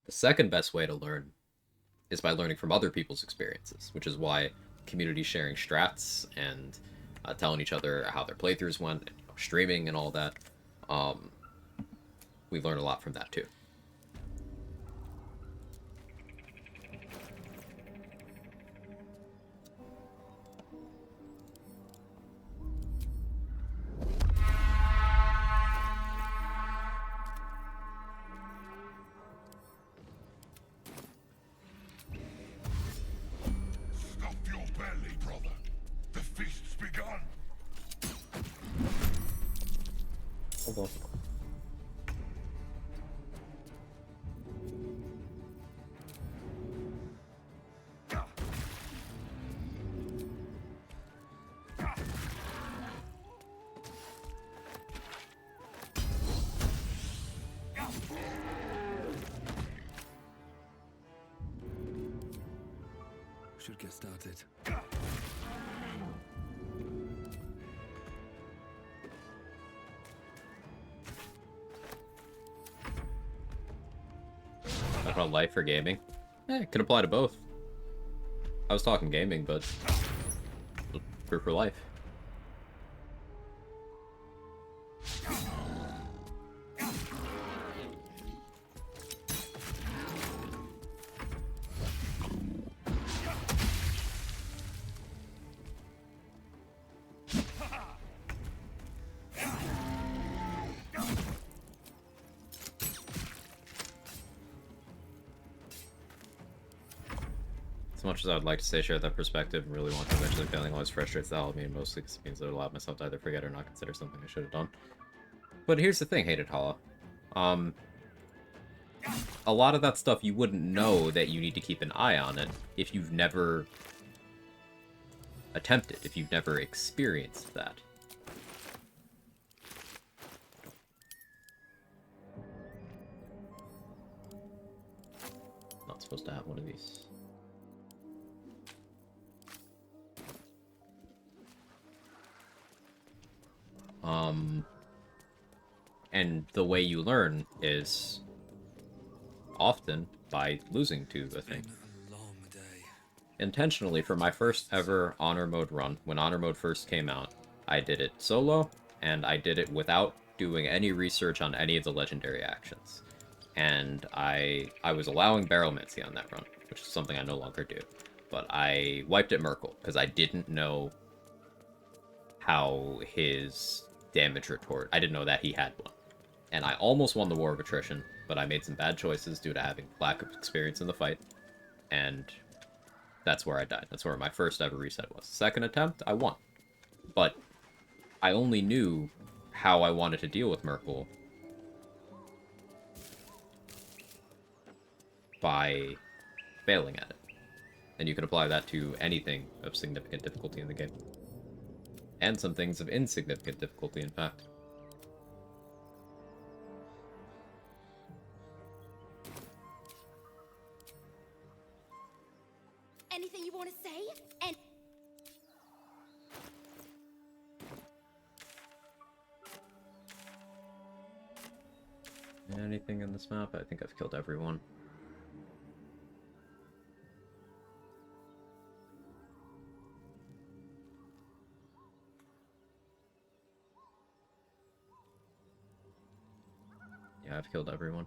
The second best way to learn is by learning from other people's experiences, which is why community sharing strats and telling each other how their playthroughs went, and, streaming and all that, we learn a lot from that too. Stuff your belly, brother. The feast's begun. Hold on. Should get started. Talk about life or gaming? It could apply to both. I was talking gaming, but for life. As much as I would like to say share that perspective and really want to eventually failing always frustrates the hell out of me, mostly because it means that it allowed myself to either forget or not consider something I should have done. But here's the thing, Hated Hollow. A lot of that stuff you wouldn't know that you need to keep an eye on it if you've never attempted, if you've never experienced that. Not supposed to have one of these. And the way you learn is often by losing to the thing. Intentionally, for my first ever Honor Mode run, when Honor Mode first came out, I did it solo, and I did it without doing any research on any of the legendary actions. And I was allowing Barrelmancy on that run, which is something I no longer do. But I wiped at Merkel, because I didn't know how his damage retort, I didn't know that he had one. And I almost won the War of Attrition, but I made some bad choices due to having lack of experience in the fight, and that's where I died. That's where my first ever reset was. Second attempt, I won. But I only knew how I wanted to deal with Merkel by failing at it. And you can apply that to anything of significant difficulty in the game. And some things of insignificant difficulty, in fact. Anything you want to say? And Anything in this map? I think I've killed everyone. Yeah, I've killed everyone.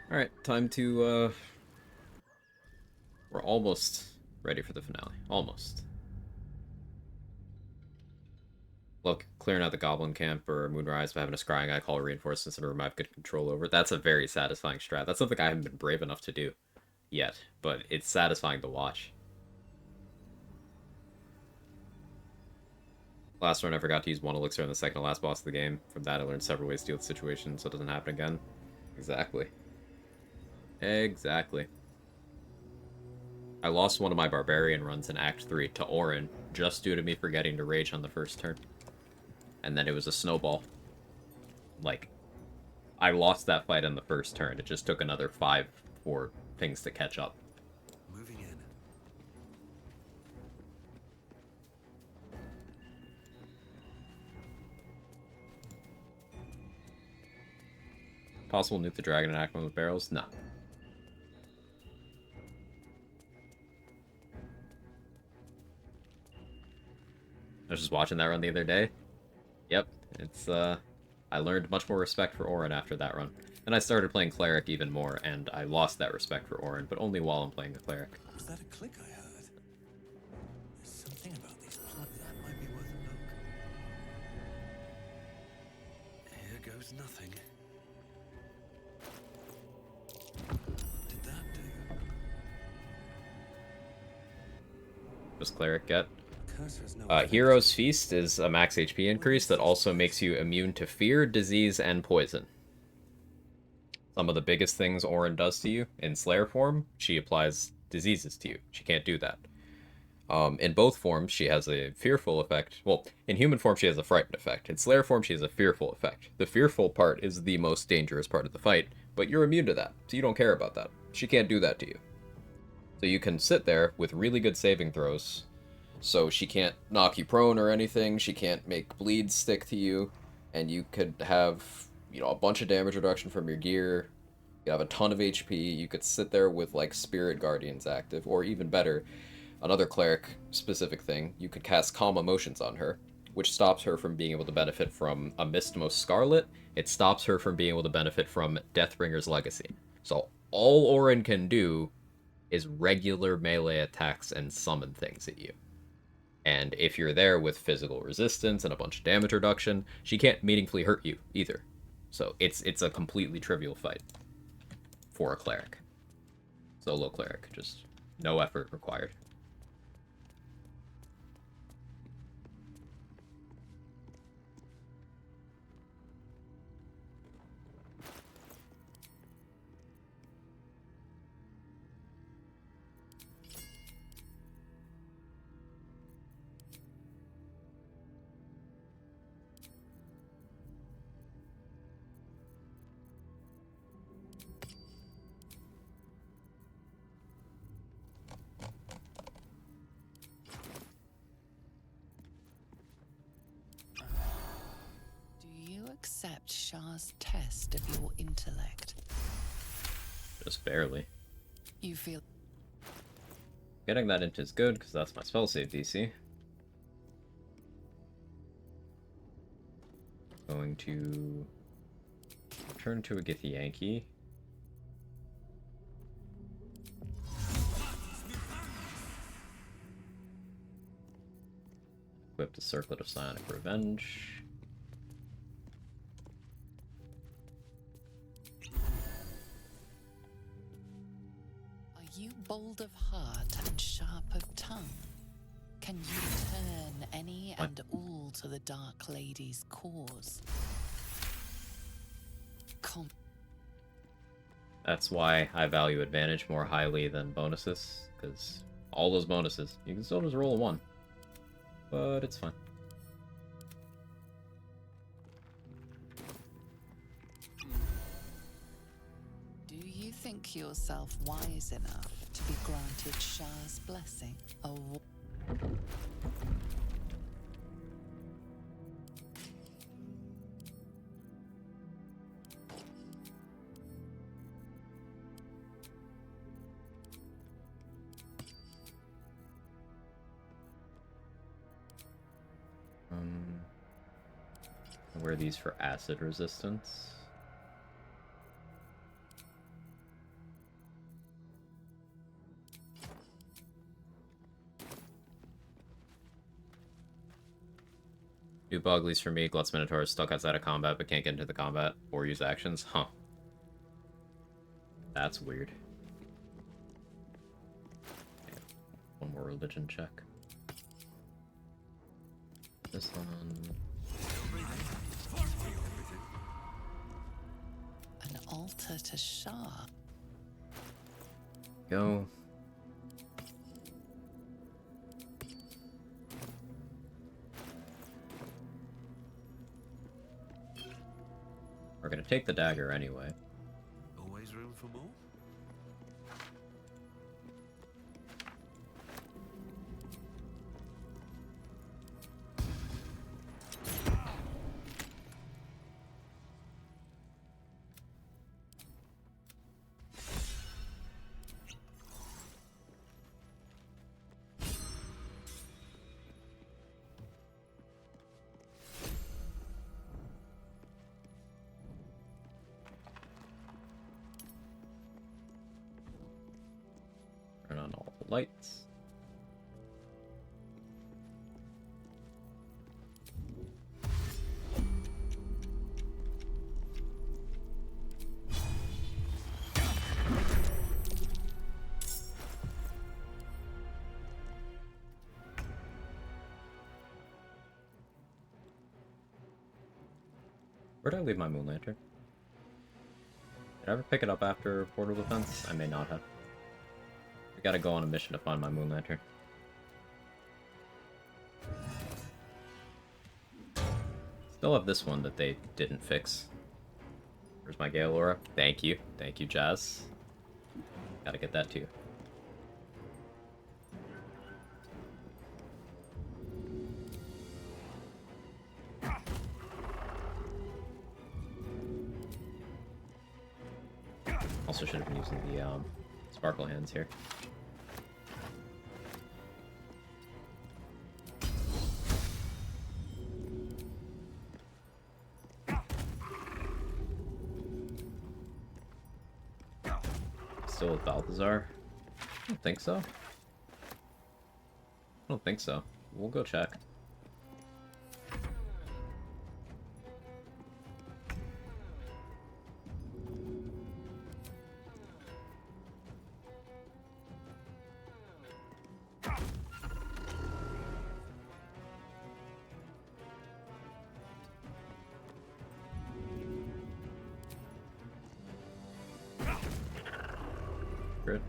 Alright, time to, we're almost ready for the finale. Almost. Look, clearing out the Goblin Camp or Moonrise by having a Scrying Eye call reinforcements in a room I have good control over. That's a very satisfying strat. That's something I haven't been brave enough to do yet, but it's satisfying to watch. Last run I forgot to use 1 elixir in the second to last boss of the game. From that I learned several ways to deal with the situation so it doesn't happen again. Exactly. Exactly. I lost one of my Barbarian runs in Act 3 to Orin just due to me forgetting to rage on the first turn. And then it was a snowball. Like, I lost that fight on the first turn. It just took another 5 for things to catch up. Moving in. Possible nuke the dragon and act one with barrels? No. I was just watching that run the other day. Yep, it's, I learned much more respect for Orin after that run. And I started playing Cleric even more, and I lost that respect for Orin, but only while I'm playing the Cleric. Was that a click I heard? There's something about these plots that might be worth a look. Here goes nothing. What did that do? Does Cleric get? Hero's Feast is a max HP increase that also makes you immune to fear, disease, and poison. Some of the biggest things Orin does to you in Slayer form, she applies diseases to you. She can't do that. In both forms, she has a fearful effect. Well, in human form, she has a frightened effect. In Slayer form, she has a fearful effect. The fearful part is the most dangerous part of the fight, but you're immune to that, so you don't care about that. She can't do that to you. So you can sit there with really good saving throws, so she can't knock you prone or anything, she can't make bleeds stick to you, and you could have, you know, a bunch of damage reduction from your gear, you have a ton of HP, you could sit there with, like, Spirit Guardians active, or even better, another cleric specific thing, you could cast Calm Emotions on her, which stops her from being able to benefit from a Mistmost Scarlet. It stops her from being able to benefit from Deathbringer's Legacy. So all Orin can do is regular melee attacks and summon things at you. And if you're there with physical resistance and a bunch of damage reduction, she can't meaningfully hurt you either. So it's a completely trivial fight for a cleric. Solo cleric, just no effort required. Accept Shah's test of your intellect. Just barely. You feel... Getting that int is good, because that's my spell save DC. Going to return to a Githyanki. Equip the Circlet of Psionic Revenge. You bold of heart and sharp of tongue? Can you turn any and all to the Dark Lady's cause? That's why I value advantage more highly than bonuses, because all those bonuses, you can still just roll a 1. But it's fine. Think yourself wise enough to be granted Shah's blessing? I'll wear these for acid resistance. Do Boglies for me. Glutz Minotaur is stuck outside of combat but can't get into the combat or use actions. Huh. That's weird. Okay. One more religion check. This one. An altar to Shah. Go. We're gonna take the dagger anyway. Always room for more? Turn on all the lights. Where'd I leave my moon lantern? Did I ever pick it up after portal defense? I may not have. We gotta go on a mission to find my moon lantern. Still have this one that they didn't fix. Where's my Gale Aura? Thank you. Thank you, Jazz. Gotta get that too. Also should have been using the sparkle hands here. Still with Balthazar? I don't think so. I don't think so. We'll go check. Good.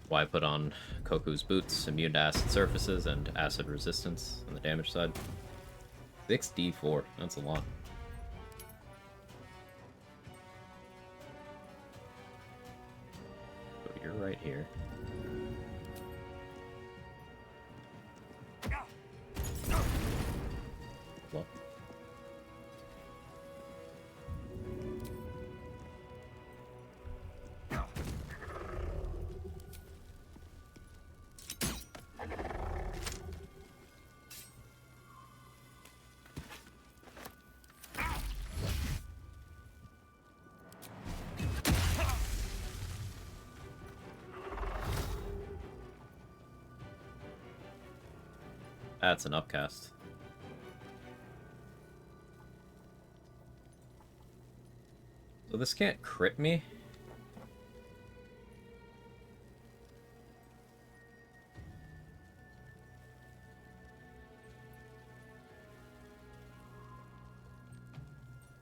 Why put on Koku's boots, immune to acid surfaces, and acid resistance on the damage side. 6d4, that's a lot. So you're right here. Well. That's an upcast. So this can't crit me?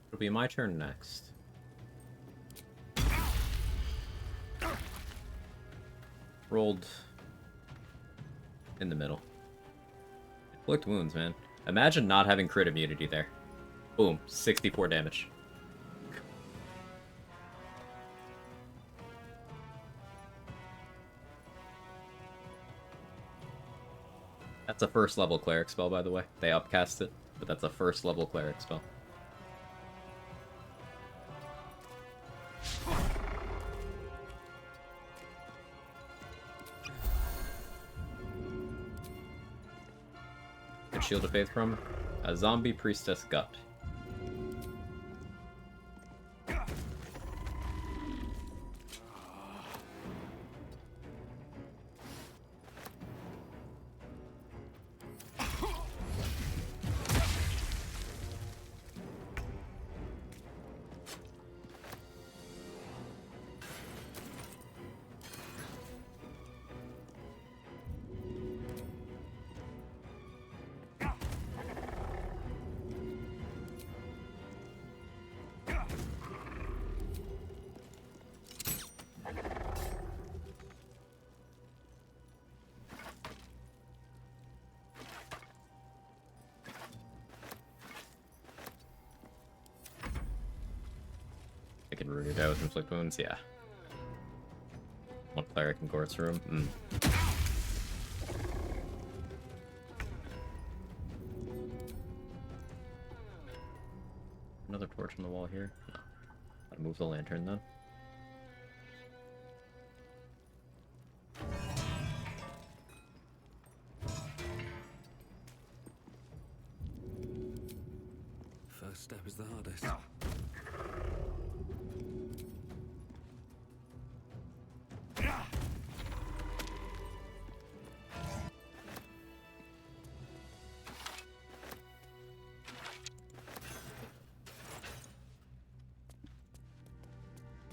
It'll be my turn next. Rolled in the middle. Inflict wounds, man. Imagine not having crit immunity there. Boom, 64 damage. That's a first level cleric spell, by the way. They upcast it, but that's a first level cleric spell. Good Shield of Faith from a zombie priestess gut. I can root it out with inflict wounds, yeah. One cleric in Gort's room. Another torch on the wall here. No. Gotta move the lantern then. First step is the hardest.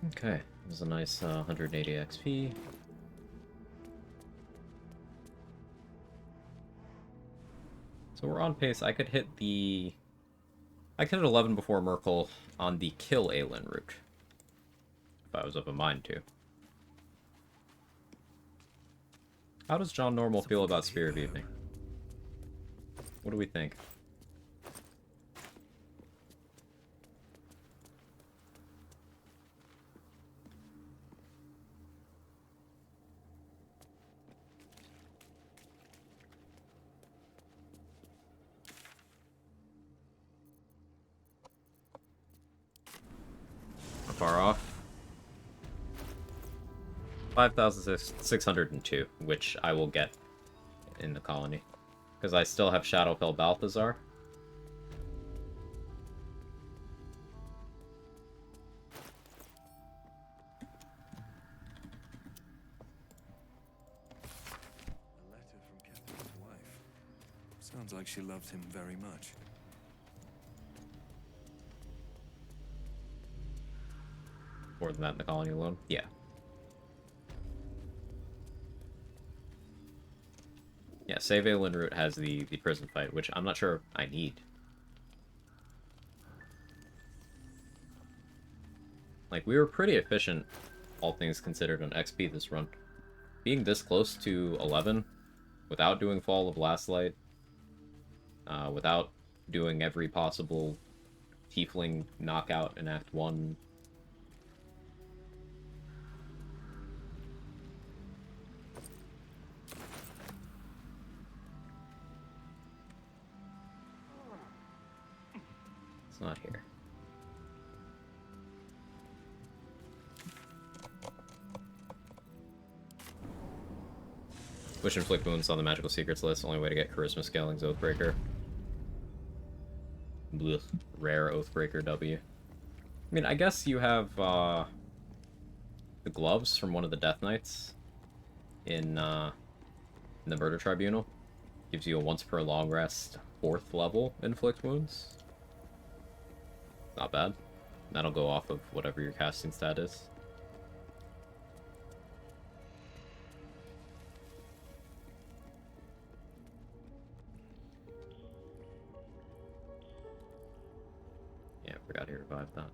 Okay, this is a nice 180 XP. So we're on pace. I could hit 11 before Merkel on the kill Aelin route. If I was of a mind to. How does John Normal feel about Spear of Evening? What do we think? Far off. 5,602, which I will get in the colony. Because I still have Shadowfell Balthazar. A letter from Catherine's wife. Sounds like she loved him very much. More than that in the colony alone? Yeah. Yeah, save Aelin route has the prison fight, which I'm not sure I need. Like, we were pretty efficient, all things considered, on XP this run. Being this close to 11, without doing Fall of Last Light, without doing every possible Tiefling knockout in Act 1, it's not here. Wish Inflict Wounds on the Magical Secrets list. Only way to get Charisma Scaling's Oathbreaker. Blech. Rare Oathbreaker W. I mean, I guess you have the gloves from one of the Death Knights in the Murder Tribunal. Gives you a once per long rest 4th level Inflict Wounds. Not bad. That'll go off of whatever your casting stat is. Yeah, I forgot he revived that.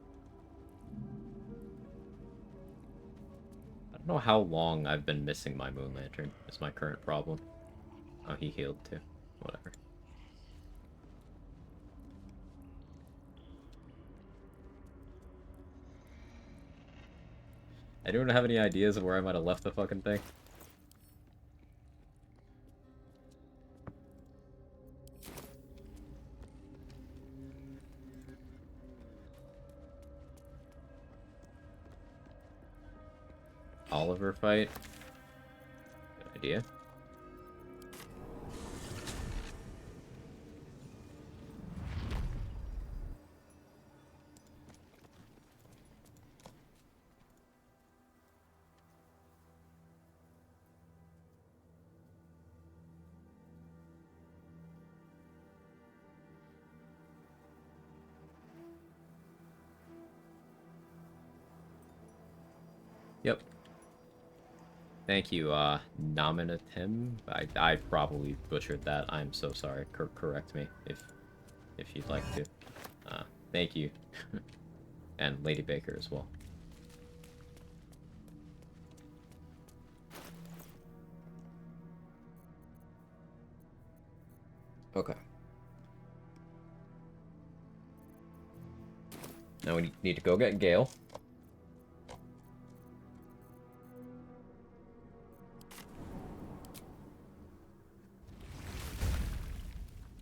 I don't know how long I've been missing my Moon Lantern, is my current problem. Oh, he healed too. Whatever. Anyone have any ideas of where I might have left the fucking thing? Oliver fight? Good idea. Yep. Thank you, Nominatim. I probably butchered that. I'm so sorry. Correct me if you'd like to. Thank you. And Lady Baker as well. Okay. Now we need to go get Gale.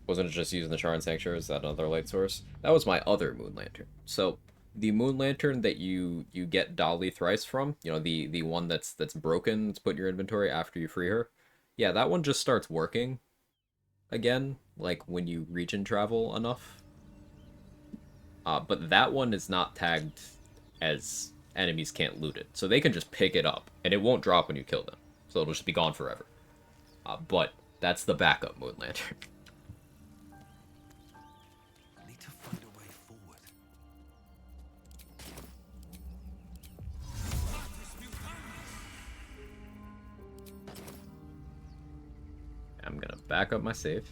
Wasn't it just using the Charn Sanctuary? Is that another light source? That was my other Moon Lantern. So the Moon Lantern that you get Dolly thrice from, you know, the one that's broken to put in your inventory after you free her. Yeah, that one just starts working again, like when you region travel enough. But that one is not tagged as enemies can't loot it. So they can just pick it up, and it won't drop when you kill them. So it'll just be gone forever. But that's the backup Moon Lantern. I'm gonna back up my save.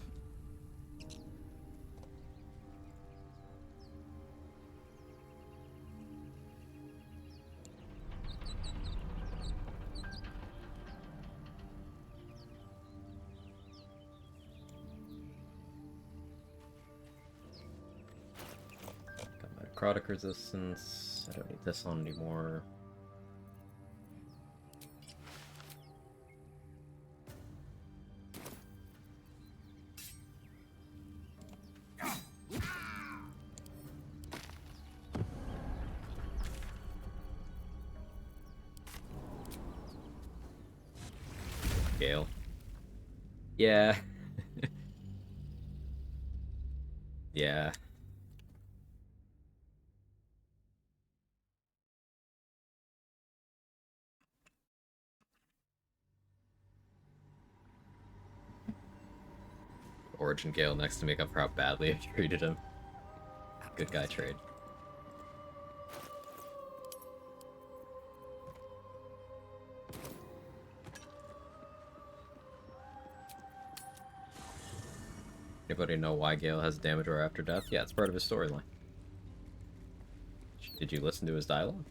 Got my necrotic resistance. I don't need this on anymore. Gale. Yeah. Yeah. Origin Gale next to make up for how badly I treated him. Good guy trade. Anybody know why Gale has damage or after death? Yeah, it's part of his storyline. Did you listen to his dialogue?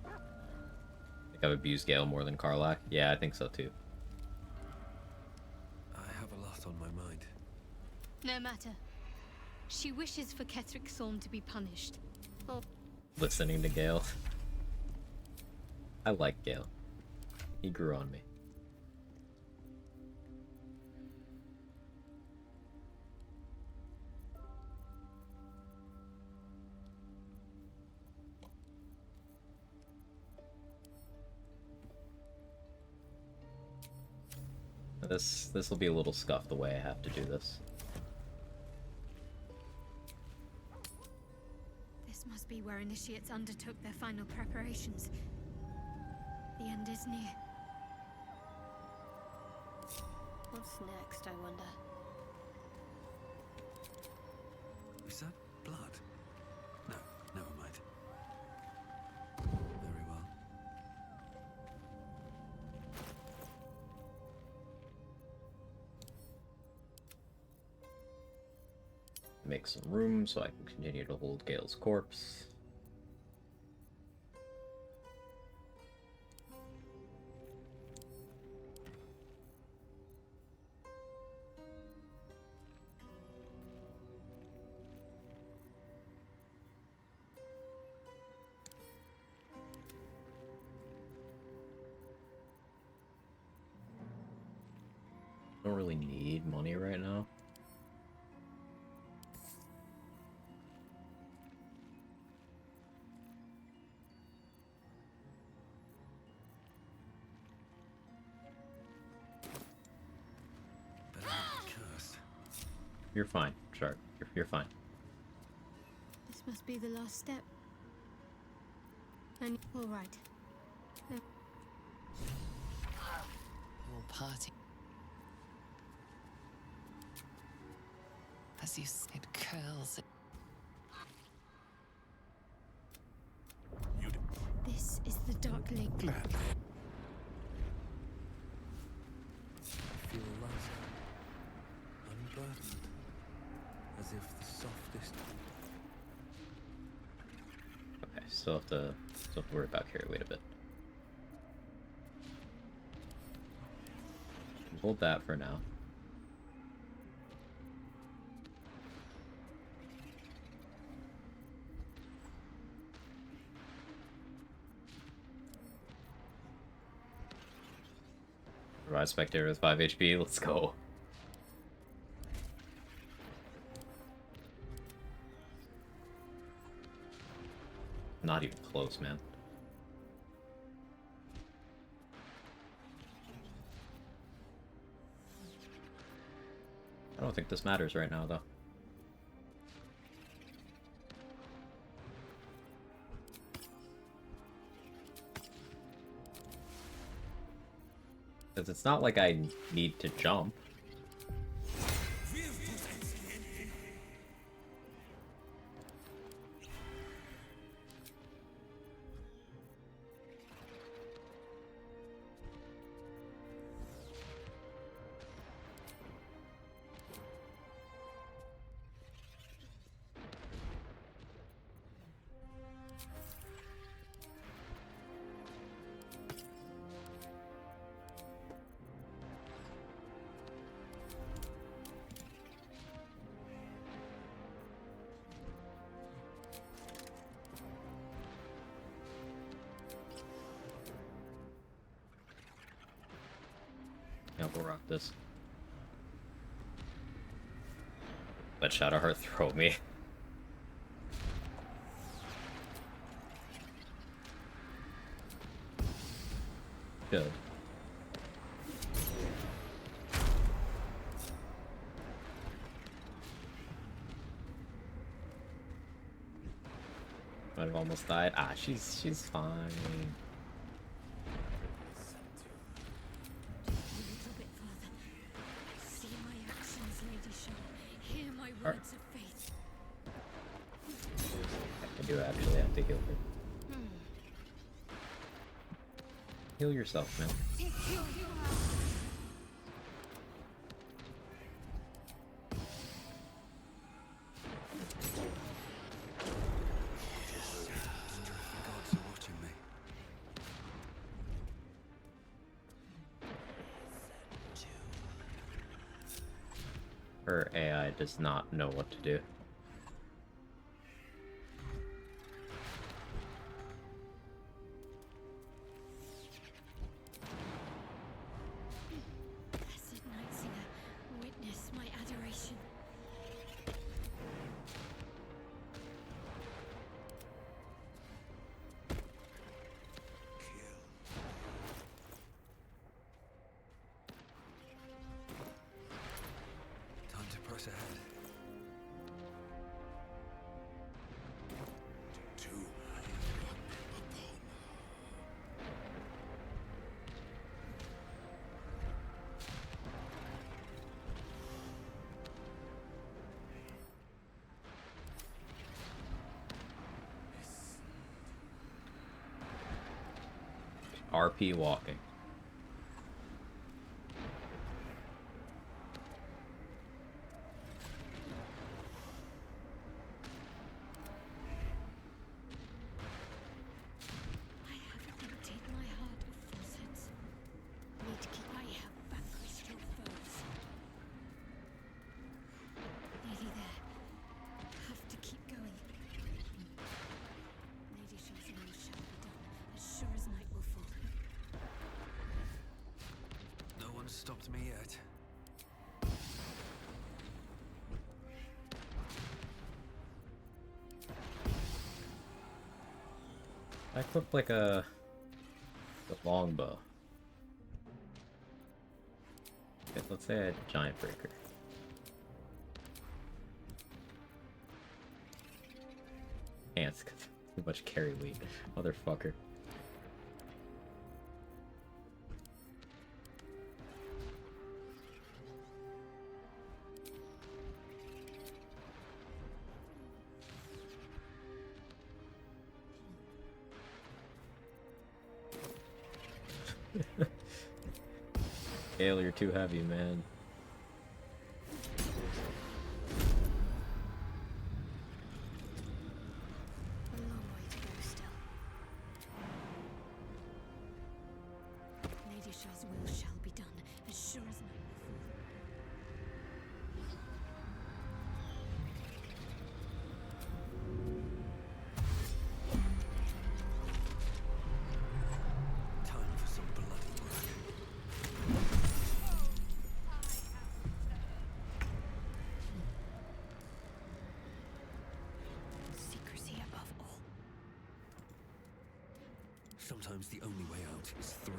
I think I've abused Gale more than Karlach. Yeah, I think so too. I have a lot on my mind. No matter. She wishes for Ketheric Thorn to be punished. Oh. Listening to Gale. I like Gale. He grew on me. This will be a little scuffed the way I have to do this. This must be where initiates undertook their final preparations. The end is near. What's next, I wonder? Is that blood? No, never mind. Very well. Make some room so I can continue to hold Gale's corpse. Don't really need money right now. You're fine, Shark. You're fine. This must be the last step. And all right. Your party. As you said, curls. This is the Dark Lake. Gladly. I feel lighter, unburdened, as if the softest. Okay, still have to worry about carry weight a bit. Hold that for now. Rise Spectator with 5 HP, let's go. Not even close, man. I don't think this matters right now, though. Because it's not like I need to jump. Yeah, we'll rock this. Let Shadowheart throw me. Good. Might have almost died. Ah, she's fine. See my actions, Lady Shaw. Hear my words of faith. I do actually have to heal her. Heal yourself, man. Gods are watching me. Her AI does not know what to do. Blessed Night Singer, witness my adoration. Time to press ahead. RP walking. I have emptied my heart of falsehoods. Need to keep. I have vanquished your foes. Nearly there. Have to keep going. Lady Shaw's will shall be done, as sure as night will fall. No one's stopped me yet. I equipped like a longbow. Okay, let's say a giant breaker. Ants, too much carry weight, motherfucker. Gale, you're too heavy, man. A long way to go still. Lady Shaw's will shall be done, as sure as night will fall. Time for some bloody work. Secrecy above all. Sometimes the only way out is through.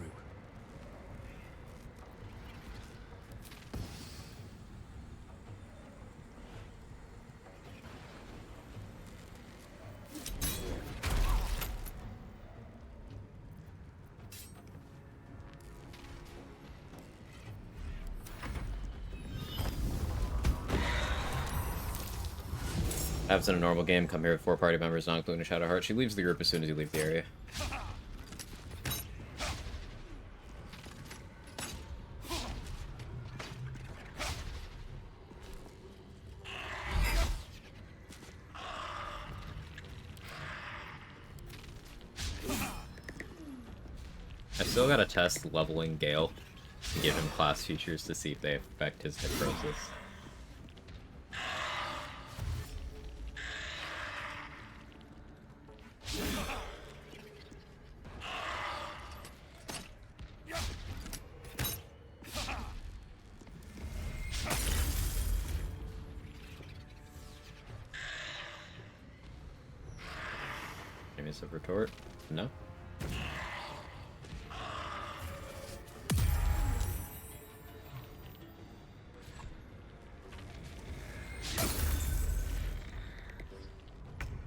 Happens in a normal game, come here with 4 party members, not including Shadowheart. She leaves the group as soon as you leave the area. I still gotta test leveling Gale to give him class features to see if they affect his necrosis. Evasive retort. No.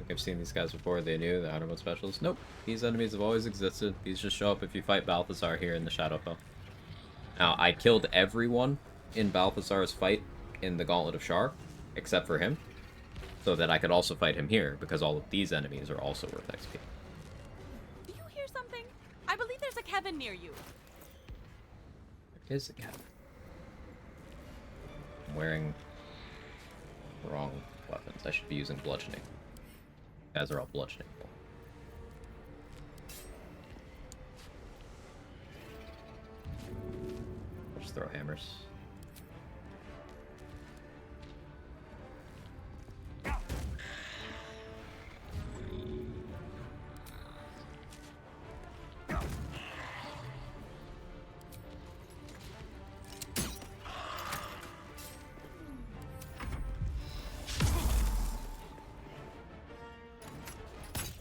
I've seen these guys before. They knew the outer mode specials. Nope. These enemies have always existed. These just show up if you fight Balthazar here in the Shadowfell. Now, I killed everyone in Balthazar's fight in the Gauntlet of Shar, except for him, so that I could also fight him here, because all of these enemies are also worth XP. Do you hear something? I believe there's a Kevin near you. There is a Kevin. I'm wearing wrong weapons. I should be using bludgeoning. Guys are all bludgeoning. Just throw hammers.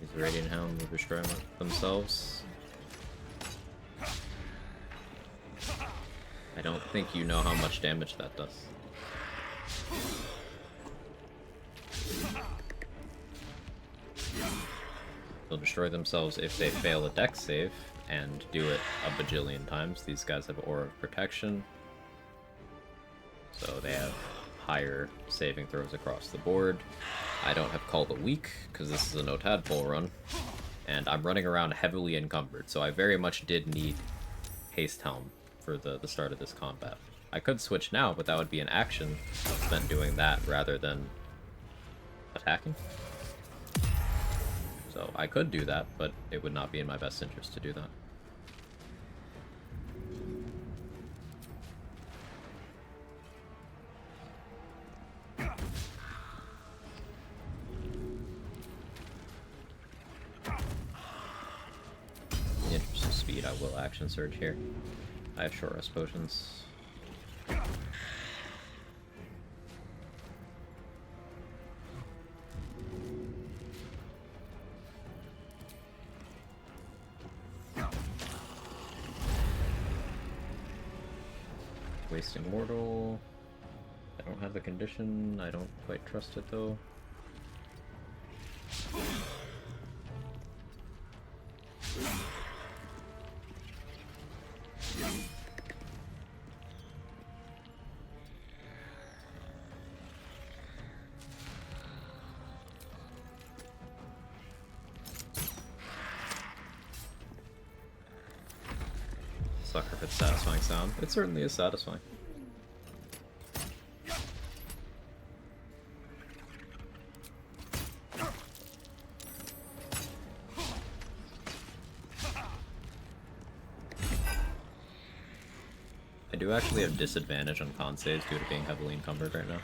These Radiant Hound will destroy themselves. I don't think you know how much damage that does. They'll destroy themselves if they fail a dex save, and do it a bajillion times. These guys have Aura of Protection, so they have higher saving throws across the board. I don't have Call the Weak, because this is a no tadpole run, and I'm running around heavily encumbered, so I very much did need Haste Helm for the start of this combat. I could switch now, but that would be an action spent doing that rather than attacking. So I could do that, but it would not be in my best interest to do that. In the interest of speed, I will action surge here. I have short rest potions. Wasting Mortal. I don't have the condition. I don't quite trust it though. Sucker if it's satisfying sound. It certainly is satisfying. I do actually have disadvantage on con saves due to being heavily encumbered right now.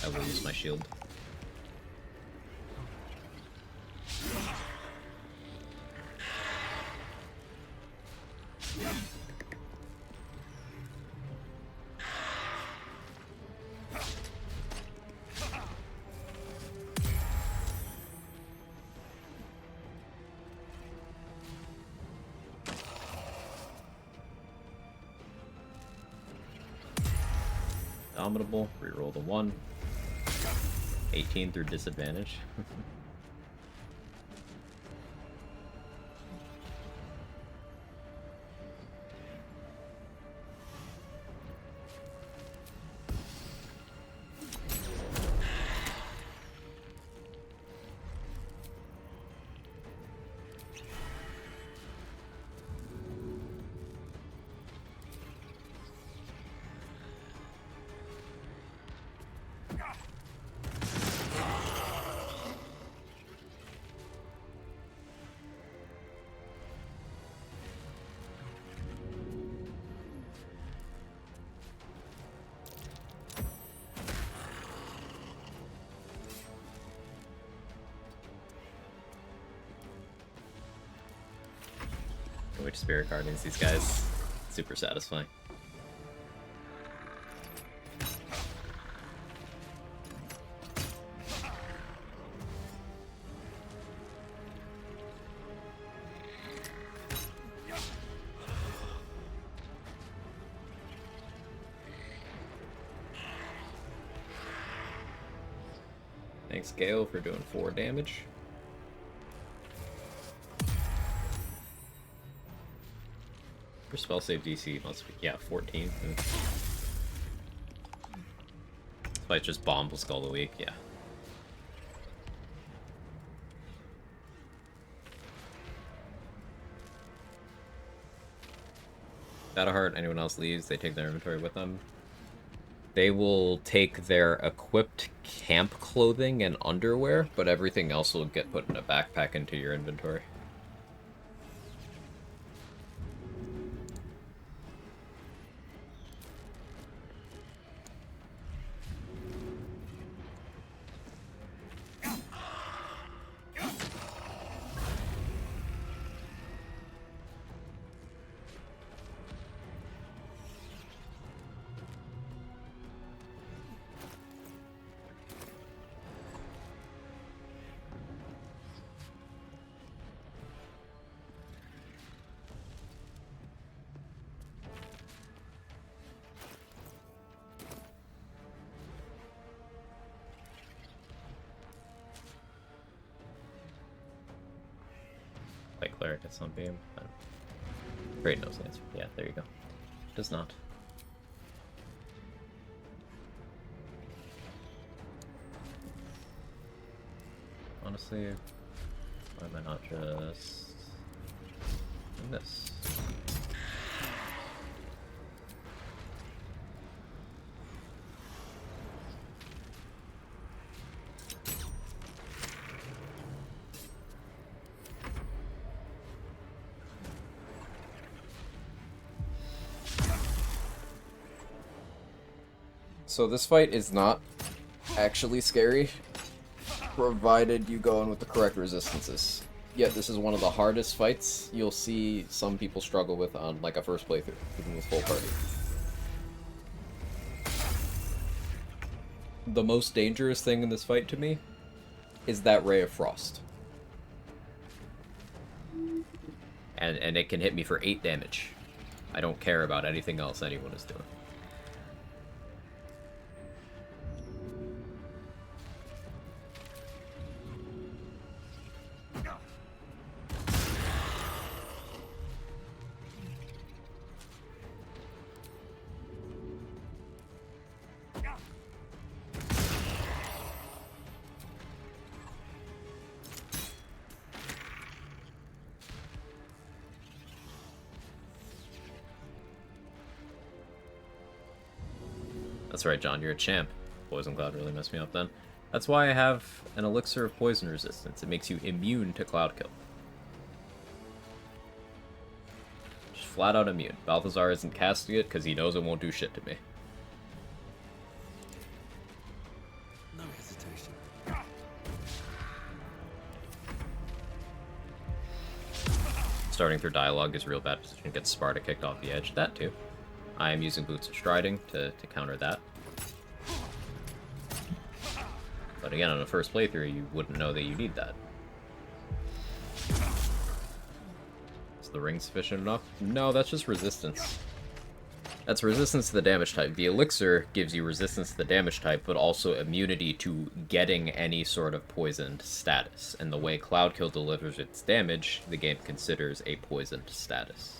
I will use my shield. Dominable, reroll the 1. 18 through disadvantage. Which Spirit Guardians these guys? Super satisfying. Thanks, Gale, for doing 4 damage. Your spell save DC must be, yeah, 14. Like just bomb will skull a week, yeah. Shadowheart, anyone else leaves, they take their inventory with them. They will take their equipped camp clothing and underwear, but everything else will get put in a backpack into your inventory. Like cleric at Sunbeam. Great nose answer. Yeah, there you go. Does not. Honestly, why am I not just doing this? So this fight is not actually scary, provided you go in with the correct resistances. Yet this is one of the hardest fights you'll see some people struggle with on like a first playthrough, even with full party. The most dangerous thing in this fight to me is that Ray of Frost. And it can hit me for 8 damage. I don't care about anything else anyone is doing. That's right, John, you're a champ. Poison Cloud really messed me up then. That's why I have an Elixir of Poison Resistance. It makes you immune to Cloud Kill. Just flat out immune. Balthazar isn't casting it because he knows it won't do shit to me. No hesitation. Starting through dialogue is a real bad position. Gets Sparta kicked off the edge. That too. I am using Boots of Striding to counter that. But again, on a first playthrough, you wouldn't know that you need that. Is the ring sufficient enough? No, that's just resistance. That's resistance to the damage type. The elixir gives you resistance to the damage type, but also immunity to getting any sort of poisoned status. And the way Cloud Kill delivers its damage, the game considers a poisoned status.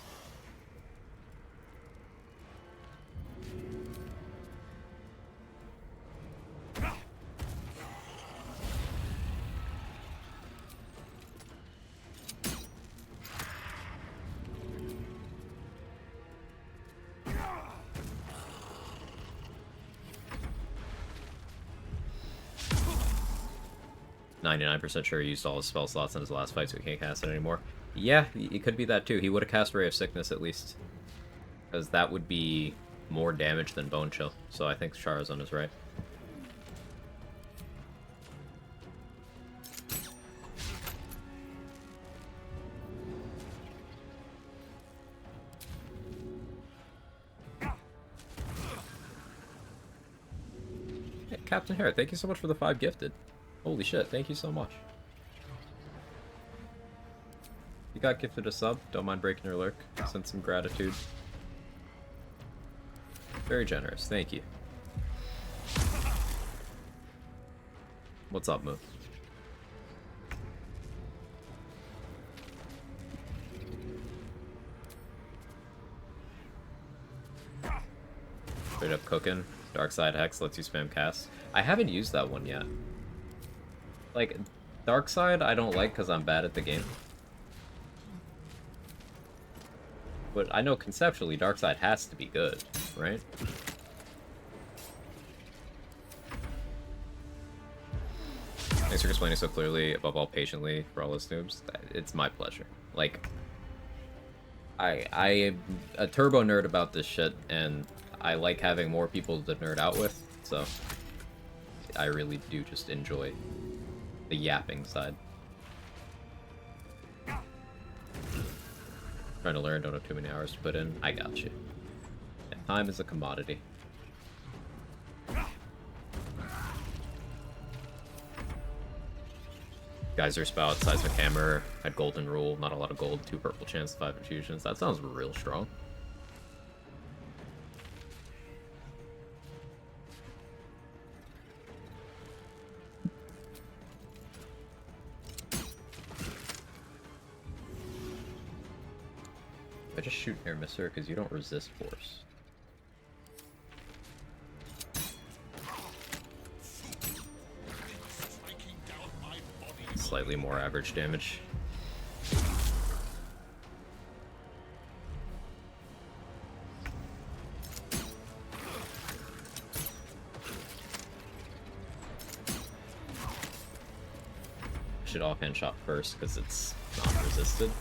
%, sure he used all his spell slots in his last fight, so he can't cast it anymore. Yeah, it could be that too. He would have cast Ray of Sickness at least. Because that would be more damage than Bone Chill. So I think Charizon is right. Hey, Captain Hare, thank you so much for the 5 gifted. Holy shit, thank you so much. You got gifted a sub, don't mind breaking your lurk. Send some gratitude. Very generous, thank you. What's up, Moo? Straight up cooking. Dark Side Hex lets you spam cast. I haven't used that one yet. Like, Dark Side I don't like because I'm bad at the game. But I know conceptually Dark Side has to be good, right? Thanks for explaining so clearly, above all patiently, for all those noobs. It's my pleasure. Like, I am a turbo nerd about this shit, and I like having more people to nerd out with, so I really do just enjoy the yapping side. Trying to learn, don't have too many hours to put in. I got you. And time is a commodity. Geyser Spout, Seismic Hammer, had Golden Rule, not a lot of gold, 2 purple chance, 5 infusions. That sounds real strong. I just shoot air misser because you don't resist force. Slightly more average damage. Should offhand shot first because it's not resisted.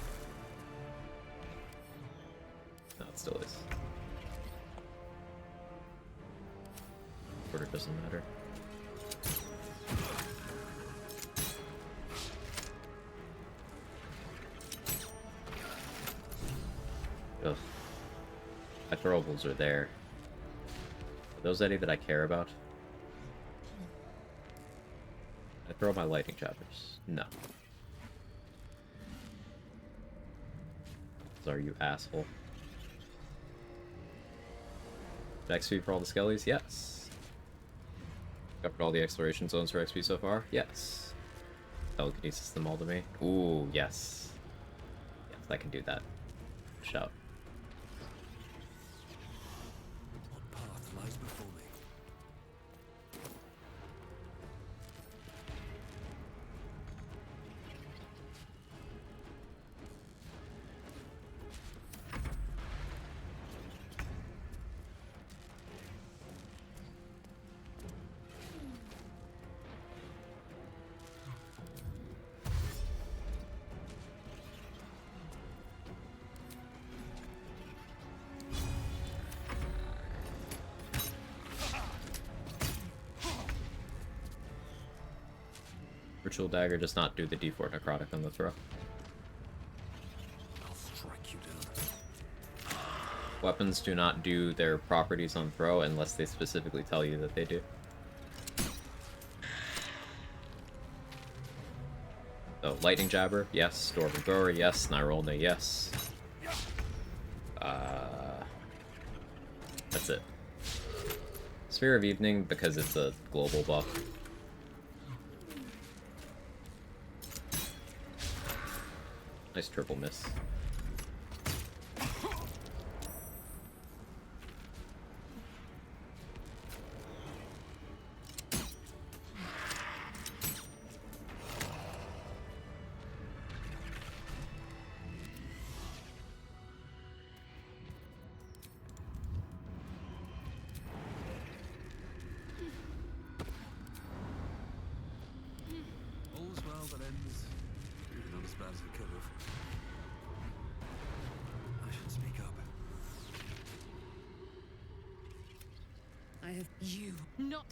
No, it still is. Order doesn't matter. Ugh. My throwables are there. Are those any that I care about? I throw my lightning jabbers. No. Are you asshole? XP for all the skellies? Yes. Covered all the exploration zones for XP so far? Yes. Telekinesis them all to me? Ooh, yes. Yes, I can do that. Shout. What path lies before me? Ritual Dagger does not do the D4 necrotic on the throw. I'll strike you down. Weapons do not do their properties on throw unless they specifically tell you that they do. So, Lightning Jabber, yes. Dwarven Thrower, yes. Nyrolna, yes. That's it. Sphere of Evening, because it's a global buff. Nice triple miss. All's well that ends. Really not as bad as it could have. I should speak up. I have you, not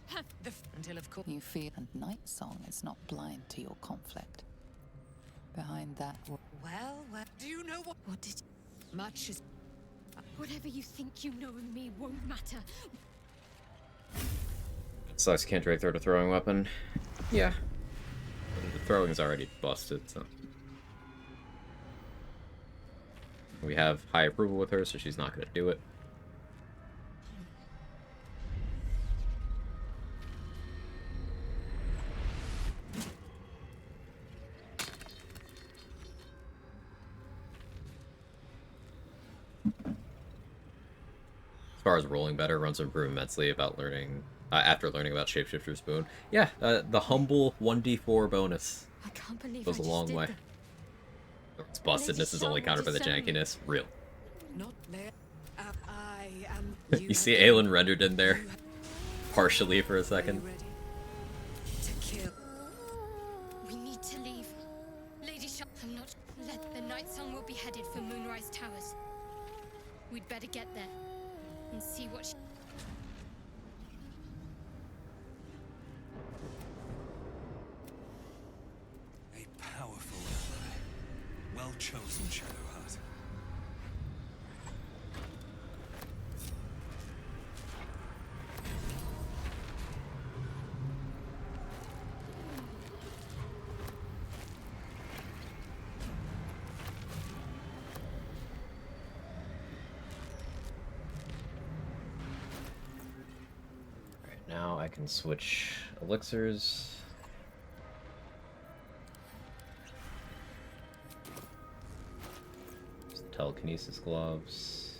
have the until of course You feel, and Night Song is not blind to your conflict. Behind that, well. Do you know what did much is Whatever you think you know of me won't matter. It sucks, can't drag throw to throwing weapon. Yeah. The throwing's already busted, so. We have high approval with her, so she's not gonna do it. As far as rolling better, runs improve immensely about learning after learning about Shapeshifter's Boon. Yeah, the humble 1d4 bonus I can't believe goes I a just long did way. that. Its bustedness is only countered by the jankiness. Real. Not there. I am. You see Aelin rendered in there partially for a second. To kill. We need to leave. Lady I'm not. The Night Song will be headed for Moonrise Towers. We'd better get there and see what she... A powerful ally. Well chosen, Shadowheart. Now I can switch elixirs. Telekinesis gloves.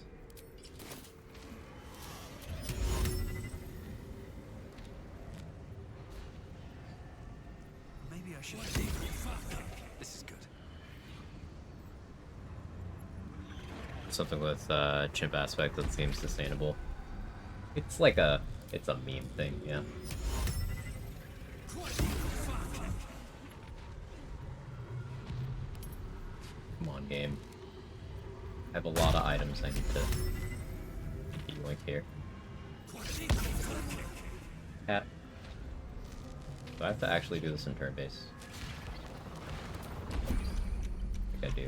Maybe I should. This is good. Something with chimp aspect that seems sustainable. It's a meme thing, yeah. Come on, game. I have a lot of items I need to yoink here. Cat. Do I have to actually do this in turn base? I think I do.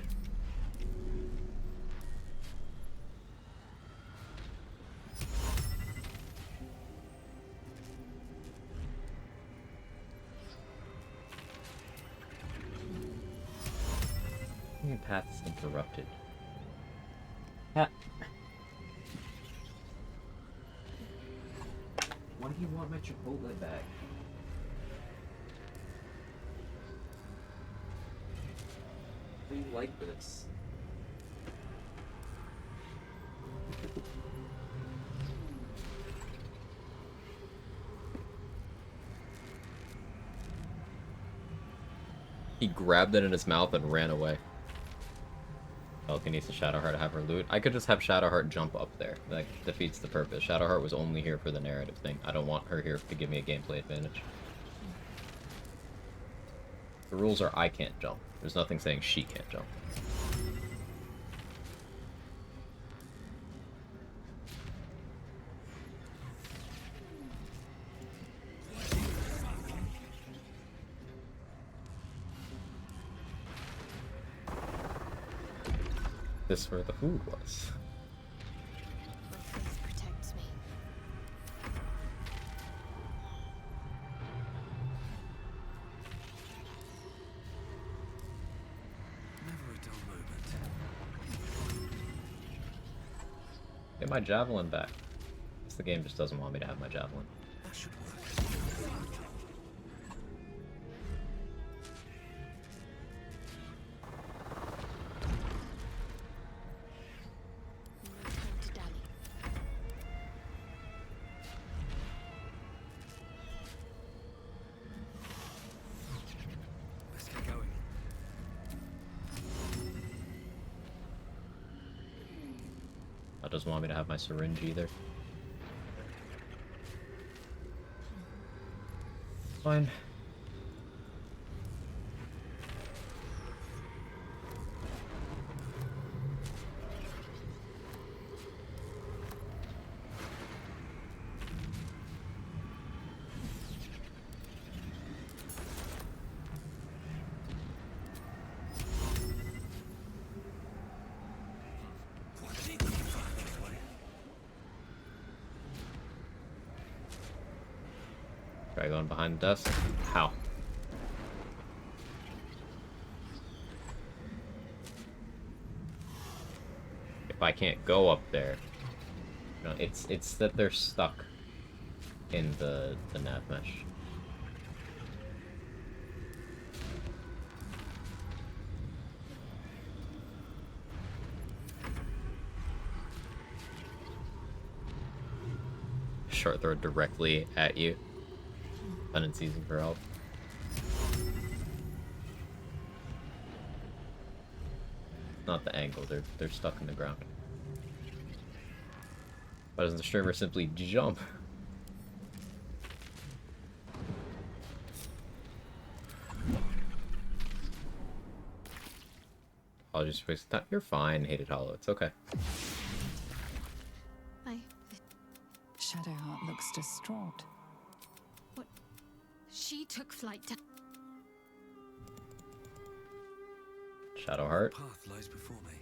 Path is interrupted. Why do you want my Chipotle back? How do you like this? He grabbed it in his mouth and ran away. Telekinesis Shadowheart to have her loot. I could just have Shadowheart jump up there. That defeats the purpose. Shadowheart was only here for the narrative thing. I don't want her here to give me a gameplay advantage. The rules are I can't jump. There's nothing saying she can't jump. This where the food was. My faith protects me. Never a dull moment. Get my javelin back. Guess the game just doesn't want me to have my javelin. That should work. No time to dally. Let's get going. That doesn't want me to have my syringe either. Fine. Try going behind the desk. How? If I can't go up there, no, it's that they're stuck in the nav mesh. short throw directly at you. And it's easy for help. Not the angle, they're stuck in the ground. Why doesn't the streamer simply jump? Apologies for wasting time. You're fine, Hated Hollow. It's okay. Shadowheart looks distraught. What? She took flight to... Shadowheart. Path lies before me.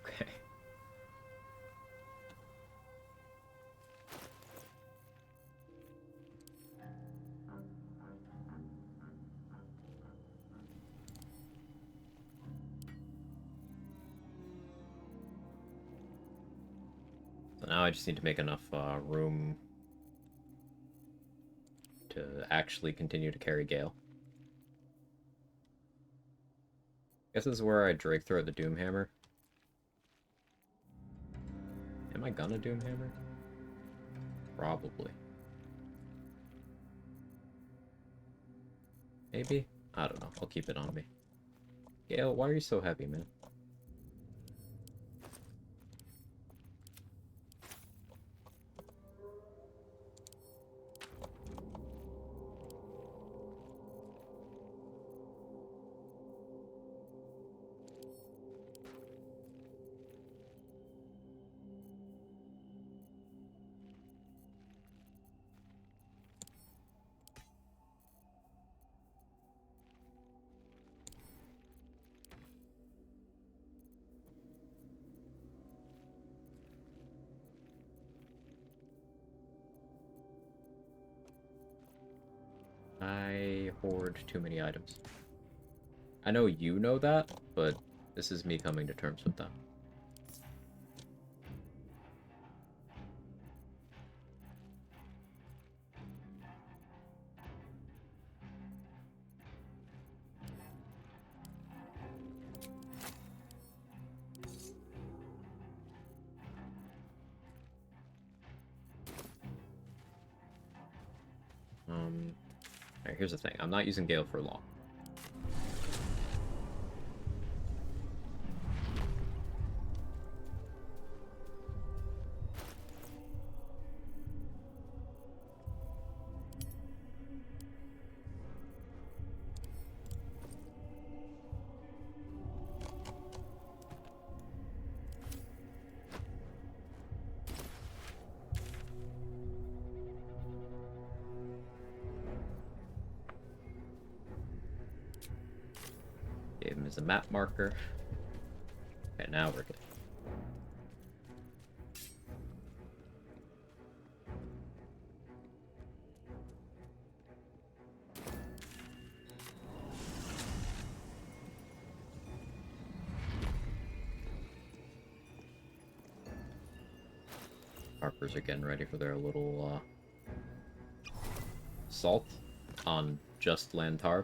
Okay. So now I just need to make enough room to actually continue to carry Gale. I guess this is where I Drake throw the Doomhammer. Am I gonna Doomhammer? Probably. Maybe? I don't know. I'll keep it on me. Gale, why are you so heavy, man? I hoard too many items. I know you know that, but this is me coming to terms with that. Alright, here's the thing. I'm not using Gale for long. Gave him as a map marker. Okay, now we're good. Harpers are getting ready for their little assault on just Lantarv.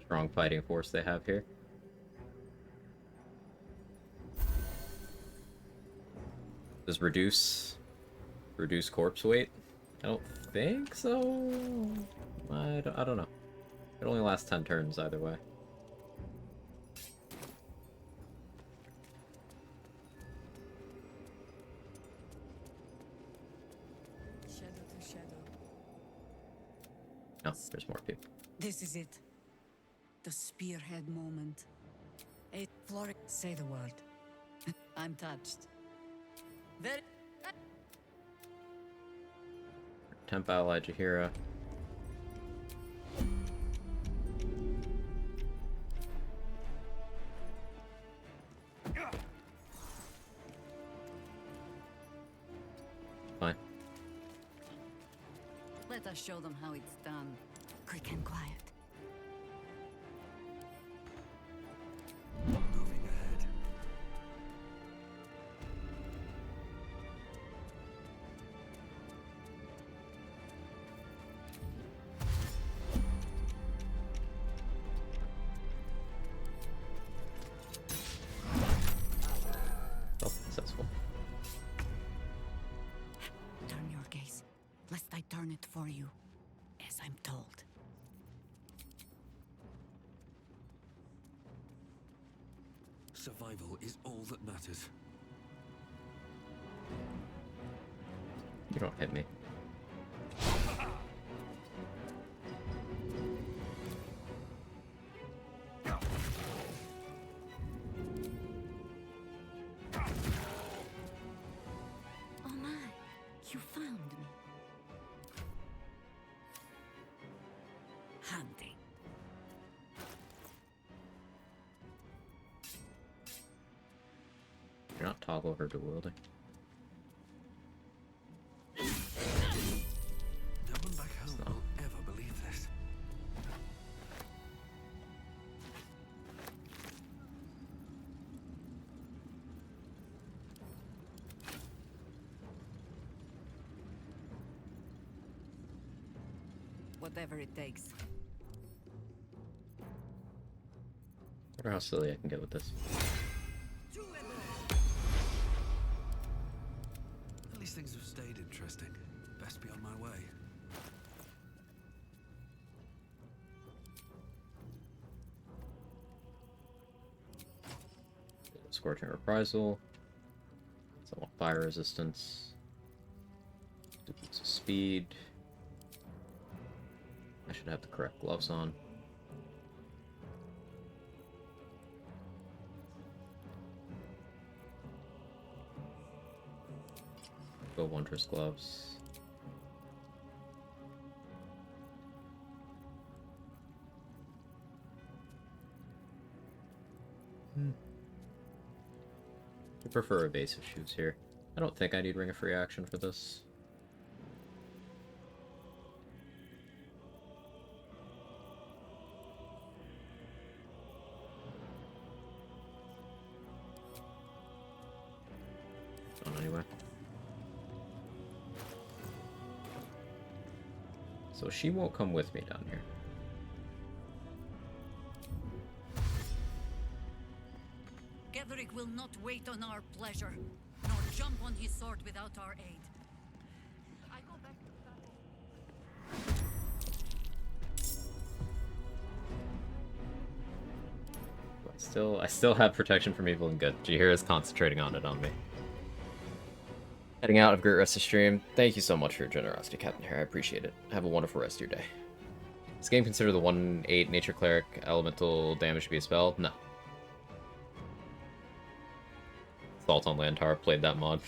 Strong fighting force they have here. Does reduce corpse weight? I don't think so. I don't know. It only lasts 10 turns either way. Shadow to shadow. No, there's more people. This is it. The spearhead moment. A Floric, say the word. I'm touched. Very. Temp ally Jahira. Fine. Let us show them how it's done. Quick and quiet. Moving ahead. Survival is all that matters. You don't hit me. Oh my, you found me. Hunting. You're not toggle over dual wielding. No one back home will ever believe this. Whatever it takes. I wonder how silly I can get with this. At least things have stayed interesting. Best be on my way. Scorching Reprisal. So I want fire resistance. Duplicates of speed. I should have the correct gloves on. Go Wondrous Gloves. I prefer evasive shoes here. I don't think I need Ring of Free Action for this. Anyway. So she won't come with me down here. Getherick will not wait on our pleasure, nor jump on his sword without our aid. I go back to I still have protection from evil and good. Jahir is concentrating on it on me. Heading out. Have a great rest of the stream. Thank you so much for your generosity, Captain Harry. I appreciate it. Have a wonderful rest of your day. This game consider the 1/8 Nature Cleric elemental damage to be a spell? No. Salt on Lantar played that mod.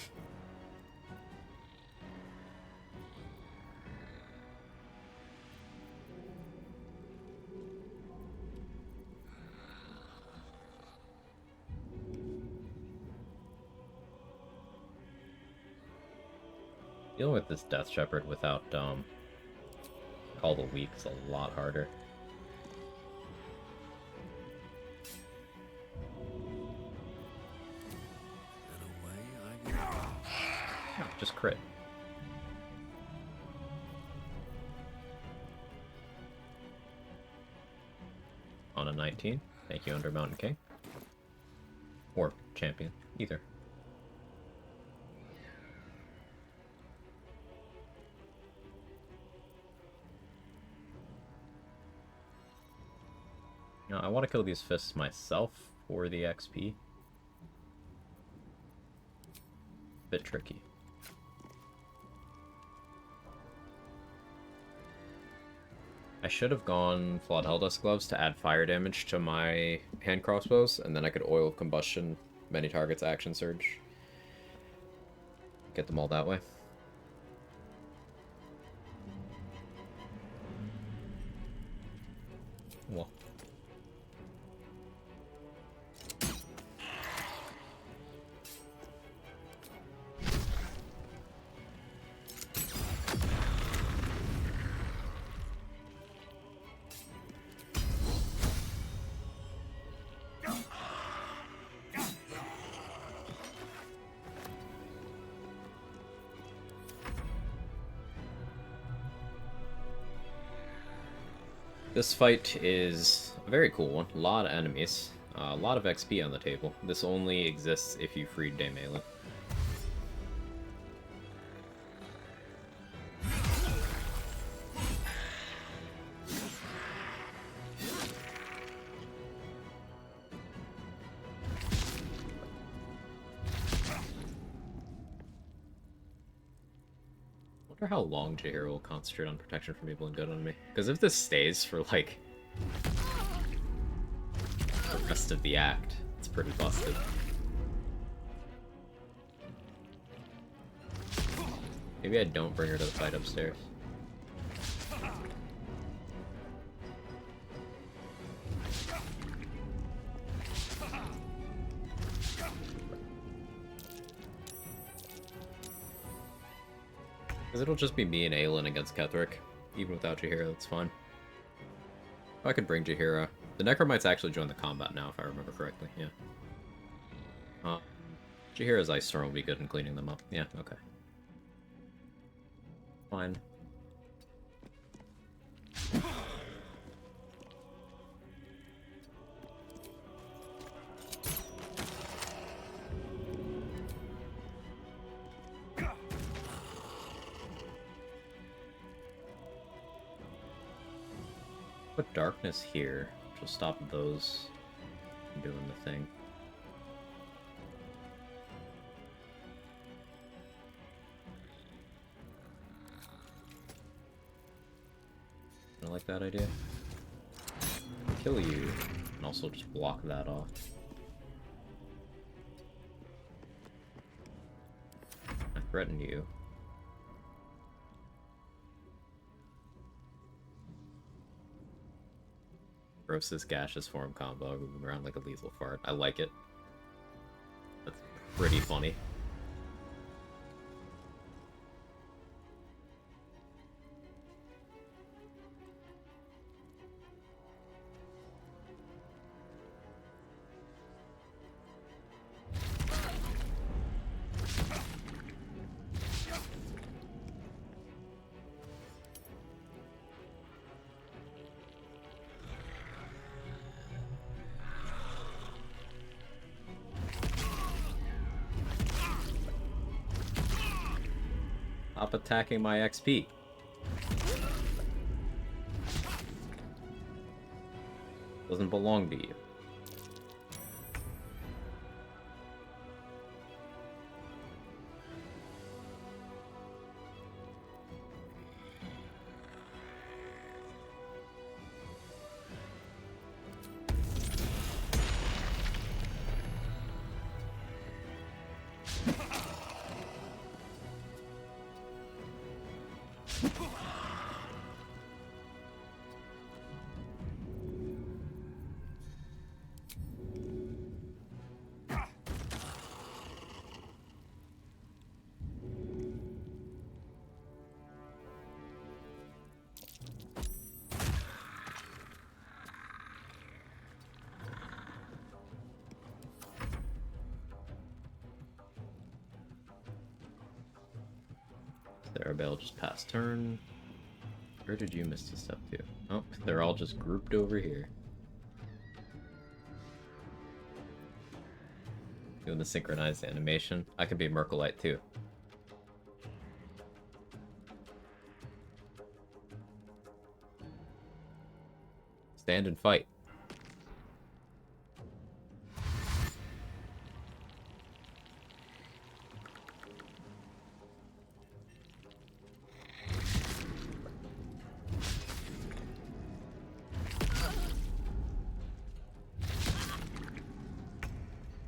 Dealing with this Death Shepherd without Call the Weak is a lot harder. Just crit. On a 19. Thank you, Under Mountain King. Or Champion. Either. Now, I want to kill these fists myself for the XP. Bit tricky. I should have gone Flawed Helldust Gloves to add fire damage to my hand crossbows, and then I could Oil of Combustion many targets action surge. Get them all that way. Well. This fight is a very cool one. A lot of enemies. A lot of XP on the table. This only exists if you freed Daemalin. wonder how long Jaheira will concentrate on protection from evil and good on me. Because if this stays for, like, the rest of the act, it's pretty busted. Maybe I don't bring her to the fight upstairs. Because it'll just be me and Aelin against Ketherick. Even without Jaheira, that's fine. Oh, I could bring Jaheira. The Necromites actually join the combat now, if I remember correctly. Yeah. Jaheira's Ice Storm will be good in cleaning them up. Yeah, okay. Fine. Put darkness here, which will stop those from doing the thing. I like that idea. Kill you, and also just block that off. I threaten you. Gross's gaseous form combo, moving around like a lethal fart. I like it. That's pretty funny. Stop attacking my XP. Doesn't belong to you. Arabelle just passed turn. Where did you miss a step to? Oh, they're all just grouped over here. Doing the synchronized animation. I could be Merkelite too. Stand and fight.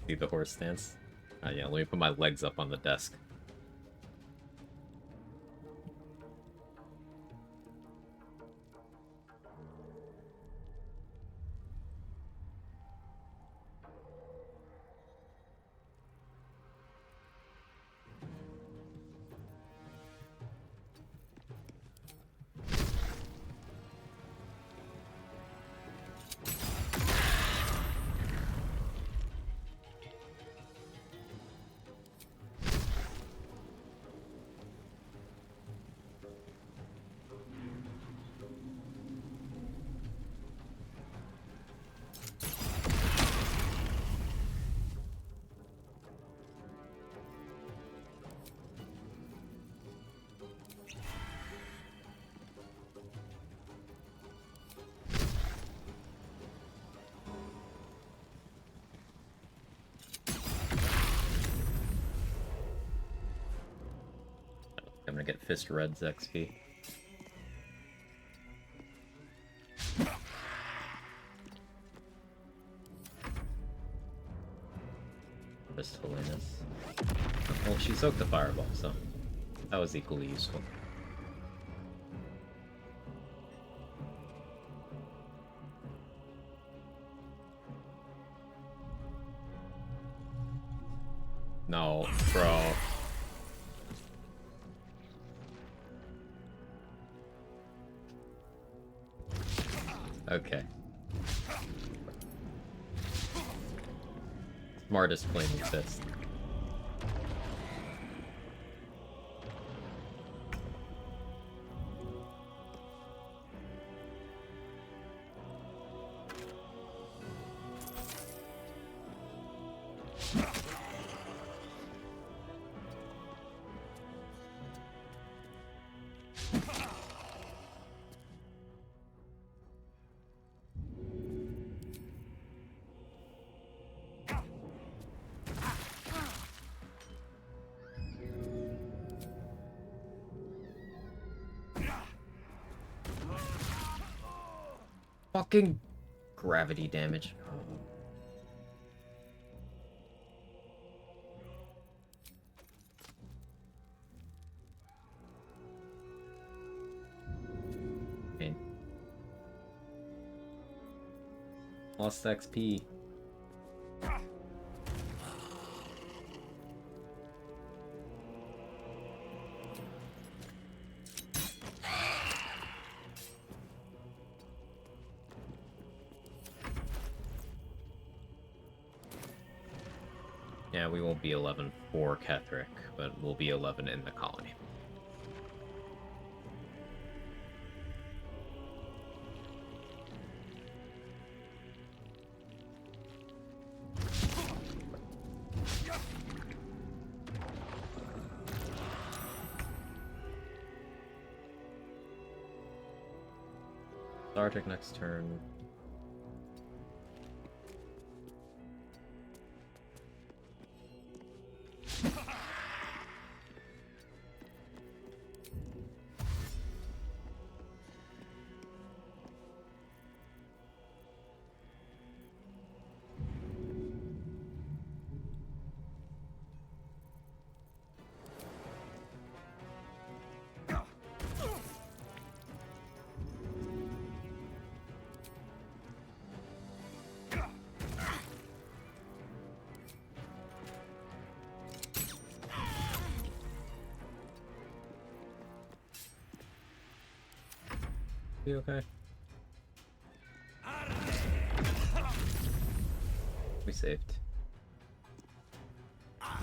See the horse stance? Yeah, let me put my legs up on the desk. get Fist Red's XP. Fist Holiness. Well, she soaked the fireball, so that was equally useful. No, bro. Okay. Smartest Flaming Fist. Fucking gravity damage. Pain. Lost XP. Yeah, we won't be 11 for Ketheric, but we'll be 11 in the colony. Sartic next turn. You okay? We saved. I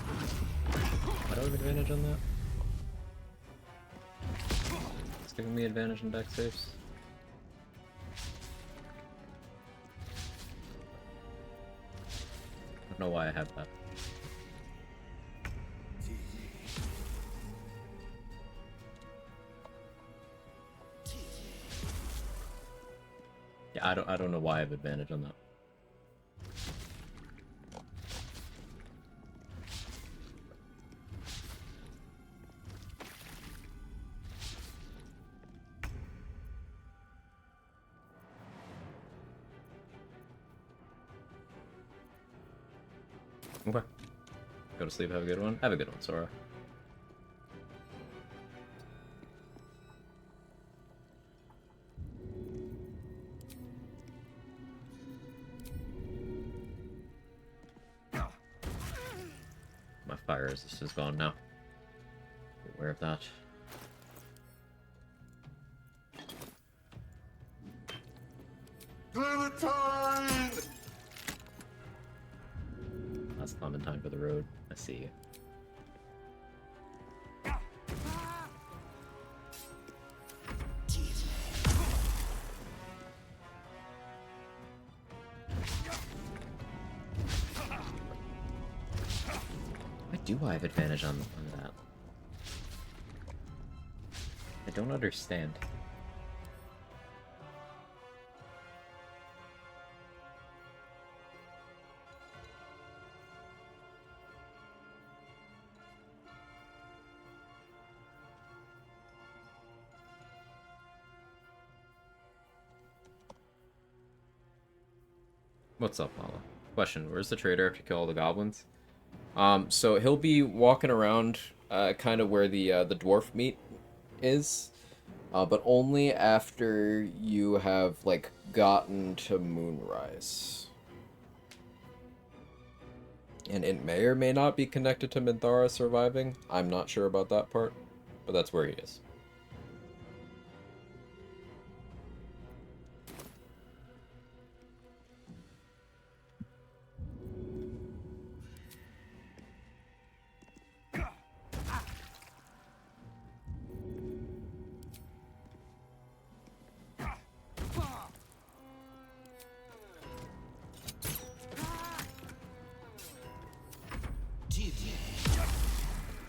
don't have advantage on that. It's giving me advantage in deck saves. I don't know why I have that. Yeah, I don't know why I have advantage on that. Okay. Go to sleep, have a good one. Have a good one, Sora. My fire resist is gone now. Be aware of that. Clementine! Last common time for the road. I see you. Why do I have advantage on that? I don't understand. What's up, Lala? Question, where's the trader after you kill all the goblins? So he'll be walking around, kind of where the dwarf meat is, but only after you have, like, gotten to Moonrise. And it may or may not be connected to Minthara surviving. I'm not sure about that part, but that's where he is.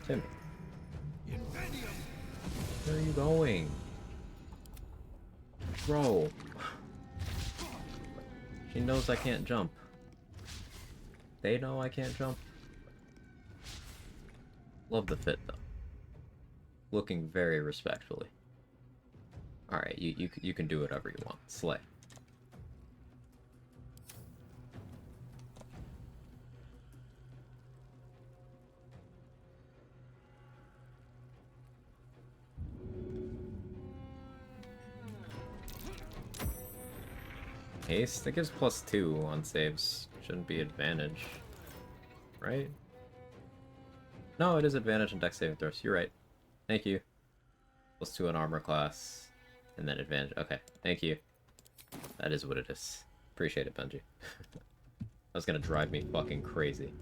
Tim. Where are you going? Bro. She knows I can't jump. They know I can't jump. Love the fit, though. Looking very respectfully. Alright, you can do whatever you want. Slay. Haste? That gives +2 on saves. Shouldn't be advantage. Right? No, it is advantage on dex saving throws. You're right. Thank you. +2 on armor class. And then advantage. Okay, thank you. That is what it is. Appreciate it, Benji. That's gonna drive me fucking crazy.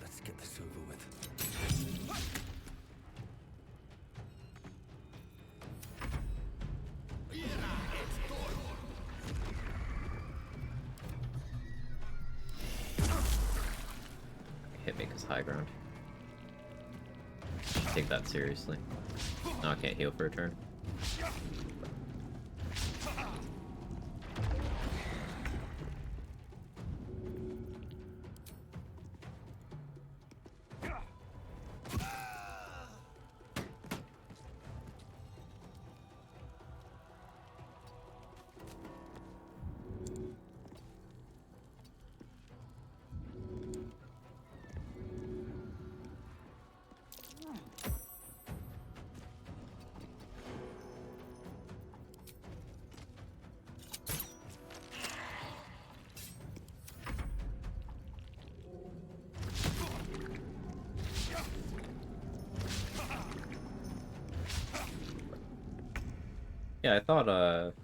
Let's get this over with. Hit me because high ground. Take that seriously. No, I can't heal for a turn. Yeah, I thought,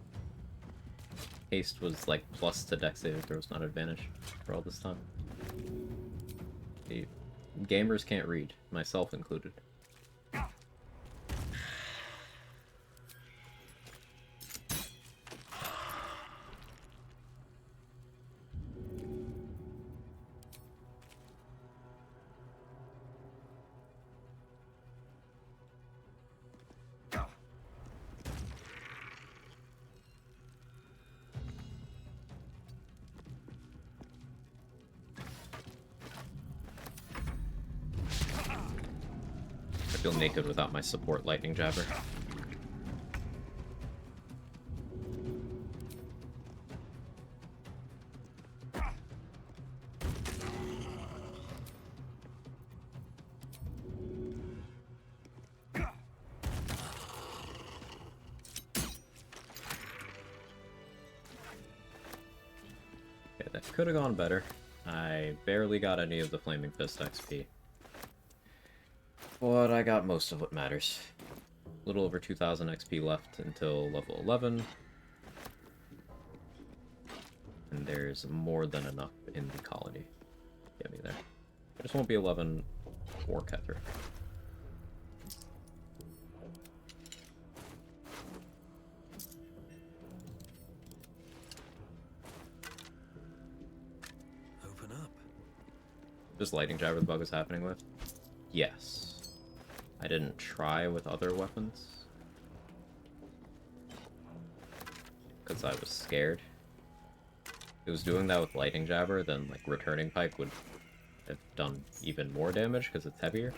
haste was, like, plus to dex saving throws, not advantage, for all this time. The gamers can't read, myself included. I feel naked without my support lightning jabber. Okay, that could have gone better. I barely got any of the Flaming Fist XP. But I got most of what matters. A little over 2,000 XP left until level 11. And there's more than enough in the colony. Get me there. I just won't be 11 or Kether. Open up. Just lightning jabber the bug is happening with? Yes. I didn't try with other weapons. Because I was scared. If it was doing that with lightning jabber, then like returning pike would have done even more damage because it's heavier.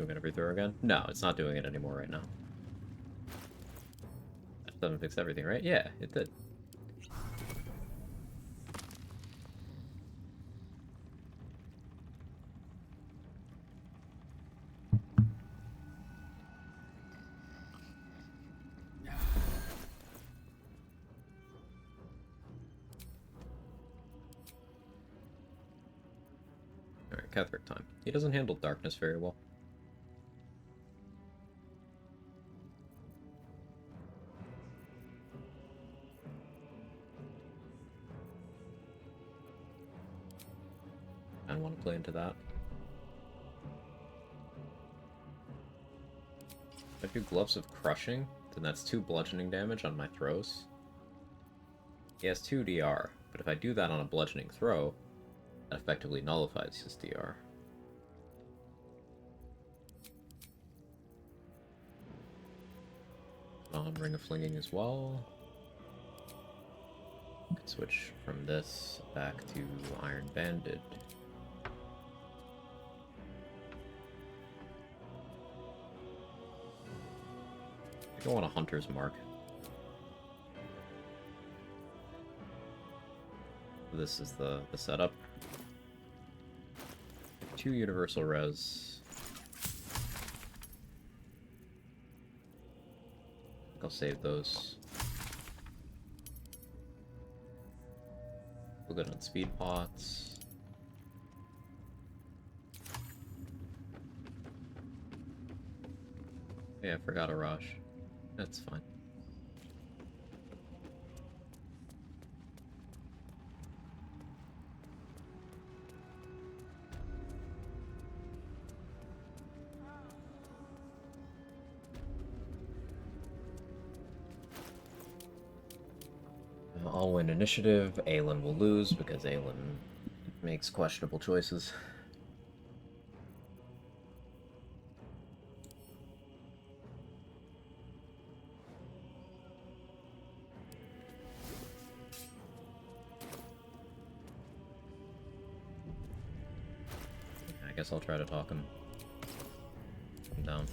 Doing it every throw again? No, it's not doing it anymore right now. That doesn't fix everything, right? Yeah, it did. Alright, Catherick time. He doesn't handle darkness very well. I don't want to play into that. If I do Gloves of Crushing, then that's 2 bludgeoning damage on my throws. He has 2 DR, but if I do that on a bludgeoning throw, that effectively nullifies his DR. Ring of Flinging as well. Can switch from this back to Iron Banded. I go on a Hunter's Mark. This is the setup. 2 Universal Res. I'll save those. We'll go on speed pots. Yeah, I forgot a rush. That's fine. I'll win initiative. Aelin will lose because Aelin makes questionable choices. I guess I'll try to talk him down.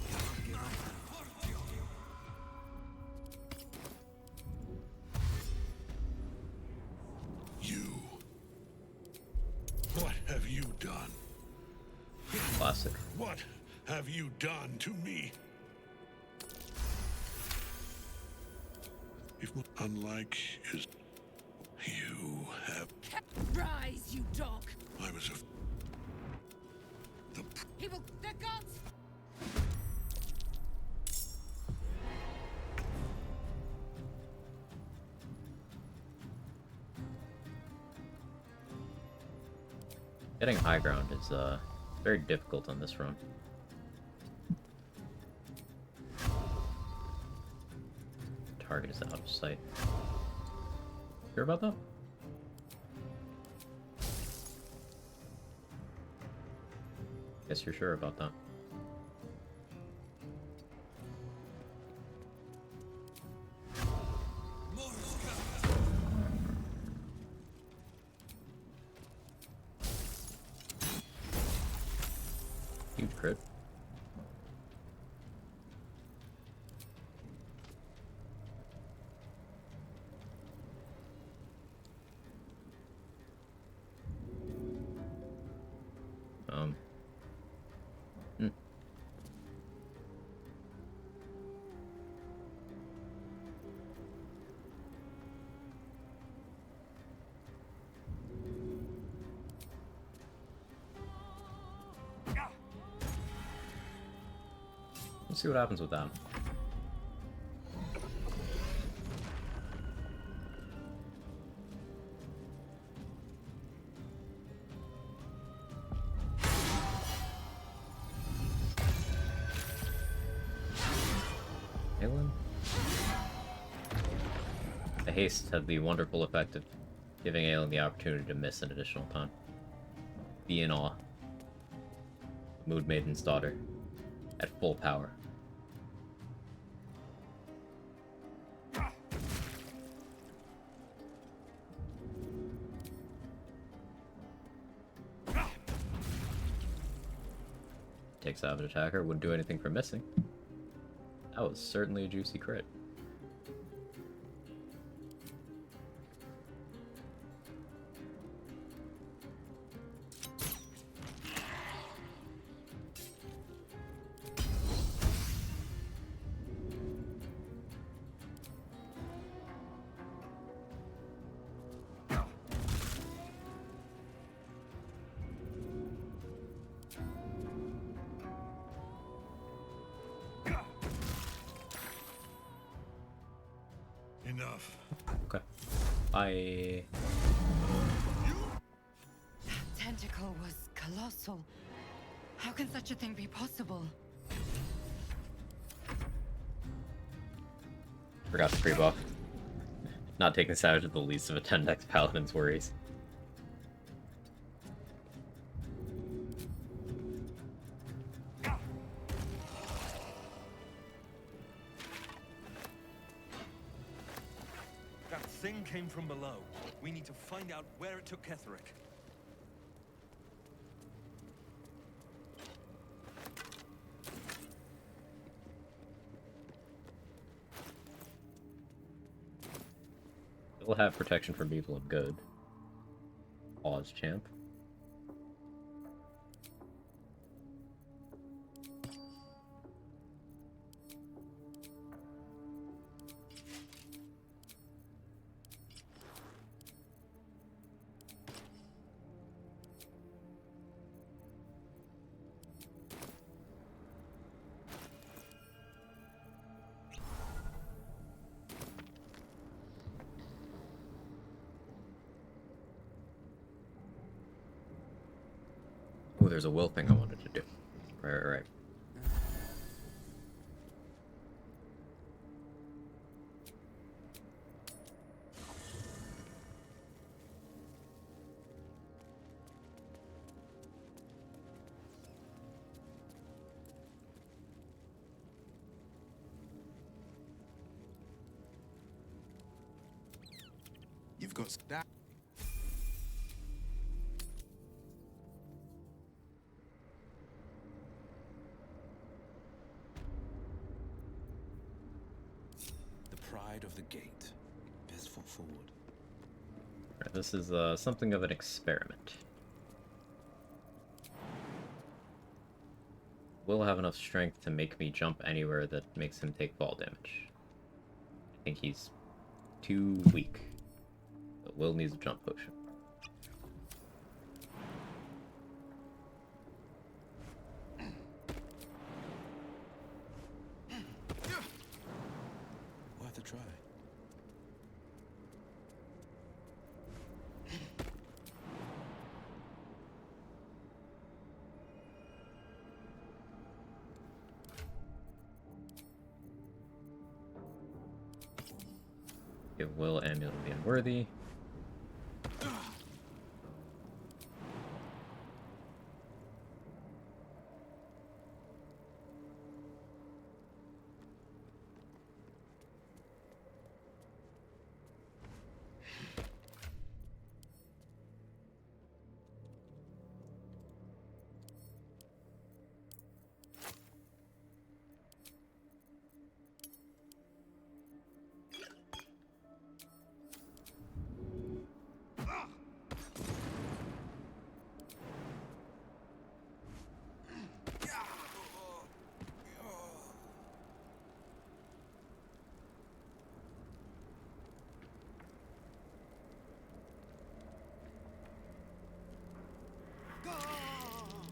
What have you done? Classic. What have you done to me? If unlike is you have Rise, you dog! I was a People, they're gods! Getting high ground is very difficult on this run. Target is out of sight. Sure about that? Guess you're sure about that. Huge crit. Let's see what happens with that. Aelin? The haste had the wonderful effect of giving Aelin the opportunity to miss an additional time. Be in awe. Mood Maiden's daughter. At full power. Takes out an attacker. Wouldn't do anything for missing. That was certainly a juicy crit. Enough. Okay. Bye. That tentacle was colossal. How can such a thing be possible? Forgot to pre-buff. Not taking Savage at the least of a 10-dex Paladin's worries. That thing came from below. We need to find out where it took Ketherick. It'll have protection from evil and good. Pause, champ. Oh, there's a will thing I wanted to do. Right. You've got that. The pride of the gate. Best foot forward. Right, this is something of an experiment. Will have enough strength to make me jump anywhere that makes him take fall damage. I think he's too weak. But Will needs a jump potion. Worth a try. Give Will Amulet of the Unworthy.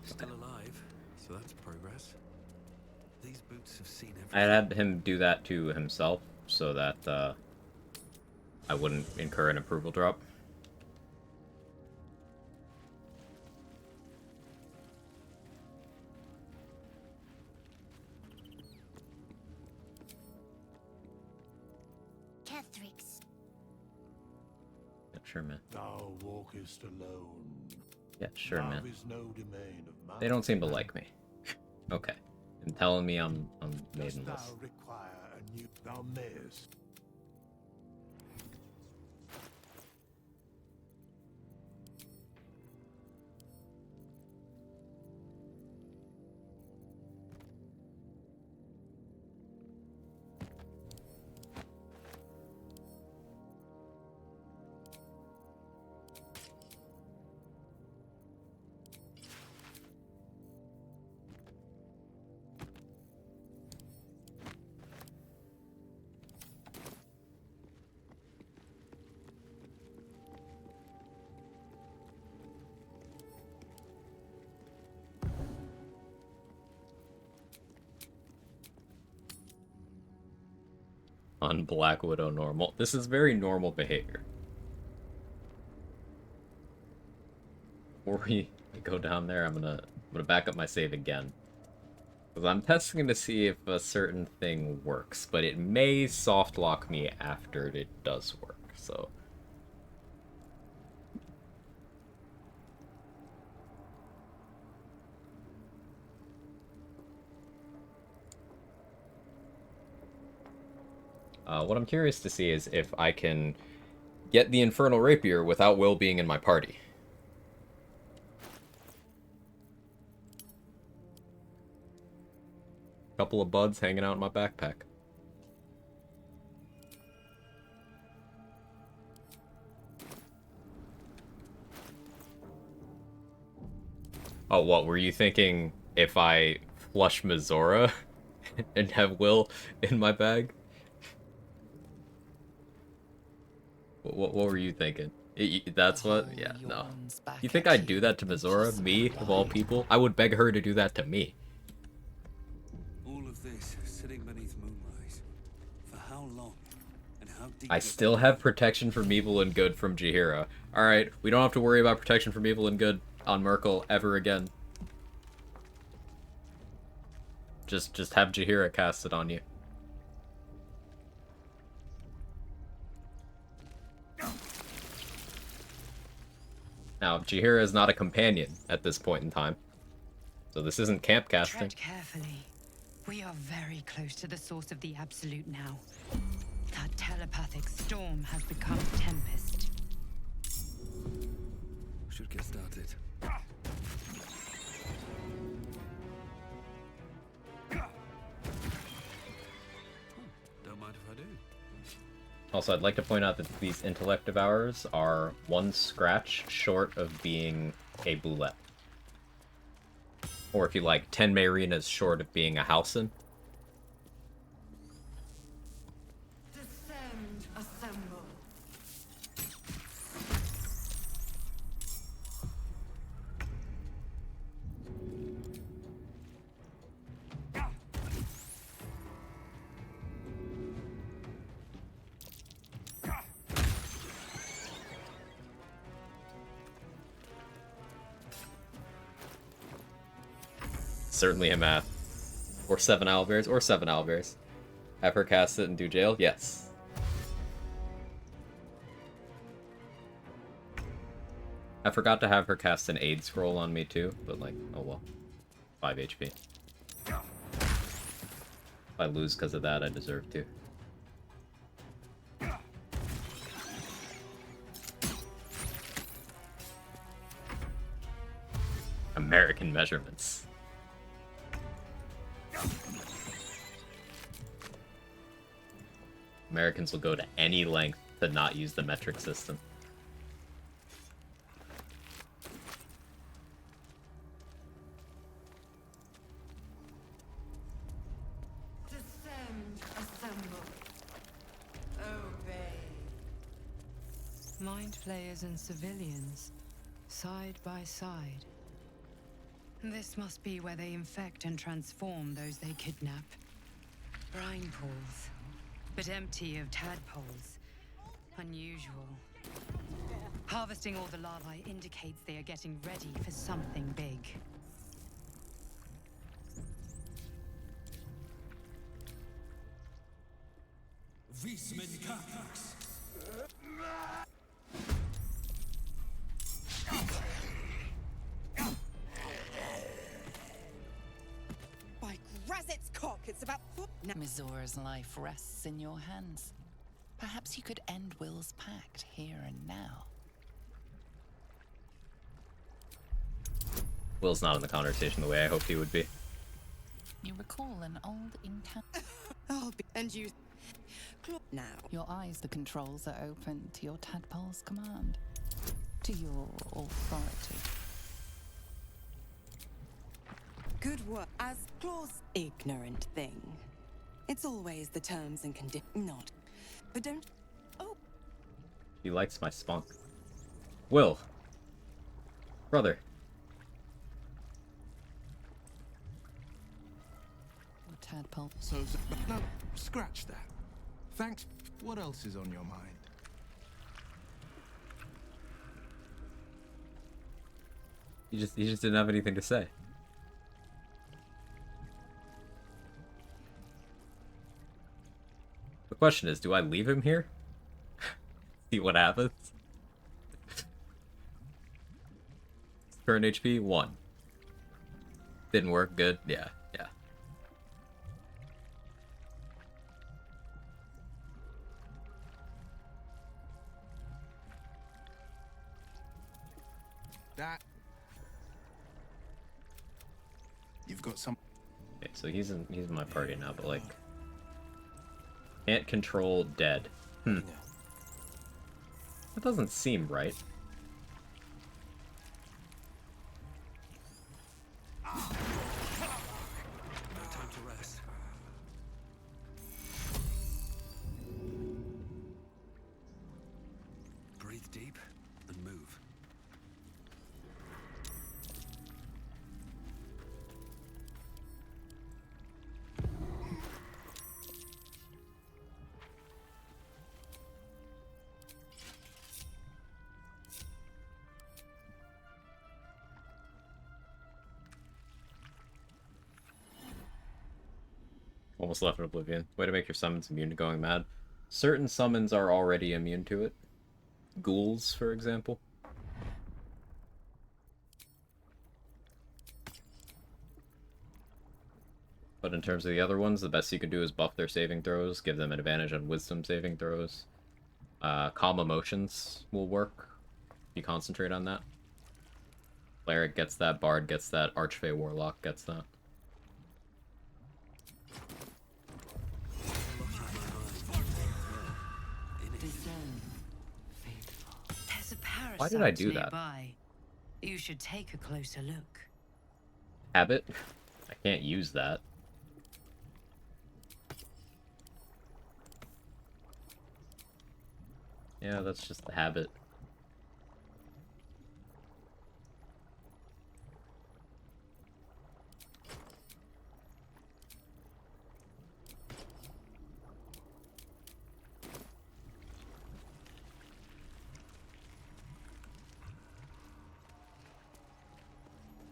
Still alive, so that's progress. These boots have seen I everything. had him do that to himself so that I wouldn't incur an approval drop. Ketherick's. Yeah, sure, man. Thou walkest alone. Yeah, sure, Love man. is no domain of mine. They don't seem to like me. Okay. And telling me I'm Dost maidenless. thou require a new thou mayest. on Black Widow normal. This is very normal behavior. Before we go down there, I'm gonna back up my save again. Because I'm testing to see if a certain thing works, but it may soft lock me after it does work, so... what I'm curious to see is if I can get the Infernal Rapier without Will being in my party. Couple of buds hanging out in my backpack. Oh, what, were you thinking if I flush Mizora and have Will in my bag? What were you thinking? That's what? Yeah, no. You think I'd do that to Mizora? Me, of all people? I would beg her to do that to me. All of this sitting beneath moonrise. For how long? And how deep? I still have protection from evil and good from Jaheira. Alright, we don't have to worry about protection from evil and good on Merkel ever again. Just have Jaheira cast it on you. Now, Jaheira is not a companion at this point in time. So this isn't camp casting. Tread carefully. We are very close to the source of the Absolute now. That telepathic storm has become a tempest. Should get started. Don't mind if I do. Also, I'd like to point out that these intellect devourers are one scratch short of being a boulette. Or if you like, 10 Marinas short of being a Housen. Descend, assemble. Certainly a math. Or 7 owlbears, or 7 owlbears. Have her cast it and do jail? Yes. I forgot to have her cast an aid scroll on me too, but like, oh well. 5 HP. If I lose because of that, I deserve to. American measurements. Americans will go to any length to not use the metric system. Descend, assemble. Obey. Mind flayers and civilians, side by side. This must be where they infect and transform those they kidnap. Brine pools, but empty of tadpoles. Unusual. Harvesting all the larvae indicates they are getting ready for something big. By Grazit's cock, it's about... Mizora's life rests in your hands. Perhaps you could end Will's pact here and now. Will's not in the conversation the way I hoped he would be. You recall an old encounter. I'll be... And you... Now. Your eyes, the controls are open to your tadpole's command. To your authority. Good work. As clause... Ignorant thing. It's always the terms and conditions. Not. But don't... Oh. He likes my spunk. Will. Brother. Tadpole. So, no, scratch that. Thanks. What else is on your mind? He just didn't have anything to say. The question is, do I leave him here? See what happens? Current HP 1. Didn't work. Good. Yeah. That. You've got some. Okay, so he's in my party now, but like can't control dead. That doesn't seem right. Time to rest. Breathe deep and move. Almost left in oblivion. Way to make your summons immune to going mad. Certain summons are already immune to it. Ghouls, for example. But in terms of the other ones, the best you can do is buff their saving throws, give them an advantage on wisdom saving throws. Calm emotions will work if you concentrate on that. Cleric gets that, Bard gets that, Archfey Warlock gets that. There's a parasite Why did I do that? nearby. You should take a closer look. Habit? I can't use that. Yeah, that's just the habit.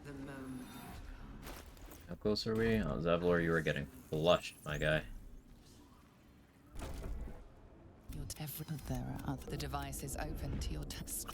The moment. How close are we? Oh, Zevlor, you were getting flushed, my guy. There are other. The device is open to your task.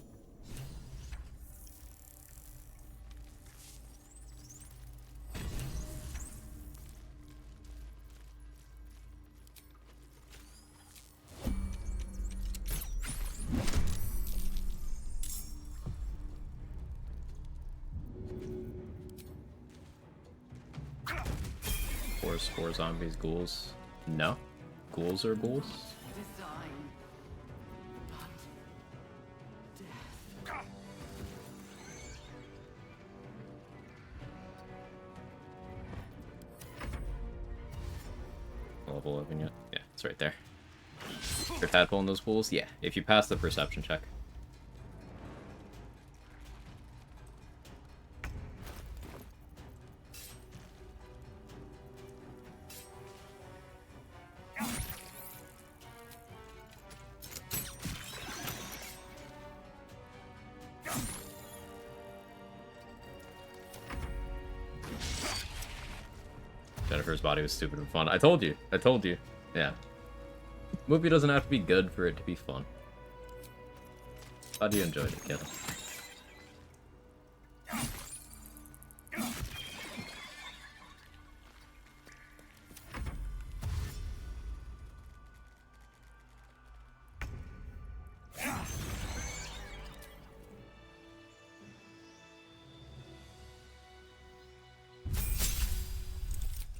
Four zombies, ghouls. No. Ghouls are ghouls? Level 11 yet? Yeah, it's right there. Your tadpole in those pools? Yeah, if you pass the perception check. Jennifer's body was stupid and fun. I told you. I told you. Yeah. Movie doesn't have to be good for it to be fun. How do you enjoy it, kid?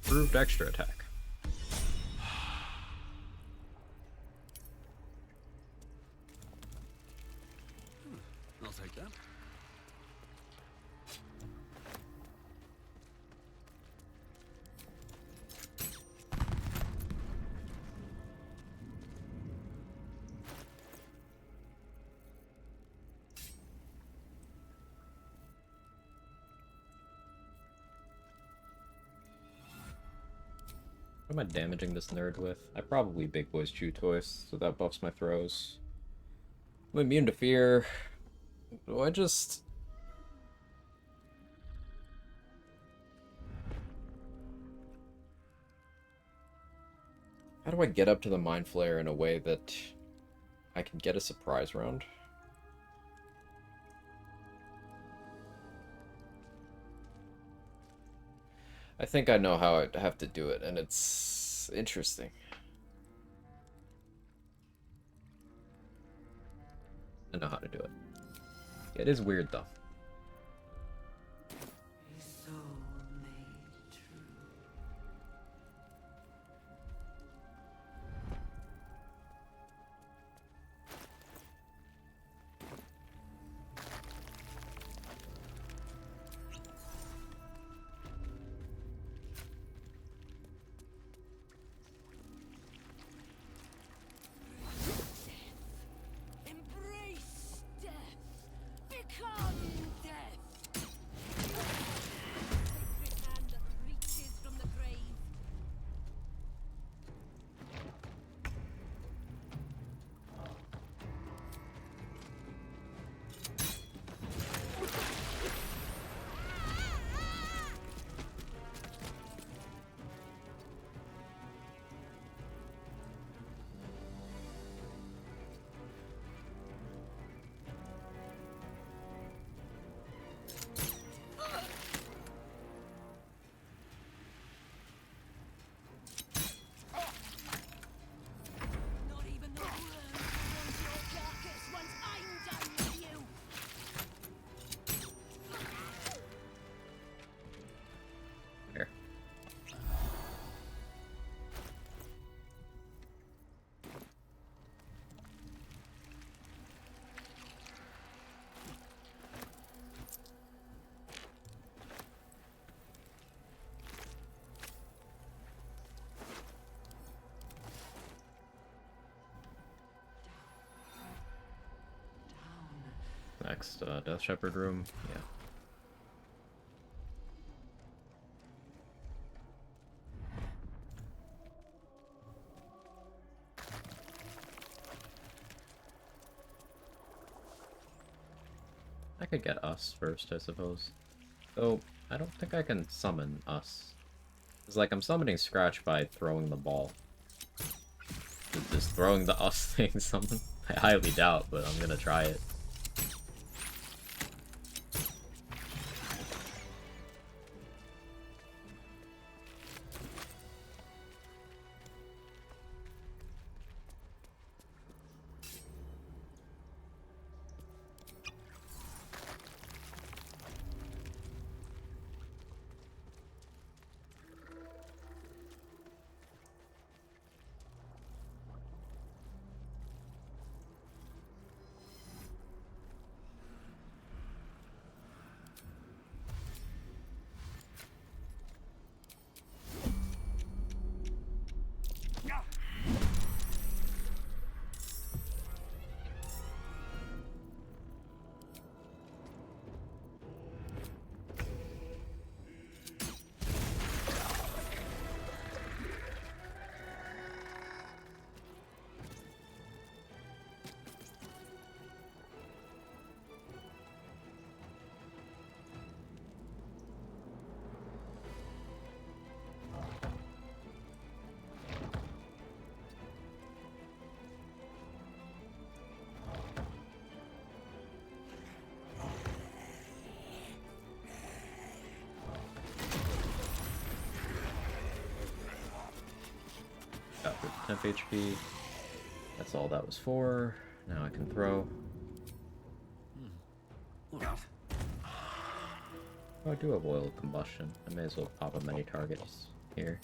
Improved extra attack. I'll take that. am I damaging this nerd with? I probably Big Boy's Chew Toys, so that buffs my throws. I'm immune to fear. Do I just... How do I get up to the Mind Flayer in a way that I can get a surprise round? I think I know how I'd have to do it, and it's interesting. I know how to do it. It is weird, though. Embrace death. Become death. Sacred hand that reaches from the grave. Not even the worms will want your carcass once I'm done with you. There. Next, Death Shepherd room. Yeah. I could get us first, I suppose. Though, I don't think I can summon us. It's like I'm summoning Scratch by throwing the ball. Is throwing the us thing summon? I highly doubt, but I'm gonna try it. Got 10 HP. That's all that was for. Now I can throw. Oh, I do have oil of combustion. I may as well pop up many targets here.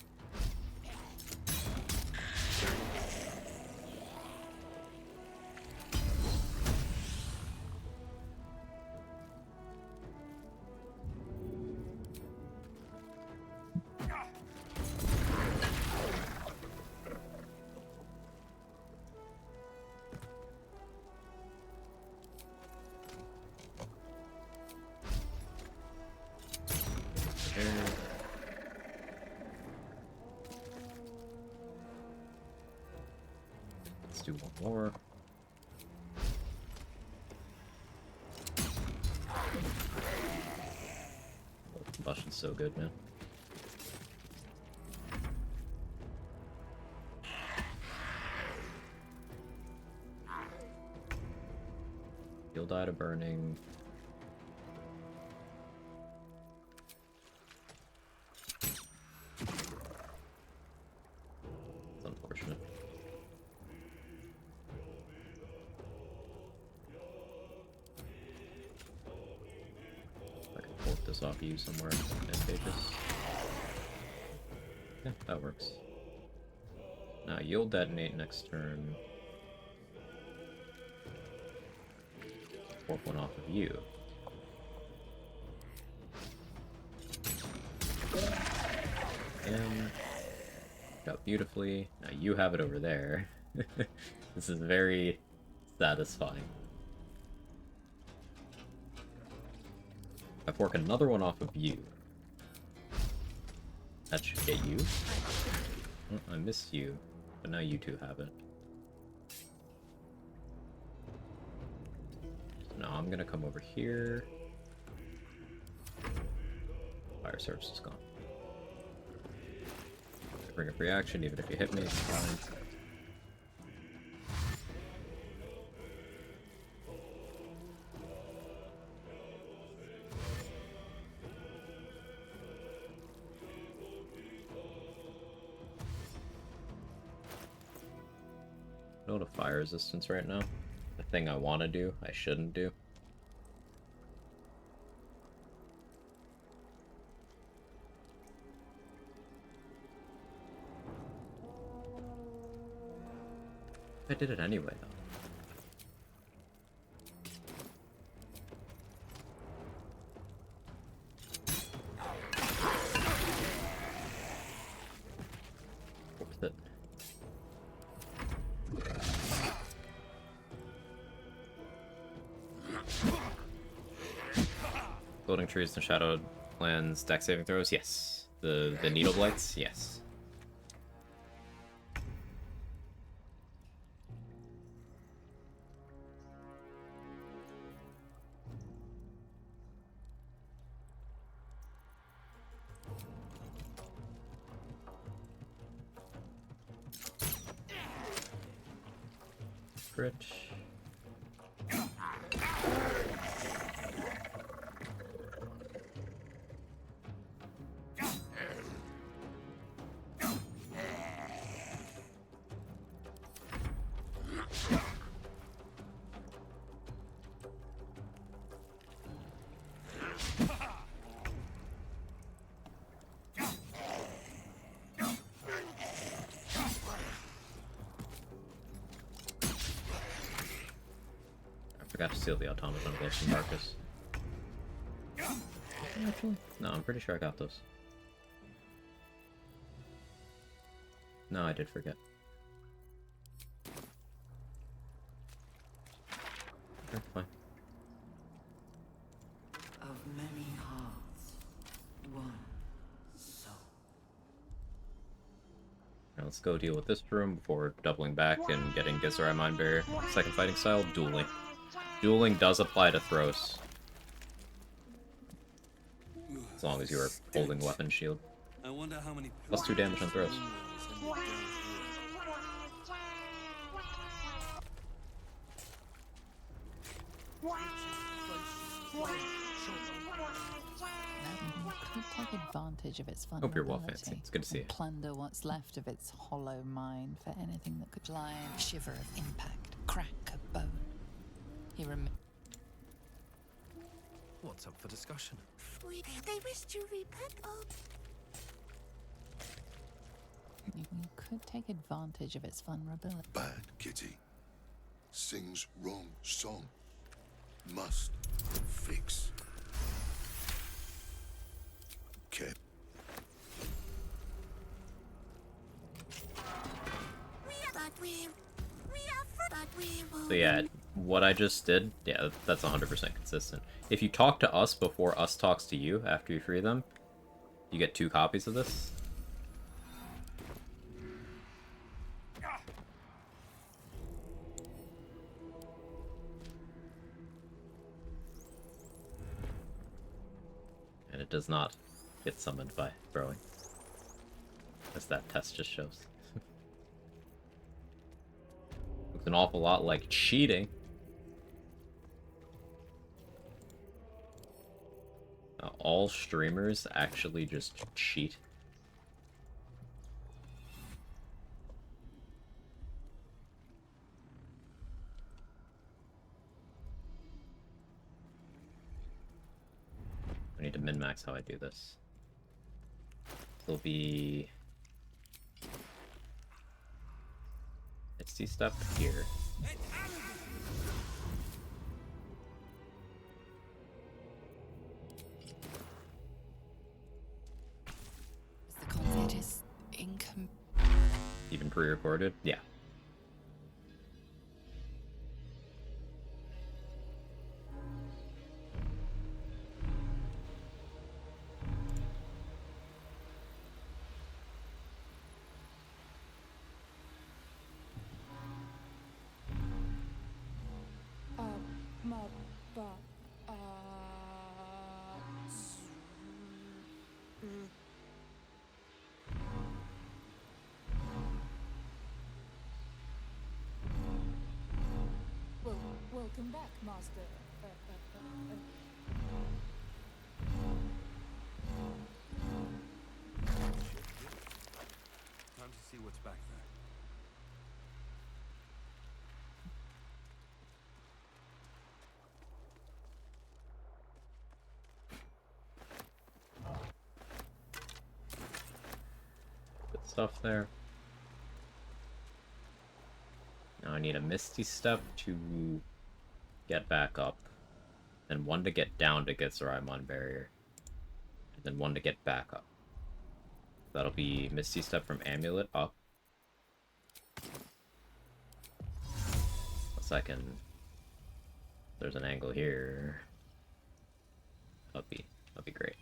do one more. Oh, combustion's so good, man. You'll die to burning. It's unfortunate. I can fork this off you somewhere advantageous. Yeah, that works. Now you'll detonate next turn. Fork one off of you. And out beautifully. Now you have it over there. This is very satisfying. I fork another one off of you. That should get you. Oh, I missed you, but now you two have it. Now I'm gonna come over here. Fire surge is gone. Bring up reaction, even if you hit me, it's fine. No to fire resistance right now. The thing I want to do, I shouldn't do. I did it anyway, though. Worth it. Floating trees and shadowed lands, deck saving throws, yes. The needle blights, yes. Crit. Forgot to steal the automaton gloves from Marcus. Actually, no, I'm pretty sure I got those. No, I did forget. Okay, fine. Of many hearts, one soul. Now let's go deal with this room before doubling back and getting Gizrai Mind Barrier. Second fighting style, dueling. Dueling does apply to throws. As long as you are holding weapon shield. I wonder how many Plus 2 damage on throws. Could take advantage of its vulnerability. Hope you're well, Fancy. It's good to see you. Plunder what's left of its hollow mind for anything that could lie. Shiver of impact, crack of bone. He What's up for discussion? They wish to repent of. You could take advantage of its vulnerability. Bad kitty. Sings wrong song. Must fix. Okay. So yeah, what I just did, yeah, that's 100% consistent. If you talk to us before us talks to you after you free them, you get 2 copies of this. it does not get summoned by throwing. As that test just shows. Looks an awful lot like cheating. All streamers actually just cheat. I need to min-max how I do this. It'll be... Misty Step here. The content is income. Even pre-recorded? Yeah. Welcome back, Master. Time to see what's back there. Good stuff there. Now I need a Misty Step to get back up, and one to get down to get Zoraimon Barrier, and then one to get back up. That'll be Misty Step from Amulet up. A second. There's an angle here. That'll be great.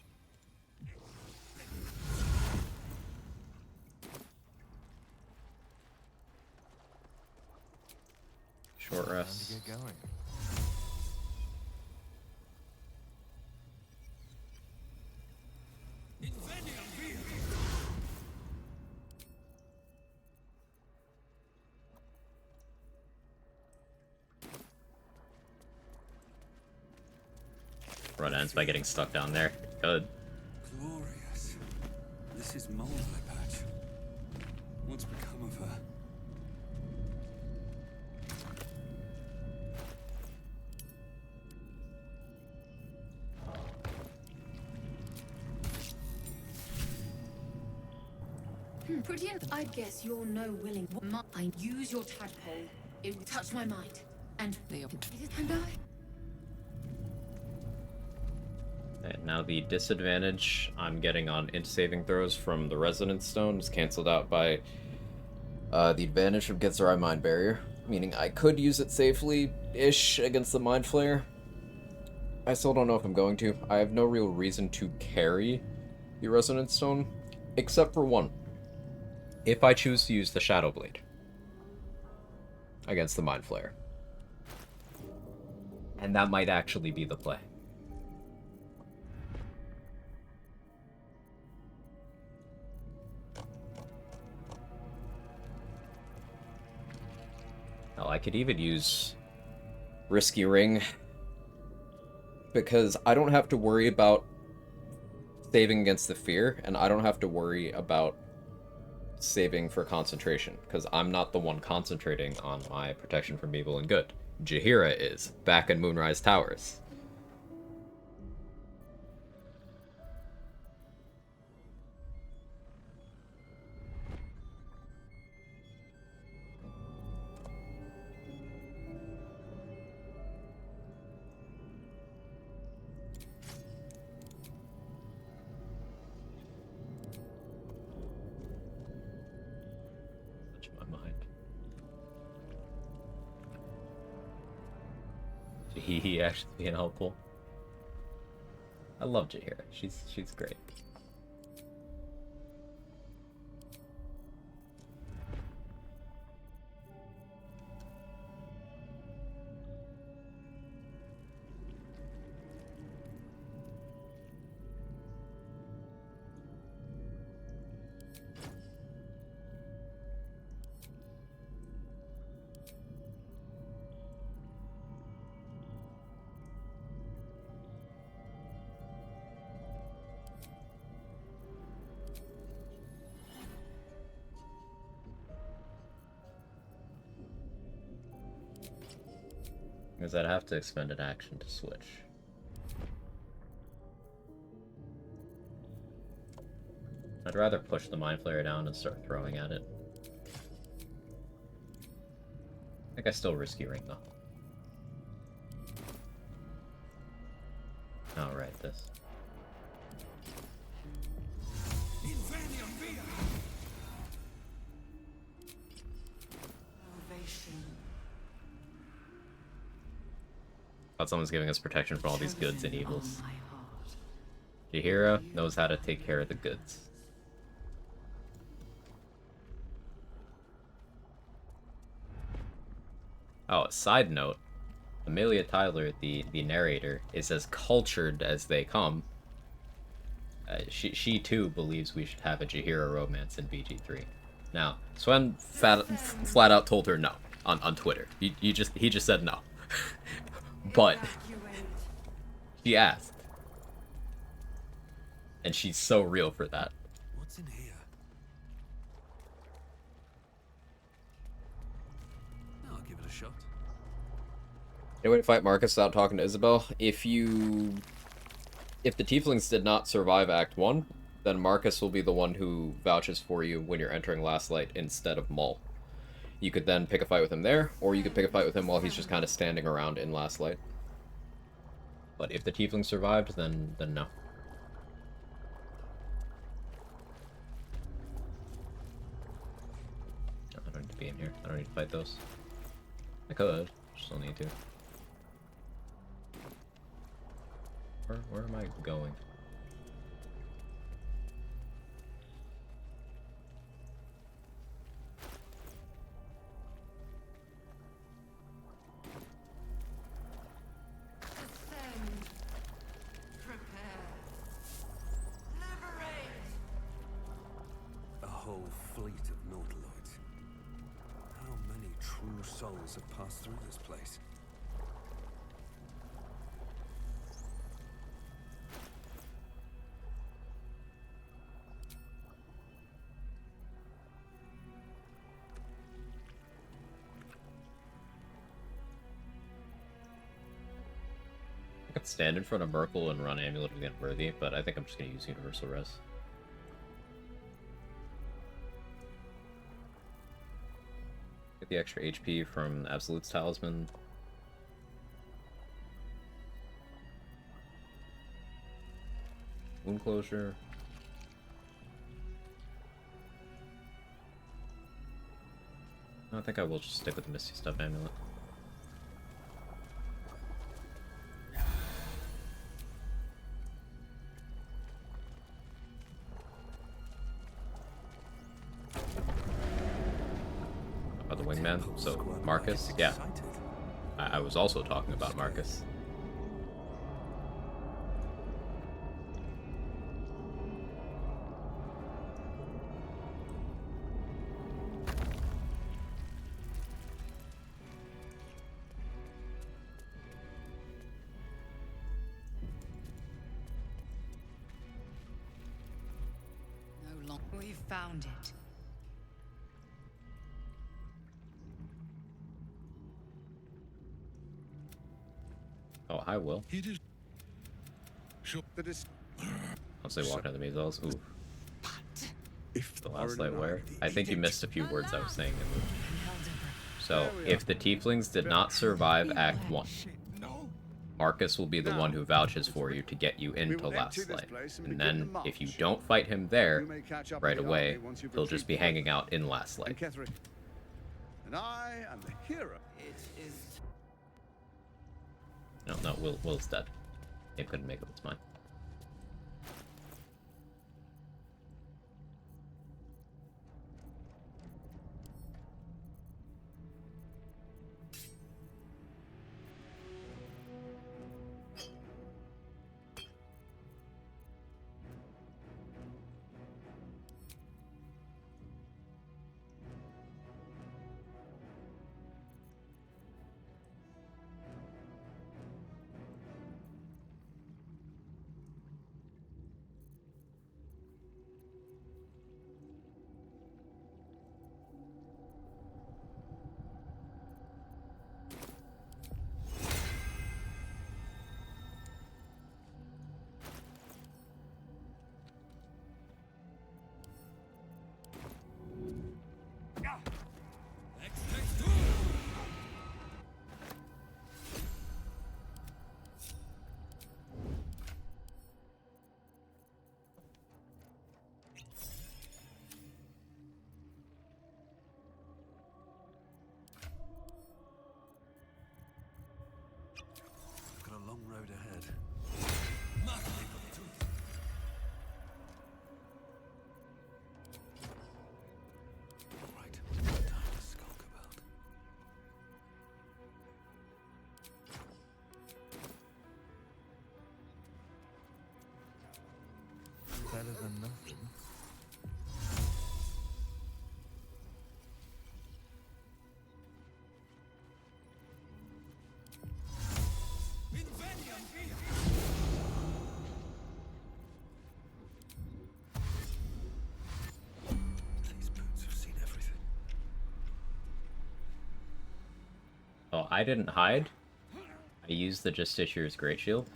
Short rest. Time to get going. Run ends by getting stuck down there. Good. Glorious. This is Multi Patch. What's become of her? Pretty. I guess you're no willing. I use your tadpole. It touched my mind. And And now the disadvantage I'm getting on int saving throws from the Resonance Stone is cancelled out by the advantage of Githzerai Mind Barrier, meaning I could use it safely-ish against the Mind Flayer. I still don't know if I'm going to. I have no real reason to carry the Resonance Stone, except for one. If I choose to use the Shadow Blade against the Mind Flayer. And that might actually be the play. Hell, I could even use Risky Ring, because I don't have to worry about saving against the fear, and I don't have to worry about saving for concentration, because I'm not the one concentrating on my protection from evil and good. Jaheira is, back in Moonrise Towers. He actually being helpful. I love Jaheira. She's great. Because I'd have to expend an action to switch. I'd rather push the Mind Flayer down and start throwing at it. I think I still risky ring though. Alright, this. Thought someone's giving us protection from all these goods and evils. Jahira knows how to take care of the goods. Oh, side note, Amelia Tyler, the narrator, is as cultured as they come. She too believes we should have a Jahira romance in BG3. Now, Sven flat out told her no on Twitter. He just said no. But she asked. And she's so real for that. What's in here? I'll give it a shot. Any way to fight Marcus without talking to Isabel? If the Tieflings did not survive Act 1, then Marcus will be the one who vouches for you when you're entering Last Light instead of Mull. You could then pick a fight with him there, or you could pick a fight with him while he's just kind of standing around in Last Light. But if the Tieflings survived, then no. I don't need to be in here. I don't need to fight those. I could, just don't need to. Where am I going? A whole fleet of Nautiloids. How many true souls have passed through this place? I could stand in front of Merkel and run Amulet of the Unworthy, but I think I'm just going to use Universal Res. Get the extra HP from Absolute's Talisman. Wound Closure. I think I will just stick with the Misty Step Amulet. About the Wingman, so Marcus, yeah. I was also talking about Marcus. No long. We've found it. Oh, I will. He did. Sure, that is. I'll say walk into the measles. Ooh. If the Last Light where? I think you missed a few words I was saying. So, if the Tieflings did not survive Act 1, Marcus will be the one who vouches for you to get you into Last Light. And then, if you don't fight him there right away, he'll just be hanging out in Last Light. And I am the hero. No, Will's dead. It couldn't make up its mind. Got a long road ahead. Right, time to skulk about. Better than nothing. These boots have seen everything. Oh, I didn't hide. I used the Justiciar's Great Shield.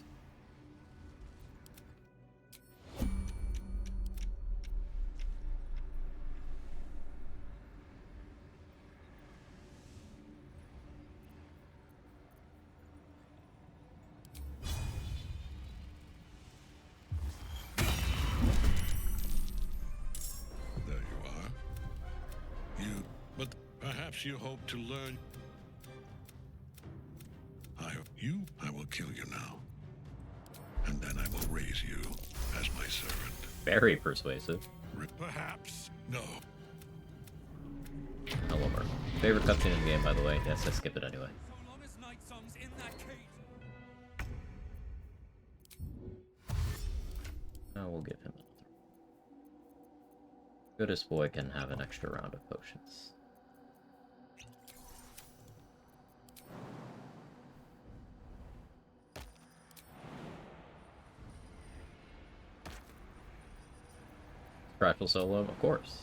There you are. But perhaps you hope to learn. I will kill you now. And then I will raise you as my servant. Very persuasive. Perhaps. No. I love her. Favorite cutscene in the game, by the way. Yes, I skip it anyway. So long as Night Song's in that cage. Oh, we'll give him another. Goodest boy can have an extra round of potions. Fractal Solo, of course.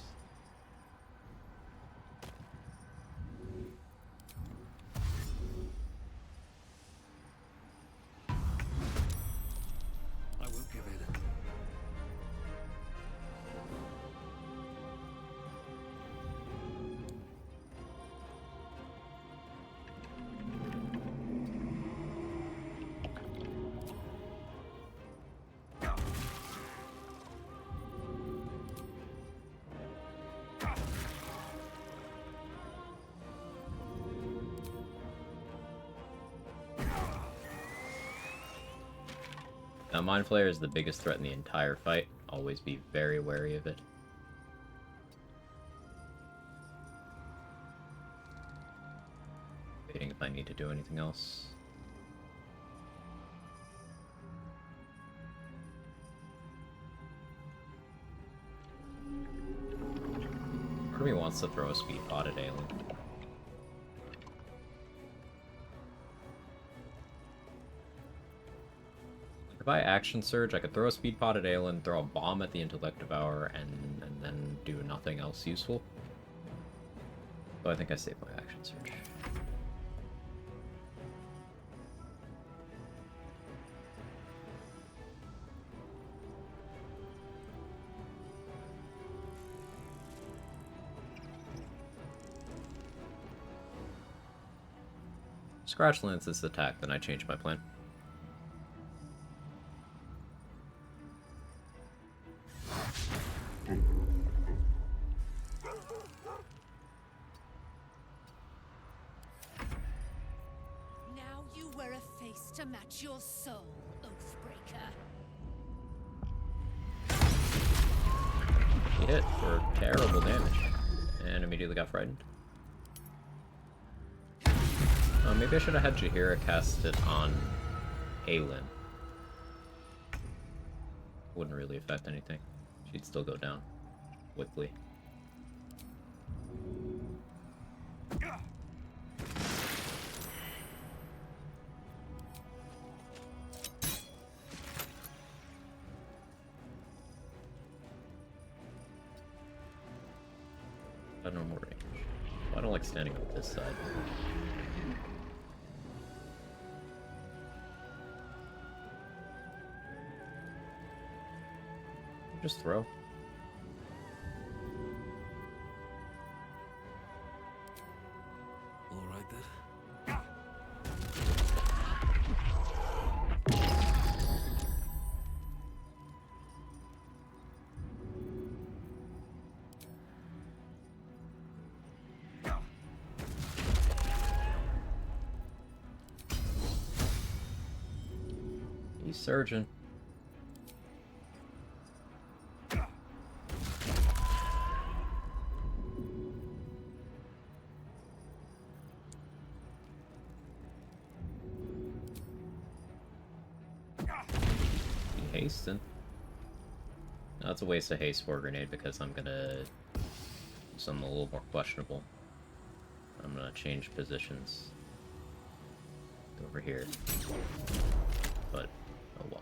I won't give in. Now, Mind Flayer is the biggest threat in the entire fight. Always be very wary of it. Waiting if I need to do anything else. Part of me wants to throw a speed pot at Aelin. If I action surge, I could throw a speed pot at Aelin, throw a bomb at the Intellect Devourer, and then do nothing else useful. So I think I saved my action surge. Scratch lands this attack, then I change my plan. Now you wear a face to match your soul, Oathbreaker. He hit for terrible damage, and immediately got frightened. Maybe I should have had Jaheira cast it on Aelin. Wouldn't really affect anything. She'd still go down quickly. At normal range. I don't like standing on this side. Just throw. He's surging. Hasting. No, it's a waste of haste for a grenade because I'm gonna do something a little more questionable. I'm gonna change positions over here. But, oh well.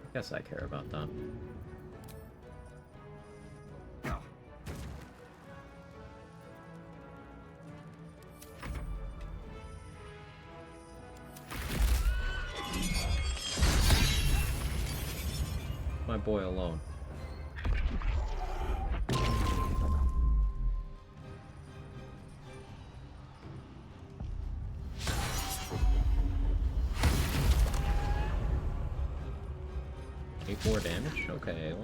I guess I care about that. My boy alone. Take more damage? Okay, Ayla.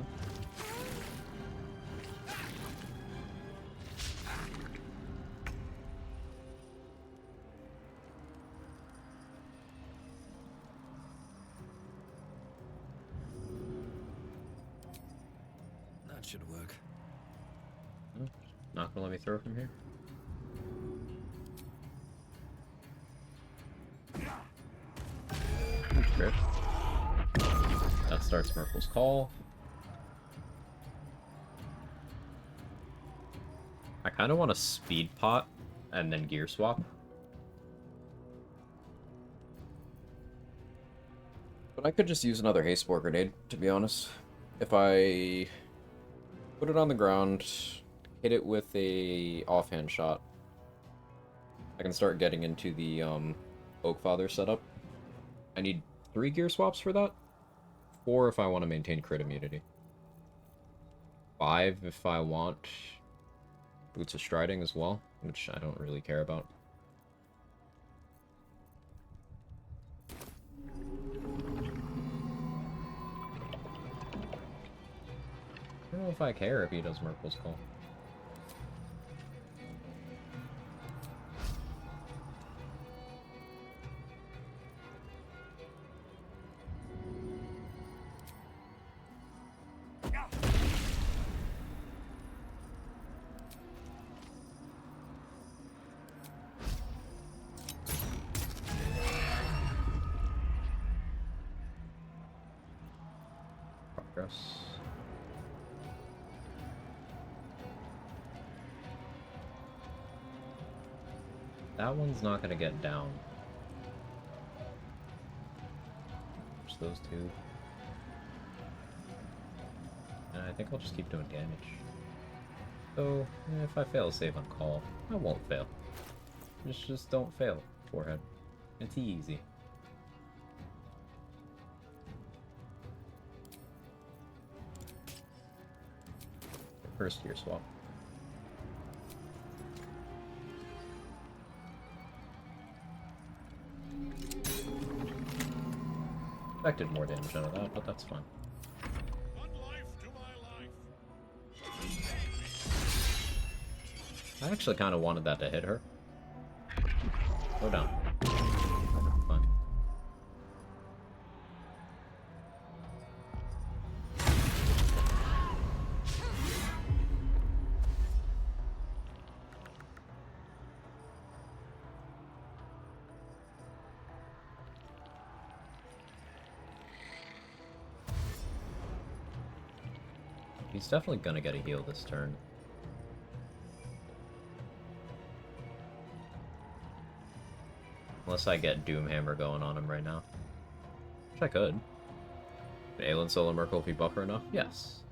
That should work. Oh, not gonna let me throw from here. Huge crit. That starts Merkel's call. I kind of want to speed pot and then gear swap. But I could just use another haste spore grenade, to be honest. If I put it on the ground, hit it with a offhand shot, I can start getting into the Oakfather setup. I need 3 gear swaps for that. 4 if I want to maintain crit immunity. 5 if I want Boots of Striding as well, which I don't really care about. I don't know if I care if he does Merkel's Call. Progress. That one's not gonna get down. Just those two. And I think I'll just keep doing damage. So, if I fail to save on call, I won't fail. Just don't fail, forehead. It's easy. First gear swap. Expected more damage out of that, but that's fine. I actually kind of wanted that to hit her. Go down. Fine. He's definitely gonna get a heal this turn. Unless I get Doomhammer going on him right now. Which I could. Aelin Solo Merkel if you buff her enough? Yes.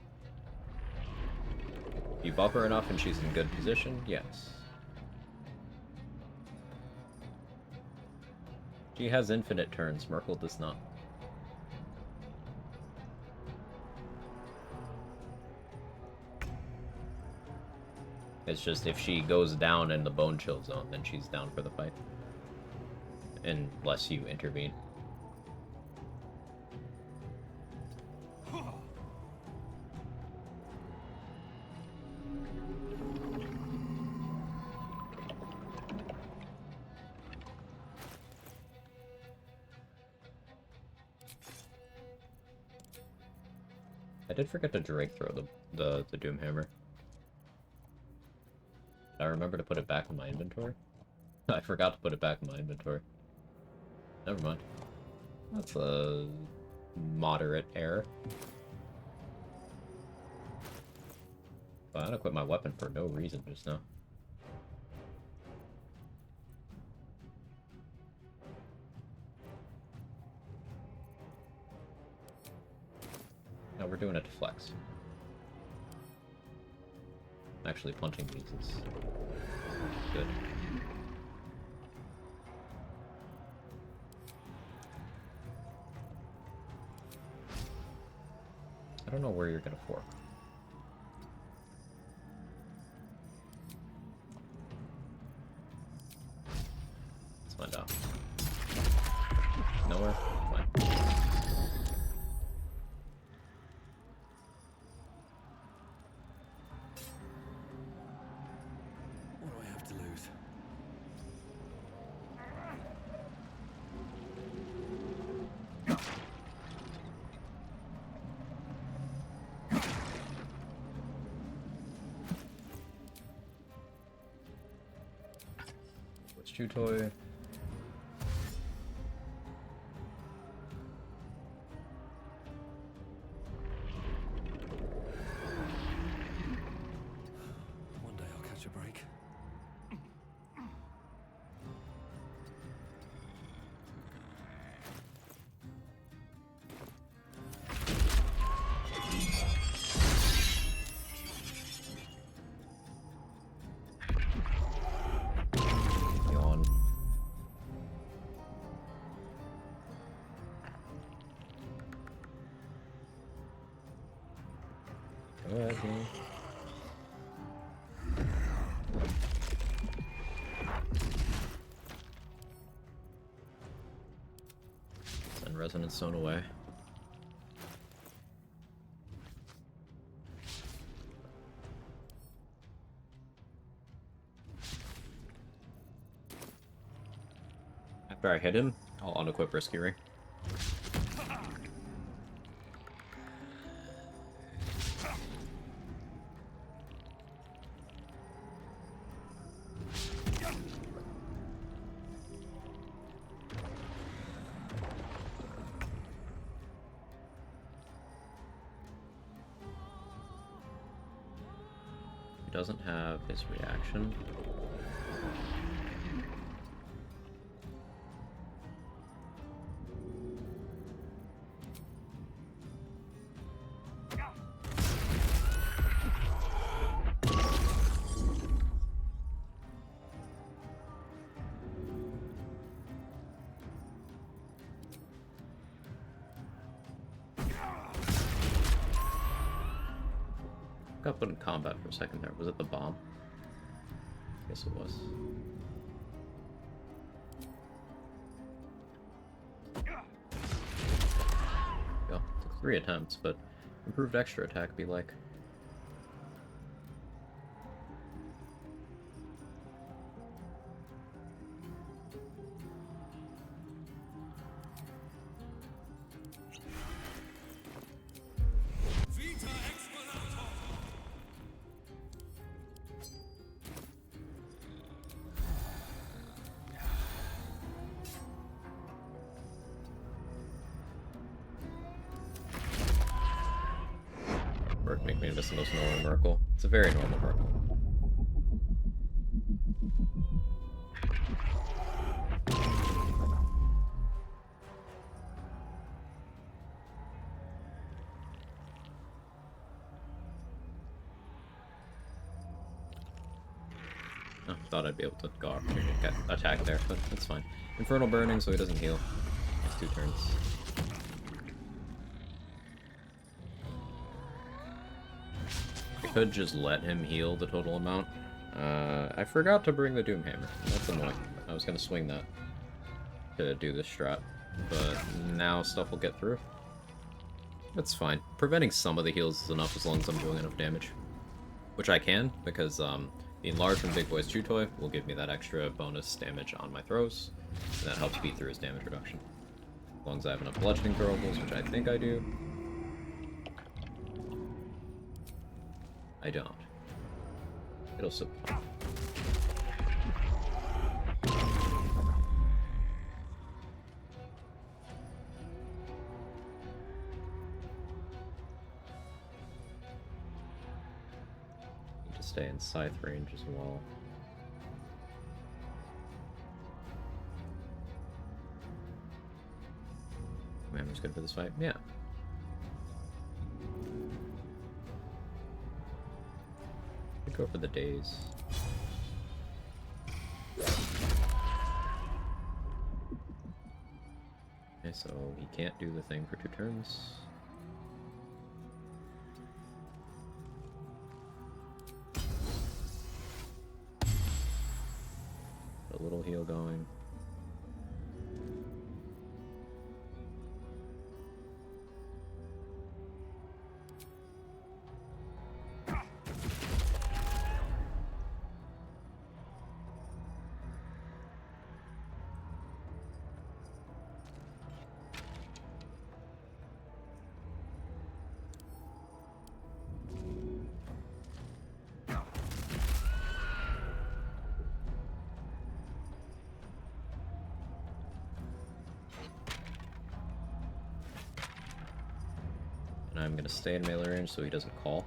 If you buff her enough and she's in good position? Yes. She has infinite turns, Merkel does not. It's just if she goes down in the bone chill zone, then she's down for the fight. unless you intervene. I did forget to Drake throw the Doomhammer. I remember to put it back in my inventory. I forgot to put it back in my inventory. Never mind. That's a moderate error. Well, I unequipped my weapon for no reason just now. Now we're doing it to flex. Actually, punching these is good. I don't know where you're gonna fork. Let's find out. Nowhere? Fine. What do I have to lose? What's Chew Toy? One day I'll catch a break. Yawn. Go ahead, man. Send Resonant Stone away. After I hit him, I'll unequip Risky Ring. He doesn't have his reaction. Got put in combat for a second there. Was it the bomb? Guess it was. Go. Took 3 attempts, but improved extra attack be like. Make me miss the most normal Merkle. It's a very normal Merkle. Oh, thought I'd be able to go up here and get attack there, but that's fine. Infernal Burning, so he doesn't heal. Next 2 turns. Could just let him heal the total amount. I forgot to bring the Doomhammer. That's annoying. I was gonna swing that. to do this strat, but now stuff will get through. That's fine. Preventing some of the heals is enough as long as I'm doing enough damage. Which I can, because the Enlarge from Big Boy's Chew Toy will give me that extra bonus damage on my throws, and that helps beat through his damage reduction. As long as I have enough bludgeoning throwables, which I think I do. I don't. It'll supply. Need to stay in scythe range as well. Hammer's good for this fight? Yeah. I'd go for the days. Okay, so he can't do the thing for 2 turns. A little heal going. And I'm going to stay in melee range so he doesn't call.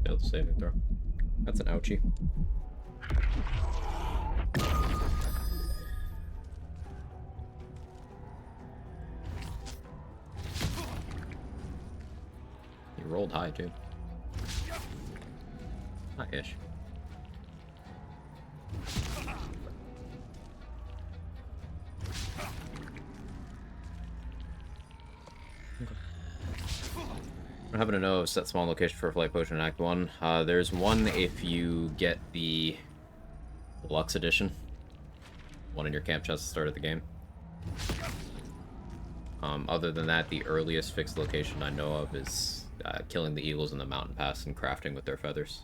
Failed the saving throw. That's an ouchie. Rolled high too. High-ish. I happen to know of set small location for a flight potion in Act 1. There's one if you get the Deluxe Edition. One in your camp chest to start at the game. Other than that, the earliest fixed location I know of is killing the eagles in the mountain pass and crafting with their feathers.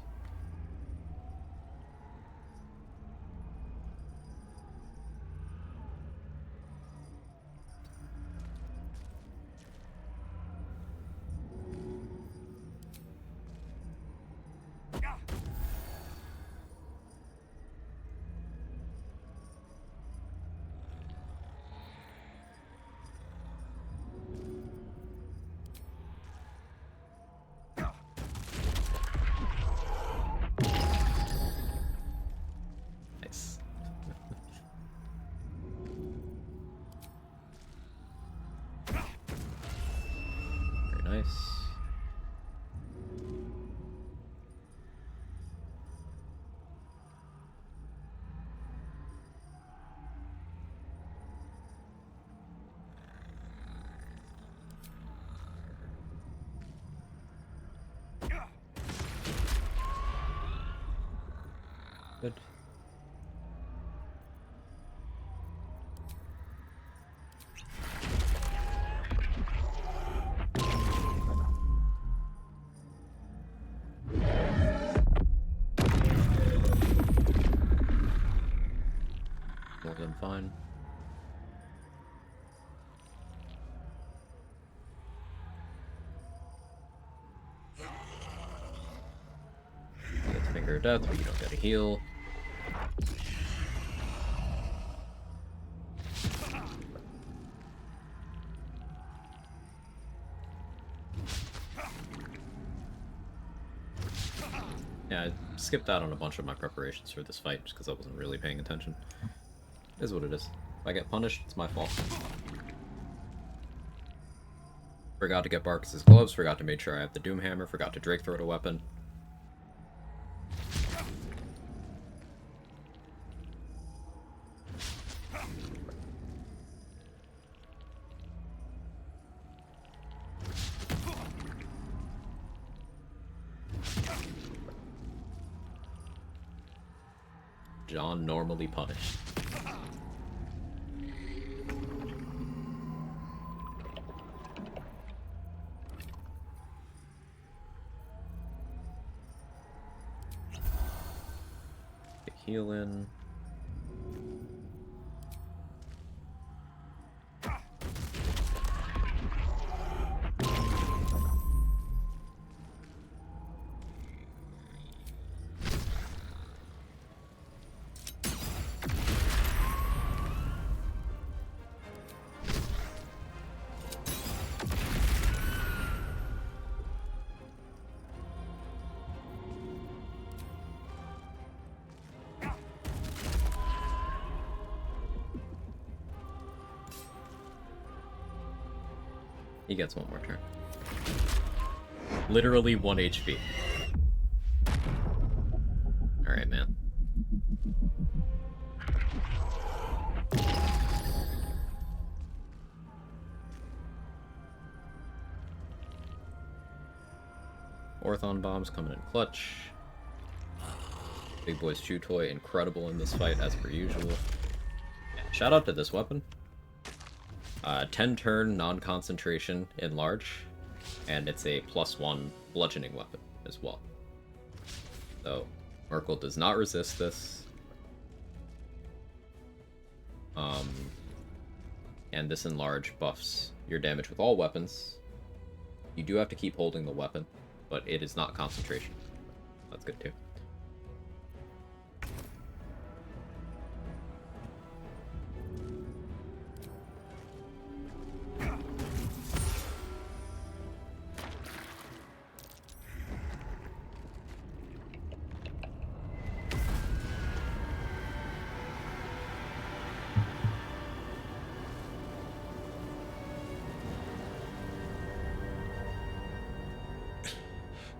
Nice. Good. More than fine. You get the Finger of Death, but you don't get a heal. Yeah, I skipped out on a bunch of my preparations for this fight just because I wasn't really paying attention. It is what it is. If I get punished, it's my fault. Forgot to get Barkas's gloves, forgot to make sure I have the Doom Hammer, forgot to Drake throw a weapon. John normally punished. Get healing. He gets one more turn. Literally 1 HP. Alright, man. Orthon bombs coming in clutch. Big Boy's Chew Toy, incredible in this fight as per usual. Yeah, shout out to this weapon. 10 turn non-concentration in large, and it's a +1 bludgeoning weapon as well. So Merkel does not resist this. And this enlarge buffs your damage with all weapons. You do have to keep holding the weapon, but it is not concentration. That's good too.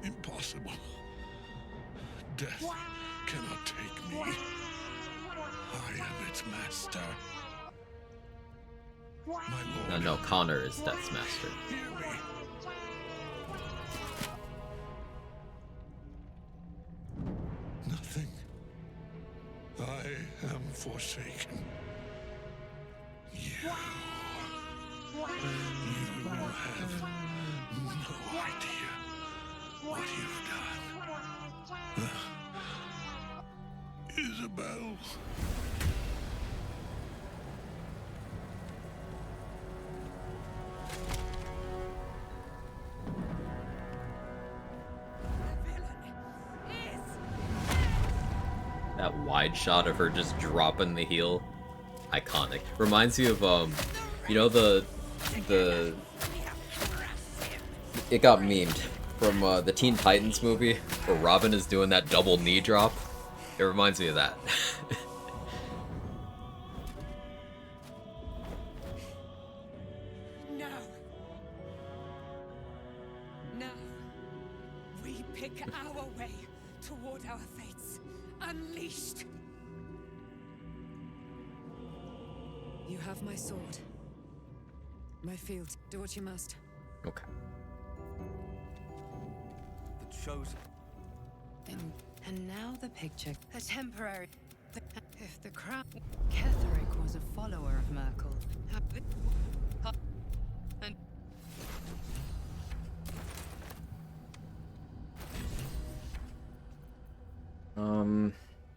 Impossible. Death cannot take me. I am its master. My lord. No, Connor is Death's master. Hear me. Nothing. I am forsaken. You have no idea what you've done. Isabel. That wide shot of her just dropping the heel, iconic. Reminds me of you know the it got memed from the Teen Titans movie where Robin is doing that double knee drop. It reminds me of that. No. Now, we pick our way toward our fates. Unleashed. You have my sword. My field. Do what you must. Okay. The chosen. And now the picture. A temporary. If the crown. Ketherick was a follower of Merkel. And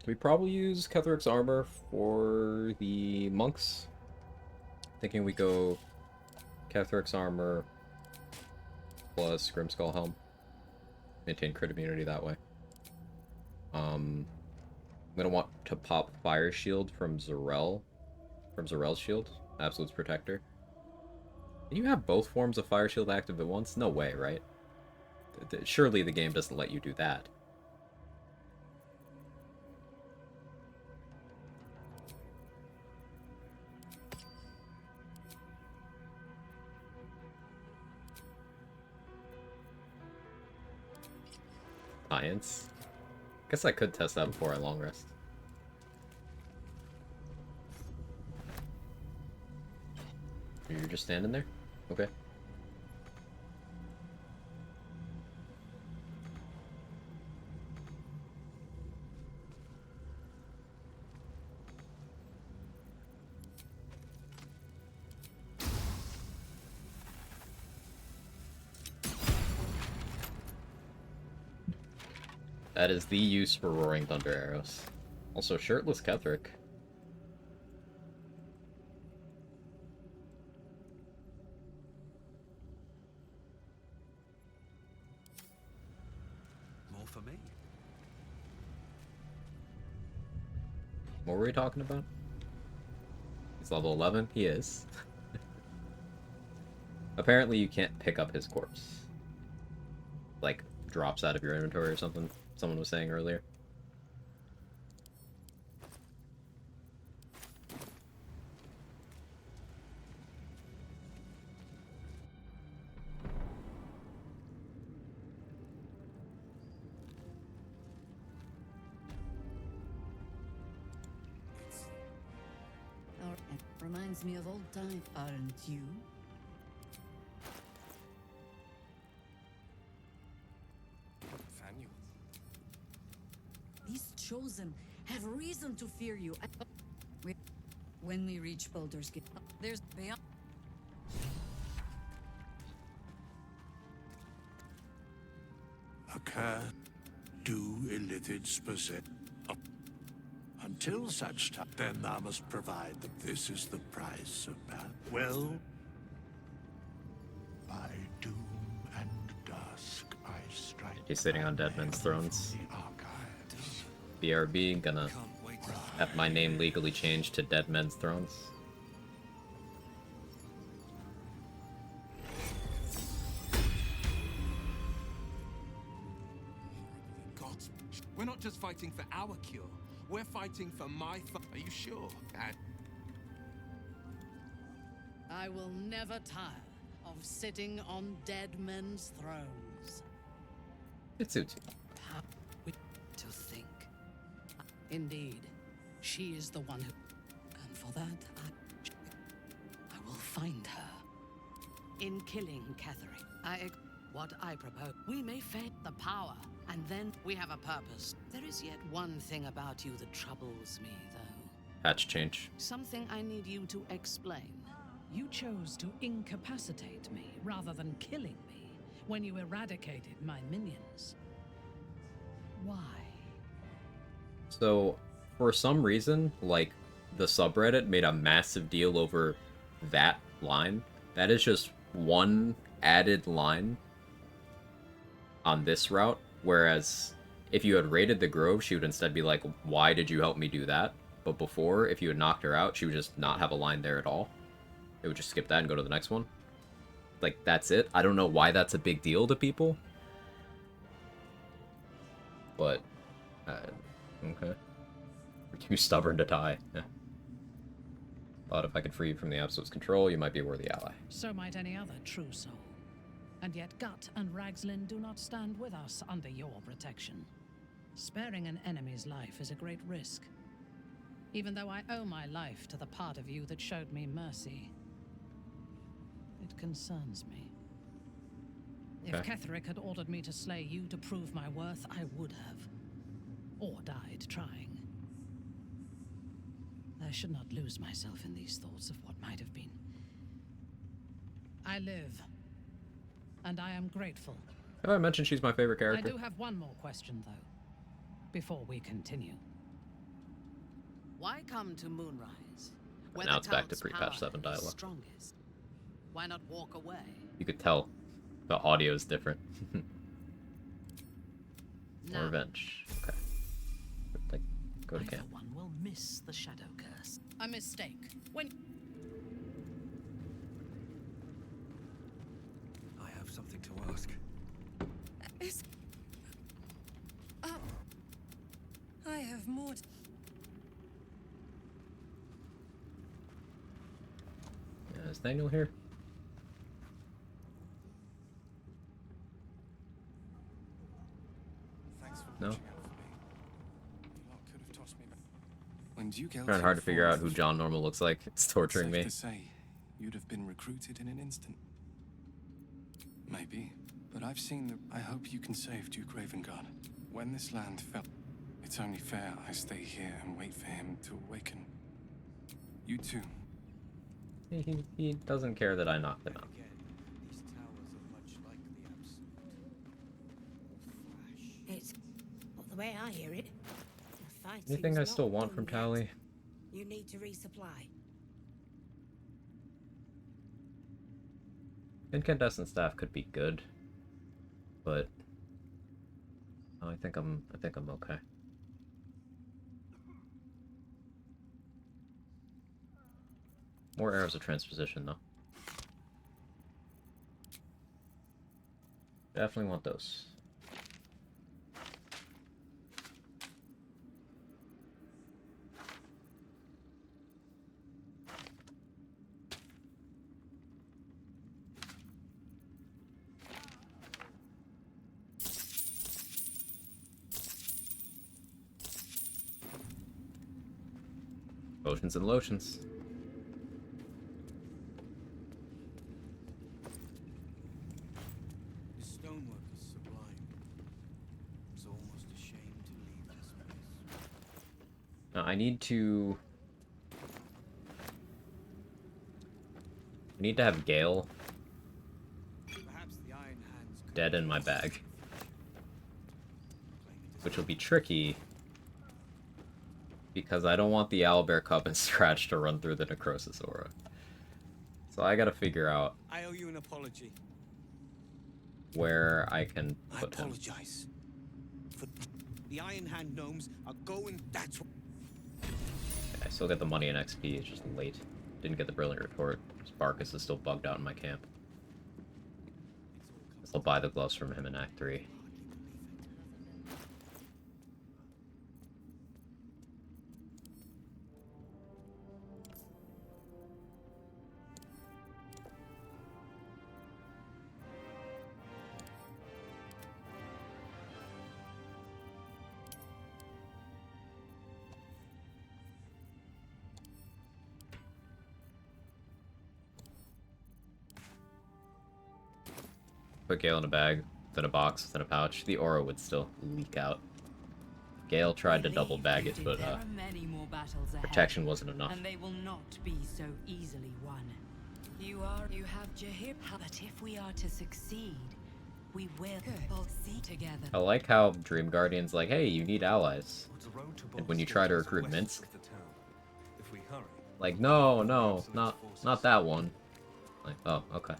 We probably use Ketherick's armor for the monks. Thinking we go Ketherick's armor plus Grimskull helm. Maintain crit immunity that way. I'm gonna want to pop Fire Shield from Zarel. From Zarel's shield. Absolute's Protector. Can you have both forms of Fire Shield active at once? No way, right? Surely the game doesn't let you do that. Science. Guess I could test that before I long rest. You're just standing there? Okay. That is the use for Roaring Thunder arrows. Also, shirtless Ketherick. More for me. What were we talking about? He's level 11? He is. Apparently you can't pick up his corpse. Like, drops out of your inventory or something, someone was saying earlier. Reminds me of old times, aren't you? Nathaniel. These chosen have reason to fear you. When we reach Baldur's Gate, there's beyond. A curse do illithids possess. Until such time, then thou must provide them. This is the price of man. Well, by doom and dusk, I strike. He's sitting on dead men's thrones. BRB, gonna have my name legally changed to Dead Men's Thrones. God, we're not just fighting for our cure. We're fighting for my Are you sure? I will never tire of sitting on dead men's thrones. It suits you. To think. Indeed, she is the one who... And for that, I will find her. In killing Catherine, what I propose. We may fail the power, and then we have a purpose. There is yet one thing about you that troubles me, though. Patch change. Something I need you to explain. You chose to incapacitate me rather than killing me when you eradicated my minions. Why? So, for some reason, like, the subreddit made a massive deal over that line. That is just one added line on this route, whereas if you had raided the Grove, she would instead be like, why did you help me do that? But before, if you had knocked her out, she would just not have a line there at all. It would just skip that and go to the next one. Like, that's it. I don't know why that's a big deal to people. But, okay. You're too stubborn to die. Yeah. Thought if I could free you from the Absolute's control, you might be a worthy ally. So might any other true soul. And yet Gut and Ragslin do not stand with us under your protection. Sparing an enemy's life is a great risk. Even though I owe my life to the part of you that showed me mercy, it concerns me. If Ketherick had ordered me to slay you to prove my worth, I would have. Or died trying. I should not lose myself in these thoughts of what might have been. I live. And I am grateful. Have I mentioned she's my favorite character? I do have one more question, though, before we continue. Why come to Moonrise? But now it's back to pre-patch 7 dialogue. Strongest. Why not walk away? You could tell the audio is different. Revenge. Okay. Like, go to camp. Neither one will miss the shadow curse. A mistake. When I have something to ask. I have more. Is Daniel here? Thanks for No. watching out for me. You lot could have tossed me back. When Duke Trying hard to figure out who John Normal looks like. It's torturing me. To say, you'd have been recruited in an instant. Maybe, but I've seen the... I hope you can save Duke Ravengard. When this land fell, it's only fair I stay here and wait for him to awaken. You too. He doesn't care that I knocked him out. These towers are much like the Absolute. It's the way I hear it. The Anything fighting's I not still want done from yet. Tally? You need to resupply. Incandescent staff could be good, but I think I'm okay. More arrows of transposition though. Definitely want those. Potions and lotions. The stonework is sublime. It's almost a shame to leave this place. Now I need to have Gale Perhaps the Iron Hands could dead in my bag, which will be tricky because I don't want the Owlbear Cub and Scratch to run through the Necrosis Aura. So I gotta figure out I owe you an apology. where I can put I him. apologize. For the Iron Hand gnomes are going. That's what. I still get the money and XP, it's just late. Didn't get the Brilliant Retort. Sparkus is still bugged out in my camp. Guess I'll buy the gloves from him in Act 3. Put Gale in a bag, then a box, then a pouch. The aura would still leak out. Gale tried to double bag it, but there are many more battles ahead, protection wasn't enough. and they will not be so easily won. You have Jahir, but if we are to succeed, we will all see together. I like how Dream Guardian's like, hey, you need allies. And when you try to recruit Minsk, like, no, not that one. Like, oh, okay.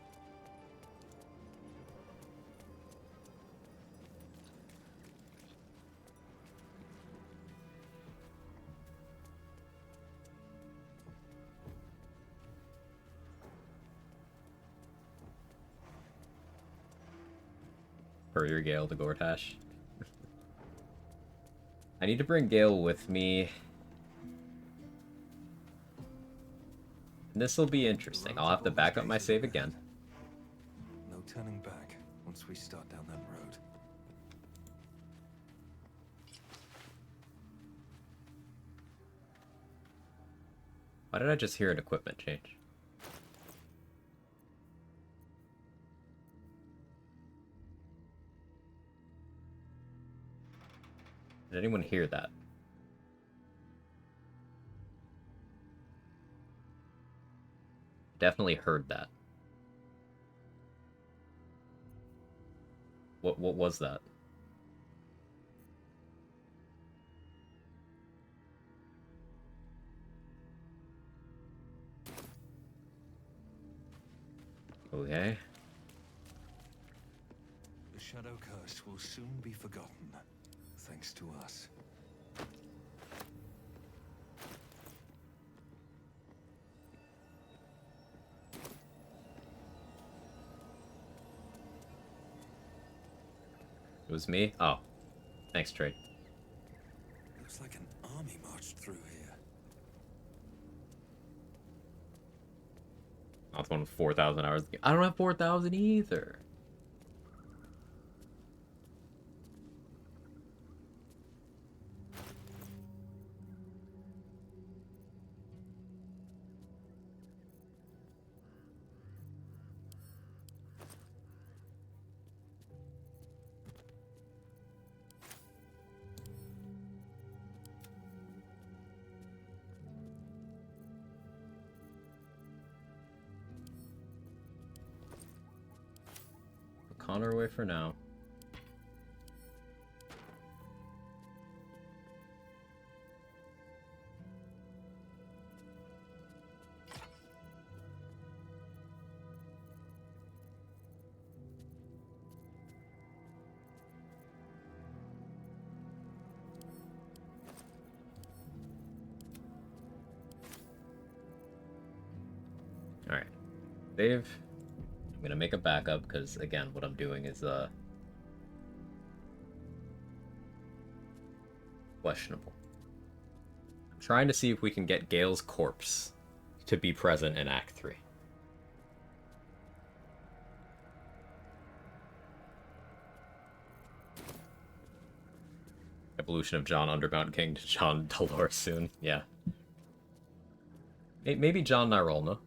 Courier Gale to Gortash. I need to bring Gale with me. This will be interesting. I'll have to back up my save again. No turning back once we start down that road. Why did I just hear an equipment change? Did anyone hear that? Definitely heard that. What was that? Okay. The Shadow Curse will soon be forgotten, thanks to us. It was me? Oh. Thanks, Trade. Looks like an army marched through here. Oh, it's one with 4,000 hours. I don't have 4,000 either. Put Connor away for now. Save. I'm gonna make a backup because again, what I'm doing is questionable. I'm trying to see if we can get Gale's corpse to be present in Act 3. Evolution of John Undermount King to John Dolores soon. Yeah. Maybe John Nyrolna.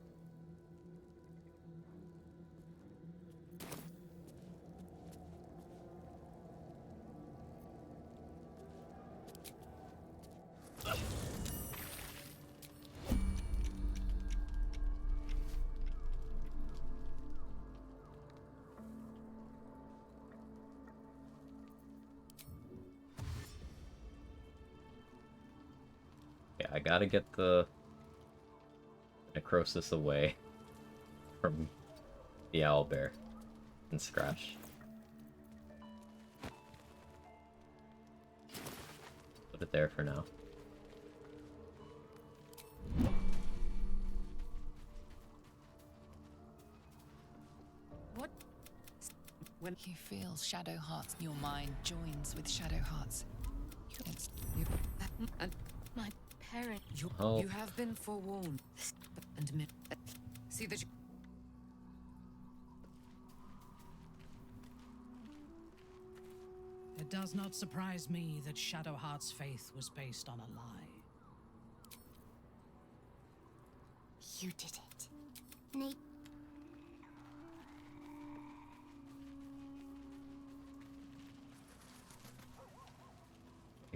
Yeah, I gotta get the necrosis away from the owlbear and Scratch. Put it there for now. What? When you feel Shadowheart's, your mind joins with Shadowheart's. And My parent. Oh. you have been forewarned. And see that you... It does not surprise me that Shadowheart's faith was based on a lie. You did it. Nate.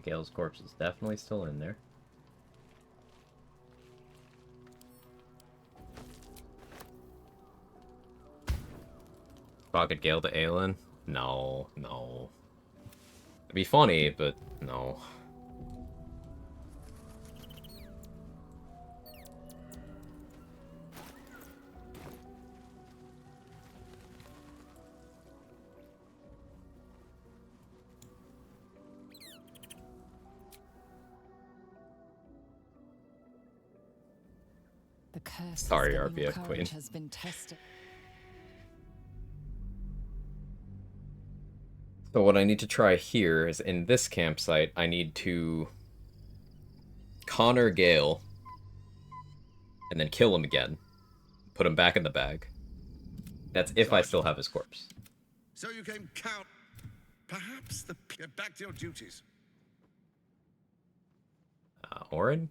Gale's corpse is definitely still in there. Pocket Gale to Aelin? No, no. It'd be funny, but no. The curse Sorry, of your RBF courage Queen. has been tested. So what I need to try here is in this campsite, I need to Connor Gale and then kill him again. Put him back in the bag. That's if I still have his corpse. So you came count. Perhaps get back to your duties. Orin?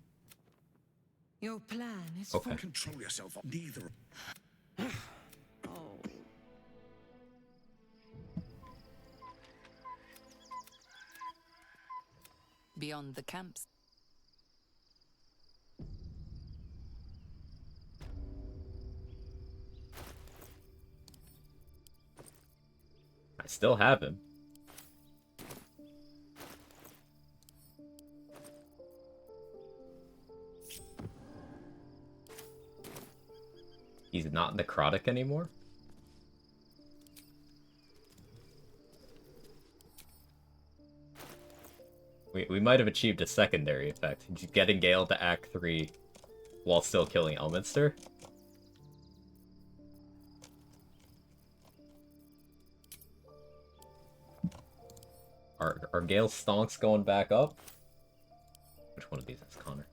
Your plan is Okay. Control yourself. Neither. Oh. Beyond the camps. I still have him. He's not necrotic anymore? We might have achieved a secondary effect. Getting Gale to Act 3 while still killing Elminster. Are Gale's stonks going back up? Which one of these is Connor?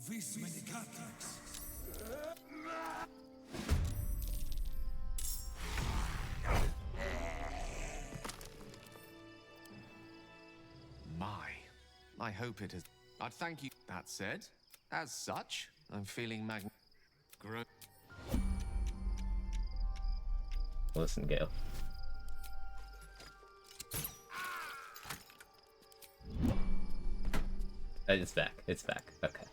Vis medicatrix. I hope it is. I'd thank you. That said, as such, I'm feeling Great. Listen, Gale. It's back. It's back. Okay.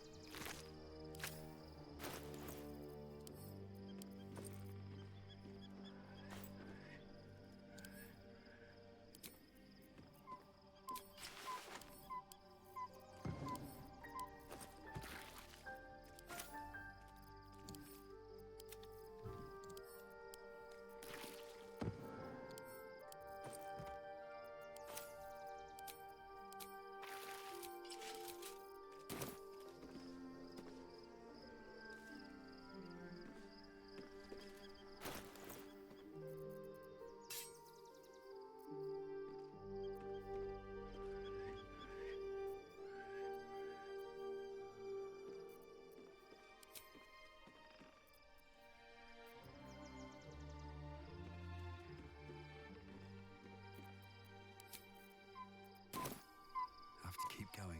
Have to keep going.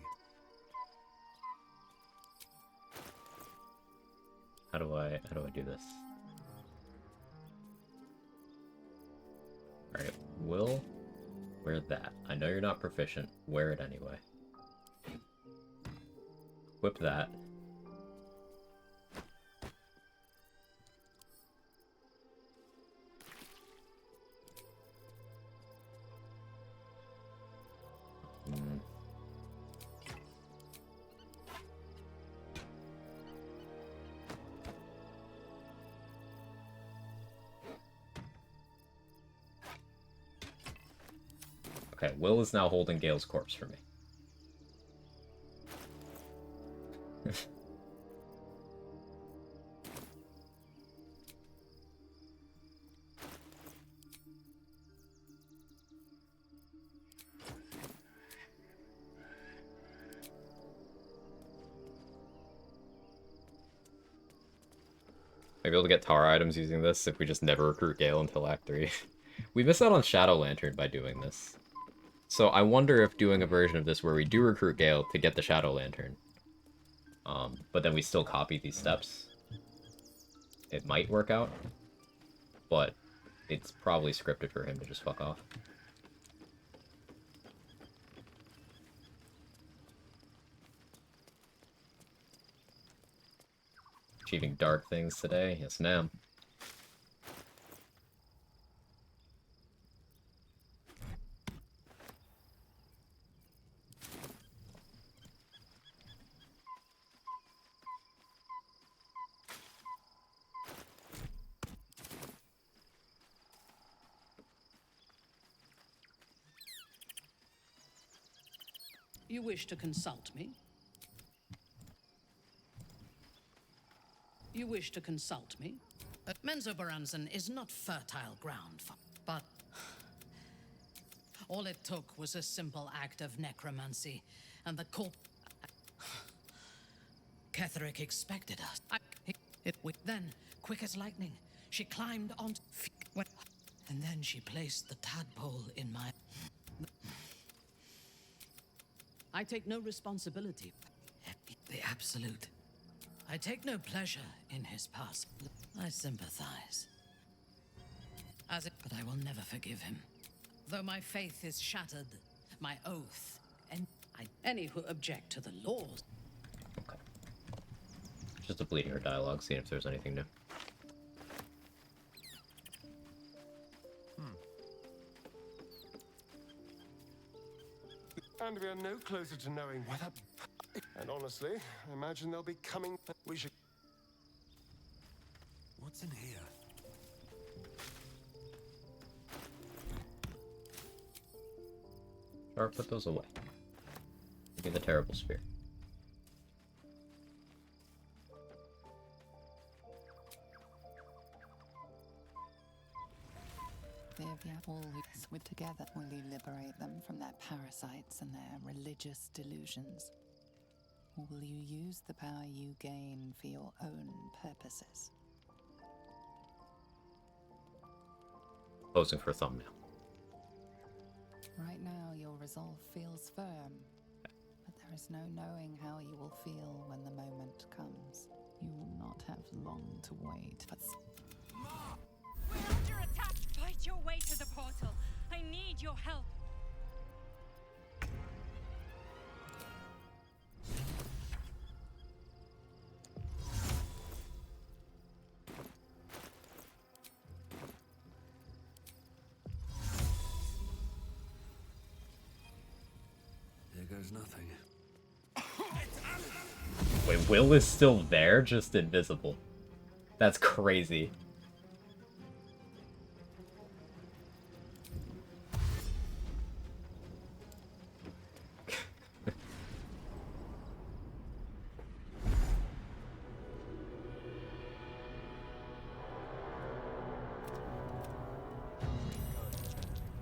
How do I do this? Alright, Will, wear that. I know you're not proficient. Wear it anyway. Whip that. Okay, Will is now holding Gale's corpse for me. Maybe able to get tar items using this if we just never recruit Gale until Act 3. We miss out on Shadow Lantern by doing this. So I wonder if doing a version of this where we do recruit Gale to get the Shadow Lantern, but then we still copy these steps, it might work out, but it's probably scripted for him to just fuck off. Achieving dark things today? Yes, ma'am. You wish to consult me? You wish to consult me? Menzoberranzan is not fertile ground for, but all it took was a simple act of necromancy, and the corp. Ketherick expected us. Then, quick as lightning, she climbed on, and then she placed the tadpole in my. I take no responsibility. The absolute. I take no pleasure in his past. I sympathize. But I will never forgive him. Though my faith is shattered, my oath, and any who object to the laws. Okay. Just depleting her dialogue, seeing if there's anything new. And we are no closer to knowing whether... And honestly, I imagine they'll be coming... We should... What's in here? Or put those away. Give me the terrible spear. All with together, will you liberate them from their parasites and their religious delusions? Or will you use the power you gain for your own purposes? Posing for a thumbnail. Right now, your resolve feels firm, but there is no knowing how you will feel when the moment comes. You will not have long to wait. We're under attack! Fight your way to the portal. I need your help. There goes nothing. Wait, Will is still there, just invisible. That's crazy.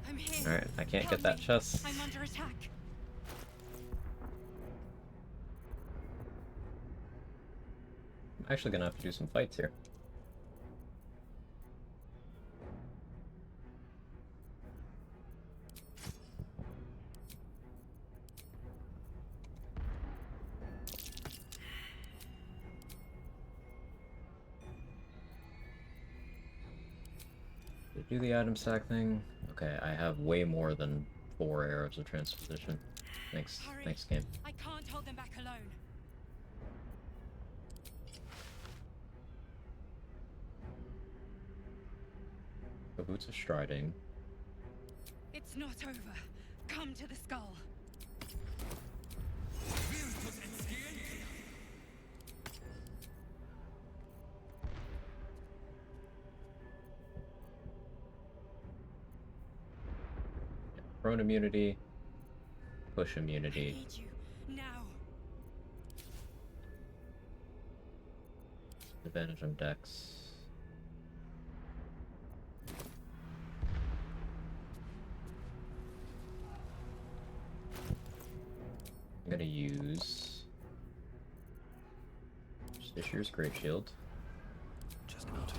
I'm here. Alright, I can't Help get that me. chest. I'm under attack. I'm actually gonna have to do some fights here. Did I do the item stack thing? Okay, I have way more than 4 arrows of transposition. Thanks, Hurry. thanks game. I can't hold them back alone. The boots of striding. It's not over. Come to the skull. Prone immunity. Push I immunity. need you now. Advantage on dex. I'm gonna use Stishier's Great Shield. Just out.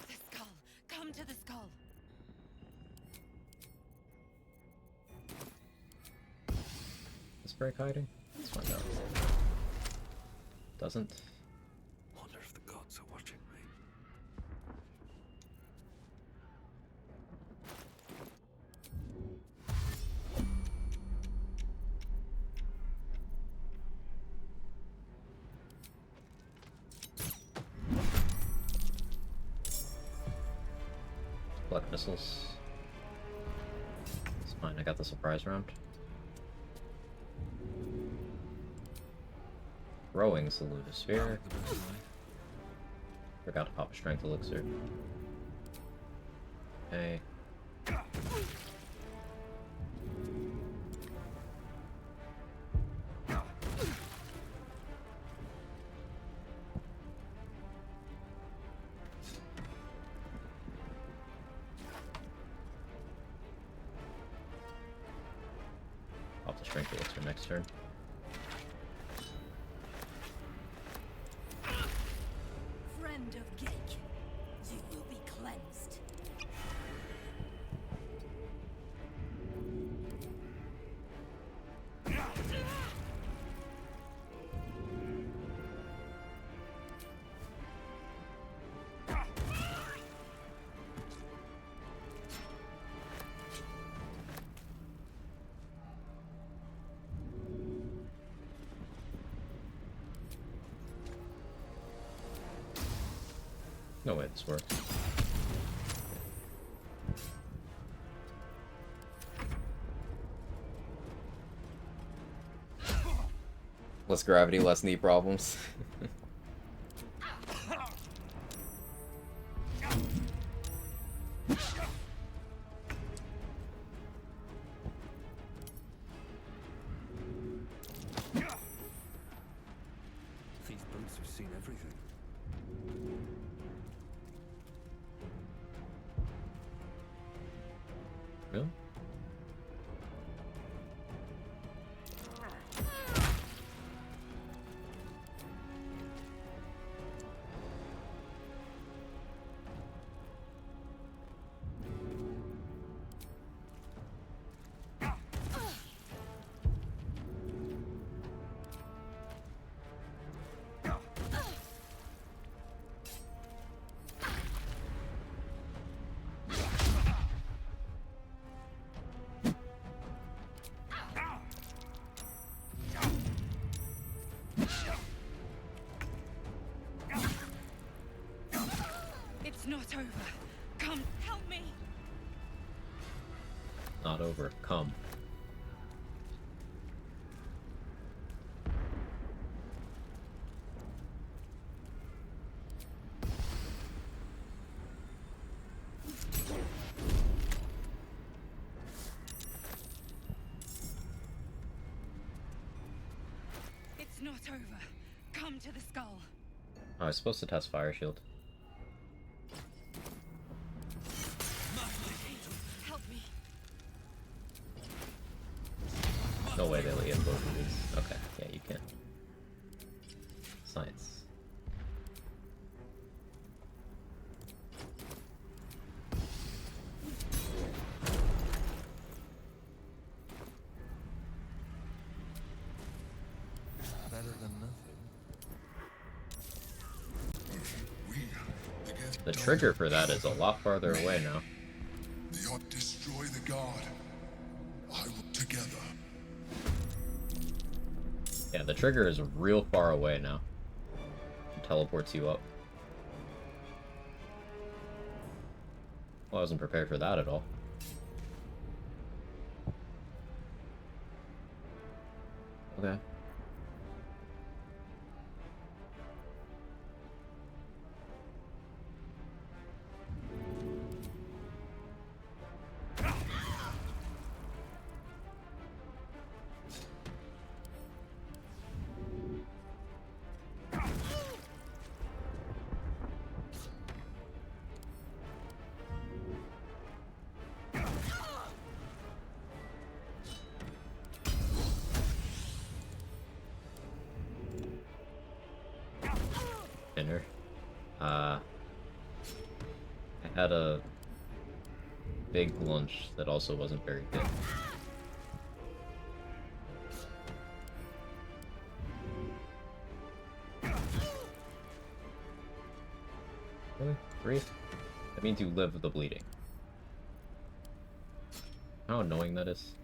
The skull. Come to the skull. Is break hiding? Let's find out. Doesn't. Wonder if the gods are watching me. Black missiles. It's fine, I got the surprise round. Throwing Salute a Sphere. Forgot to pop a strength elixir. Okay. Pop the strength elixir next turn. Friend of Geek, you will be cleansed. No way this works. Less gravity, less knee problems. These boots have seen everything. Really? over. Come. It's not over. Come to the skull. Oh, I was supposed to test Fire Shield. Help me. No way they let you in both of these. Okay, yeah, you can. Science. Better than nothing. The trigger for that is a lot farther away now. The ought destroy the god. I will together. Yeah, the trigger is real far away now. It teleports you up. Well, I wasn't prepared for that at all. Okay. Dinner. I had a big lunch that also wasn't very good. Really? 3? That means you live with the bleeding. How annoying that is.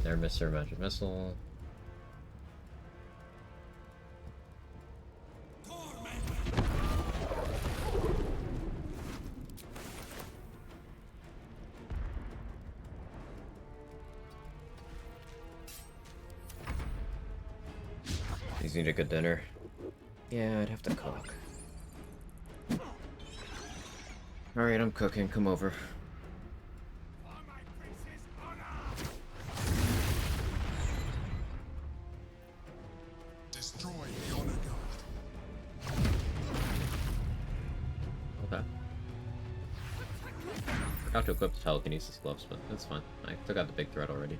There, Mr. Magic Missile. These need a good dinner. Yeah, I'd have to cook. Alright, I'm cooking. Come over. Destroy the honor god. Okay. Forgot to equip the telekinesis gloves, but that's fine. I took out the big threat already.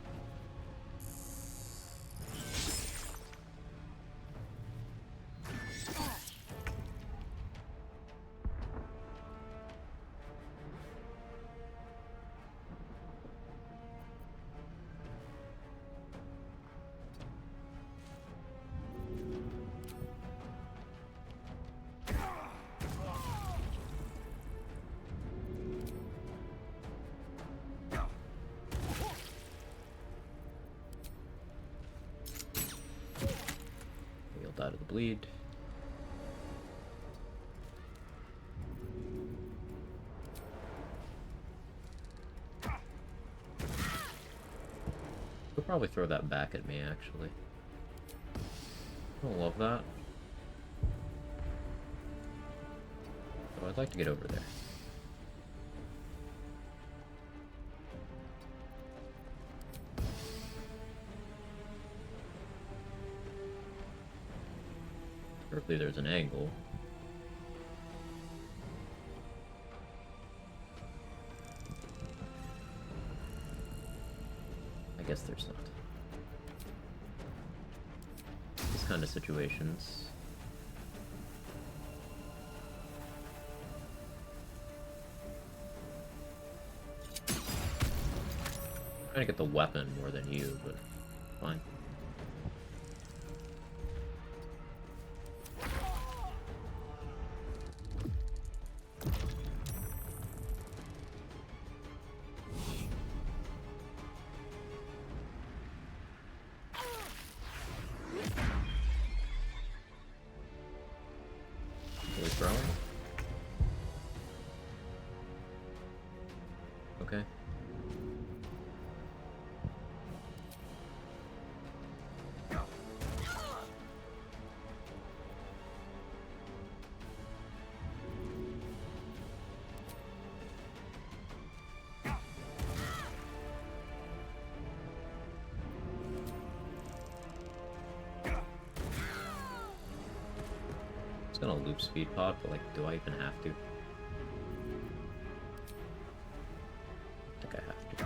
You'll die to the bleed. Could probably throw that back at me, actually. I don't love that. So I'd like to get over there. Preferably there's an angle. I guess there's not. These kind of situations. I'm trying to get the weapon more than you, but fine. Really throwing? okay? I was gonna loop speed pod, but like, do I even have to? I think I have to.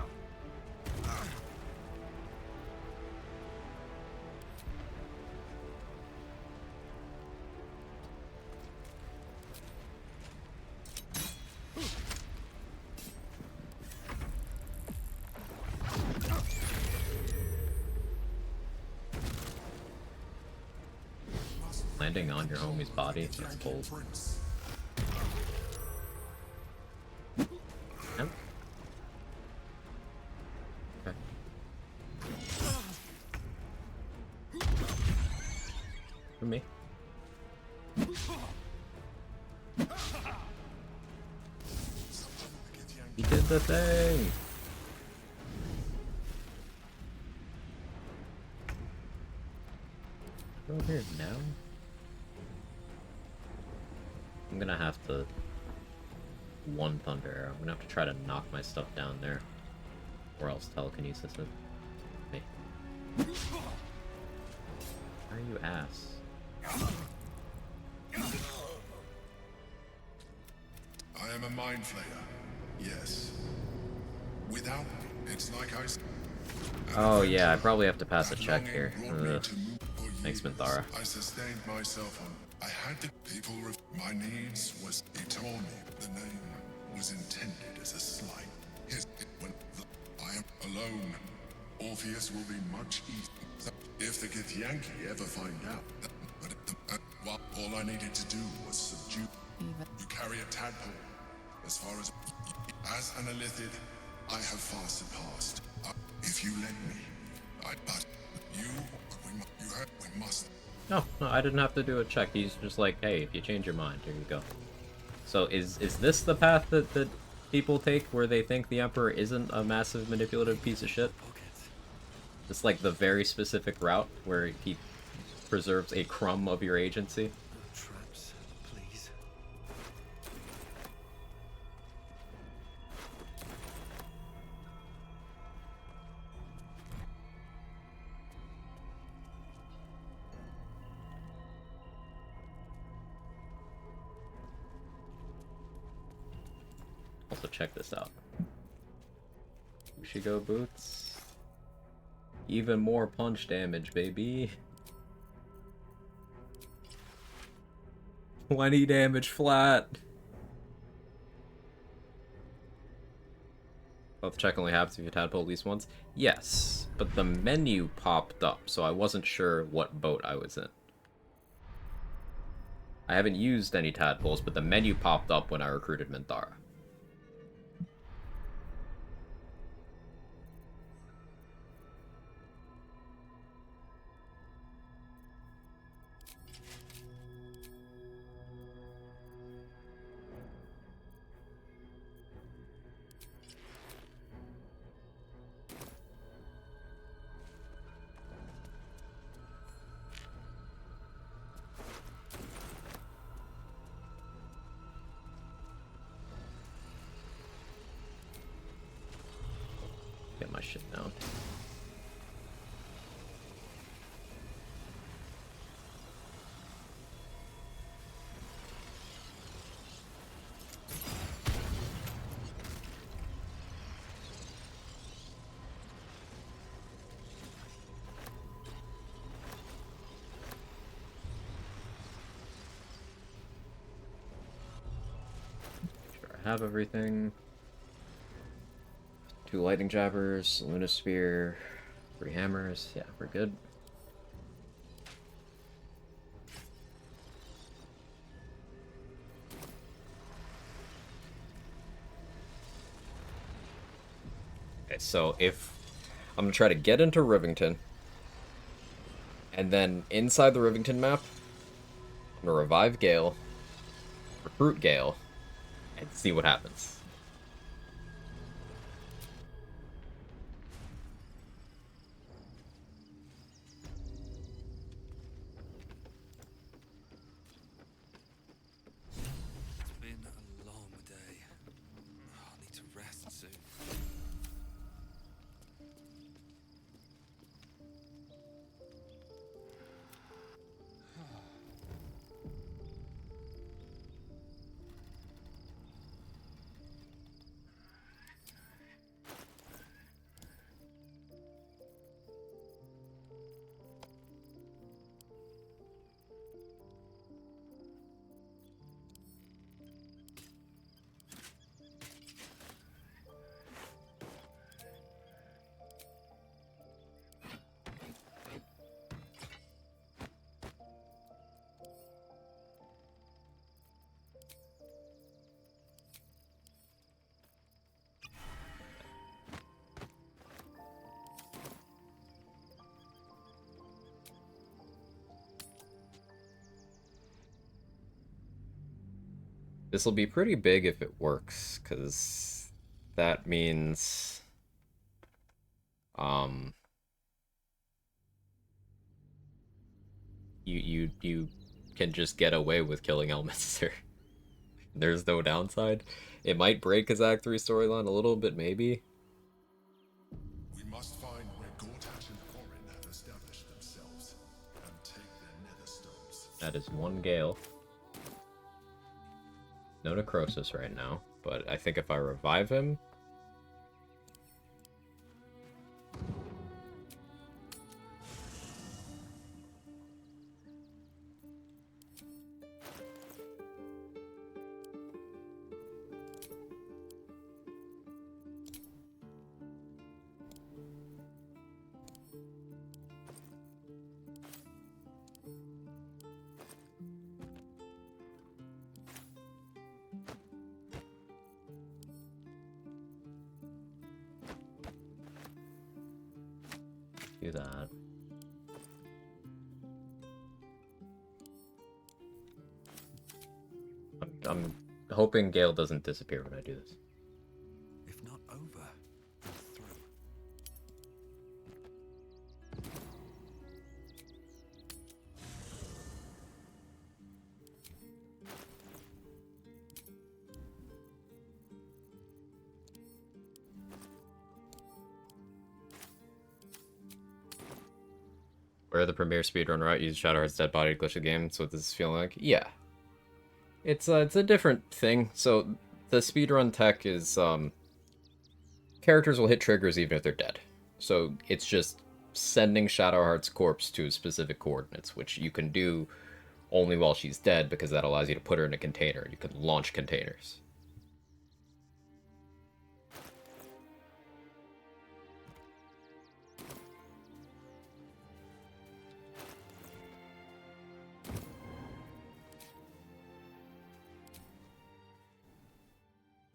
Landing on your homie's body, that's bold. Yep. Okay. For me. He did the thing! Go here now? I'm gonna have to one thunder arrow. I'm gonna have to try to knock my stuff down there. Or else telekinesis it. Hey. Why are you ass? I am a mind flayer. Yes. Without me, it's like I. Oh yeah, I probably have to pass a check here. Thanks, Minthara. I sustained myself on. I had to. People. My needs was. He told me the name was intended as a slight. When I am alone, Orpheus will be much easier. If the Githyanki ever find out. But all I needed to do was subdue. You carry a tadpole. As far as an Elithid, I have far surpassed. If you let me, but you must. No, I didn't have to do a check. He's just like, hey, if you change your mind, here you go. So is this the path that people take where they think the Emperor isn't a massive manipulative piece of shit? It's like the very specific route where he preserves a crumb of your agency. Traps, please. Also, check this out. Ushigo boots. Even more punch damage, baby. 20 damage flat. Health check only happens if you tadpole at least once. Yes, but the menu popped up, so I wasn't sure what boat I was in. I haven't used any tadpoles, but the menu popped up when I recruited Minthara. Get my shit down. Sure, I have everything. 2 lightning jabbers, Luna Spear, 3 hammers. Yeah, we're good. Okay, so if I'm gonna try to get into Rivington, and then inside the Rivington map, I'm gonna revive Gale, recruit Gale, and see what happens. This will be pretty big if it works, because that means you can just get away with killing Elminster. There's no downside. It might break his Act 3 storyline a little bit, maybe. We must find where Gortash and Thorin have established themselves and take their nether stones. That is one Gale. No Necrosis right now, but I think if I revive him... do that. I'm hoping Gale doesn't disappear when I do this. If not over, then through. Where the premier speedrun route use Shadowheart's dead body to glitch the game, so what this is feeling like? Yeah. It's a different thing. So the speedrun tech is characters will hit triggers even if they're dead. So it's just sending Shadowheart's corpse to specific coordinates, which you can do only while she's dead because that allows you to put her in a container. You can launch containers.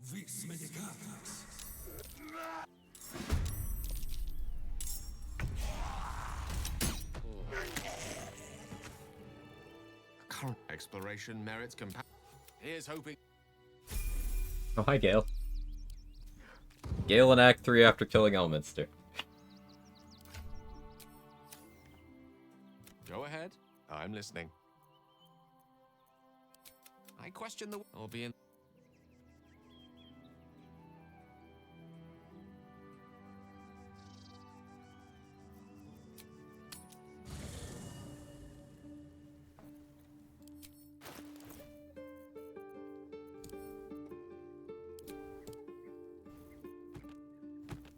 Vis medicatrix. Current exploration merits compa. Here's hoping. Oh, hi, Gale. Gale in Act 3 after killing Elminster. Go ahead. I'm listening. I question the. I'll be in.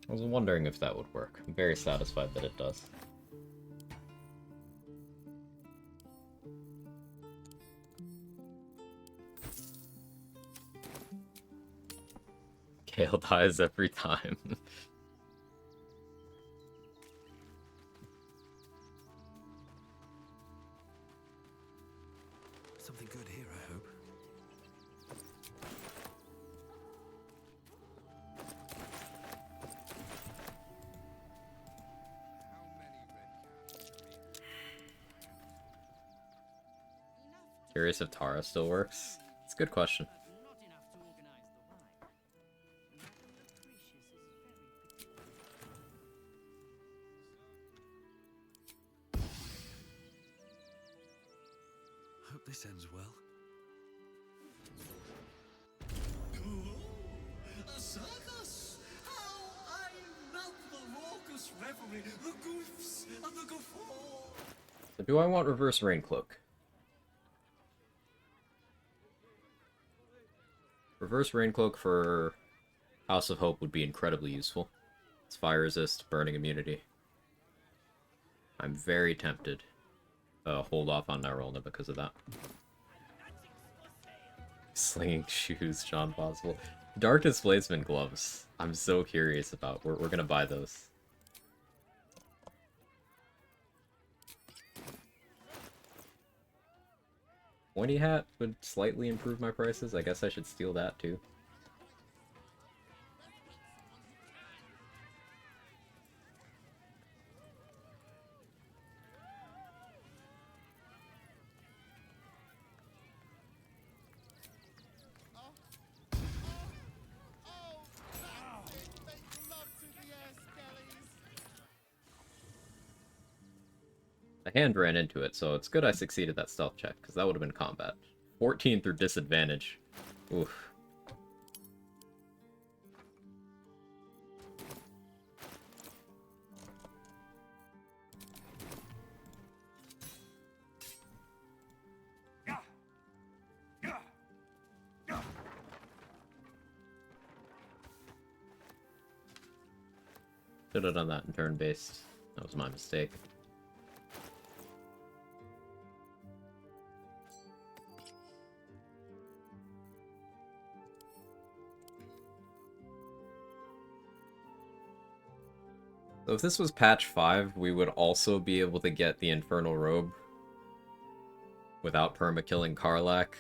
I was wondering if that would work. I'm very satisfied that it does. Gale dies every time. Something good here, I hope. Curious if Tara still works? It's a good question. Hope this ends well. A circus! How I love the raucous revelry, the goofs and the guffaw! So do I want Reverse Rain Cloak? Reverse Rain Cloak for House of Hope would be incredibly useful. It's fire resist, burning immunity. I'm very tempted. Hold off on Nyrolna because of that. Slinging shoes, John Possible. Dark Displacement gloves. I'm so curious about. We're gonna buy those. Pointy hat would slightly improve my prices. I guess I should steal that too. My hand ran into it, so it's good I succeeded that stealth check, because that would have been combat. 14 through disadvantage. Oof. Should have done that in turn-based. That was my mistake. So if this was patch 5, we would also be able to get the Infernal Robe without perma-killing Karlach.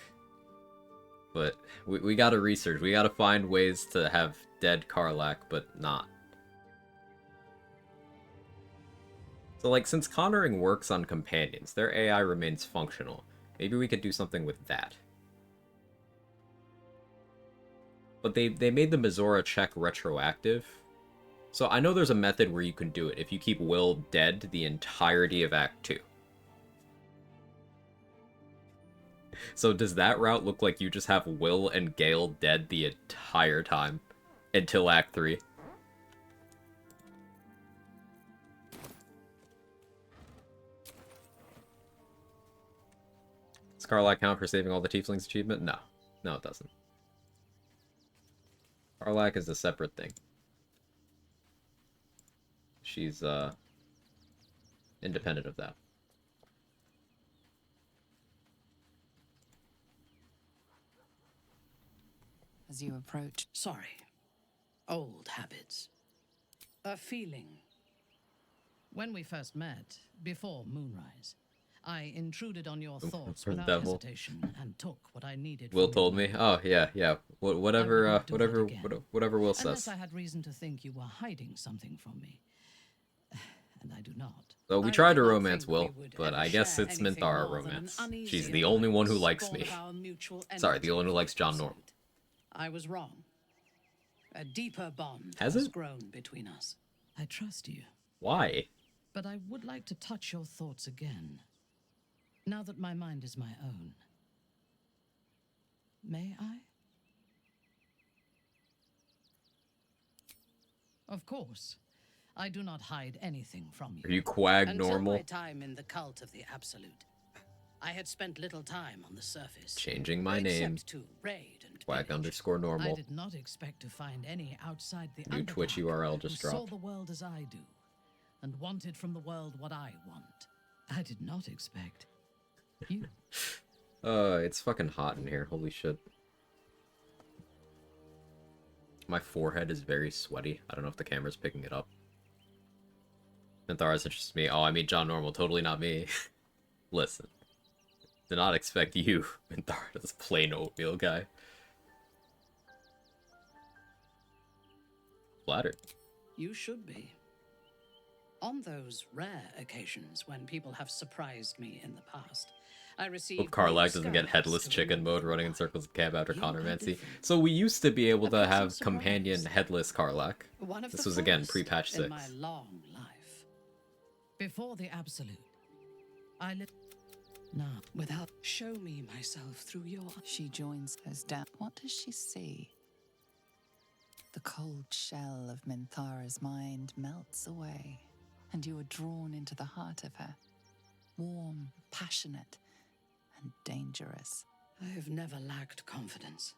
But we gotta research. We gotta find ways to have dead Karlach, but not. So, like, since Conjuring works on companions, their AI remains functional. Maybe we could do something with that. But they made the Mizora check retroactive. So I know there's a method where you can do it if you keep Will dead the entirety of Act 2. So does that route look like you just have Will and Gale dead the entire time until Act 3? Does Karlach count for saving all the Tieflings achievement? No. No, it doesn't. Karlach is a separate thing. She's, independent of that. As you approach... Sorry. Old habits. A feeling. When we first met, before moonrise, I intruded on your thoughts For the without devil. hesitation and took what I needed. Will from told your me. mind. Oh yeah. Whatever whatever Will Unless says. I had reason to think you were hiding something from me. And I do not. So we I tried did to not romance think we Will, would but ever I guess share it's anything Minthara more than an romance. uneasy She's the only one who likes spawn me. of our mutual Sorry, the enmity only one who likes at John first Norm. sight. I was wrong. A deeper bond Has has it? grown between us. I trust you. Why? But I would like to touch your thoughts again. Now that my mind is my own. May I? Of course. I do not hide anything from you. Are you Quag Until normal? my time in the cult of the Absolute, I had spent little time on the surface. Changing my except name. to raid and Quag pillage. _normal. I did not expect to find any outside the New Twitch Underdark URL who just saw dropped. the world as I do, and wanted from the world what I want. I did not expect you. It's fucking hot in here. Holy shit. My forehead is very sweaty. I don't know if the camera's picking it up. Minthara's interests me. Oh, I mean John Normal, totally not me. Listen. Did not expect you, Minthara, this plain oatmeal guy. Flattered. You should be. On those rare occasions when people have surprised me in the past, I received. Hope Karlach doesn't get headless chicken mode running in circles of camp after Connormancy. So we used to be able to have companion headless Karlach. This was again pre-patch 6. In my long life. Before the Absolute, I lived. Now, without show me myself through your. She joins us down. What does she see? The cold shell of Minthara's mind melts away, and you are drawn into the heart of her. Warm, passionate, and dangerous. I have never lacked confidence,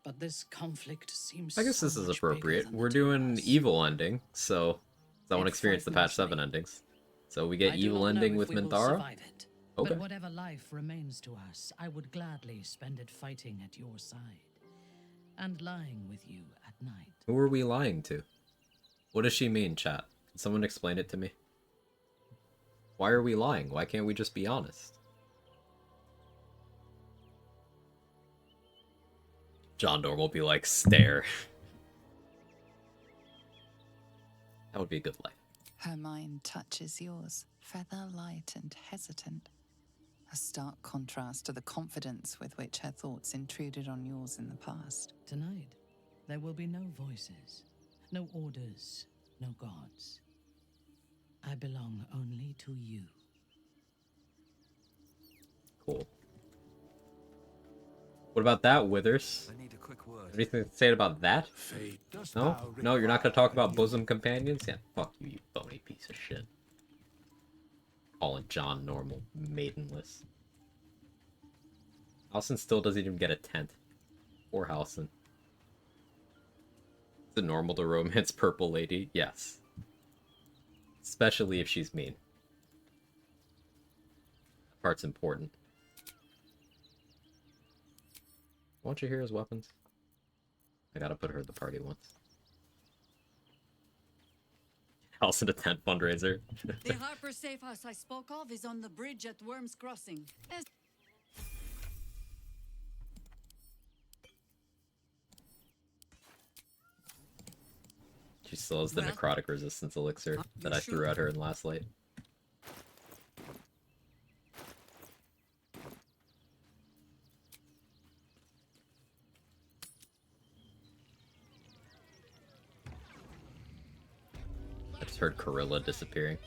but this conflict seems. I guess so this is much appropriate. bigger We're doing evil ending, so I want to experience the patch 7 endings. So we get I do evil not know ending if with we will Minthara. survive it. Okay. But whatever life remains to us, I would gladly spend it fighting at your side and lying with you at night. Who are we lying to? What does she mean, chat? Can someone explain it to me? Why are we lying? Why can't we just be honest? John Norm will be like, stare. That would be a good life. Her mind touches yours, feather light and hesitant. A stark contrast to the confidence with which her thoughts intruded on yours in the past. Tonight, there will be no voices, no orders, no gods. I belong only to you. cool. What about that, Withers? I need a quick word. Anything to say about that? No? No, you're not gonna talk about bosom companions? Yeah, fuck you, you bony piece of shit. Calling John normal, maidenless. Halson still doesn't even get a tent. Poor Halson. Is it normal to romance Purple Lady? Yes. Especially if she's mean. That part's important. Won't you hear his weapons? I gotta put her in the party once. Halson a tent fundraiser. The Harper safe house I spoke of is on the bridge at Worm's Crossing. She still has the necrotic resistance elixir that I threw at her in Last Light. I just heard Corilla disappearing.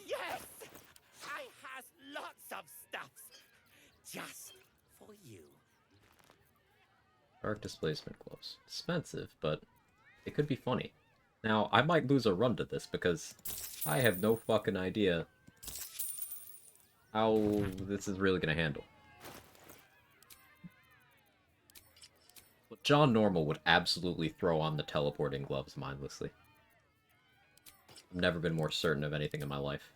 Yes! I has lots of stuff just for you. Dark displacement gloves. Expensive, but it could be funny. Now, I might lose a run to this because I have no fucking idea how this is really gonna handle. But John Normal would absolutely throw on the teleporting gloves mindlessly. I've never been more certain of anything in my life.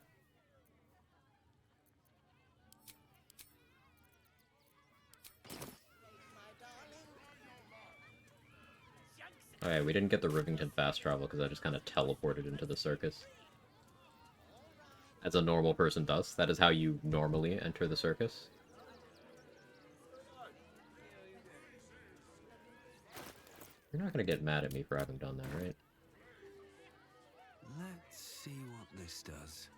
Okay, we didn't get the Rivington fast travel because I just kind of teleported into the circus. As a normal person does. That is how you normally enter the circus. You're not gonna get mad at me for having done that, right? Let's see what this does.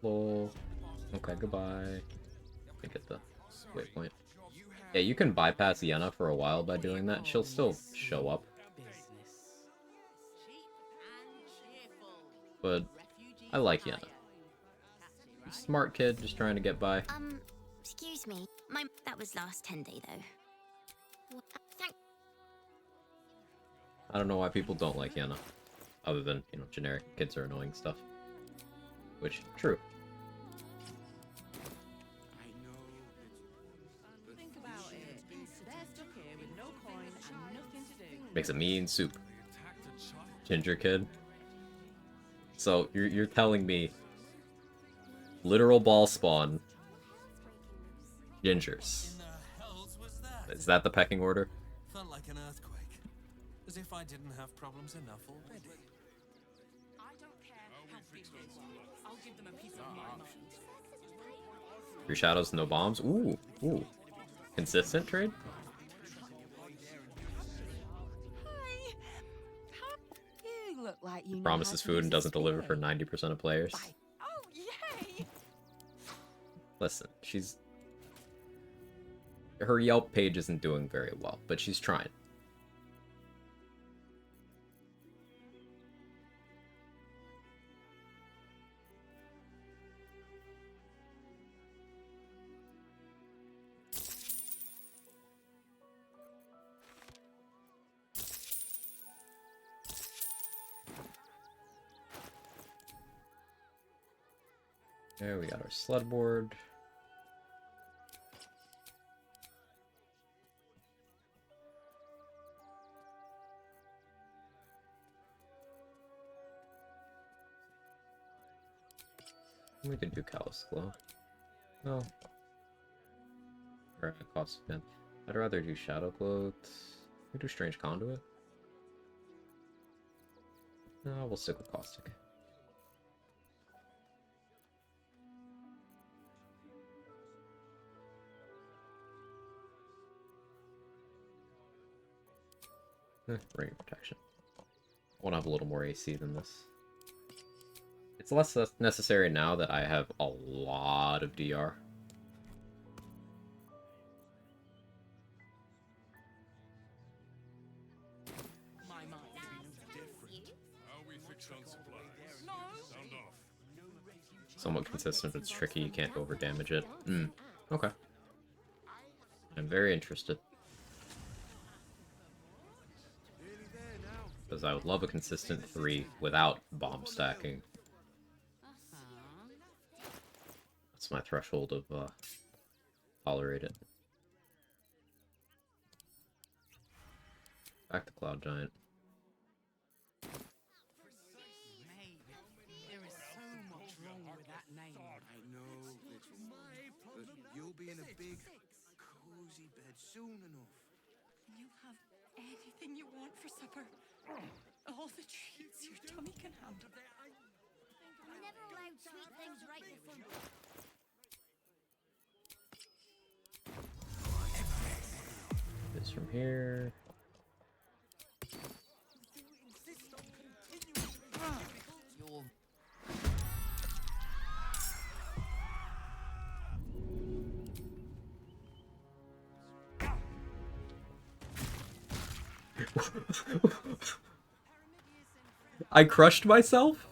Lol. Okay, goodbye. Let me get the waypoint. Yeah, you can bypass Yenna for a while by doing that. She'll still show up. But I like Yenna. Smart kid, just trying to get by. Excuse me. That was last 10 day though. I don't know why people don't like Yenna. Other than, you know, generic kids are annoying stuff. Which, true. Makes a mean soup. Ginger kid. So, you're telling me literal ball spawn gingers. Is that the pecking order? Felt like an earthquake. As if I didn't have problems enough already. I don't care how big they are. I'll give them a piece of my mind. 3 shadows, no bombs. Ooh, ooh. Consistent trade? You look like you know Promises how to food and use a doesn't deliver for spear. 90% of players. Oh, yay! Listen, she's... Her Yelp page isn't doing very well, but she's trying. There, we got our sled board. We could do Callous Glow. No. Or cost again. I'd rather do Shadow Glow. We do Strange Conduit. No, we'll stick with Caustic. Ring of Protection. I want to have a little more AC than this. It's less necessary now that I have a lot of DR. Somewhat consistent, but it's tricky. You can't over damage it. Okay. I'm very interested. Because I would love a consistent 3 without bomb stacking. That's my threshold of tolerate it. Back to Cloud Giant. There is so much wrong with that name. I know, but you'll be in a big, cozy bed soon enough. You have anything you want for supper. All the treats your tummy can handle. I'm never allowed sweet things right before. This from here. I crushed myself?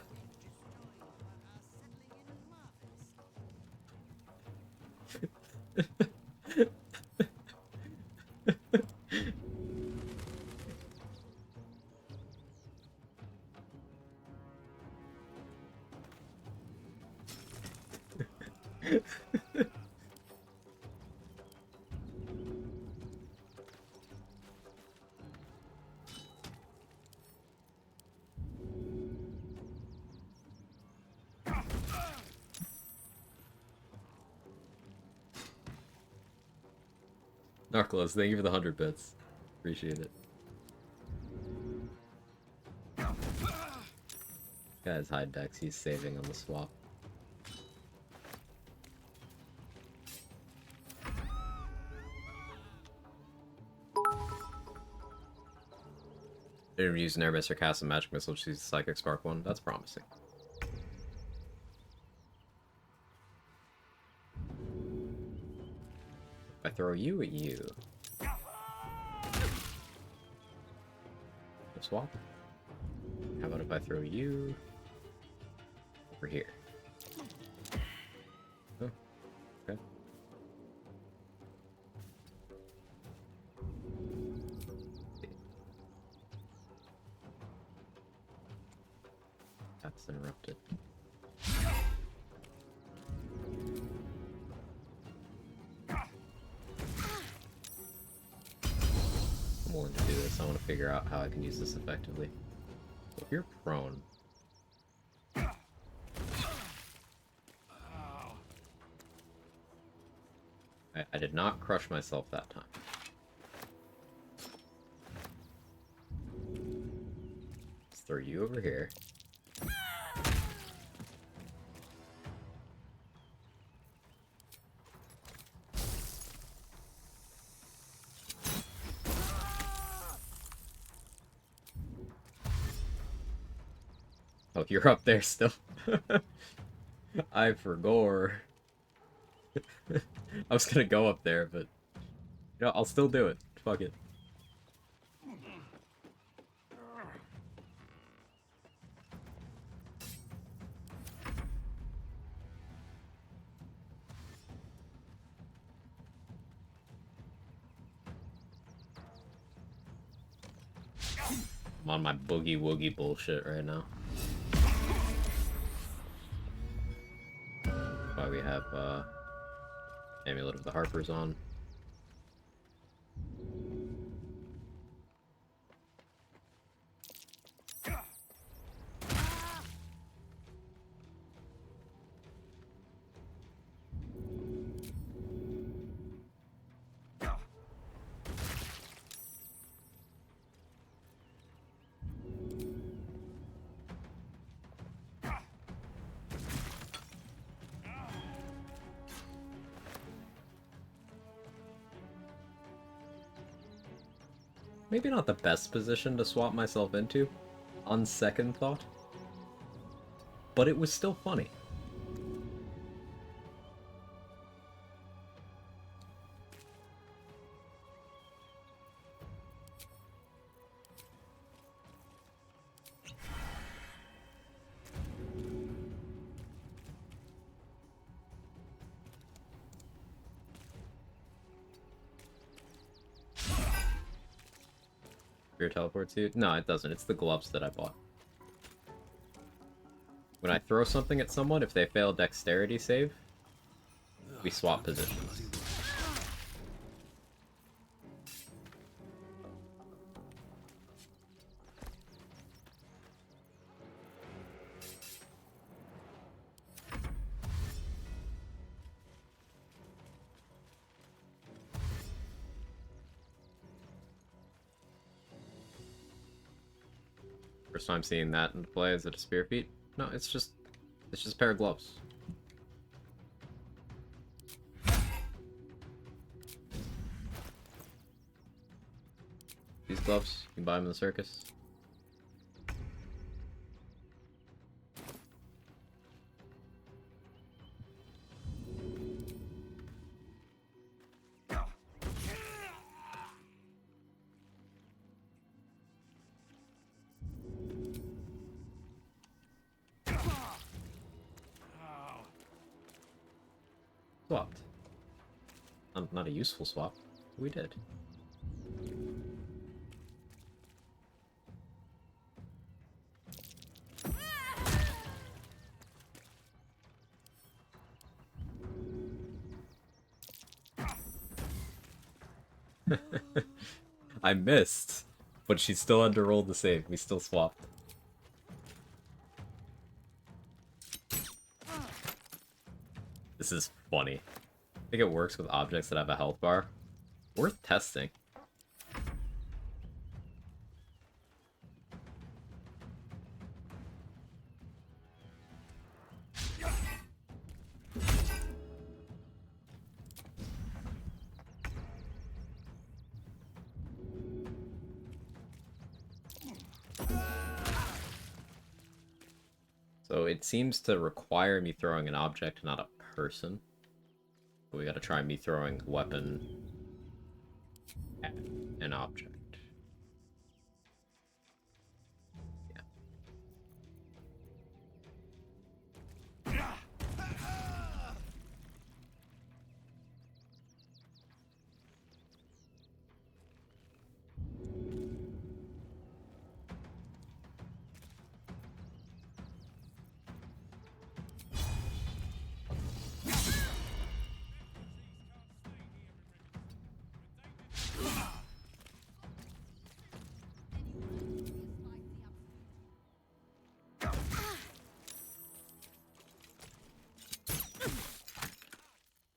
Narclos, thank you for the 100 bits. Appreciate it. Guy's high decks, he's saving on the swap. Didn't use an air missile, cast a magic missile, choose the Psychic Spark one. That's promising. If I throw you at you. Swap. How about if I throw you over here? Oh, okay. That's interrupted. I'm willing to do this. I want to figure out how I can use this effectively. So if you're prone... I did not crush myself that time. Let's throw you over here. Oh, you're up there still. I forgot. I was gonna go up there, but you know, I'll still do it. Fuck it. I'm on my boogie woogie bullshit right now. Why we have Amulet of the Harpers on. Maybe not the best position to swap myself into, on second thought. but it was still funny. Fear teleports you? No, it doesn't. It's the gloves that I bought. When I throw something at someone, if they fail dexterity save, we swap positions. First time seeing that in play. Is it a spear feat? No, it's just a pair of gloves. These gloves, you can buy them in the circus. Swapped. Not a useful swap. We did. I missed, but she still underrolled the save. We still swapped. This is funny. I think it works with objects that have a health bar. Worth testing. So it seems to require me throwing an object, not a person. But we gotta try me throwing a weapon at an object.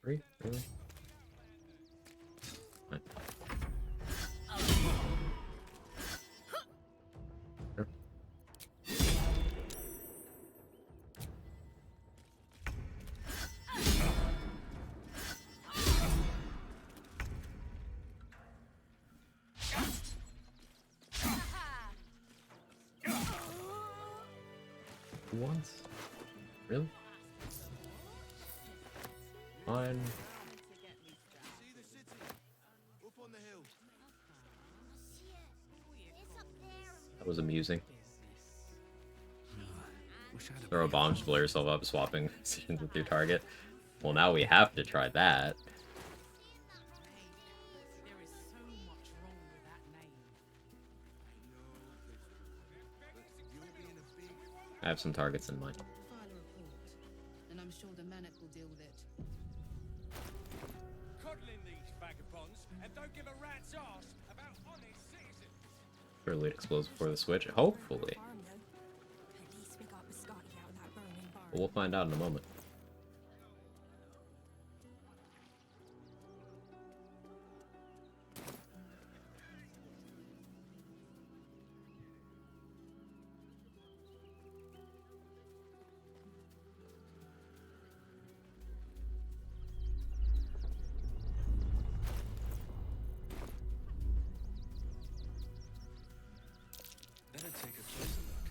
Really? Fine. Sure. Once? Really? Fine. That was amusing. Throw a bomb to blow yourself up, swapping positions with your target. Well, now we have to try that. I have some targets in mind. File a report, and I'm sure the Manic will deal with it. Coddling these vagabonds and don't give a rat's ass about honest citizens. Surely it explodes before the switch. Hopefully. At least we got Biscotti out of that burning barn. But we'll find out in a moment. Better take a closer look.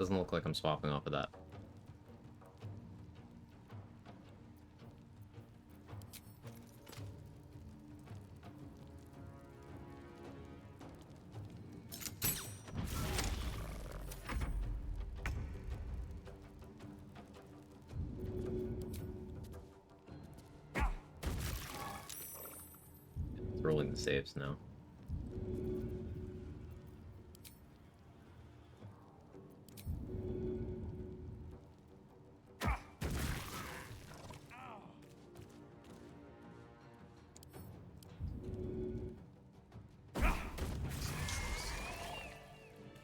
Doesn't look like I'm swapping off of that. Rolling the saves now.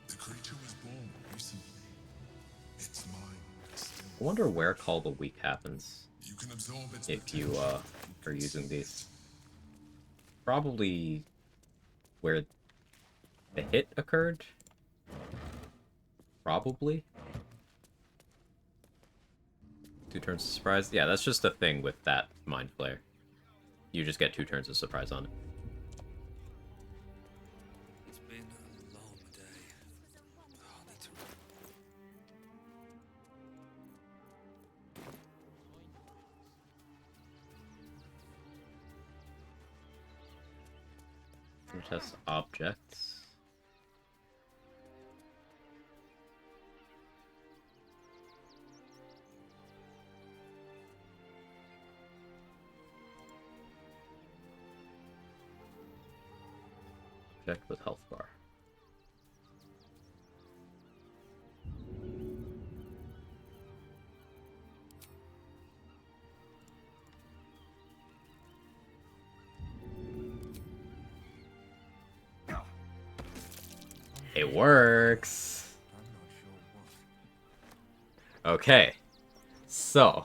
The creature was born recently. Its mind is still. I wonder where Call the Weak happens. You can absorb its if you are using these. Probably where the hit occurred? Probably. 2 turns of surprise? Yeah, that's just a thing with that Mind Flayer. You just get 2 turns of surprise on it. It's been a long day. I need to... Test objects. Object with health bar. It works. Okay. So,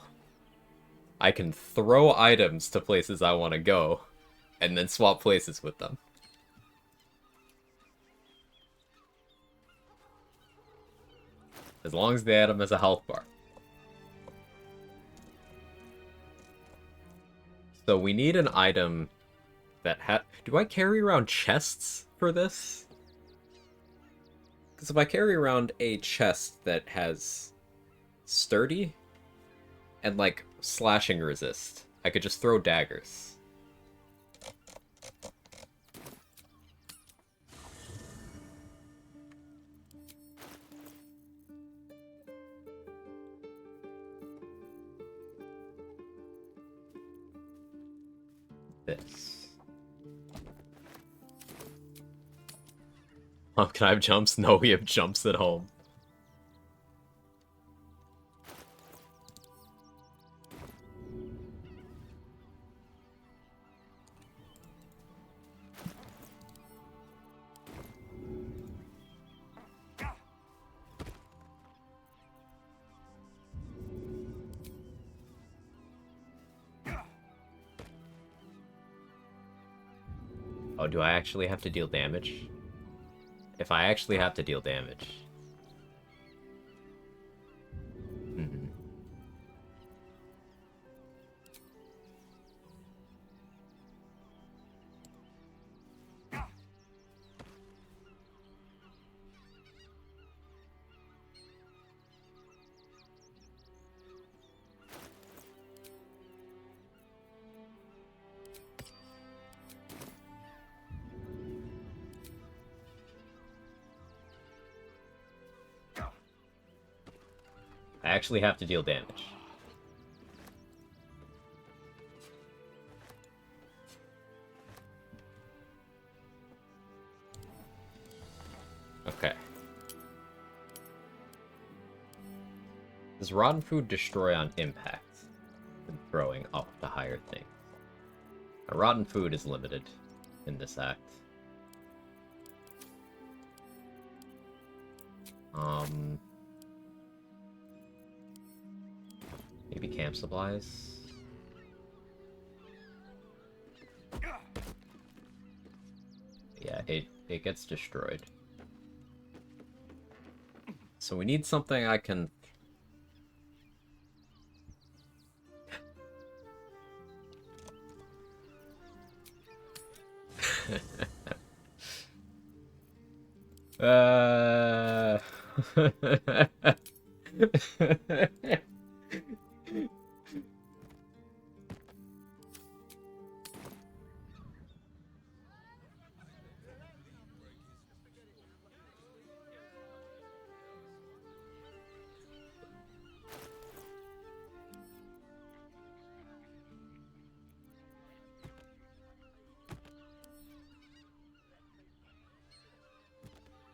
I can throw items to places I want to go, and then swap places with them. As long as the item has a health bar. So we need an item that do I carry around chests for this? Because if I carry around a chest that has sturdy and like slashing resist, I could just throw daggers. This. Oh, can I have jumps? No, we have jumps at home. Oh, do I actually have to deal damage? If I actually have to deal damage... I actually have to deal damage. Okay. Does rotten food destroy on impact when throwing up to higher things? Now, rotten food is limited in this act. Maybe camp supplies? Yeah, it gets destroyed. So we need something I can...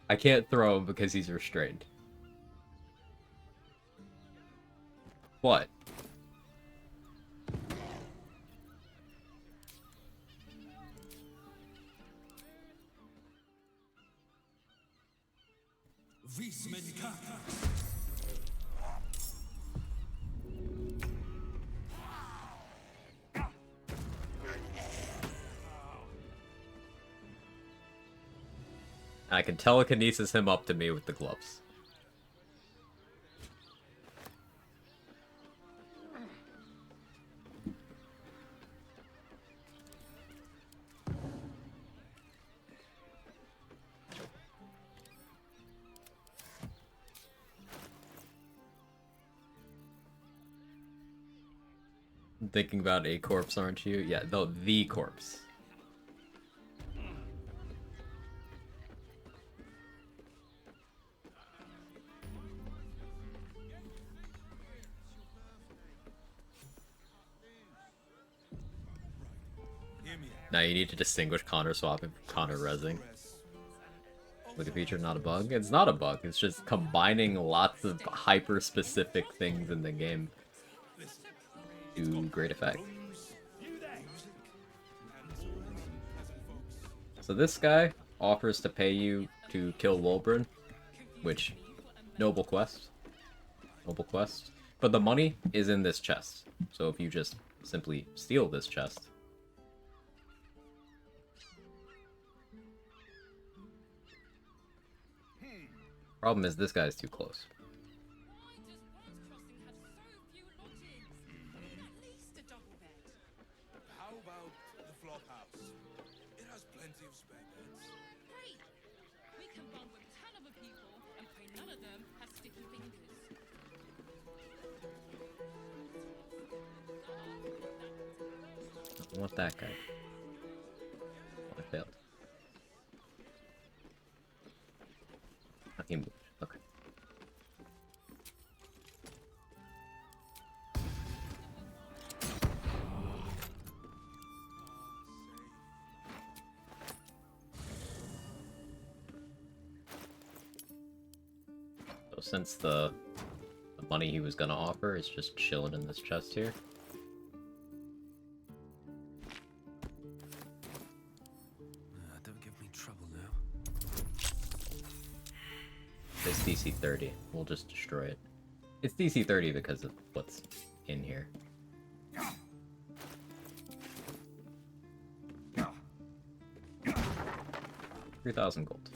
I can't throw him because he's restrained. What? I can telekinesis him up to me with the gloves. Thinking about a corpse, aren't you? Yeah, the corpse. Now you need to distinguish Connor swapping from Connor rezzing. With a feature, not a bug? It's not a bug, it's just combining lots of hyper-specific things in the game to great effect. So this guy offers to pay you to kill Wolbrin, which, noble quest. Noble quest. But the money is in this chest. So if you just simply steal this chest, problem is this guy's too close. How about the flop house? It has plenty of spare beds. Great! We can bunk with 10 other people and pray none of them have sticky fingers. I want that guy. Oh, I failed. He moved. Okay. So since the money he was gonna offer is just chilling in this chest here. Don't give me trouble now. It's DC 30. We'll just destroy it. It's DC 30 because of what's in here. 3,000 gold.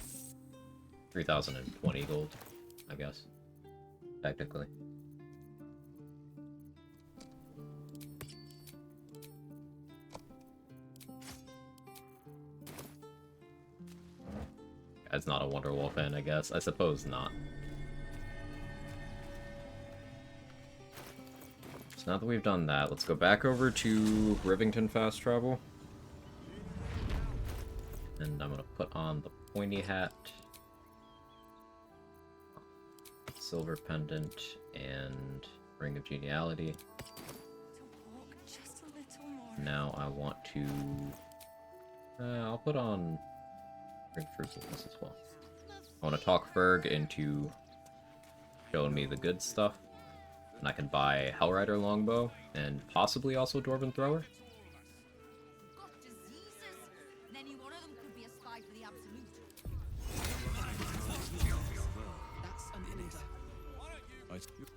3,020 gold, I guess. Technically. Guy's not a Wonderwall fan, I guess. I suppose not. So now that we've done that, let's go back over to Rivington Fast Travel. And I'm gonna put on the pointy hat, silver pendant, and ring of geniality. Now I want to... I'll put on ring fruitfulness as well. I want to talk Ferg into showing me the good stuff. And I can buy Hellrider Longbow, and possibly also Dwarven Thrower.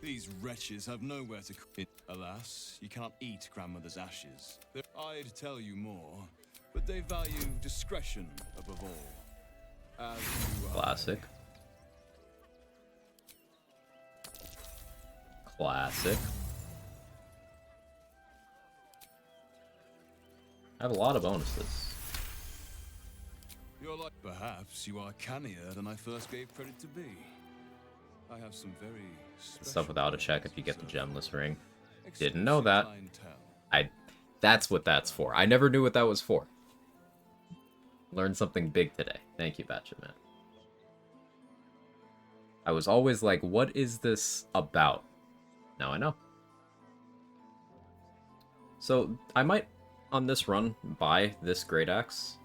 These wretches have nowhere to cook. Alas, you cannot eat grandmother's ashes. I'd tell you more, but they value discretion above all. As you are. Classic. Classic. I have a lot of bonuses. You're like, perhaps you are cannier than I first gave credit to be. I have some very Stuff without a check if you get the gemless ring. Didn't exclusive know that. clientele. That's what that's for. I never knew what that was for. Learned something big today. Thank you, Batchet Man. I was always like, what is this about? Now I know. So, I might, on this run, buy this Great Axe,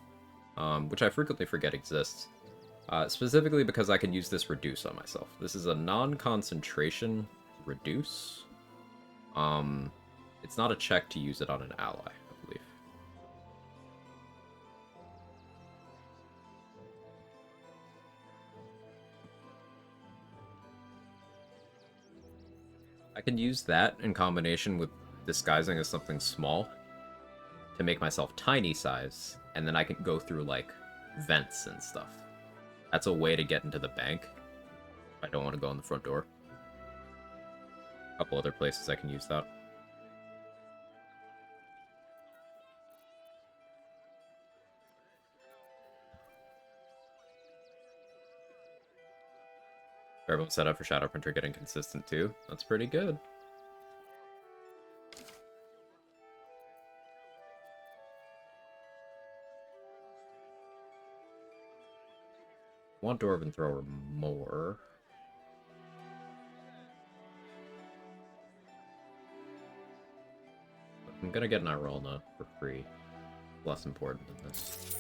which I frequently forget exists, specifically because I can use this reduce on myself. This is a non-concentration reduce. It's not a check to use it on an ally, I believe. I can use that in combination with disguising as something small to make myself tiny size, and then I can go through, like, vents and stuff. That's a way to get into the bank. I don't want to go in the front door. A couple other places I can use that. Everyone set up for Shadow Printer getting consistent too. That's pretty good. Want Dwarven Thrower more. I'm gonna get an Irolna for free. Less important than this.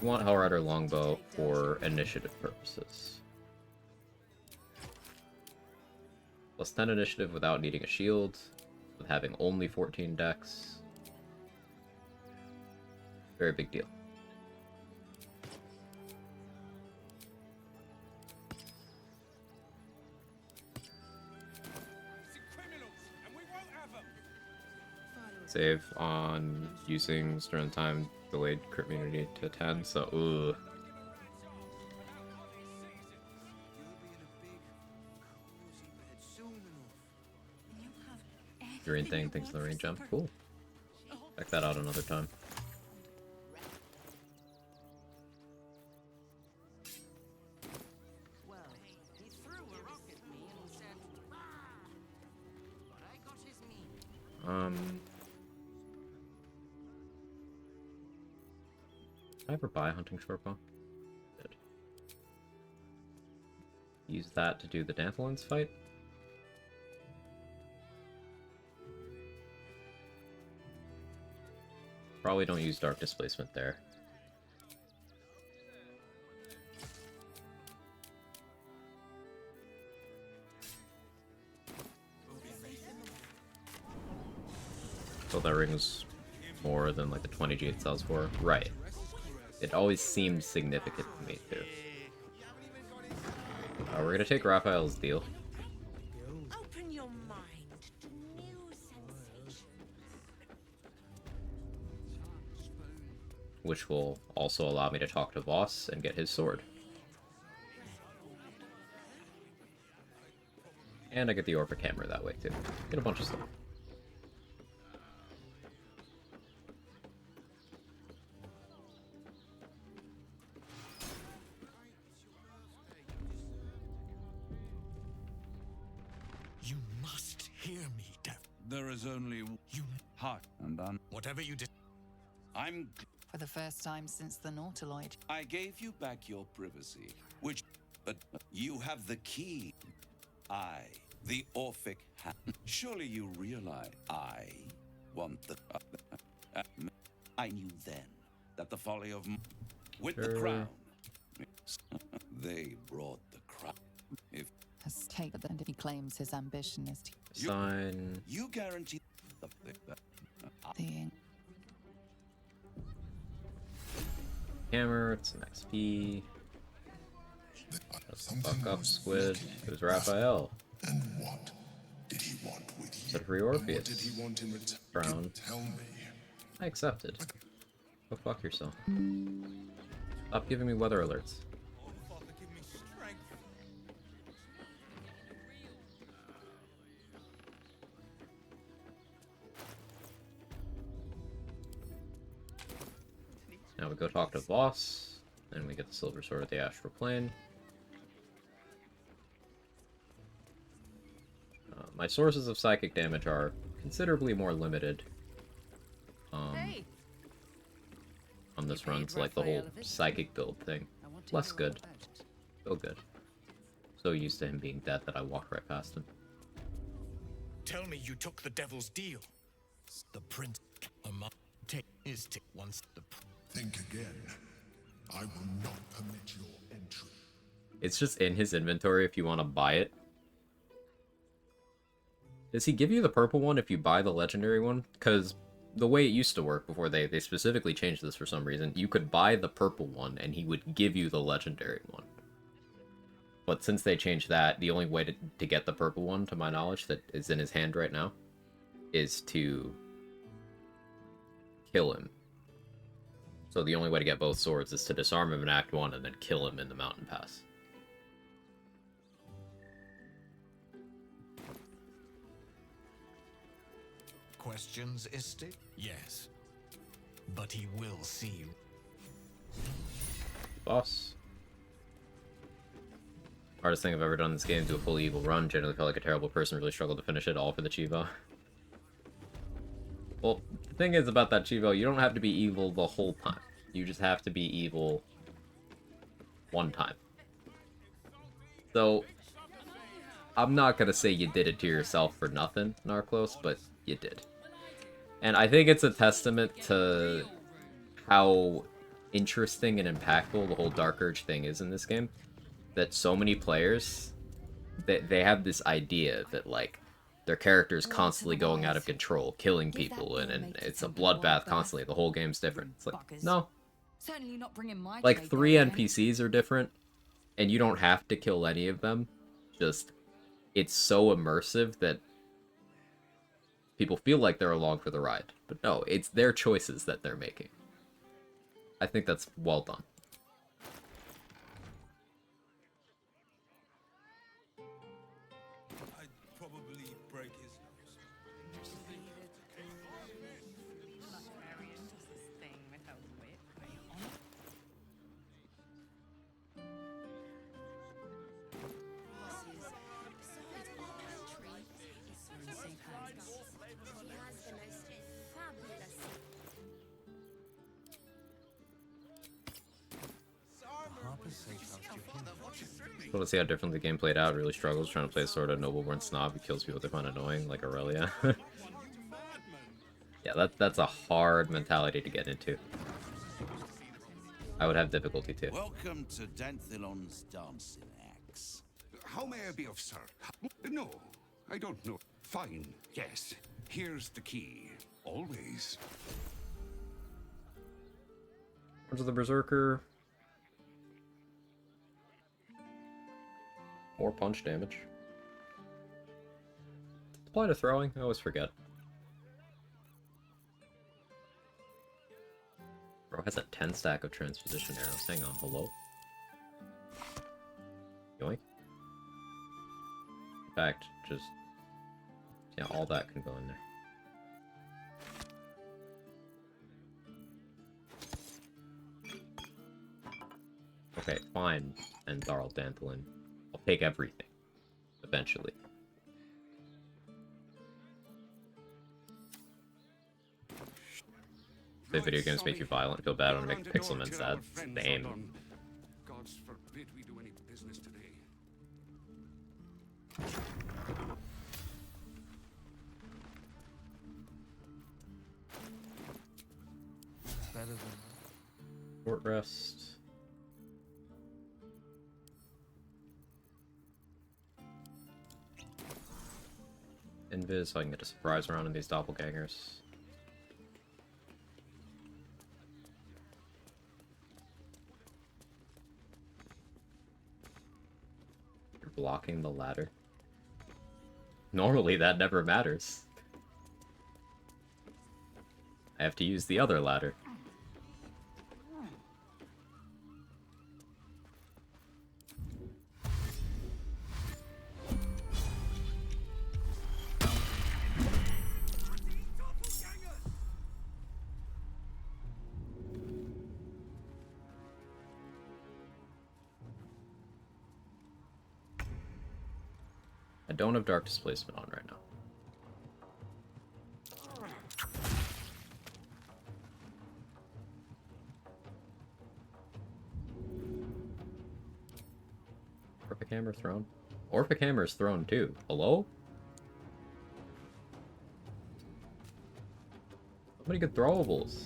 We want Hellrider Longbow for initiative purposes. Plus 10 initiative without needing a shield, with having only 14 dex. Very big deal. Save on using during time delayed crit immunity to 10, so ooh. Green thing thinks of the range jump. Cool. Check that out another time. Did I ever buy a hunting shortbow? Did. Use that to do the Danthalins fight. Probably don't use Dark Displacement there. So that rings more than like the 20G it sells for. Right. It always seemed significant to me too. We're gonna take Raphael's deal. Open your mind to new sensations. Which will also allow me to talk to Voss and get his sword. And I get the Orphic Hammer that way too. Get a bunch of stuff. You must hear me, Dev. There is only You heart and done. whatever you did. I'm. For the first time since the Nautiloid. I gave you back your privacy, which, but you have the key. I, the Orphic hand. Surely you realize I want the. I knew then that the folly of with the crown. They brought the crown. If Has taken, and he claims his ambition is to Sign. you guarantee the Hammer, it's an XP. Let's fuck up, Squid. Who's Raphael? And what did he want with you? Said free Orpheus. What did he want in return? Crown. Tell me. I accepted. Go fuck yourself. Stop giving me weather alerts. Now we go talk to Voss, and we get the Silver Sword of the Astral Plane. My sources of psychic damage are considerably more limited. On this run, so like the whole psychic build thing. Less good. Still good. So used to him being dead that I walked right past him. Tell me you took the devil's deal. The prince take his once the Think again. I will not permit your entry. It's just in his inventory if you want to buy it. Does he give you the purple one if you buy the legendary one? Because the way it used to work before they specifically changed this for some reason, you could buy the purple one and he would give you the legendary one. But since they changed that, the only way to get the purple one, to my knowledge, that is in his hand right now, is to kill him. So the only way to get both swords is to disarm him in Act 1 and then kill him in the Mountain Pass. questions, Istik? Yes. But he will see you. Boss. Hardest thing I've ever done in this game, do a fully evil run. Generally felt like a terrible person, really struggled to finish it, all for the Chivo. Well, the thing is about that Chivo, you don't have to be evil the whole time. You just have to be evil one time. So, I'm not gonna say you did it to yourself for nothing, Narclos, but you did. And I think it's a testament to how interesting and impactful the whole Dark Urge thing is in this game. That so many players, they have this idea that, like, their character's constantly going out of control, killing people, and it's a bloodbath constantly. The whole game's different. It's like, no. Certainly not bringing my Like, trade 3 down again. NPCs are different, and you don't have to kill any of them. Just, it's so immersive that people feel like they're along for the ride. But no, it's their choices that they're making. I think that's well done. I'd probably break his nose. I want to see how differently the game played out. Really struggles trying to play a sort of noble-born snob who kills people they find annoying, like Aurelia. Yeah, that's a hard mentality to get into. I would have difficulty too. Welcome to Danthilon's dancing axe. How may I be of service? No, I don't know. Fine, yes. Here's the key. Always. Words of the Berserker. More punch damage. Apply to throwing, I always forget. Bro has a 10 stack of transposition arrows. Hang on, hello? Yoink. In fact, just... yeah, all that can go in there. Okay, fine, and Darl Dantlin. I'll take everything. Eventually. If video games make you violent, feel bad when they make Pixelman sad. Same. Gods forbid we do any business today. Better than Short rest. Invis, so I can get a surprise round in these doppelgangers. You're blocking the ladder. Normally that never matters. I have to use the other ladder. I don't have Dark Displacement on right now. Orphic Hammer thrown? Orphic Hammer is thrown too. Hello? So many good throwables.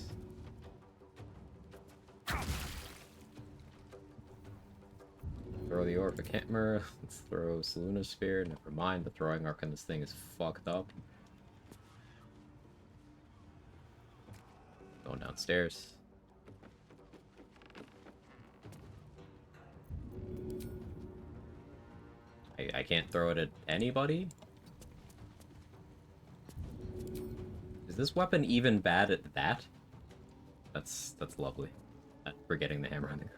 Throw the Orphic Hammer. Let's throw Seluna Sphere. Never mind, the throwing arc on this thing is fucked up. Going downstairs. I can't throw it at anybody? Is this weapon even bad at that? That's lovely. We're getting the hammer on there.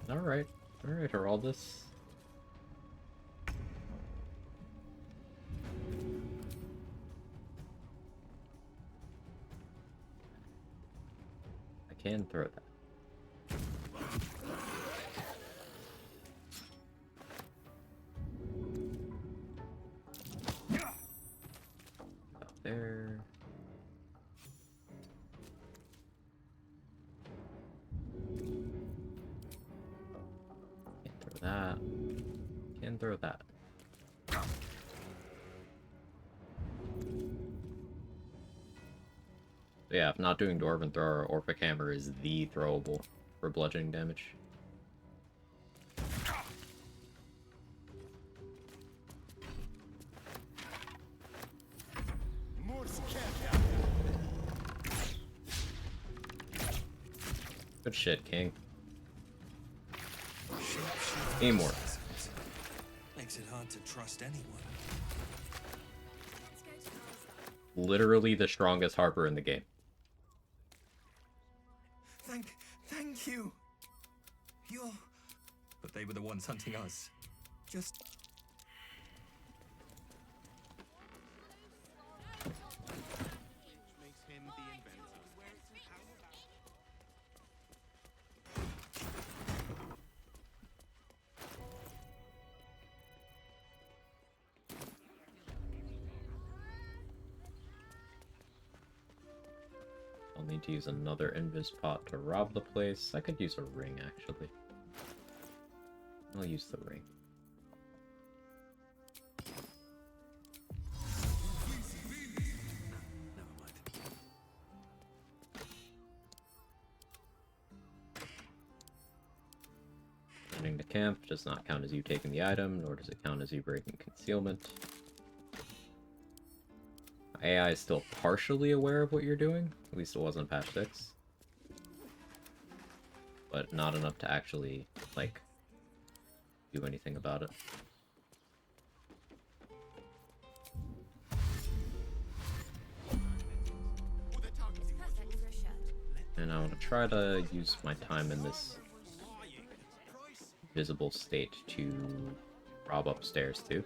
Alright, Heraldus. I can throw that. Up there. That. Can throw that. Yeah, if not doing Dwarven Thrower, Orphic Hammer is the throwable for bludgeoning damage. Good shit, King. Teamwork. Makes it hard to trust anyone. Literally the strongest Harper in the game. Thank you. You're... But they were the ones hunting us. Just... I'll need to use another Invis pot to rob the place. I could use a ring, actually. I'll use the ring. Entering the camp does not count as you taking the item, nor does it count as you breaking concealment. AI is still partially aware of what you're doing. At least it wasn't patch 6. But not enough to actually, like, do anything about it. And I want to try to use my time in this visible state to rob upstairs too.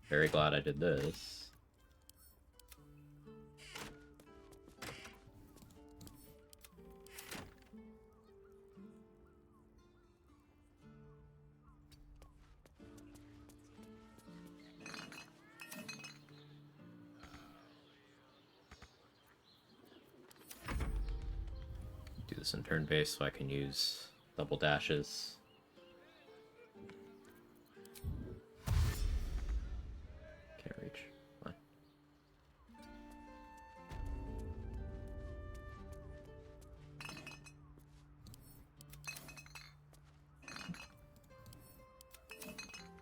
Very glad I did this. Do this in turn base so I can use double dashes.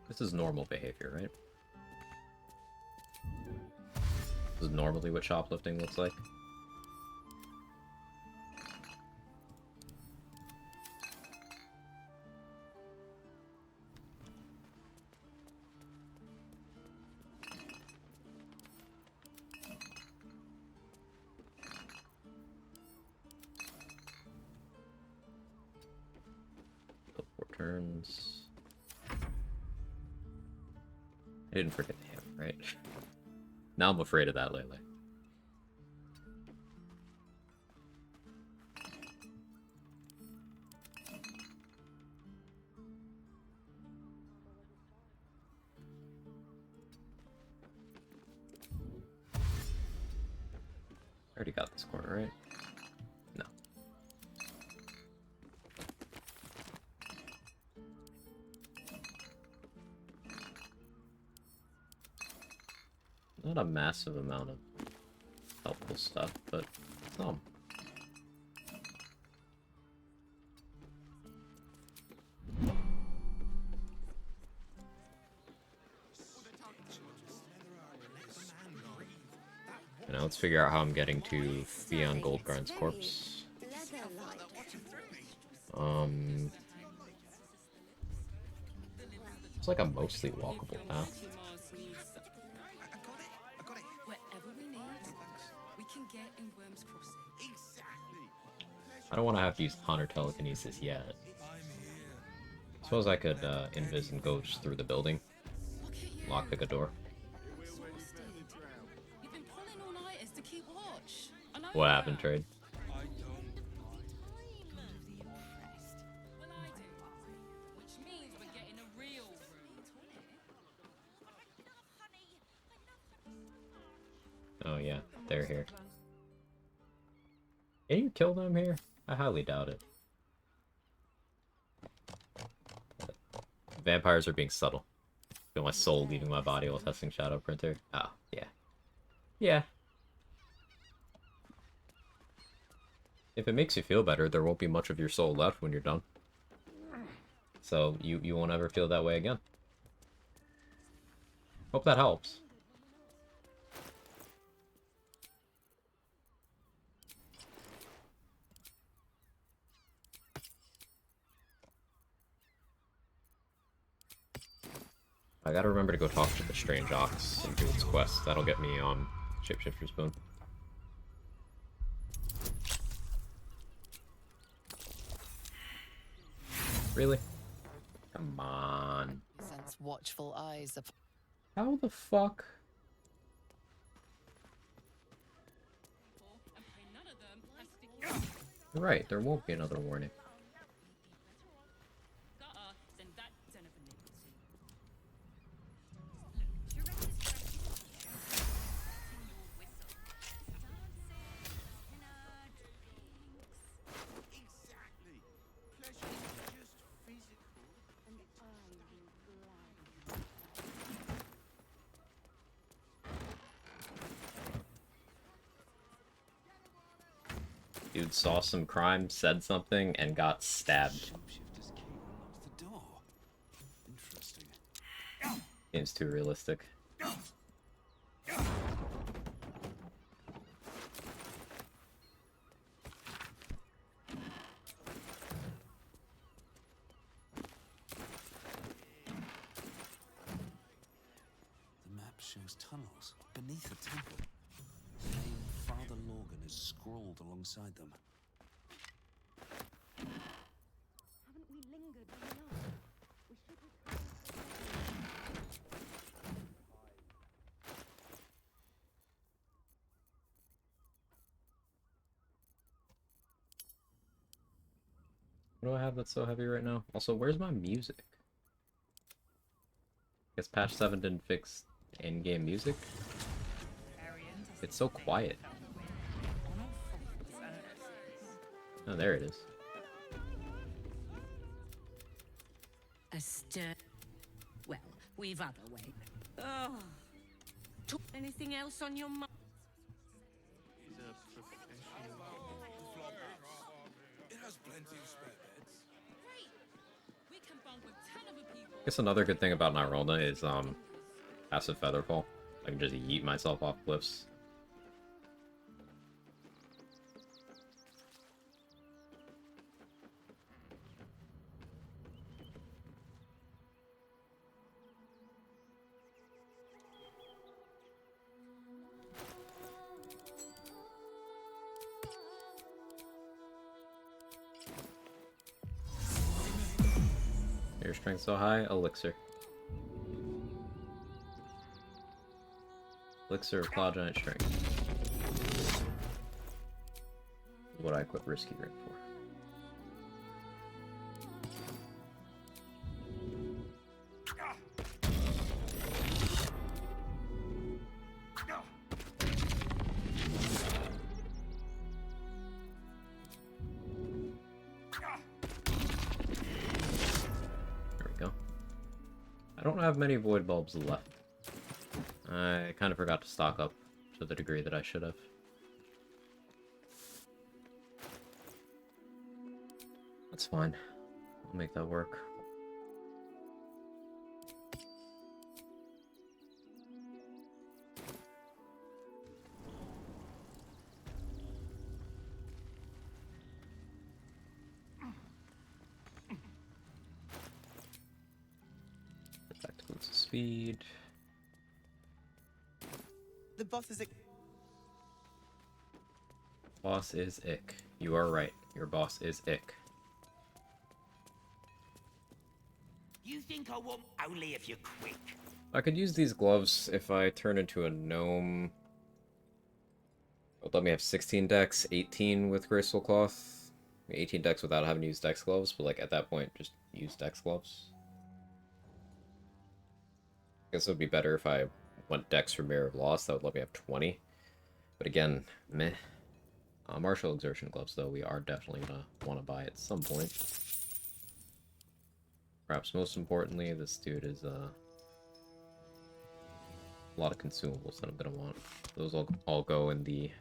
This is normal behavior, right? This is normally what shoplifting looks like. turns. I didn't forget him, right? Now I'm afraid of that lately. I already got this corner, right? No. Not a massive amount of helpful stuff, but some. Now let's figure out how I'm getting to Theon Goldgrind's corpse. It's like a mostly walkable path. I don't want to have to use Hunter telekinesis yet. Suppose I could invis and go just through the building. Lockpick a door. What happened, Trade? Oh yeah, they're here. Can you kill them here? I highly doubt it. Vampires are being subtle. Feel my soul leaving my body while testing Shadow Printer. Oh, yeah. Yeah. If it makes you feel better, there won't be much of your soul left when you're done. So you won't ever feel that way again. Hope that helps. I gotta remember to go talk to the Strange Ox and do its quest. That'll get me Shapeshifter's Boon. Really? Come on. Sense watchful eyes of. How the fuck? You're right, there won't be another warning. Dude saw some crime, said something, and got stabbed. Game's too realistic. The map shows tunnels beneath a temple. The name Father Lorgan is scrawled alongside them. Haven't we lingered enough? We should return. What do I have that's so heavy right now? Also, where's my music? Guess patch 7 didn't fix in-game music? It's so quiet. Oh, there it is. A stir. Well, we've other way. Oh. Anything else on your mind? It has plenty of spare beds. Guess another good thing about Nyrona is passive Featherfall. I can just yeet myself off cliffs. Your strength so high? Elixir. Elixir of Cloud Giant Strength. What I quit Risky Ring for. I don't have many void bulbs left. I kind of forgot to stock up to the degree that I should have. That's fine. I'll make that work. Speed. The boss is Boss is ick. You are right. Your boss is ick. You think I won't? Only if you're quick. I could use these gloves if I turn into a gnome. It would let me have 16 dex, 18 with Graceful Cloth. 18 dex without having to use dex gloves, but like at that point, just use dex gloves. I guess it would be better if I went Dex for Mirror of Loss. That would let me have 20. But again, meh. Martial Exertion Gloves, though, we are definitely going to want to buy at some point. Perhaps most importantly, this dude is a lot of consumables that I'm going to want. Those will all go in the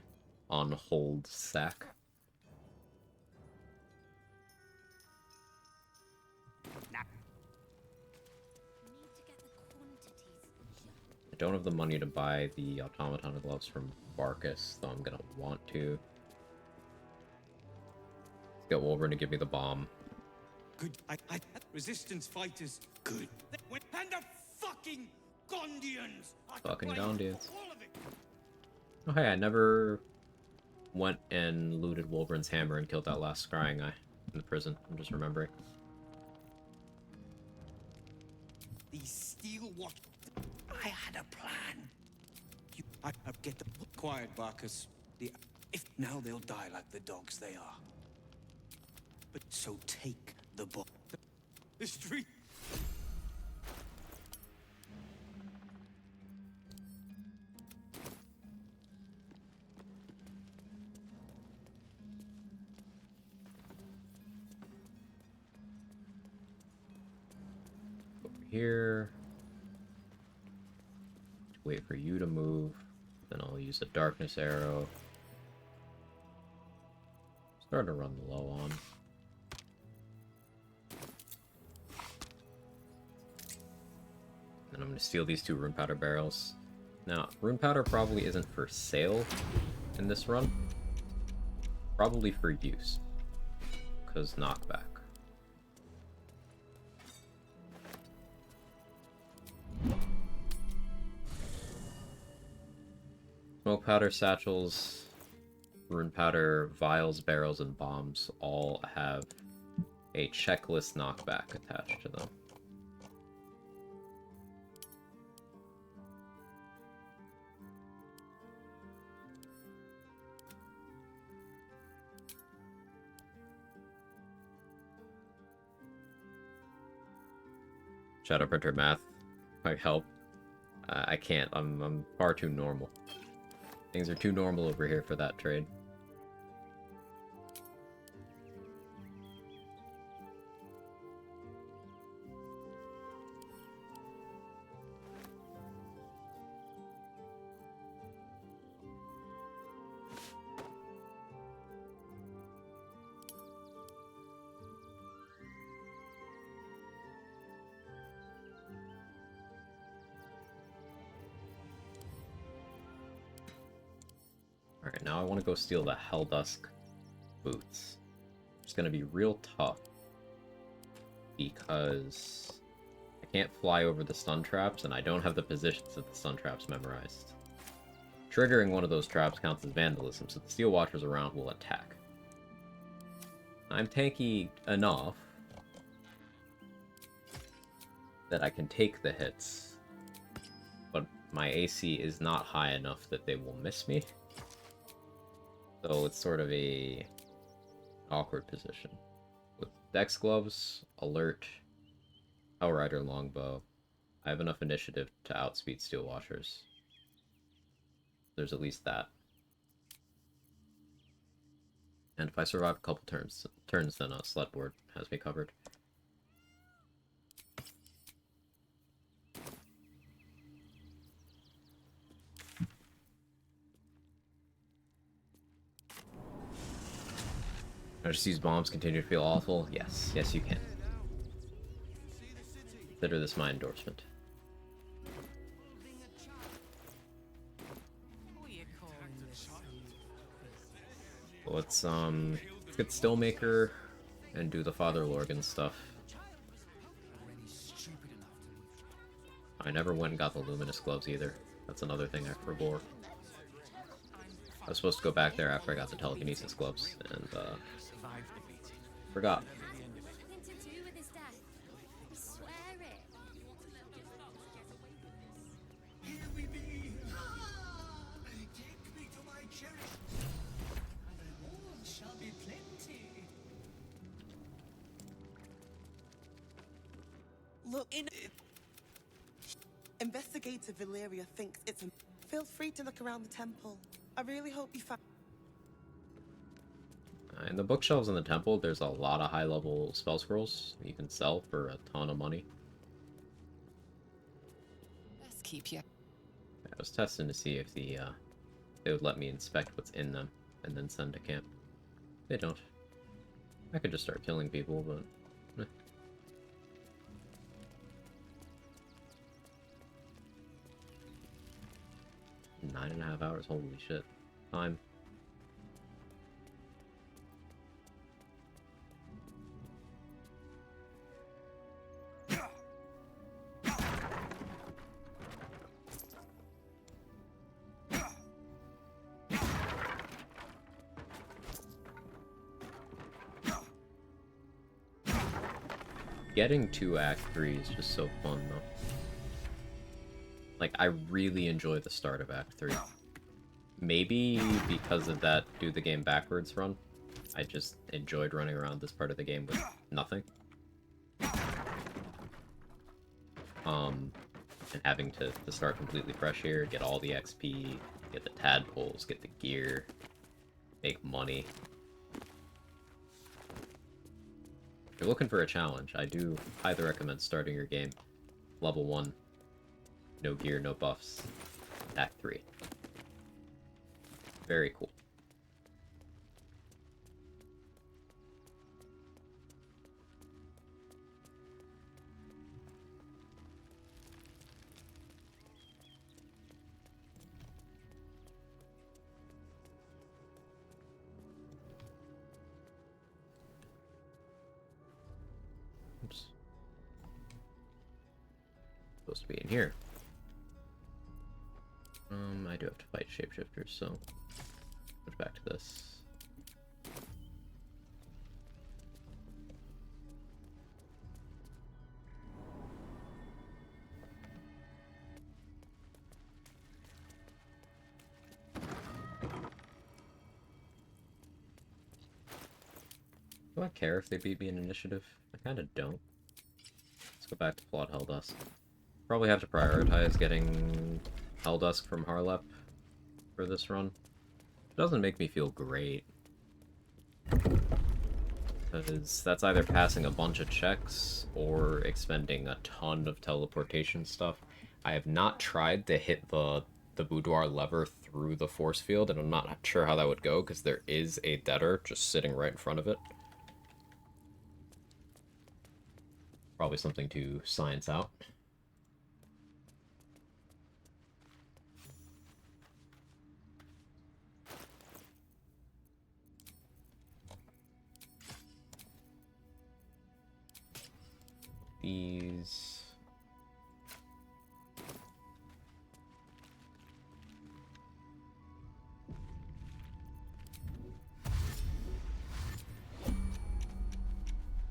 on-hold sack. I don't have the money to buy the automaton gloves from Barkus, though I'm gonna want to. Let's get Wolverine to give me the bomb. Good. I resistance fighters. Good. And the fucking Gondians. Fucking Gondians. Oh hey, I never went and looted Wolverine's hammer and killed that last scrying guy in the prison. I'm just remembering. These steel watch. I had a plan. I get them quiet, Barkus. If now they'll die like the dogs they are. But so take the book. The street. Over here. Wait for you to move. Then I'll use a darkness arrow. Starting to run low on. Then I'm going to steal these 2 rune powder barrels. Now, rune powder probably isn't for sale in this run. Probably for use. Because knockback. Smoke powder satchels, rune powder, vials, barrels, and bombs all have a checklist knockback attached to them. Shadow Printer math might help. I can't. I'm far too normal. Things are too normal over here for that trade. Alright, now I want to go steal the Helldusk boots. It's going to be real tough because I can't fly over the stun traps and I don't have the positions of the stun traps memorized. Triggering one of those traps counts as vandalism, so the Steel Watchers around will attack. I'm tanky enough. that I can take the hits, but my AC is not high enough that they will miss me. So it's sort of a awkward position. With Dex Gloves, Alert, Hellrider Longbow, I have enough initiative to outspeed Steel Washers. There's at least that. And if I survive a couple turns, then Sledboard has me covered. I just use bombs, continue to feel awful? Yes, yes you can. Consider this my endorsement. Let's get Stillmaker and do the Father Lorgan stuff. I never went and got the Luminous Gloves either. That's another thing I forbore. I was supposed to go back there after I got the Telekinesis Gloves, and forgot. Nothing to do with his death. I swear it. Here we be. Take me to my cherish. Rewards shall be plenty. Look, Investigator Valeria thinks it's a... Feel free to look around the temple. I really hope you find... In the bookshelves in the temple, there's a lot of high-level spell scrolls you can sell for a ton of money. Let's keep you. I was testing to see if they would let me inspect what's in them and then send to camp. They don't. I could just start killing people, but... 9.5 hours, holy shit. Time. Getting to Act 3 is just so fun, though. Like, I really enjoy the start of Act 3. Maybe because of that do the game backwards run. I just enjoyed running around this part of the game with nothing. And having to start completely fresh here, get all the XP, get the tadpoles, get the gear, make money. If you're looking for a challenge, I do highly recommend starting your game level 1. No gear, no buffs. Act 3. Very cool. Oops. Supposed to be in here. I do have to fight shapeshifters, so switch back to this. Do I care if they beat me in initiative? I kind of don't. Let's go back to Plot Helldusk. Probably have to prioritize getting Helldusk from Harlep for this run. It doesn't make me feel great. Because that's either passing a bunch of checks or expending a ton of teleportation stuff. I have not tried to hit the boudoir lever through the force field, and I'm not sure how that would go, because there is a deader just sitting right in front of it. Probably something to science out. These...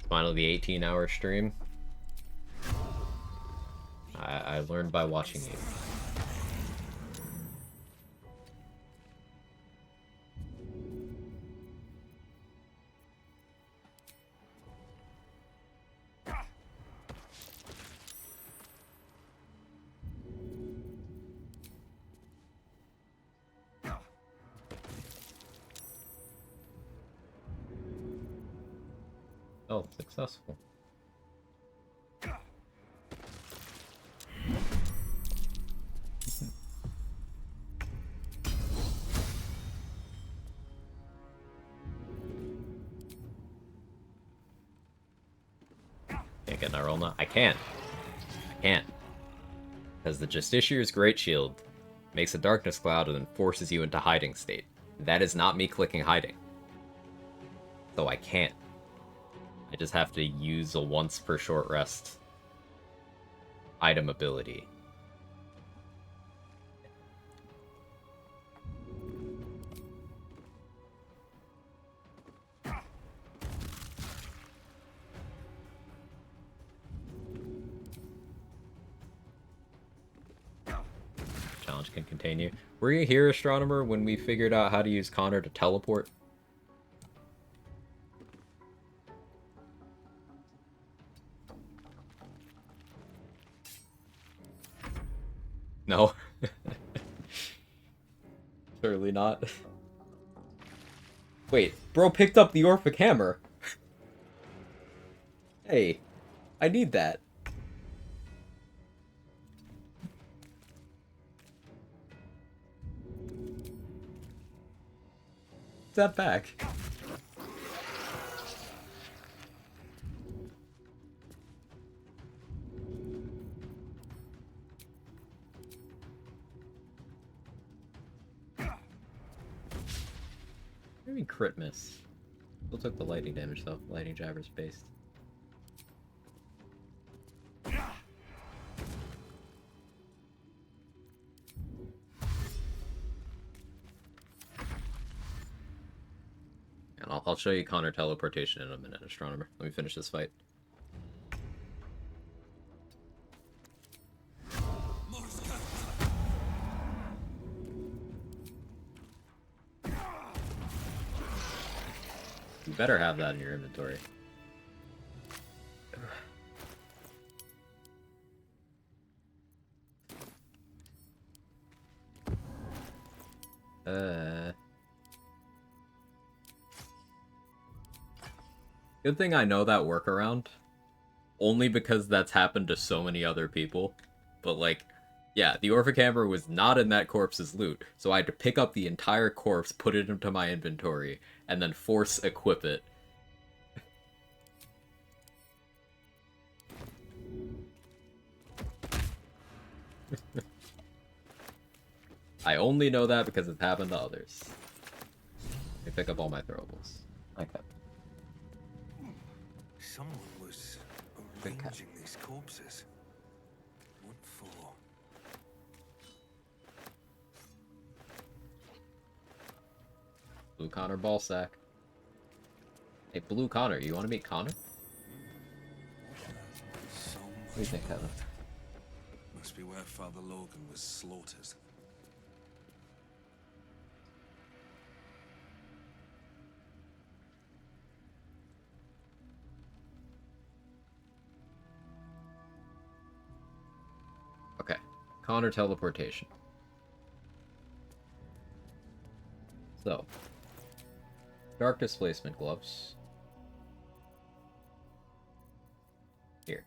Finally, the 18-hour stream. I learned by watching you. Oh, successful. Can't get an roll now. I can't. I can't. Because the Justicier's Great Shield makes a darkness cloud and then forces you into hiding state. That is not me clicking hiding. So I can't. I just have to use a once per short rest item ability. Challenge can contain you. Were you here, Astronomer, when we figured out how to use Connor to teleport? No. Certainly not. Wait, bro picked up the Orphic Hammer. Hey, I need that. That back. Maybe crit miss. Still took the lightning damage though. Lightning jabber's based. And I'll show you Connor teleportation in a minute, Astronomer. Let me finish this fight. You better have that in your inventory. Good thing I know that workaround. Only because that's happened to so many other people. But like, yeah, the Orphic Hammer was not in that corpse's loot, so I had to pick up the entire corpse, put it into my inventory, and then force equip it. I only know that because it's happened to others. Let me pick up all my throwables. Okay. Someone was arranging these corpses. What for? Blue Connor Ballsack. Hey, Blue Connor, you want to meet Connor? What do you think, Kevin? Must be where Father Logan was slaughtered. Okay. Connor teleportation. So. Dark displacement gloves. Here.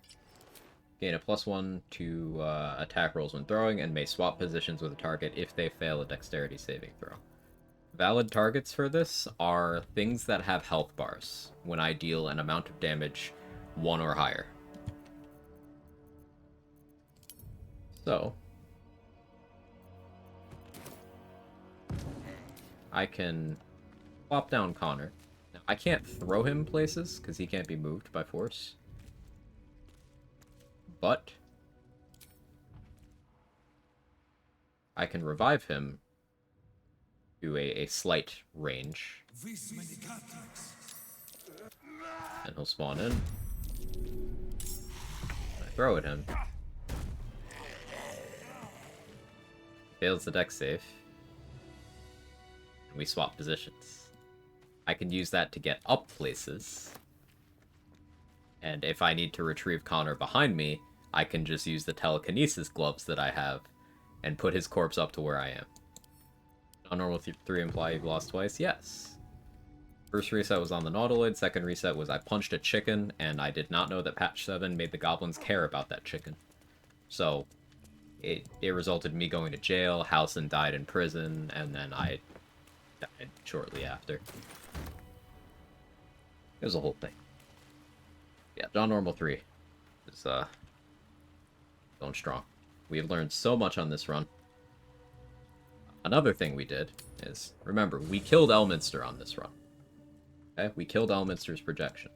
Gain a +1 to attack rolls when throwing, and may swap positions with a target if they fail a dexterity saving throw. Valid targets for this are things that have health bars when I deal an amount of damage 1 or higher. So, I can plop down Connor. Now, I can't throw him places because he can't be moved by force. But I can revive him to a slight range. And he'll spawn in. I throw at him. fails the deck save. And we swap positions. I can use that to get up places. And if I need to retrieve Connor behind me, I can just use the telekinesis gloves that I have and put his corpse up to where I am. Non-normal 3 imply you've lost twice? Yes. First reset was on the Nautiloid, second reset was I punched a chicken, and I did not know that patch 7 made the goblins care about that chicken. So, it resulted in me going to jail, Halcyon died in prison, and then I died shortly after. It was a whole thing. Yeah, John Normal 3 is going strong. We have learned so much on this run. Another thing we did is, remember, we killed Elminster on this run. Okay, we killed Elminster's projection.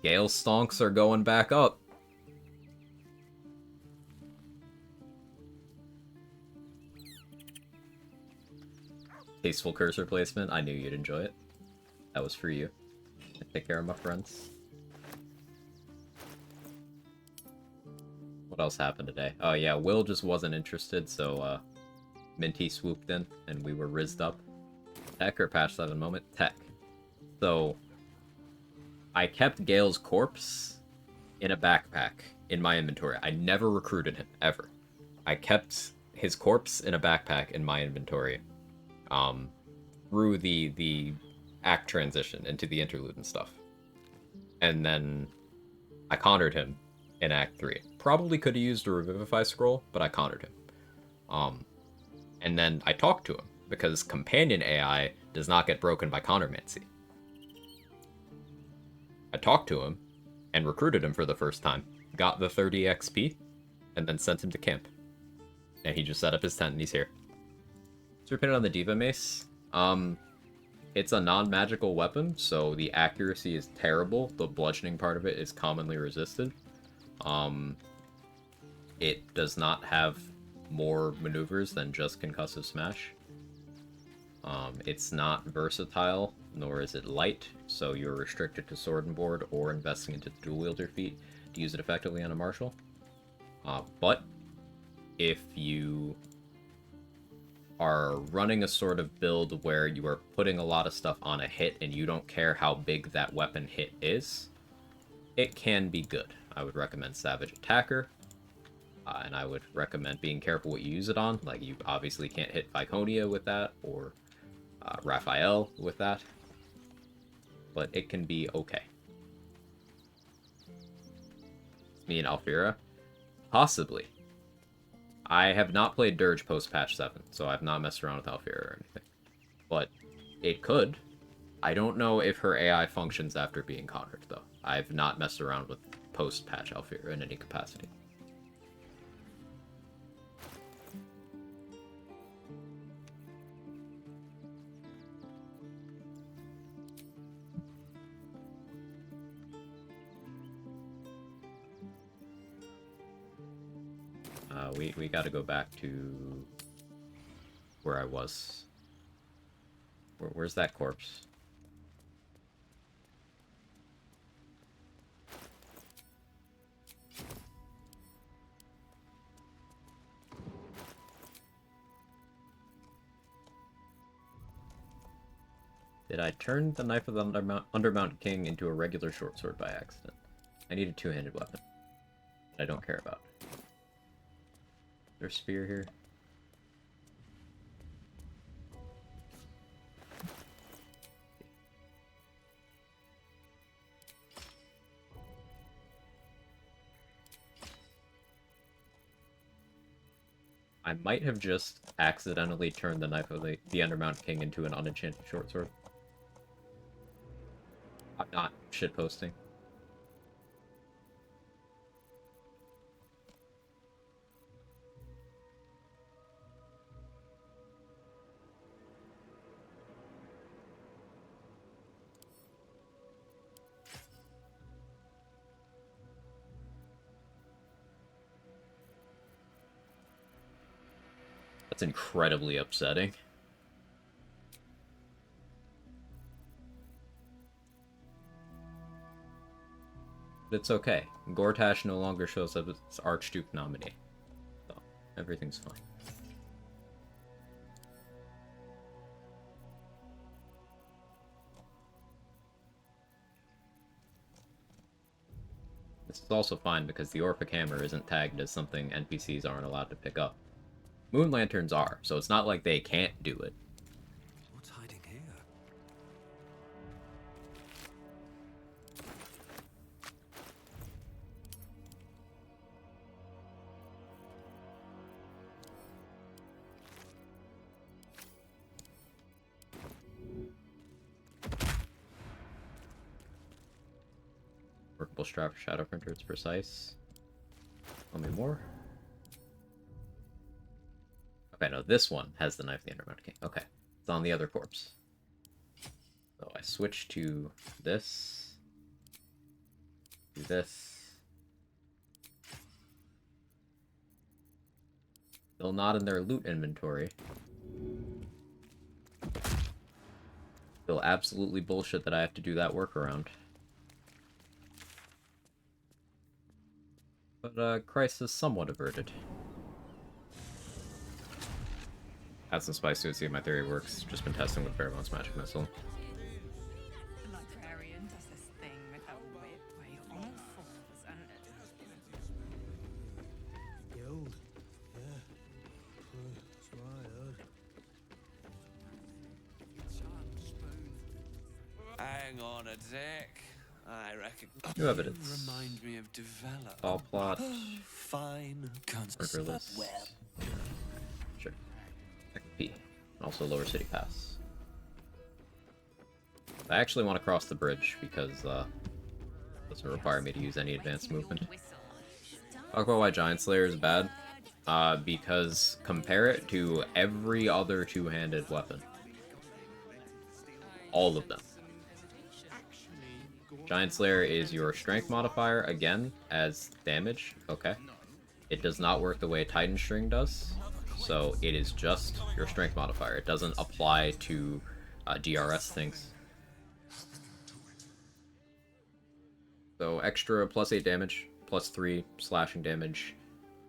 Gale stonks are going back up. Tasteful cursor placement. I knew you'd enjoy it. That was for you. Take care of my friends. What else happened today? Oh yeah, Will just wasn't interested, so Minty swooped in and we were rizzed up. Tech or patch 7 moment? Tech. So I kept Gale's corpse in a backpack in my inventory. I never recruited him, ever. I kept his corpse in a backpack in my inventory. Through the act transition into the interlude and stuff. And then I countered him in Act 3. Probably could have used a Revivify scroll, but I countered him. And then I talked to him, because Companion AI does not get broken by countermancy. I talked to him, and recruited him for the first time, got the 30 XP, and then sent him to camp. And he just set up his tent and he's here. So opinion on the Diva Mace? It's a non-magical weapon, so the accuracy is terrible. The bludgeoning part of it is commonly resisted. It does not have more maneuvers than just concussive smash. It's not versatile, nor is it light, so you're restricted to sword and board or investing into the dual wielder feat to use it effectively on a martial. But if you are running a sort of build where you are putting a lot of stuff on a hit and you don't care how big that weapon hit is, it can be good. I would recommend Savage Attacker, and I would recommend being careful what you use it on. Like, you obviously can't hit Viconia with that, or Raphael with that, but it can be okay. Me and Alfira? Possibly. I have not played Dirge post-patch 7, so I've not messed around with Alfira or anything. But it could. I don't know if her AI functions after being countered, though. I've not messed around with post-patch Alfira in any capacity. We gotta go back to where I was. Where's that corpse? Did I turn the Knife of the Undermount King into a regular short sword by accident? I need a two-handed weapon that I don't care about. There's a spear here. I might have just accidentally turned the Knife of the Undermount King into an unenchanted short sword. I'm not shitposting. It's incredibly upsetting. But it's okay. Gortash no longer shows up as Archduke nominee. So, everything's fine. This is also fine because the Orphic Hammer isn't tagged as something NPCs aren't allowed to pick up. Moon Lanterns are, so it's not like they can't do it. What's hiding here? Workable strap for Shadow Printer, it's precise. Tell me more. Okay, no, this one has the Knife of the Undermountain King. Okay, it's on the other corpse. So I switch to this. Do this. Still not in their loot inventory. Still absolutely bullshit that I have to do that workaround. But, crisis somewhat averted. Add some spice to it, see if my theory works. Just been testing with Pheromone's Magic Missile. The librarian does this thing with her whip where you're on all fours and... Yo. Yeah. That's what I heard. Hang on a sec. I reckon. New evidence. Remind me of develop. All plot. Fine. Murderless. Sure. P. Also Lower City Pass. I actually want to cross the bridge because it doesn't require me to use any advanced movement. Talk about why Giant Slayer is bad. Because compare it to every other two-handed weapon. All of them. Giant Slayer is your strength modifier, again, as damage. Okay. It does not work the way Titan String does. So it is just your strength modifier. It doesn't apply to DRS things. So extra +8 damage, +3 slashing damage.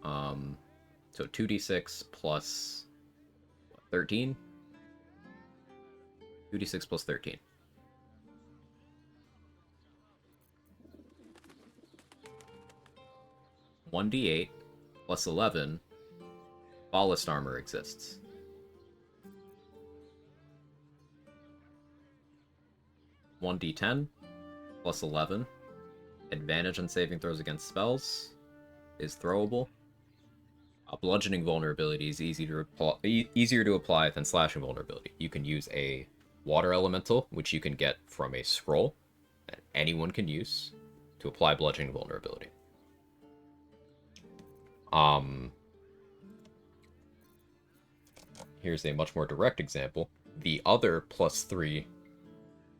So 2d6 plus 13? 2d6 plus 13. (1d8) plus 11. Ballast armor exists. (1d10) plus 11. Advantage on saving throws against spells is throwable. Bludgeoning vulnerability is easier to apply than slashing vulnerability. You can use a water elemental, which you can get from a scroll that anyone can use to apply bludgeoning vulnerability. Here's a much more direct example. The other +3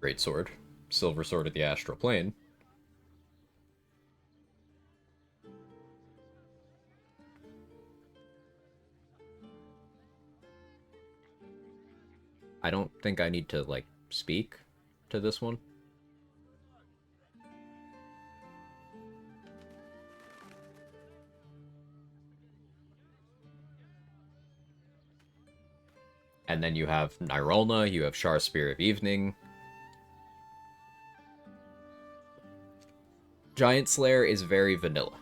greatsword, Silver Sword of the Astral Plane, I don't think I need to, like, speak to this one. And then you have Nyrulna, you have Shar Spear of Evening. Giant Slayer is very vanilla.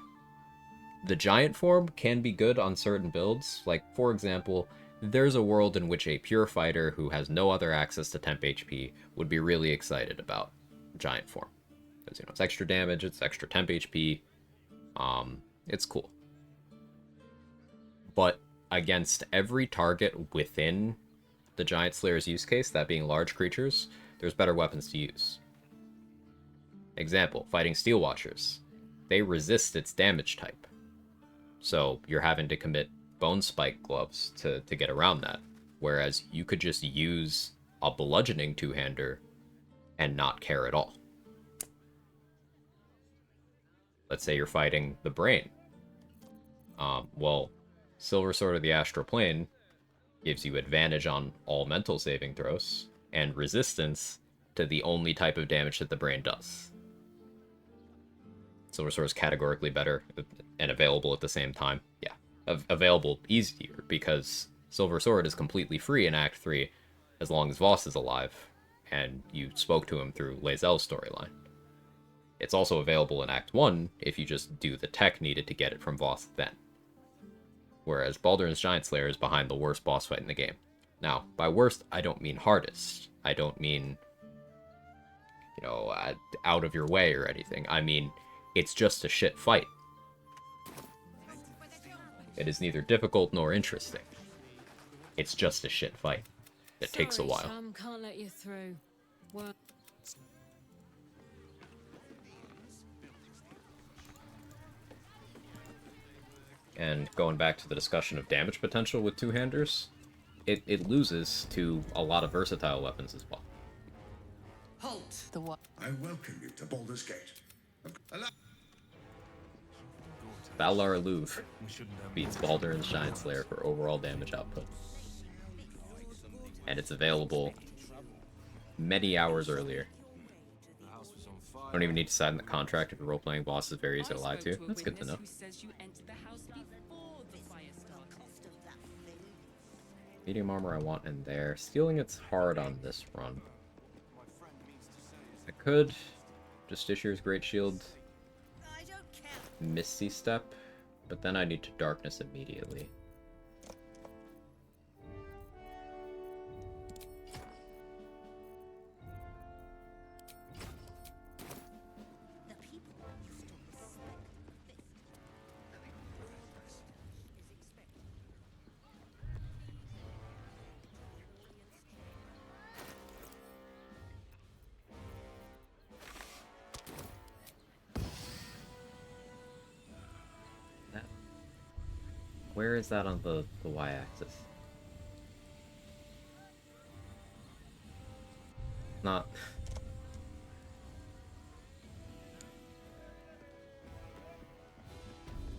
The giant form can be good on certain builds. Like, for example, there's a world in which a pure fighter who has no other access to temp HP would be really excited about giant form. Because, you know, it's extra damage, it's extra temp HP. It's cool. But against every target within the Giant Slayer's use case, that being large creatures, there's better weapons to use. Example, fighting Steel Watchers. They resist its damage type. So you're having to commit Bone Spike gloves to get around that. Whereas you could just use a bludgeoning two-hander and not care at all. Let's say you're fighting the Brain. Well, Silver Sword of the Astral Plane gives you advantage on all mental saving throws, and resistance to the only type of damage that the brain does. Silver Sword is categorically better and available at the same time. Yeah, available easier because Silver Sword is completely free in Act 3 as long as Voss is alive, and you spoke to him through Lae'zel's storyline. It's also available in Act 1 if you just do the tech needed to get it from Voss then. Whereas Baldur's Giant Slayer is behind the worst boss fight in the game. Now, by worst, I don't mean hardest. I don't mean, you know, out of your way or anything. I mean, it's just a shit fight. It is neither difficult nor interesting. It's just a shit fight. It takes a while. Chum, can't let you through. What? And going back to the discussion of damage potential with two-handers, it loses to a lot of versatile weapons as well. Halt! The what? I welcome you to Baldur's Gate. Valar Louvre beats Baldur's Giant Slayer for overall damage output. And it's available many hours earlier. I don't even need to sign the contract if a role-playing boss is very easy to lie to. That's good to know. Medium armor I want in there. Stealing it's hard on this run. I could Justiciar's Great Shield, Misty Step, but then I need to Darkness immediately. Where is that on the y-axis? Not...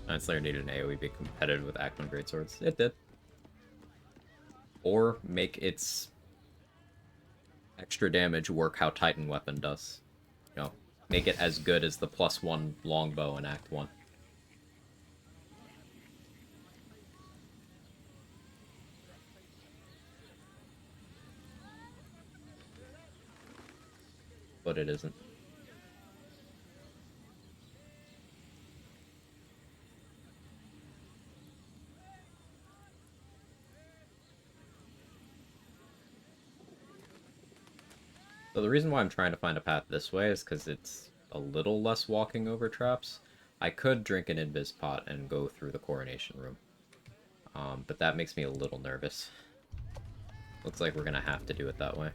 Giant Slayer needed an AoE be competitive with Act 1 Greatswords. It did. Or make its extra damage work how Titan Weapon does. You know, make it as good as the +1 longbow in Act 1. But it isn't. So the reason why I'm trying to find a path this way is because it's a little less walking over traps. I could drink an Invis pot and go through the Coronation Room. But that makes me a little nervous. Looks like we're gonna have to do it that way.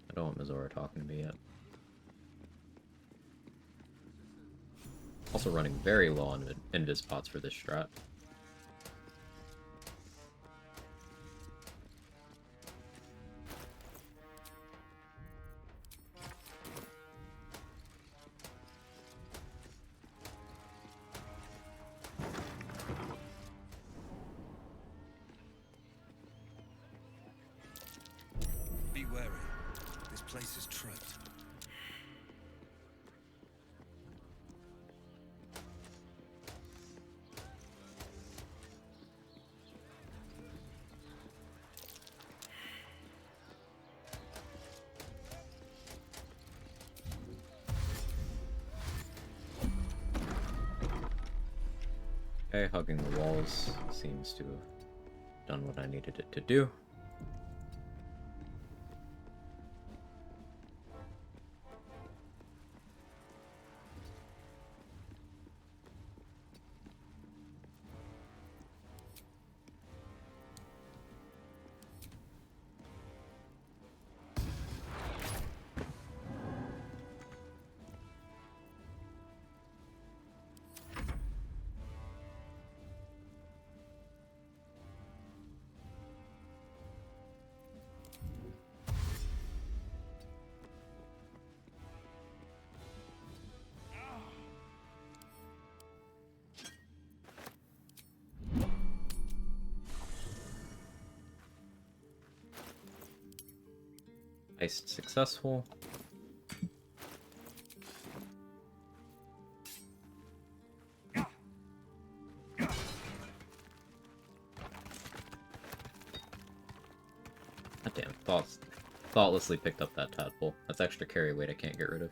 I don't want Mizora talking to me yet. Also running very low on Invis pots for this strat. Be wary. This place is trapped. Okay, hugging the walls seems to have done what I needed it to do. Heist successful. Goddamn, thoughtlessly picked up that tadpole. That's extra carry weight I can't get rid of.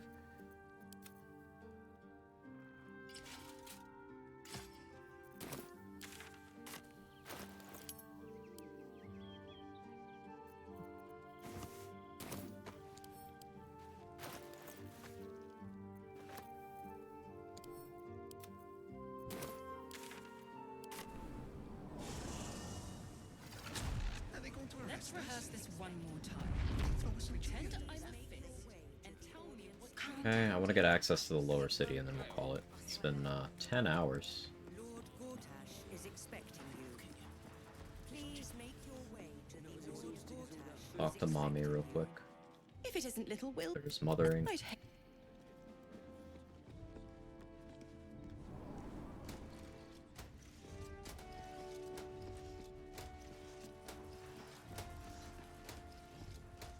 Let's rehearse this one more time. Pretend I'm a fist and tell me what Okay, I want to get access to the lower city and then we'll call it. It's been 10 hours. Lord Gortash is expecting you. Please make your way to the Lord Gortash. Talk to mommy real quick. If it isn't little Will, There's mothering. I'd hate.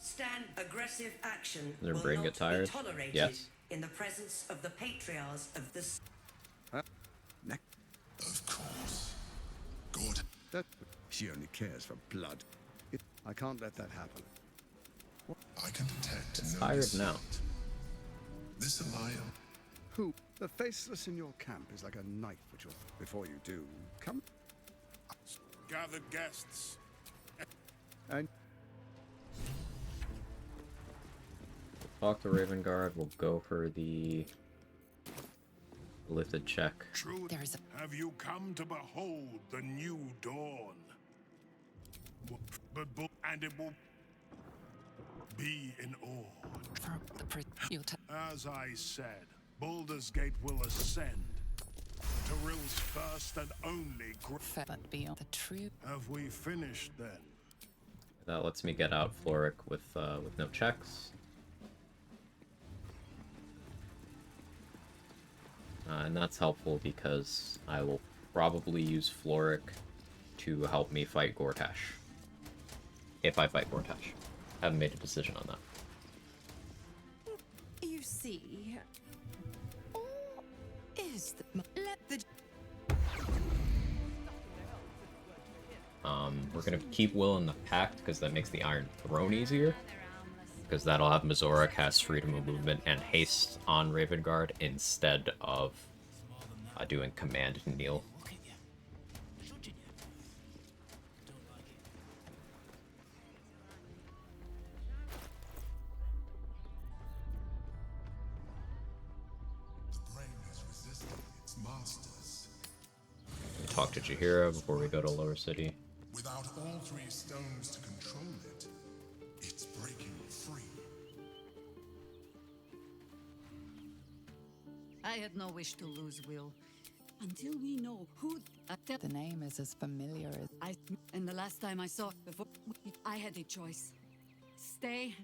Stand aggressive action Does her will brain not get tired? be tolerated Yes. in the presence of the patriarchs of the Of course. Good. That she only cares for blood. I can't let that happen. I can detect It's no tired deceit. now. This alliance. Who? The faceless in your camp is like a knife at your... Before you do, come... Gather guests. And... Talk to Raven Guard. We'll go for the lifted check. True. Have you come to behold the new dawn? And it will be in awe. As I said, Baldur's Gate will ascend to Rill's first and only but beyond the true. Have we finished then? That lets me get out Floric with no checks. And that's helpful because I will probably use Floric to help me fight Gortash. If I fight Gortash. Haven't made a decision on that. You see, or is the let the We're gonna keep Will in the pact because that makes the Iron Throne easier. Because that'll have Mazora cast Freedom of Movement and Haste on Raven Guard instead of doing Command Kneel. The brain has resisted its masters. Talk to Jaheira before we go to Lower City. Without all three stones to control it, it's breaking free. I had no wish to lose Will. Until we know who... The name is as familiar as... And the last time I saw it before, I had a choice. Stay,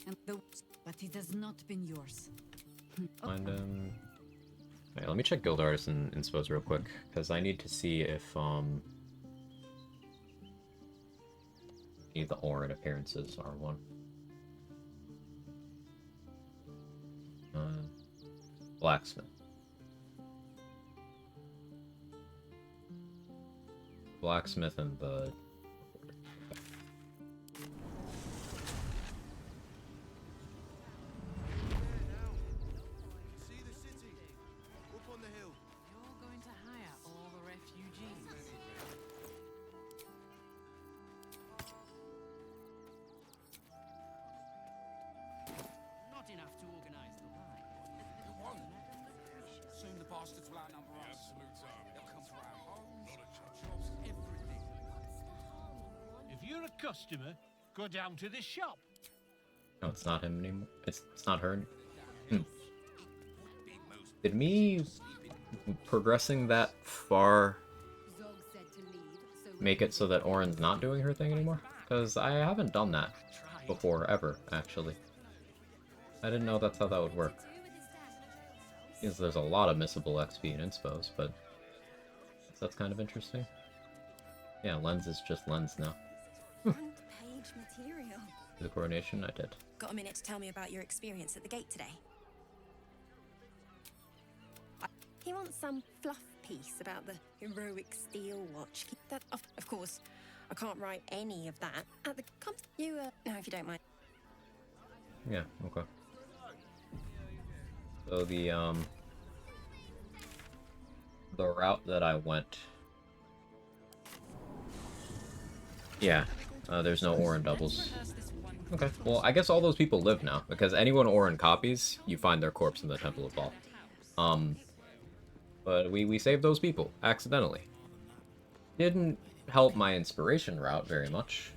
and the... But it has not been yours. Find him. Wait, let me check Guild Artisan Inspos real quick, because I need to see if, any of the Orin appearances are one. Blacksmith. Blacksmith and the... See the city up on the hill. You're going to hire all the refugees. Not enough to organize the ride. It won't. Soon the bastards will outnumber us. They'll come to our homes, shops, everything. If you're a customer, go down to the shop. No, it's not him anymore. It's not her. Did me progressing that far make it so that Orin's not doing her thing anymore? Because I haven't done that before, ever, actually. I didn't know that's how that would work. Because there's a lot of missable XP in Inspos, but that's kind of interesting. Yeah, Lens is just Lens now. Front page material. The coronation, I did. Got a minute to tell me about your experience at the gate today? He wants some fluff piece about the heroic steel watch. That, of course, I can't write any of that. At the no, if you don't mind. Yeah, okay. So the route that I went. Yeah, there's no Orin doubles. Okay, well, I guess all those people live now, because anyone Orin copies, you find their corpse in the Temple of Ball. But we saved those people, accidentally. Didn't help my inspiration route very much.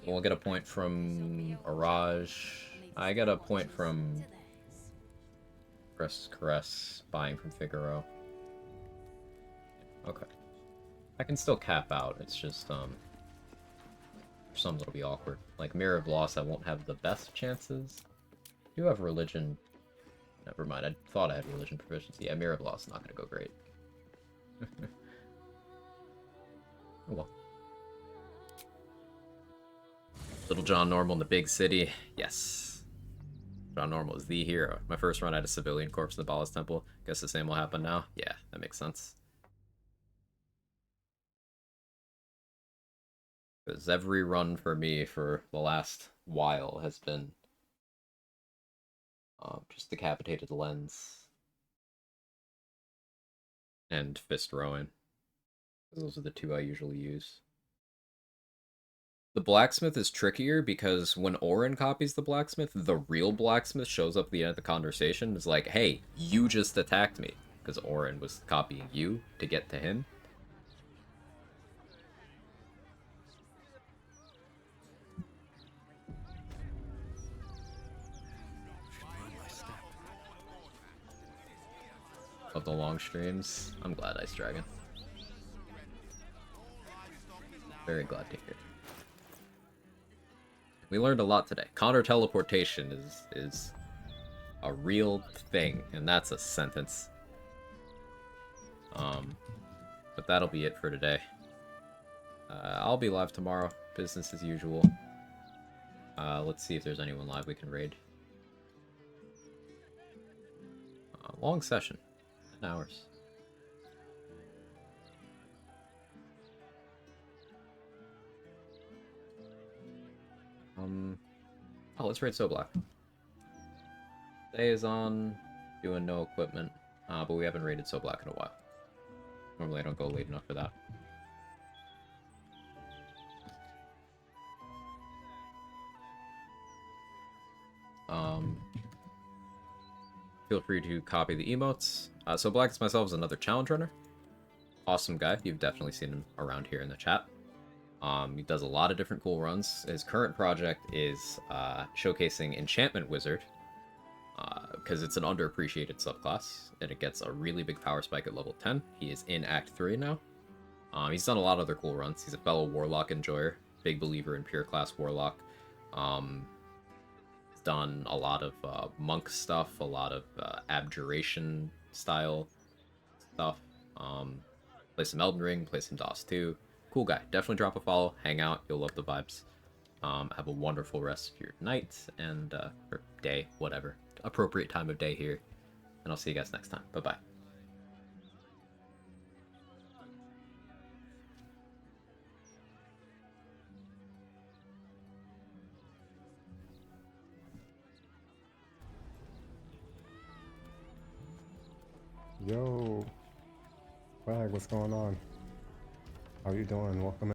We'll get a point from Araj. I get a point from Caress buying from Figaro. Okay. I can still cap out, it's just, for some it'll be awkward. Like Mirror of Loss, I won't have the best chances. I do have Religion. Never mind, I thought I had Religion proficiency. Yeah, Mirror of Loss is not gonna go great. Oh well. Little John Normal in the big city. Yes. John Normal is the hero. My first run, I had a civilian corpse in the Balas Temple. Guess the same will happen now. Yeah, that makes sense. Because every run for me for the last while has been just Decapitated Lens and Fist Rowing. Those are the two I usually use. The blacksmith is trickier because when Orin copies the blacksmith, the real blacksmith shows up at the end of the conversation and is like, hey, you just attacked me. Because Orin was copying you to get to him. Of the long streams. I'm glad Ice Dragon. Very glad to hear. We learned a lot today. Counter teleportation is a real thing, and that's a sentence. But that'll be it for today. I'll be live tomorrow, business as usual. Let's see if there's anyone live we can raid. Long session. 10 hours. Oh, let's raid So Black. Today is on, doing no equipment, but we haven't raided So Black in a while. Normally I don't go late enough for that. Feel free to copy the emotes. So Black as myself is another challenge runner. Awesome guy. You've definitely seen him around here in the chat. He does a lot of different cool runs. His current project is showcasing Enchantment Wizard, because it's an underappreciated subclass, and it gets a really big power spike at level 10. He is in Act 3 now. He's done a lot of other cool runs. He's a fellow Warlock enjoyer, big believer in pure class Warlock. He's done a lot of monk stuff, a lot of abjuration style stuff. Play some Elden Ring, play some DOS 2. Cool guy. Definitely drop a follow, hang out, you'll love the vibes. Have a wonderful rest of your night and or day, whatever. Appropriate time of day here. And I'll see you guys next time. Bye-bye. Yo, Quag, what's going on? How are you doing? Welcome.